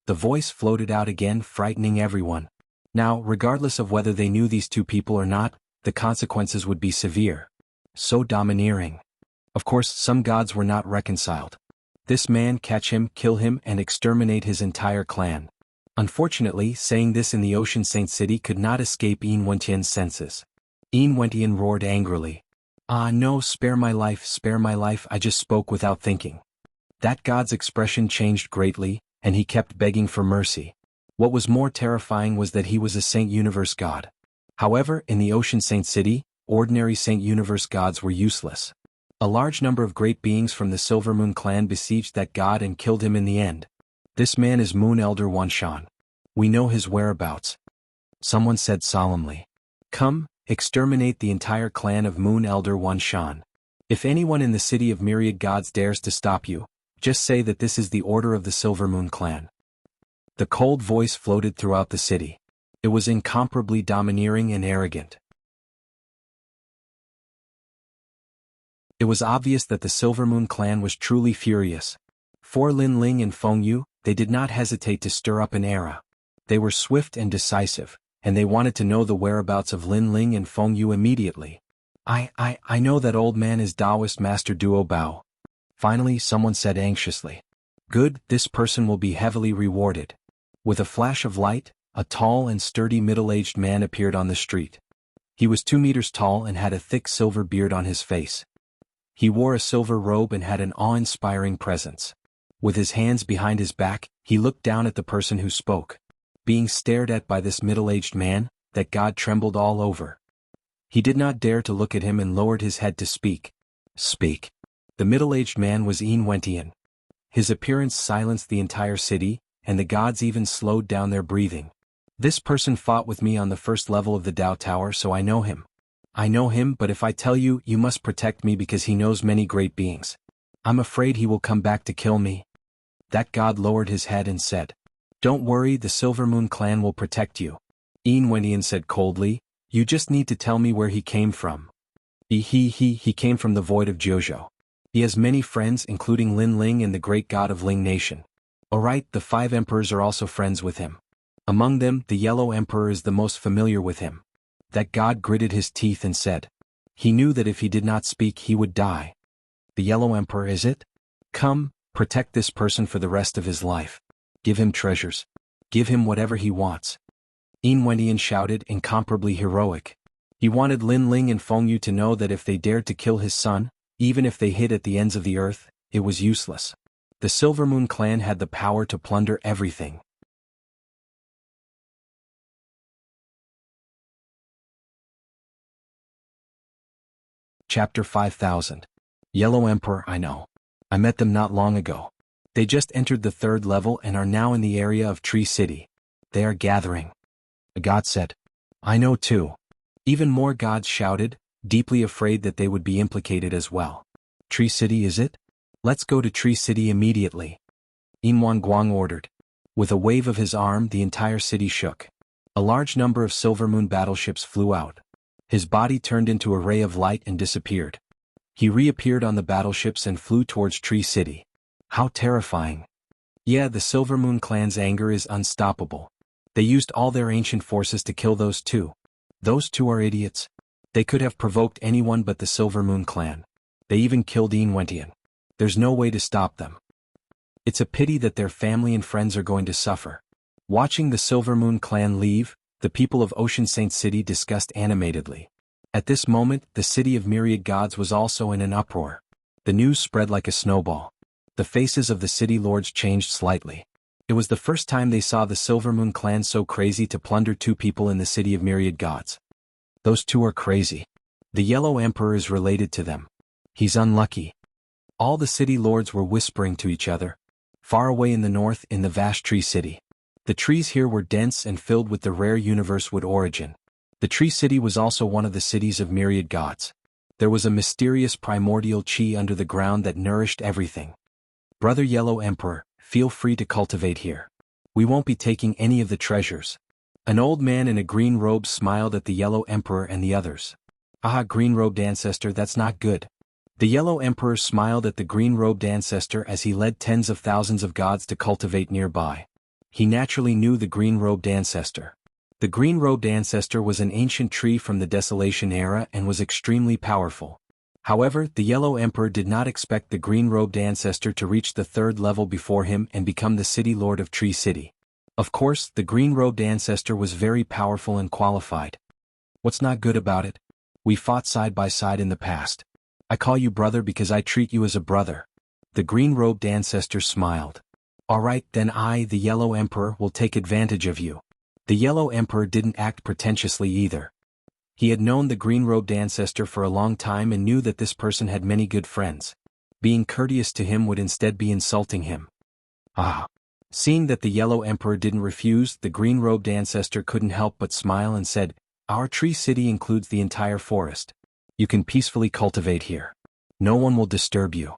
The voice floated out again, frightening everyone. Now, regardless of whether they knew these two people or not, the consequences would be severe. So domineering. Of course, some gods were not reconciled. This man, catch him, kill him, and exterminate his entire clan. Unfortunately, saying this in the Ocean Saint City could not escape Yin Wentian's senses. Yin Wentian roared angrily. Ah no, spare my life, I just spoke without thinking. That god's expression changed greatly, and he kept begging for mercy. What was more terrifying was that he was a Saint Universe god. However, in the Ocean Saint City, ordinary Saint Universe gods were useless. A large number of great beings from the Silver Moon clan besieged that god and killed him in the end. This man is Moon Elder Wanshan. We know his whereabouts. Someone said solemnly. Come, exterminate the entire clan of Moon Elder Wanshan. If anyone in the City of Myriad Gods dares to stop you, just say that this is the order of the Silver Moon clan. The cold voice floated throughout the city. It was incomparably domineering and arrogant. It was obvious that the Silver Moon clan was truly furious. For Lin Ling and Feng Yu, they did not hesitate to stir up an era. They were swift and decisive, and they wanted to know the whereabouts of Lin Ling and Feng Yu immediately. I know that old man is Taoist Master Duo Bao. Finally, someone said anxiously. Good, this person will be heavily rewarded. With a flash of light, a tall and sturdy middle-aged man appeared on the street. He was 2 meters tall and had a thick silver beard on his face. He wore a silver robe and had an awe-inspiring presence. With his hands behind his back, he looked down at the person who spoke. Being stared at by this middle-aged man, that god trembled all over. He did not dare to look at him and lowered his head to speak. Speak. The middle-aged man was Yin Wentian. His appearance silenced the entire city, and the gods even slowed down their breathing. This person fought with me on the first level of the Tao Tower, so I know him. I know him, but if I tell you, you must protect me because he knows many great beings. I'm afraid he will come back to kill me. That god lowered his head and said, "Don't worry, the Silver Moon clan will protect you." Wendian said coldly, "You just need to tell me where he came from." He came from the void of Jiuzhou. He has many friends including Lin Ling and the great god of Ling Nation. Alright, the 5 emperors are also friends with him. Among them, the Yellow Emperor is the most familiar with him. That god gritted his teeth and said. He knew that if he did not speak he would die. The Yellow Emperor, is it? Come, protect this person for the rest of his life. Give him treasures. Give him whatever he wants. Wendian shouted, incomparably heroic. He wanted Lin Ling and Feng Yu to know that if they dared to kill his son, even if they hid at the ends of the earth, it was useless. The Silver Moon clan had the power to plunder everything. Chapter 5000. Yellow Emperor, I know. I met them not long ago. They just entered the 3rd level and are now in the area of Tree City. They are gathering. A god said. I know too. Even more gods shouted, deeply afraid that they would be implicated as well. Tree City, is it? Let's go to Tree City immediately. Guang ordered. With a wave of his arm, the entire city shook. A large number of Silver Moon battleships flew out. His body turned into a ray of light and disappeared. He reappeared on the battleships and flew towards Tree City. How terrifying. Yeah, the Silver Moon clan's anger is unstoppable. They used all their ancient forces to kill those two. Those two are idiots. They could have provoked anyone but the Silver Moon clan. They even killed Wendian. There's no way to stop them. It's a pity that their family and friends are going to suffer. Watching the Silver Moon clan leave, the people of Ocean Saint City discussed animatedly. At this moment, the city of myriad gods was also in an uproar. The news spread like a snowball. The faces of the city lords changed slightly. It was the first time they saw the Silver Moon clan so crazy to plunder 2 people in the city of myriad gods. Those 2 are crazy. The Yellow Emperor is related to them. He's unlucky. All the city lords were whispering to each other. Far away in the north, in the vast Tree City. The trees here were dense and filled with the rare universe wood origin. The Tree City was also one of the cities of myriad gods. There was a mysterious primordial chi under the ground that nourished everything. Brother Yellow Emperor, feel free to cultivate here. We won't be taking any of the treasures. An old man in a green robe smiled at the Yellow Emperor and the others. Ah, green-robed ancestor, that's not good. The Yellow Emperor smiled at the green-robed ancestor as he led tens of thousands of gods to cultivate nearby. He naturally knew the green-robed ancestor. The green-robed ancestor was an ancient tree from the Desolation era and was extremely powerful. However, the Yellow Emperor did not expect the green-robed ancestor to reach the 3rd level before him and become the city lord of Tree City. Of course, the green-robed ancestor was very powerful and qualified. What's not good about it? We fought side by side in the past. I call you brother because I treat you as a brother. The green-robed ancestor smiled. Alright, then I, the Yellow Emperor, will take advantage of you. The Yellow Emperor didn't act pretentiously either. He had known the green-robed ancestor for a long time and knew that this person had many good friends. Being courteous to him would instead be insulting him. Ah. Seeing that the Yellow Emperor didn't refuse, the green-robed ancestor couldn't help but smile and said, Our Tree City includes the entire forest. You can peacefully cultivate here. No one will disturb you.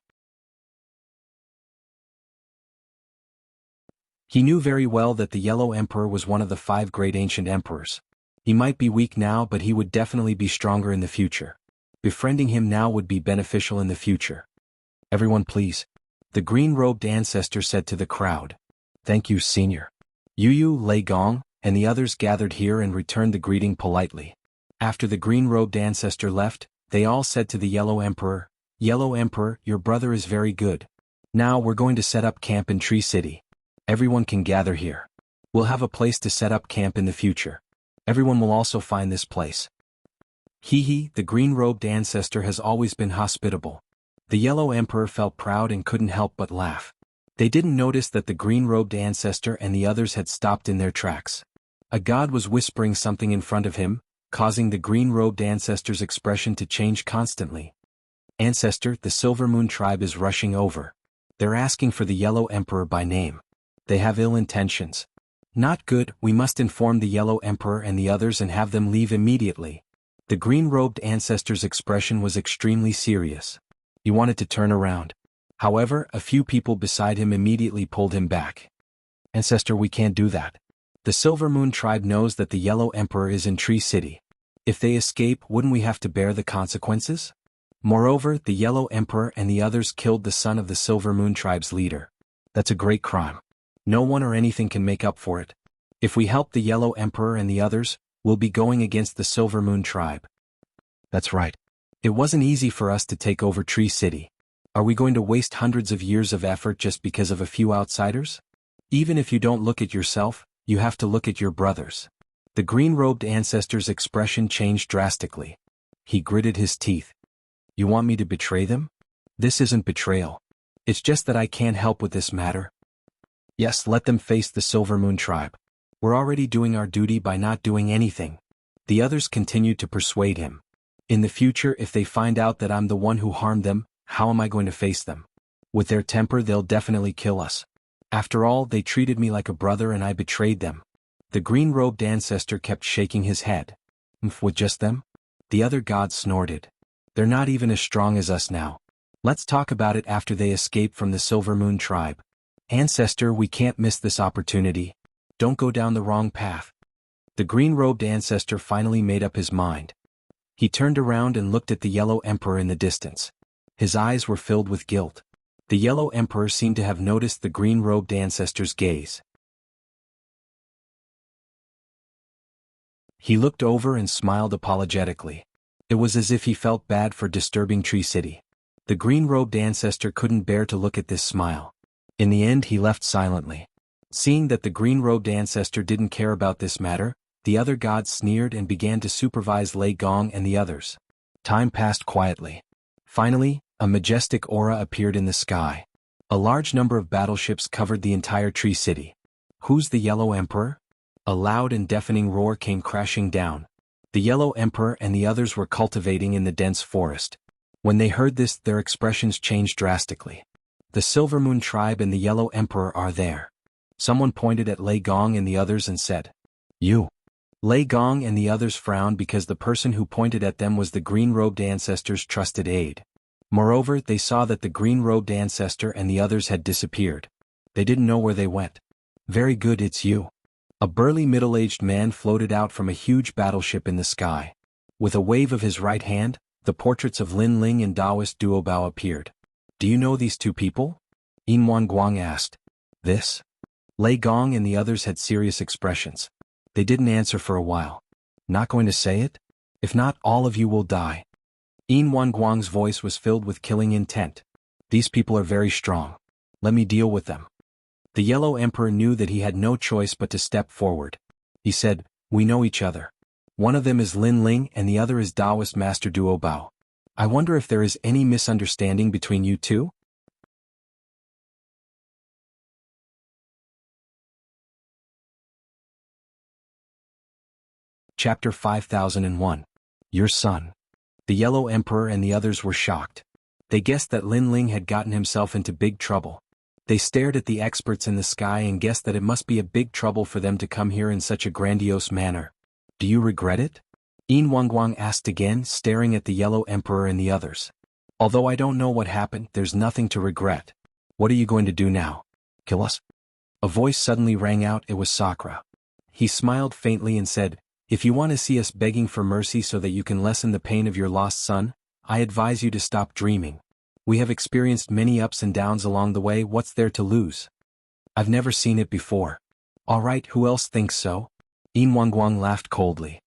He knew very well that the Yellow Emperor was one of the 5 great ancient emperors. He might be weak now, but he would definitely be stronger in the future. Befriending him now would be beneficial in the future. Everyone please. The green-robed ancestor said to the crowd. Thank you, Senior. Yu, Lei Gong, and the others gathered here and returned the greeting politely. After the green-robed ancestor left, they all said to the Yellow Emperor, Yellow Emperor, your brother is very good. Now we're going to set up camp in Tree City. Everyone can gather here. We'll have a place to set up camp in the future. Everyone will also find this place. The green-robed ancestor has always been hospitable. The Yellow Emperor felt proud and couldn't help but laugh. They didn't notice that the green-robed ancestor and the others had stopped in their tracks. A god was whispering something in front of him, causing the green-robed ancestor's expression to change constantly. Ancestor, the Silver Moon tribe is rushing over. They're asking for the Yellow Emperor by name. They have ill intentions. Not good, we must inform the Yellow Emperor and the others and have them leave immediately. The green-robed ancestor's expression was extremely serious. He wanted to turn around. However, a few people beside him immediately pulled him back. Ancestor, we can't do that. The Silver Moon tribe knows that the Yellow Emperor is in Tree City. If they escape, wouldn't we have to bear the consequences? Moreover, the Yellow Emperor and the others killed the son of the Silver Moon tribe's leader. That's a great crime. No one or anything can make up for it. If we help the Yellow Emperor and the others, we'll be going against the Silver Moon tribe. That's right. It wasn't easy for us to take over Tree City. Are we going to waste hundreds of years of effort just because of a few outsiders? Even if you don't look at yourself, you have to look at your brothers. The green-robed ancestor's expression changed drastically. He gritted his teeth. You want me to betray them? This isn't betrayal. It's just that I can't help with this matter. Yes, let them face the Silver Moon tribe. We're already doing our duty by not doing anything. The others continued to persuade him. In the future, if they find out that I'm the one who harmed them, how am I going to face them? With their temper, they'll definitely kill us. After all, they treated me like a brother and I betrayed them. The green-robed ancestor kept shaking his head. With just them? The other gods snorted. They're not even as strong as us now. Let's talk about it after they escape from the Silver Moon tribe. Ancestor, we can't miss this opportunity. Don't go down the wrong path. The green-robed ancestor finally made up his mind. He turned around and looked at the Yellow Emperor in the distance. His eyes were filled with guilt. The Yellow Emperor seemed to have noticed the green-robed ancestor's gaze. He looked over and smiled apologetically. It was as if he felt bad for disturbing Tree City. The green-robed ancestor couldn't bear to look at this smile. In the end, he left silently. Seeing that the green-robed ancestor didn't care about this matter, the other gods sneered and began to supervise Lei Gong and the others. Time passed quietly. Finally, a majestic aura appeared in the sky. A large number of battleships covered the entire Tree City. Who's the Yellow Emperor? A loud and deafening roar came crashing down. The Yellow Emperor and the others were cultivating in the dense forest. When they heard this, their expressions changed drastically. The Silver Moon tribe and the Yellow Emperor are there. Someone pointed at Lei Gong and the others and said, You. Lei Gong and the others frowned because the person who pointed at them was the green-robed ancestor's trusted aide. Moreover, they saw that the green-robed ancestor and the others had disappeared. They didn't know where they went. Very good, it's you. A burly middle-aged man floated out from a huge battleship in the sky. With a wave of his right hand, the portraits of Lin Ling and Taoist Duobao appeared. Do you know these two people? Yin Guang asked. This? Lei Gong and the others had serious expressions. They didn't answer for a while. Not going to say it? If not, all of you will die. Yin Guang's voice was filled with killing intent. These people are very strong. Let me deal with them. The Yellow Emperor knew that he had no choice but to step forward. He said, We know each other. One of them is Lin Ling and the other is Taoist Master Duobao. I wonder if there is any misunderstanding between you two? Chapter 5001. Your son. The Yellow Emperor and the others were shocked. They guessed that Lin Ling had gotten himself into big trouble. They stared at the experts in the sky and guessed that it must be a big trouble for them to come here in such a grandiose manner. Do you regret it? Yin Guang asked again, staring at the Yellow Emperor and the others. Although I don't know what happened, there's nothing to regret. What are you going to do now? Kill us? A voice suddenly rang out. It was Sakura. He smiled faintly and said, If you want to see us begging for mercy so that you can lessen the pain of your lost son, I advise you to stop dreaming. We have experienced many ups and downs along the way. What's there to lose? I've never seen it before. All right, who else thinks so? Yin Guang laughed coldly.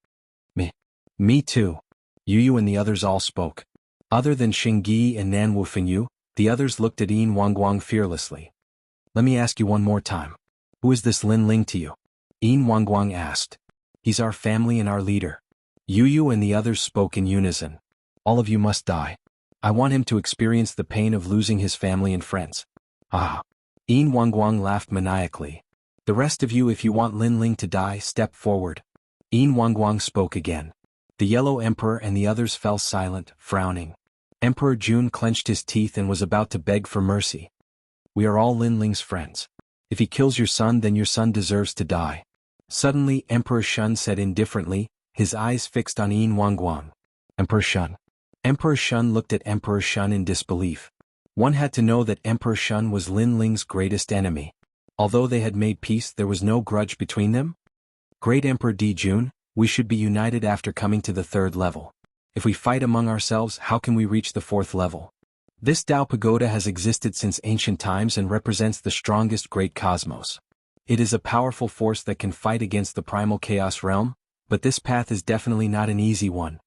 Me too. Yu and the others all spoke. Other than Xingyi and Nan Wufengyu, the others looked at Yin Guang fearlessly. Let me ask you one more time. Who is this Lin Ling to you? Yin Guang asked. He's our family and our leader. Yu and the others spoke in unison. All of you must die. I want him to experience the pain of losing his family and friends. Ah. Yin Guang laughed maniacally. The rest of you, if you want Lin Ling to die, step forward. Yin Guang spoke again. The Yellow Emperor and the others fell silent, frowning. Emperor Jun clenched his teeth and was about to beg for mercy. We are all Lin Ling's friends. If he kills your son, then your son deserves to die. Suddenly, Emperor Shun said indifferently, his eyes fixed on Yin Guang. Emperor Shun. Emperor Shun looked at Emperor Shun in disbelief. One had to know that Emperor Shun was Lin Ling's greatest enemy. Although they had made peace, there was no grudge between them. Great Emperor Dijun, we should be united after coming to the 3rd level. If we fight among ourselves, how can we reach the 4th level? This Tao Pagoda has existed since ancient times and represents the strongest great cosmos. It is a powerful force that can fight against the primal chaos realm, but this path is definitely not an easy one.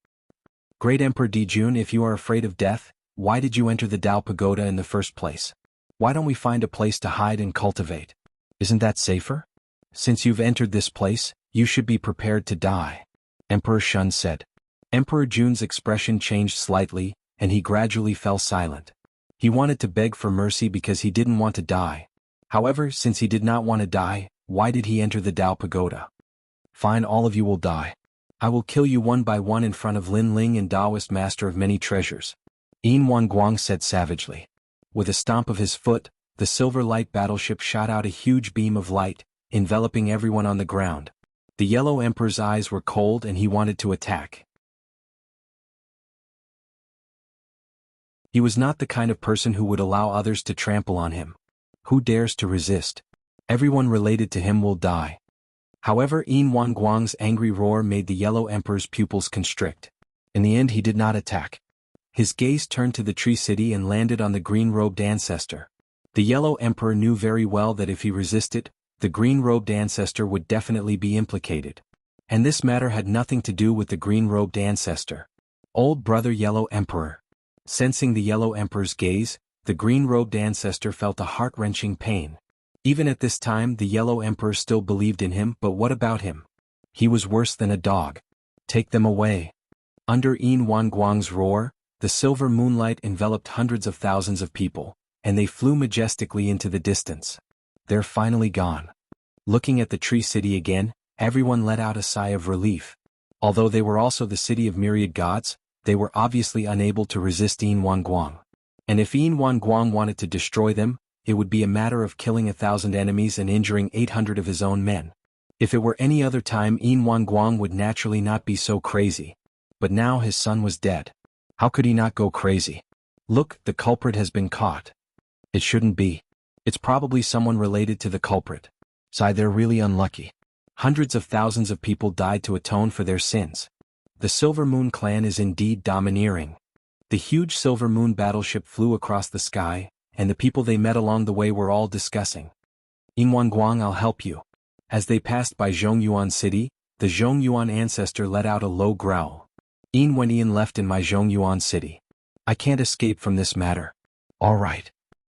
Great Emperor Dijun, if you are afraid of death, why did you enter the Tao Pagoda in the first place? Why don't we find a place to hide and cultivate? Isn't that safer? Since you've entered this place, you should be prepared to die, Emperor Shun said. Emperor Jun's expression changed slightly, and he gradually fell silent. He wanted to beg for mercy because he didn't want to die. However, since he did not want to die, why did he enter the Tao Pagoda? Fine, all of you will die. I will kill you one by one in front of Lin Ling and Taoist Master of Many Treasures, Yin Wanguang said savagely. With a stomp of his foot, the silver light battleship shot out a huge beam of light, enveloping everyone on the ground. The Yellow Emperor's eyes were cold and he wanted to attack. He was not the kind of person who would allow others to trample on him. Who dares to resist? Everyone related to him will die. However, Yin Wanguang's angry roar made the Yellow Emperor's pupils constrict. In the end, he did not attack. His gaze turned to the tree city and landed on the green-robed ancestor. The Yellow Emperor knew very well that if he resisted, the green-robed ancestor would definitely be implicated. And this matter had nothing to do with the green-robed ancestor. Old brother Yellow Emperor. Sensing the Yellow Emperor's gaze, the green-robed ancestor felt a heart-wrenching pain. Even at this time, the Yellow Emperor still believed in him, but what about him? He was worse than a dog. Take them away. Under Yin Wanguang's roar, the silver moonlight enveloped hundreds of thousands of people, and they flew majestically into the distance. They're finally gone. Looking at the tree city again, everyone let out a sigh of relief. Although they were also the city of myriad gods, they were obviously unable to resist Yin Wanguang. And if Yin Wanguang wanted to destroy them, it would be a matter of killing 1,000 enemies and injuring 800 of his own men. If it were any other time, Yin Wanguang would naturally not be so crazy. But now his son was dead. How could he not go crazy? Look, the culprit has been caught. It shouldn't be. It's probably someone related to the culprit. Sigh, they're really unlucky. Hundreds of thousands of people died to atone for their sins. The Silver Moon clan is indeed domineering. The huge Silver Moon battleship flew across the sky, and the people they met along the way were all discussing. Yin Wanguang, I'll help you. As they passed by Zhongyuan city, the Zhongyuan ancestor let out a low growl. Yin Wendian left in my Zhongyuan city. I can't escape from this matter. All right.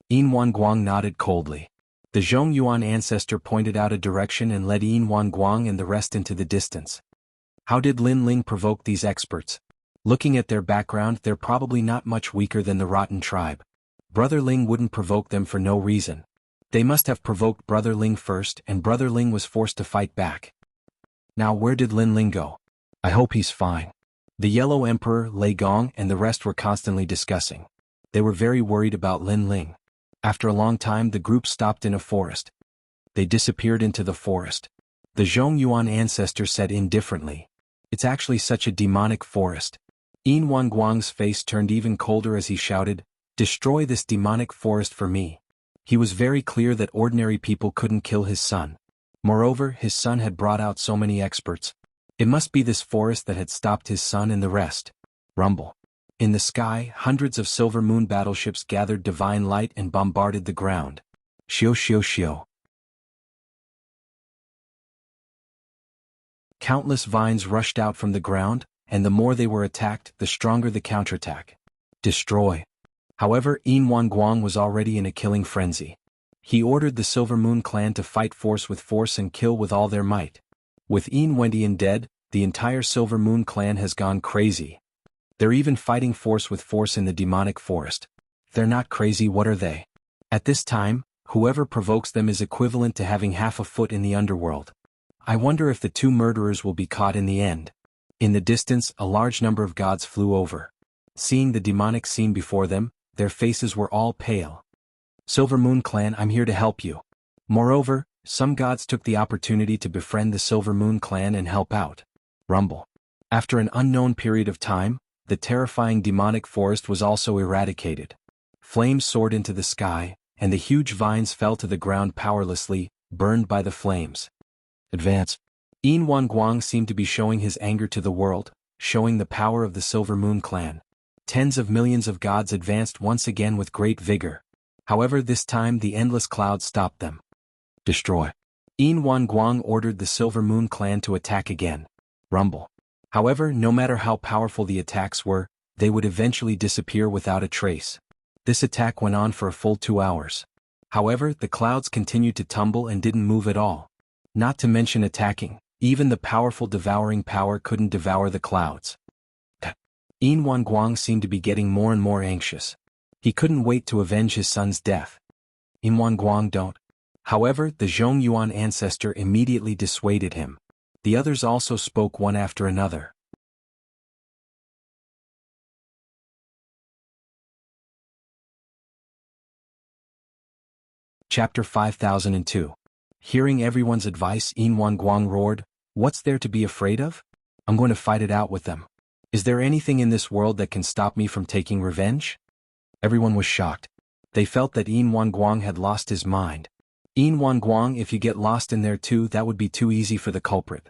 Yin Wanguang nodded coldly. The Zhongyuan ancestor pointed out a direction and led Yin Wanguang and the rest into the distance. How did Lin Ling provoke these experts? Looking at their background, they're probably not much weaker than the Rotten tribe. Brother Ling wouldn't provoke them for no reason. They must have provoked Brother Ling first, and Brother Ling was forced to fight back. Now where did Lin Ling go? I hope he's fine. The Yellow Emperor, Lei Gong, and the rest were constantly discussing. They were very worried about Lin Ling. After a long time, the group stopped in a forest. They disappeared into the forest. The Zhongyuan ancestor said indifferently, "It's actually such a demonic forest." Yin Wanguang's face turned even colder as he shouted, "Destroy this demonic forest for me." He was very clear that ordinary people couldn't kill his son. Moreover, his son had brought out so many experts. It must be this forest that had stopped his son and the rest. Rumble. In the sky, hundreds of Silver Moon battleships gathered divine light and bombarded the ground. Shio shio shio. Countless vines rushed out from the ground, and the more they were attacked, the stronger the counterattack. Destroy. However, Yin Wanguang was already in a killing frenzy. He ordered the Silver Moon clan to fight force with force and kill with all their might. With Yin Wendian dead, the entire Silver Moon clan has gone crazy. They're even fighting force with force in the demonic forest. They're not crazy, what are they? At this time, whoever provokes them is equivalent to having half a foot in the underworld. I wonder if the two murderers will be caught in the end. In the distance, a large number of gods flew over. Seeing the demonic scene before them, their faces were all pale. Silver Moon clan, I'm here to help you. Moreover, some gods took the opportunity to befriend the Silver Moon clan and help out. Rumble. After an unknown period of time, the terrifying demonic forest was also eradicated. Flames soared into the sky, and the huge vines fell to the ground powerlessly, burned by the flames. Advance. Yin Guang seemed to be showing his anger to the world, showing the power of the Silver Moon clan. Tens of millions of gods advanced once again with great vigor. However, this time the endless clouds stopped them. Destroy. Yin Guang ordered the Silver Moon clan to attack again. Rumble. However, no matter how powerful the attacks were, they would eventually disappear without a trace. This attack went on for a full 2 hours. However, the clouds continued to tumble and didn't move at all. Not to mention attacking, even the powerful devouring power couldn't devour the clouds. Yin Guang seemed to be getting more and more anxious. He couldn't wait to avenge his son's death. Yin Guang don't. However, the Zhongyuan ancestor immediately dissuaded him. The others also spoke one after another. Chapter 5002. Hearing everyone's advice, Yin Guang roared, "What's there to be afraid of? I'm going to fight it out with them. Is there anything in this world that can stop me from taking revenge?" Everyone was shocked. They felt that Yin Guang had lost his mind. Yin Guang, if you get lost in there too, that would be too easy for the culprit.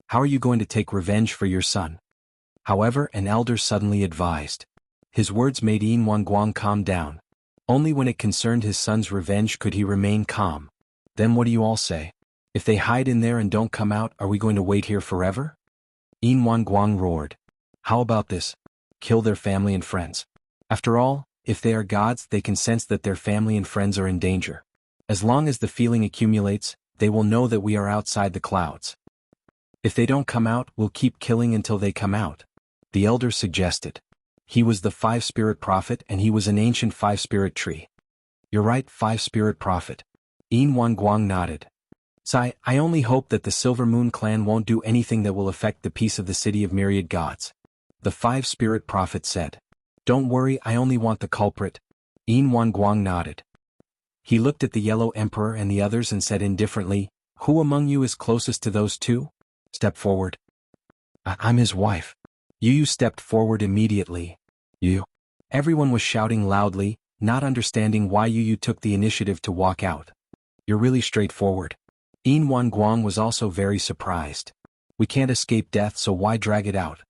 How are you going to take revenge for your son? However, an elder suddenly advised. His words made Yin Guang calm down. Only when it concerned his son's revenge could he remain calm. Then what do you all say? If they hide in there and don't come out, are we going to wait here forever? Yin Guang roared. How about this? Kill their family and friends. After all, if they are gods, they can sense that their family and friends are in danger. As long as the feeling accumulates, they will know that we are outside the clouds. If they don't come out, we'll keep killing until they come out. The elder suggested. He was the 5-spirit prophet and he was an ancient 5-spirit tree. You're right, 5-spirit prophet. Yin Guang nodded. I only hope that the Silver Moon clan won't do anything that will affect the peace of the city of myriad gods. The 5-spirit prophet said. Don't worry, I only want the culprit. Yin Guang nodded. He looked at the Yellow Emperor and the others and said indifferently, Who among you is closest to those two? Step forward. I'm his wife. Yu stepped forward immediately. Yu. Everyone was shouting loudly, not understanding why Yu took the initiative to walk out. You're really straightforward. Yin Guang was also very surprised. We can't escape death, so why drag it out?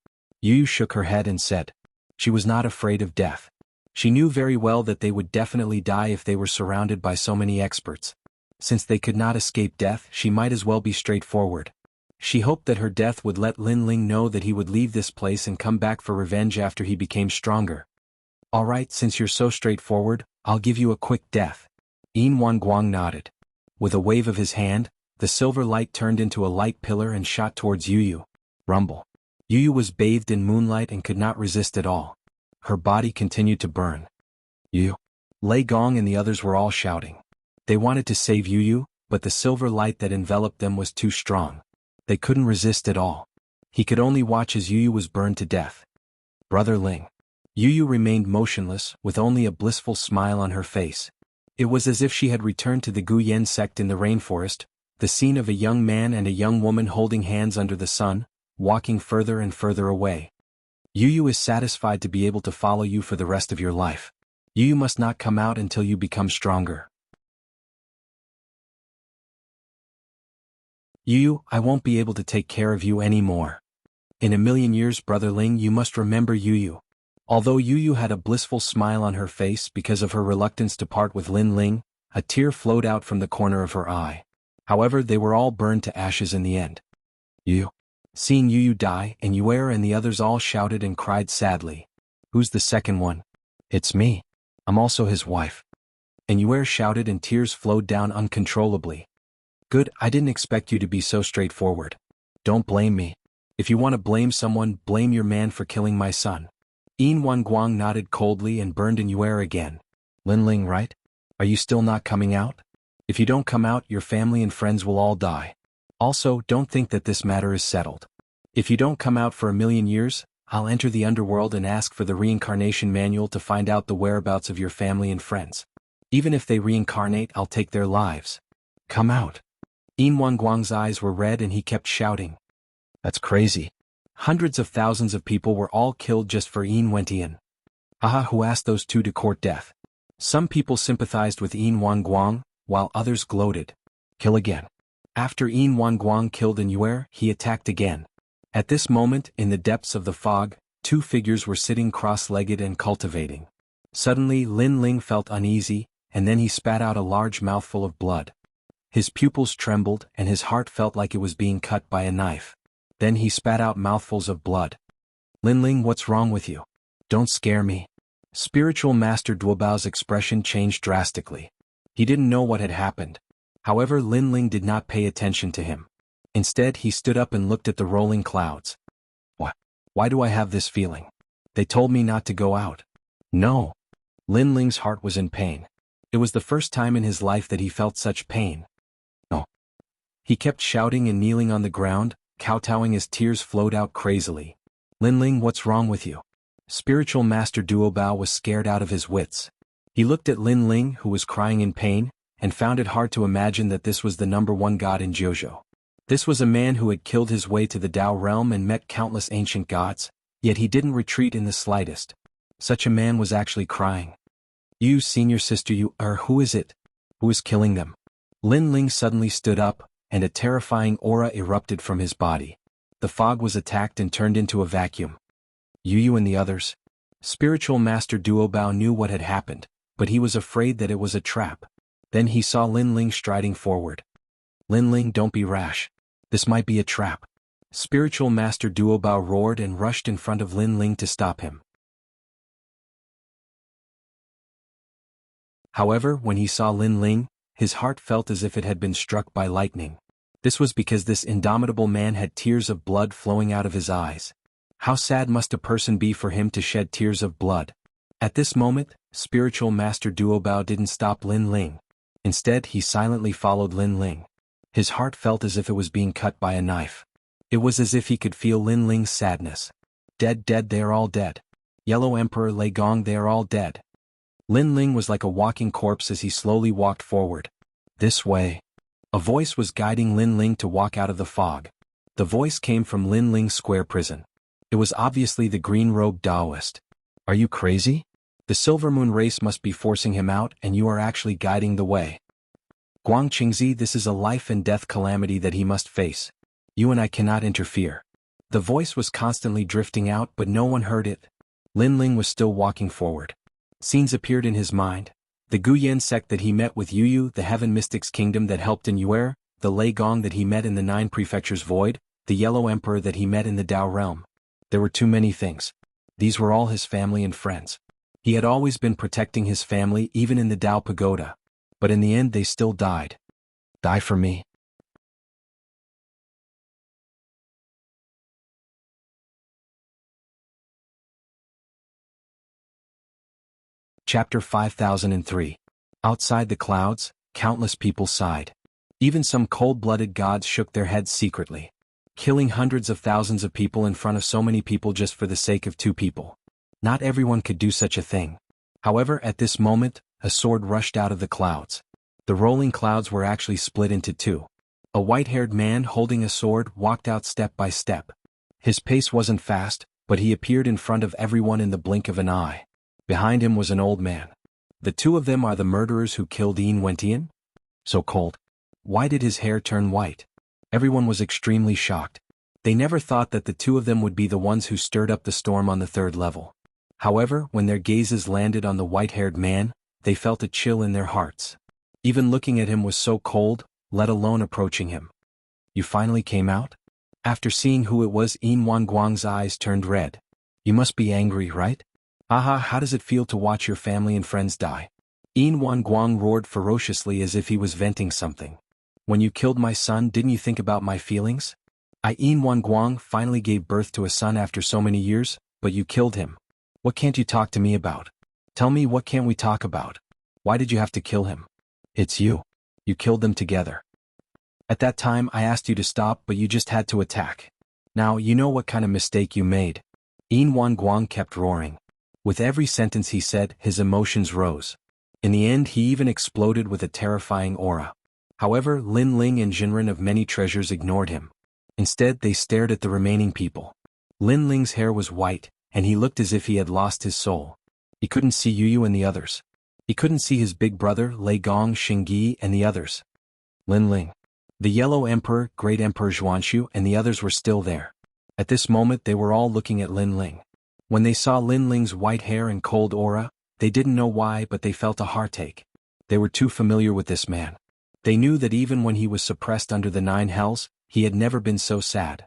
Yu shook her head and said. She was not afraid of death. She knew very well that they would definitely die if they were surrounded by so many experts. Since they could not escape death, she might as well be straightforward. She hoped that her death would let Lin Ling know that he would leave this place and come back for revenge after he became stronger. All right, since you're so straightforward, I'll give you a quick death. Yin Guang nodded. With a wave of his hand, the silver light turned into a light pillar and shot towards Yu. Rumble. Yu was bathed in moonlight and could not resist at all. Her body continued to burn. Yu. Lei Gong and the others were all shouting. They wanted to save Yu, but the silver light that enveloped them was too strong. They couldn't resist at all. He could only watch as Yu was burned to death. Brother Ling. Yu remained motionless, with only a blissful smile on her face. It was as if she had returned to the Guyen sect in the rainforest, the scene of a young man and a young woman holding hands under the sun, walking further and further away. Yu is satisfied to be able to follow you for the rest of your life. Yu must not come out until you become stronger. Yu, I won't be able to take care of you anymore. In a million years, Brother Ling, you must remember Yu. Although Yu had a blissful smile on her face because of her reluctance to part with Lin Ling, a tear flowed out from the corner of her eye. However, they were all burned to ashes in the end. Yu. Seeing Yu die, and Yuer and the others all shouted and cried sadly. Who's the second one? It's me. I'm also his wife. And Yuer shouted and tears flowed down uncontrollably. Good, I didn't expect you to be so straightforward. Don't blame me. If you want to blame someone, blame your man for killing my son. Yin Guang nodded coldly and burned in Yuer again. Lin Ling, right? Are you still not coming out? If you don't come out, your family and friends will all die. Also, don't think that this matter is settled. If you don't come out for a million years, I'll enter the underworld and ask for the reincarnation manual to find out the whereabouts of your family and friends. Even if they reincarnate, I'll take their lives. Come out. Yin Guang's eyes were red and he kept shouting. That's crazy. Hundreds of thousands of people were all killed just for Yin Wentian. Aha, who asked those two to court death? Some people sympathized with Yin Wanguang, while others gloated. Kill again. After Yin Wanguang killed Yue, he attacked again. At this moment, in the depths of the fog, two figures were sitting cross-legged and cultivating. Suddenly Lin Ling felt uneasy, and then he spat out a large mouthful of blood. His pupils trembled and his heart felt like it was being cut by a knife. Then he spat out mouthfuls of blood. Lin Ling, what's wrong with you? Don't scare me. Spiritual Master Duobao's expression changed drastically. He didn't know what had happened. However, Lin Ling did not pay attention to him. Instead, he stood up and looked at the rolling clouds. What? Why do I have this feeling? They told me not to go out. No. Lin Ling's heart was in pain. It was the first time in his life that he felt such pain. No. He kept shouting and kneeling on the ground, kowtowing as tears flowed out crazily. Lin Ling, what's wrong with you? Spiritual Master Duobao was scared out of his wits. He looked at Lin Ling, who was crying in pain, and found it hard to imagine that this was the #1 god in Jiuzhou. This was a man who had killed his way to the Tao realm and met countless ancient gods, yet he didn't retreat in the slightest. Such a man was actually crying. You, senior sister, who is it? Who is killing them? Lin Ling suddenly stood up, and a terrifying aura erupted from his body. The fog was attacked and turned into a vacuum. You and the others? Spiritual Master Duobao knew what had happened, but he was afraid that it was a trap. Then he saw Lin Ling striding forward. Lin Ling, don't be rash. This might be a trap. Spiritual Master Duobao roared and rushed in front of Lin Ling to stop him. However, when he saw Lin Ling, his heart felt as if it had been struck by lightning. This was because this indomitable man had tears of blood flowing out of his eyes. How sad must a person be for him to shed tears of blood? At this moment, Spiritual Master Duobao didn't stop Lin Ling. Instead, he silently followed Lin Ling. His heart felt as if it was being cut by a knife. It was as if he could feel Lin Ling's sadness. Dead, they are all dead. Yellow Emperor Lei Gong, they are all dead. Lin Ling was like a walking corpse as he slowly walked forward. This way. A voice was guiding Lin Ling to walk out of the fog. The voice came from Lin Ling's square prison. It was obviously the green-robed Taoist. Are you crazy? The Silver Moon race must be forcing him out and you are actually guiding the way. Guang Qingzi, this is a life and death calamity that he must face. You and I cannot interfere. The voice was constantly drifting out but no one heard it. Lin Ling was still walking forward. Scenes appeared in his mind. The Guyan sect that he met with Yu, the Heaven Mystics Kingdom that helped in Yue, the Lei Gong that he met in the 9 Prefectures Void, the Yellow Emperor that he met in the Tao realm. There were too many things. These were all his family and friends. He had always been protecting his family even in the Tao Pagoda. But in the end they still died. Die for me. Chapter 5003. Outside the clouds, countless people sighed. Even some cold-blooded gods shook their heads secretly. Killing hundreds of thousands of people in front of so many people just for the sake of 2 people. Not everyone could do such a thing. However, at this moment, a sword rushed out of the clouds. The rolling clouds were actually split into 2. A white-haired man holding a sword walked out step by step. His pace wasn't fast, but he appeared in front of everyone in the blink of an eye. Behind him was an old man. The 2 of them are the murderers who killed Yin Wentian? So cold. Why did his hair turn white? Everyone was extremely shocked. They never thought that the 2 of them would be the ones who stirred up the storm on the 3rd level. However, when their gazes landed on the white-haired man, they felt a chill in their hearts. Even looking at him was so cold, let alone approaching him. You finally came out? After seeing who it was, Yin Wanguang's eyes turned red. You must be angry, right? Aha, how does it feel to watch your family and friends die? Yin Wanguang roared ferociously as if he was venting something. When you killed my son, didn't you think about my feelings? Yin Wanguang finally gave birth to a son after so many years, but you killed him. What can't you talk to me about? Tell me, what can't we talk about? Why did you have to kill him? It's you. You killed them together. At that time I asked you to stop but you just had to attack. Now you know what kind of mistake you made. Yin Wanguang kept roaring. With every sentence he said, his emotions rose. In the end he even exploded with a terrifying aura. However, Lin Ling and Jinren of Many Treasures ignored him. Instead they stared at the remaining people. Lin Ling's hair was white, and he looked as if he had lost his soul. He couldn't see Yu and the others. He couldn't see his big brother, Lei Gong, Xingyi, and the others. Lin Ling. The Yellow Emperor, Great Emperor Zhuanshu, and the others were still there. At this moment they were all looking at Lin Ling. When they saw Lin Ling's white hair and cold aura, they didn't know why but they felt a heartache. They were too familiar with this man. They knew that even when he was suppressed under the 9 hells, he had never been so sad.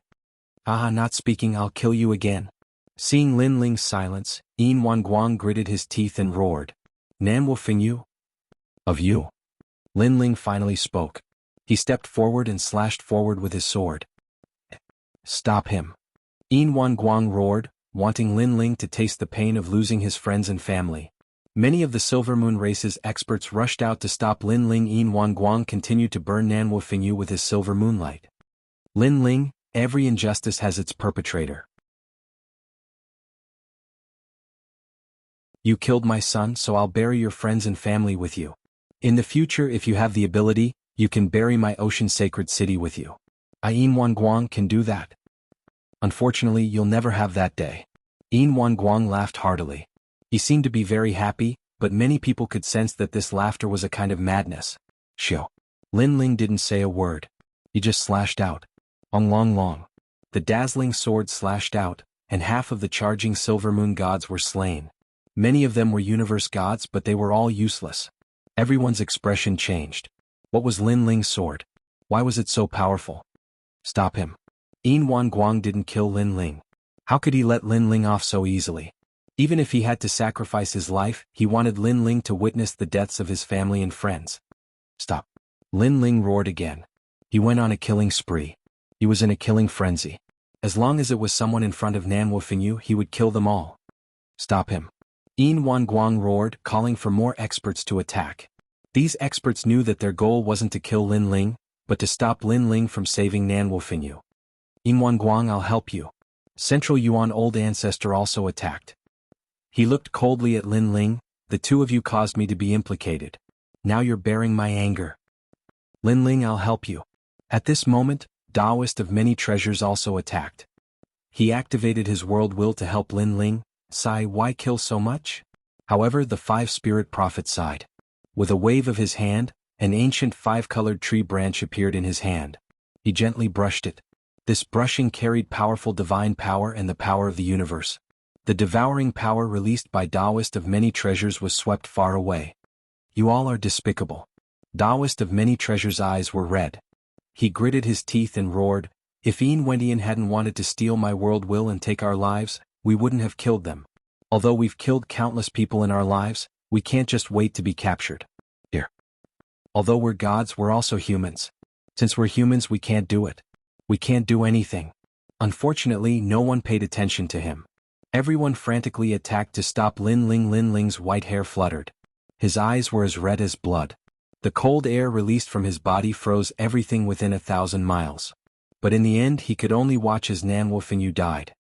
Ah, not speaking, I'll kill you again. Seeing Lin Ling's silence, Yin Wanguang gritted his teeth and roared. Nan will fing you? Of you. Lin Ling finally spoke. He stepped forward and slashed forward with his sword. Stop him. Yin Wanguang roared, wanting Lin Ling to taste the pain of losing his friends and family. Many of the Silver Moon race's experts rushed out to stop Lin Ling. Yin Wanguang continued to burn Nan Wu Fingyu with his silver moonlight. Lin Ling, every injustice has its perpetrator. You killed my son, so I'll bury your friends and family with you. In the future, if you have the ability, you can bury my ocean sacred city with you. Yin Wanguang can do that. Unfortunately, you'll never have that day. Yin Wanguang laughed heartily. He seemed to be very happy, but many people could sense that this laughter was a kind of madness. Shio. Lin Ling didn't say a word. He just slashed out. Ong long long. The dazzling sword slashed out, and half of the charging Silver Moon gods were slain. Many of them were universe gods, but they were all useless. Everyone's expression changed. What was Lin Ling's sword? Why was it so powerful? Stop him. Yin Wanguang didn't kill Lin Ling. How could he let Lin Ling off so easily? Even if he had to sacrifice his life, he wanted Lin Ling to witness the deaths of his family and friends. Stop. Lin Ling roared again. He went on a killing spree. He was in a killing frenzy. As long as it was someone in front of Nan Wu Fingyu, he would kill them all. Stop him. Yin Wanguang roared, calling for more experts to attack. These experts knew that their goal wasn't to kill Lin Ling, but to stop Lin Ling from saving Nan Wu Fingyu. Yin Wanguang, I'll help you. Central Yuan Old Ancestor also attacked. He looked coldly at Lin Ling. The two of you caused me to be implicated. Now you're bearing my anger. Lin Ling, I'll help you. At this moment, Taoist of Many Treasures also attacked. He activated his world will to help Lin Ling. Sigh, why kill so much? However, the 5 spirit prophet sighed. With a wave of his hand, an ancient 5-colored tree branch appeared in his hand. He gently brushed it. This brushing carried powerful divine power and the power of the universe. The devouring power released by Taoist of Many Treasures was swept far away. You all are despicable. Taoist of Many Treasures' eyes were red. He gritted his teeth and roared, if Yin Wendian hadn't wanted to steal my world will and take our lives, we wouldn't have killed them. Although we've killed countless people in our lives, we can't just wait to be captured. Here. Although we're gods, we're also humans. Since we're humans, we can't do it. We can't do anything. Unfortunately, no one paid attention to him. Everyone frantically attacked to stop Lin Ling. Lin Ling's white hair fluttered. His eyes were as red as blood. The cold air released from his body froze everything within 1,000 miles. But in the end, he could only watch as Nan Wu Fingyu died.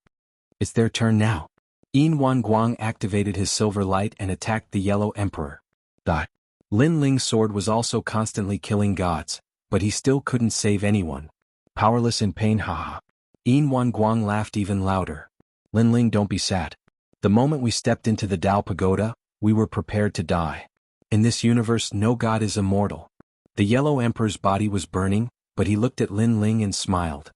It's their turn now. Yin Wanguang activated his silver light and attacked the Yellow Emperor. Die. Lin Ling's sword was also constantly killing gods, but he still couldn't save anyone. Powerless in pain, haha. Yin Wanguang laughed even louder. Lin Ling, don't be sad. The moment we stepped into the Tao Pagoda, we were prepared to die. In this universe, no god is immortal. The Yellow Emperor's body was burning, but he looked at Lin Ling and smiled.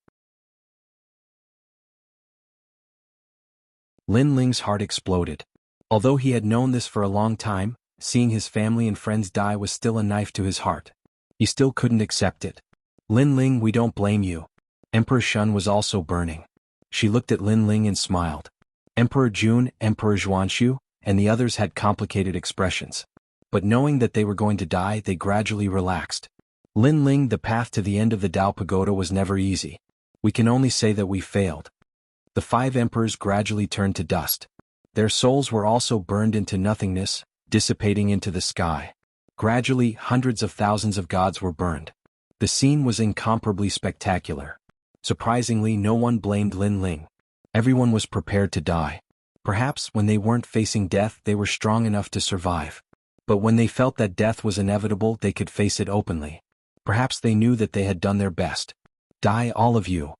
Lin Ling's heart exploded. Although he had known this for a long time, seeing his family and friends die was still a knife to his heart. He still couldn't accept it. Lin Ling, we don't blame you. Emperor Shun was also burning. She looked at Lin Ling and smiled. Emperor Jun, Emperor Zhuanshu, and the others had complicated expressions. But knowing that they were going to die, they gradually relaxed. Lin Ling, the path to the end of the Tao Pagoda was never easy. We can only say that we failed. The 5 emperors gradually turned to dust. Their souls were also burned into nothingness, dissipating into the sky. Gradually, hundreds of thousands of gods were burned. The scene was incomparably spectacular. Surprisingly, no one blamed Lin Ling. Everyone was prepared to die. Perhaps when they weren't facing death, they were strong enough to survive. But when they felt that death was inevitable, they could face it openly. Perhaps they knew that they had done their best. Die, all of you.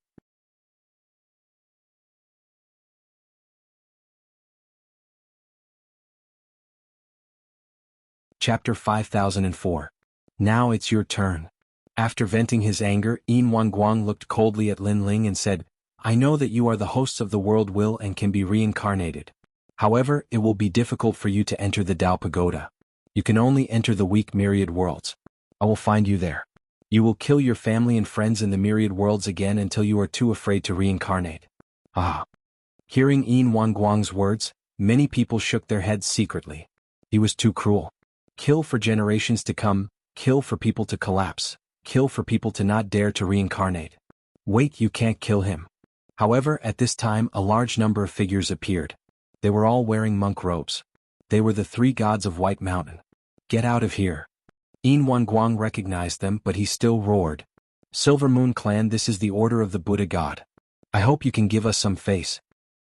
Chapter 5004. Now it's your turn. After venting his anger, Yin Wanguang looked coldly at Lin Ling and said, I know that you are the hosts of the world will and can be reincarnated. However, it will be difficult for you to enter the Dao Pagoda. You can only enter the weak myriad worlds. I will find you there. You will kill your family and friends in the myriad worlds again until you are too afraid to reincarnate. Ah. Hearing Yin Wanguang's words, many people shook their heads secretly. He was too cruel. Kill for generations to come, kill for people to collapse, kill for people to not dare to reincarnate. Wait, you can't kill him. However, at this time a large number of figures appeared. They were all wearing monk robes. They were the three gods of White Mountain. Get out of here. Yin Wanguang recognized them, but he still roared. Silver Moon Clan, this is the order of the Buddha God. I hope you can give us some face.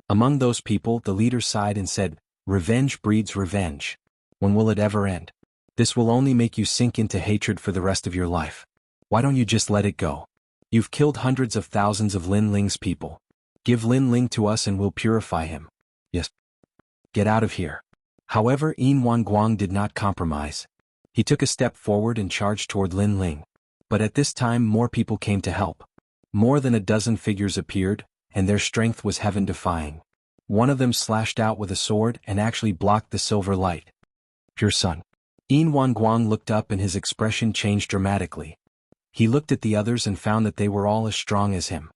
Among those people, the leader sighed and said, Revenge breeds revenge. When will it ever end? This will only make you sink into hatred for the rest of your life. Why don't you just let it go? You've killed hundreds of thousands of Lin Ling's people. Give Lin Ling to us and we'll purify him. Yes. Get out of here. However, Yin Wanguang did not compromise. He took a step forward and charged toward Lin Ling. But at this time more people came to help. More than a dozen figures appeared, and their strength was heaven-defying. One of them slashed out with a sword and actually blocked the silver light. Pure Sun. Yin Wanguang looked up and his expression changed dramatically. He looked at the others and found that they were all as strong as him.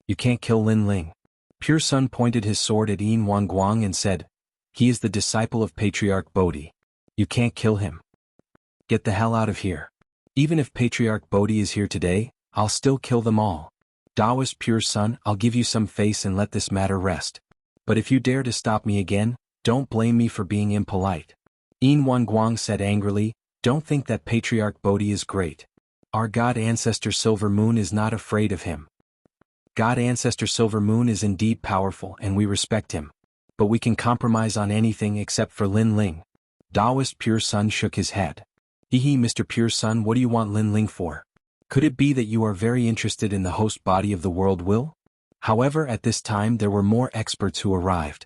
You can't kill Lin Ling. Pure Sun pointed his sword at Yin Wanguang and said, He is the disciple of Patriarch Bodhi. You can't kill him. Get the hell out of here. Even if Patriarch Bodhi is here today, I'll still kill them all. Taoist Pure Sun, I'll give you some face and let this matter rest. But if you dare to stop me again, don't blame me for being impolite. Yin Wanguang said angrily, Don't think that Patriarch Bodhi is great. Our God Ancestor Silver Moon is not afraid of him. God Ancestor Silver Moon is indeed powerful and we respect him. But we can compromise on anything except for Lin Ling. Taoist Pure Sun shook his head. Hee, Mr. Pure Sun, what do you want Lin Ling for? Could it be that you are very interested in the host body of the world will? However, at this time there were more experts who arrived.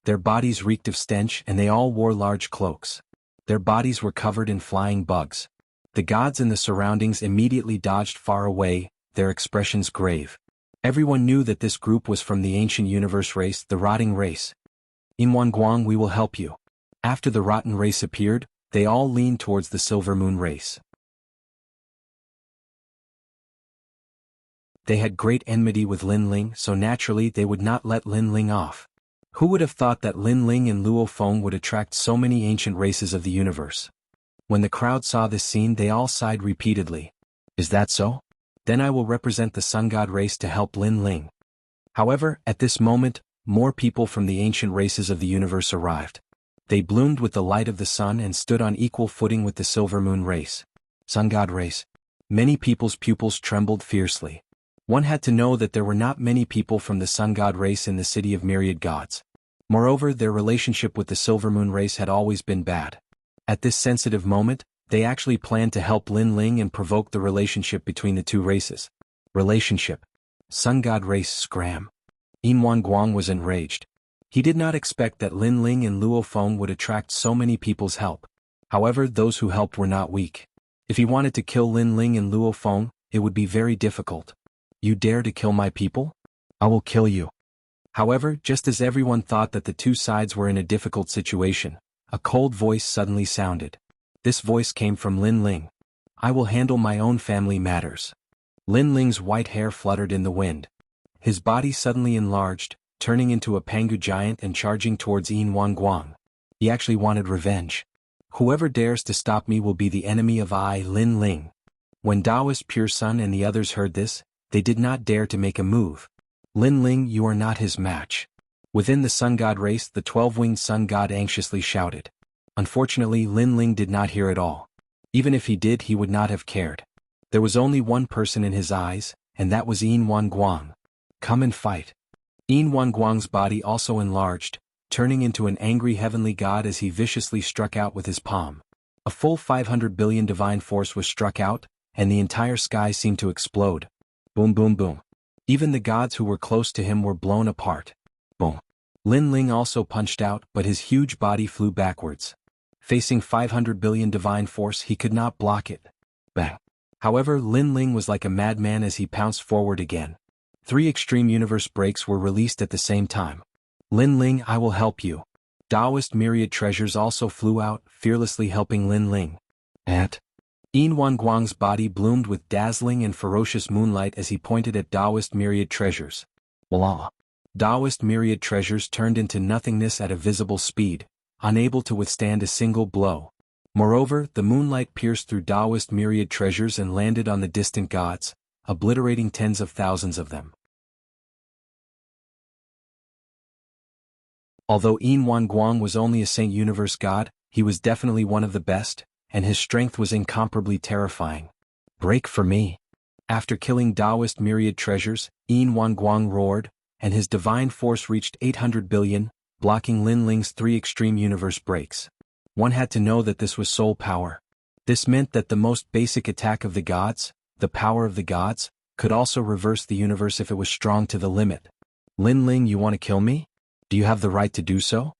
Their bodies reeked of stench and they all wore large cloaks. Their bodies were covered in flying bugs. The gods in the surroundings immediately dodged far away, their expressions grave. Everyone knew that this group was from the ancient universe race, the rotting race. Yin Wanguang, we will help you. After the rotten race appeared, they all leaned towards the Silver Moon race. They had great enmity with Lin Ling, so naturally they would not let Lin Ling off. Who would have thought that Lin Ling and Luo Feng would attract so many ancient races of the universe? When the crowd saw this scene they all sighed repeatedly. Is that so? Then I will represent the Sun God race to help Lin Ling. However, at this moment, more people from the ancient races of the universe arrived. They bloomed with the light of the sun and stood on equal footing with the Silver Moon race. Sun God race. Many people's pupils trembled fiercely. One had to know that there were not many people from the Sun God race in the city of myriad gods. Moreover, their relationship with the Silver Moon race had always been bad. At this sensitive moment, they actually planned to help Lin Ling and provoke the relationship between the two races. Relationship. Sun God race scram. Yin Wanguang was enraged. He did not expect that Lin Ling and Luo Feng would attract so many people's help. However, those who helped were not weak. If he wanted to kill Lin Ling and Luo Feng, it would be very difficult. You dare to kill my people? I will kill you. However, just as everyone thought that the two sides were in a difficult situation, a cold voice suddenly sounded. This voice came from Lin Ling. I will handle my own family matters. Lin Ling's white hair fluttered in the wind. His body suddenly enlarged, turning into a Pangu giant and charging towards Yin Wanguang. He actually wanted revenge. Whoever dares to stop me will be the enemy of I, Lin Ling. When Taoist Pure Sun and the others heard this, they did not dare to make a move. Lin Ling, you are not his match. Within the Sun God race, the 12-winged Sun God anxiously shouted. Unfortunately, Lin Ling did not hear it all. Even if he did, he would not have cared. There was only one person in his eyes, and that was Yin Wanguang. Come and fight. Yin Wanguang's body also enlarged, turning into an angry heavenly god as he viciously struck out with his palm. A full 500 billion divine force was struck out, and the entire sky seemed to explode. Boom boom boom. Even the gods who were close to him were blown apart. Boom. Lin Ling also punched out, but his huge body flew backwards. Facing 500 billion divine force, he could not block it. Bang. However, Lin Ling was like a madman as he pounced forward again. 3 extreme universe breaks were released at the same time. Lin Ling, I will help you. Taoist myriad treasures also flew out, fearlessly helping Lin Ling. At Yin Wanguang's body bloomed with dazzling and ferocious moonlight as he pointed at Taoist myriad treasures. Blah. Taoist myriad treasures turned into nothingness at a visible speed, unable to withstand a single blow. Moreover, the moonlight pierced through Taoist myriad treasures and landed on the distant gods, obliterating tens of thousands of them. Although Yin Wanguang was only a Saint Universe god, he was definitely one of the best, and his strength was incomparably terrifying. Break for me. After killing Taoist myriad treasures, Yin Wanguang roared, and his divine force reached 800 billion, blocking Lin Ling's 3 extreme universe breaks. One had to know that this was soul power. This meant that the most basic attack of the gods, the power of the gods, could also reverse the universe if it was strong to the limit. Lin Ling, you want to kill me? Do you have the right to do so?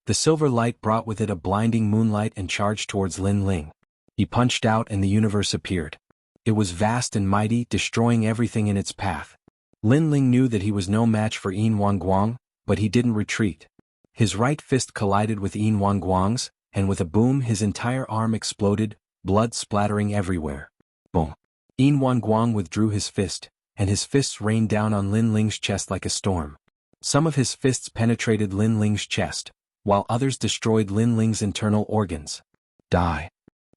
The silver light brought with it a blinding moonlight and charged towards Lin Ling. He punched out and the universe appeared. It was vast and mighty, destroying everything in its path. Lin Ling knew that he was no match for Yin Wanguang, but he didn't retreat. His right fist collided with Yin Wanguang's, and with a boom his entire arm exploded, blood splattering everywhere. Boom. Yin Wanguang withdrew his fist, and his fists rained down on Lin Ling's chest like a storm. Some of his fists penetrated Lin Ling's chest, while others destroyed Lin Ling's internal organs. Die.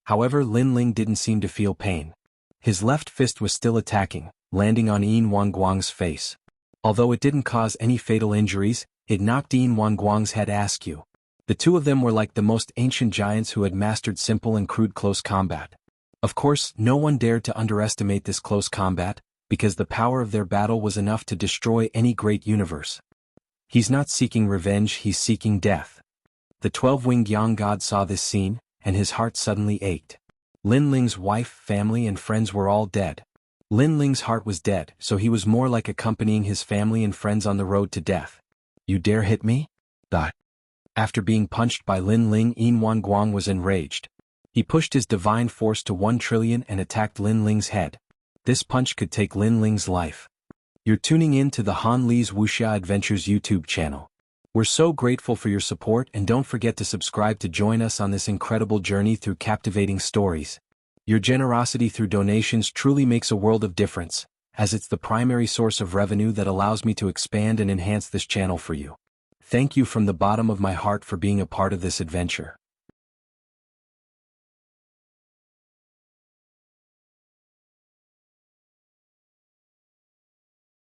However, Lin Ling didn't seem to feel pain. His left fist was still attacking, landing on Yin Wanguang's face. Although it didn't cause any fatal injuries, it knocked Yin Wanguang's head askew. The two of them were like the most ancient giants who had mastered simple and crude close combat. Of course, no one dared to underestimate this close combat, because the power of their battle was enough to destroy any great universe. He's not seeking revenge, he's seeking death. The 12-winged Yang god saw this scene, and his heart suddenly ached. Lin Ling's wife, family and friends were all dead. Lin Ling's heart was dead, so he was more like accompanying his family and friends on the road to death. You dare hit me? Die. After being punched by Lin Ling, Yin Wanguang was enraged. He pushed his divine force to 1 trillion and attacked Lin Ling's head. This punch could take Lin Ling's life. You're tuning in to the Han Li's Wuxia Adventures YouTube channel. We're so grateful for your support, and don't forget to subscribe to join us on this incredible journey through captivating stories. Your generosity through donations truly makes a world of difference, as it's the primary source of revenue that allows me to expand and enhance this channel for you. Thank you from the bottom of my heart for being a part of this adventure.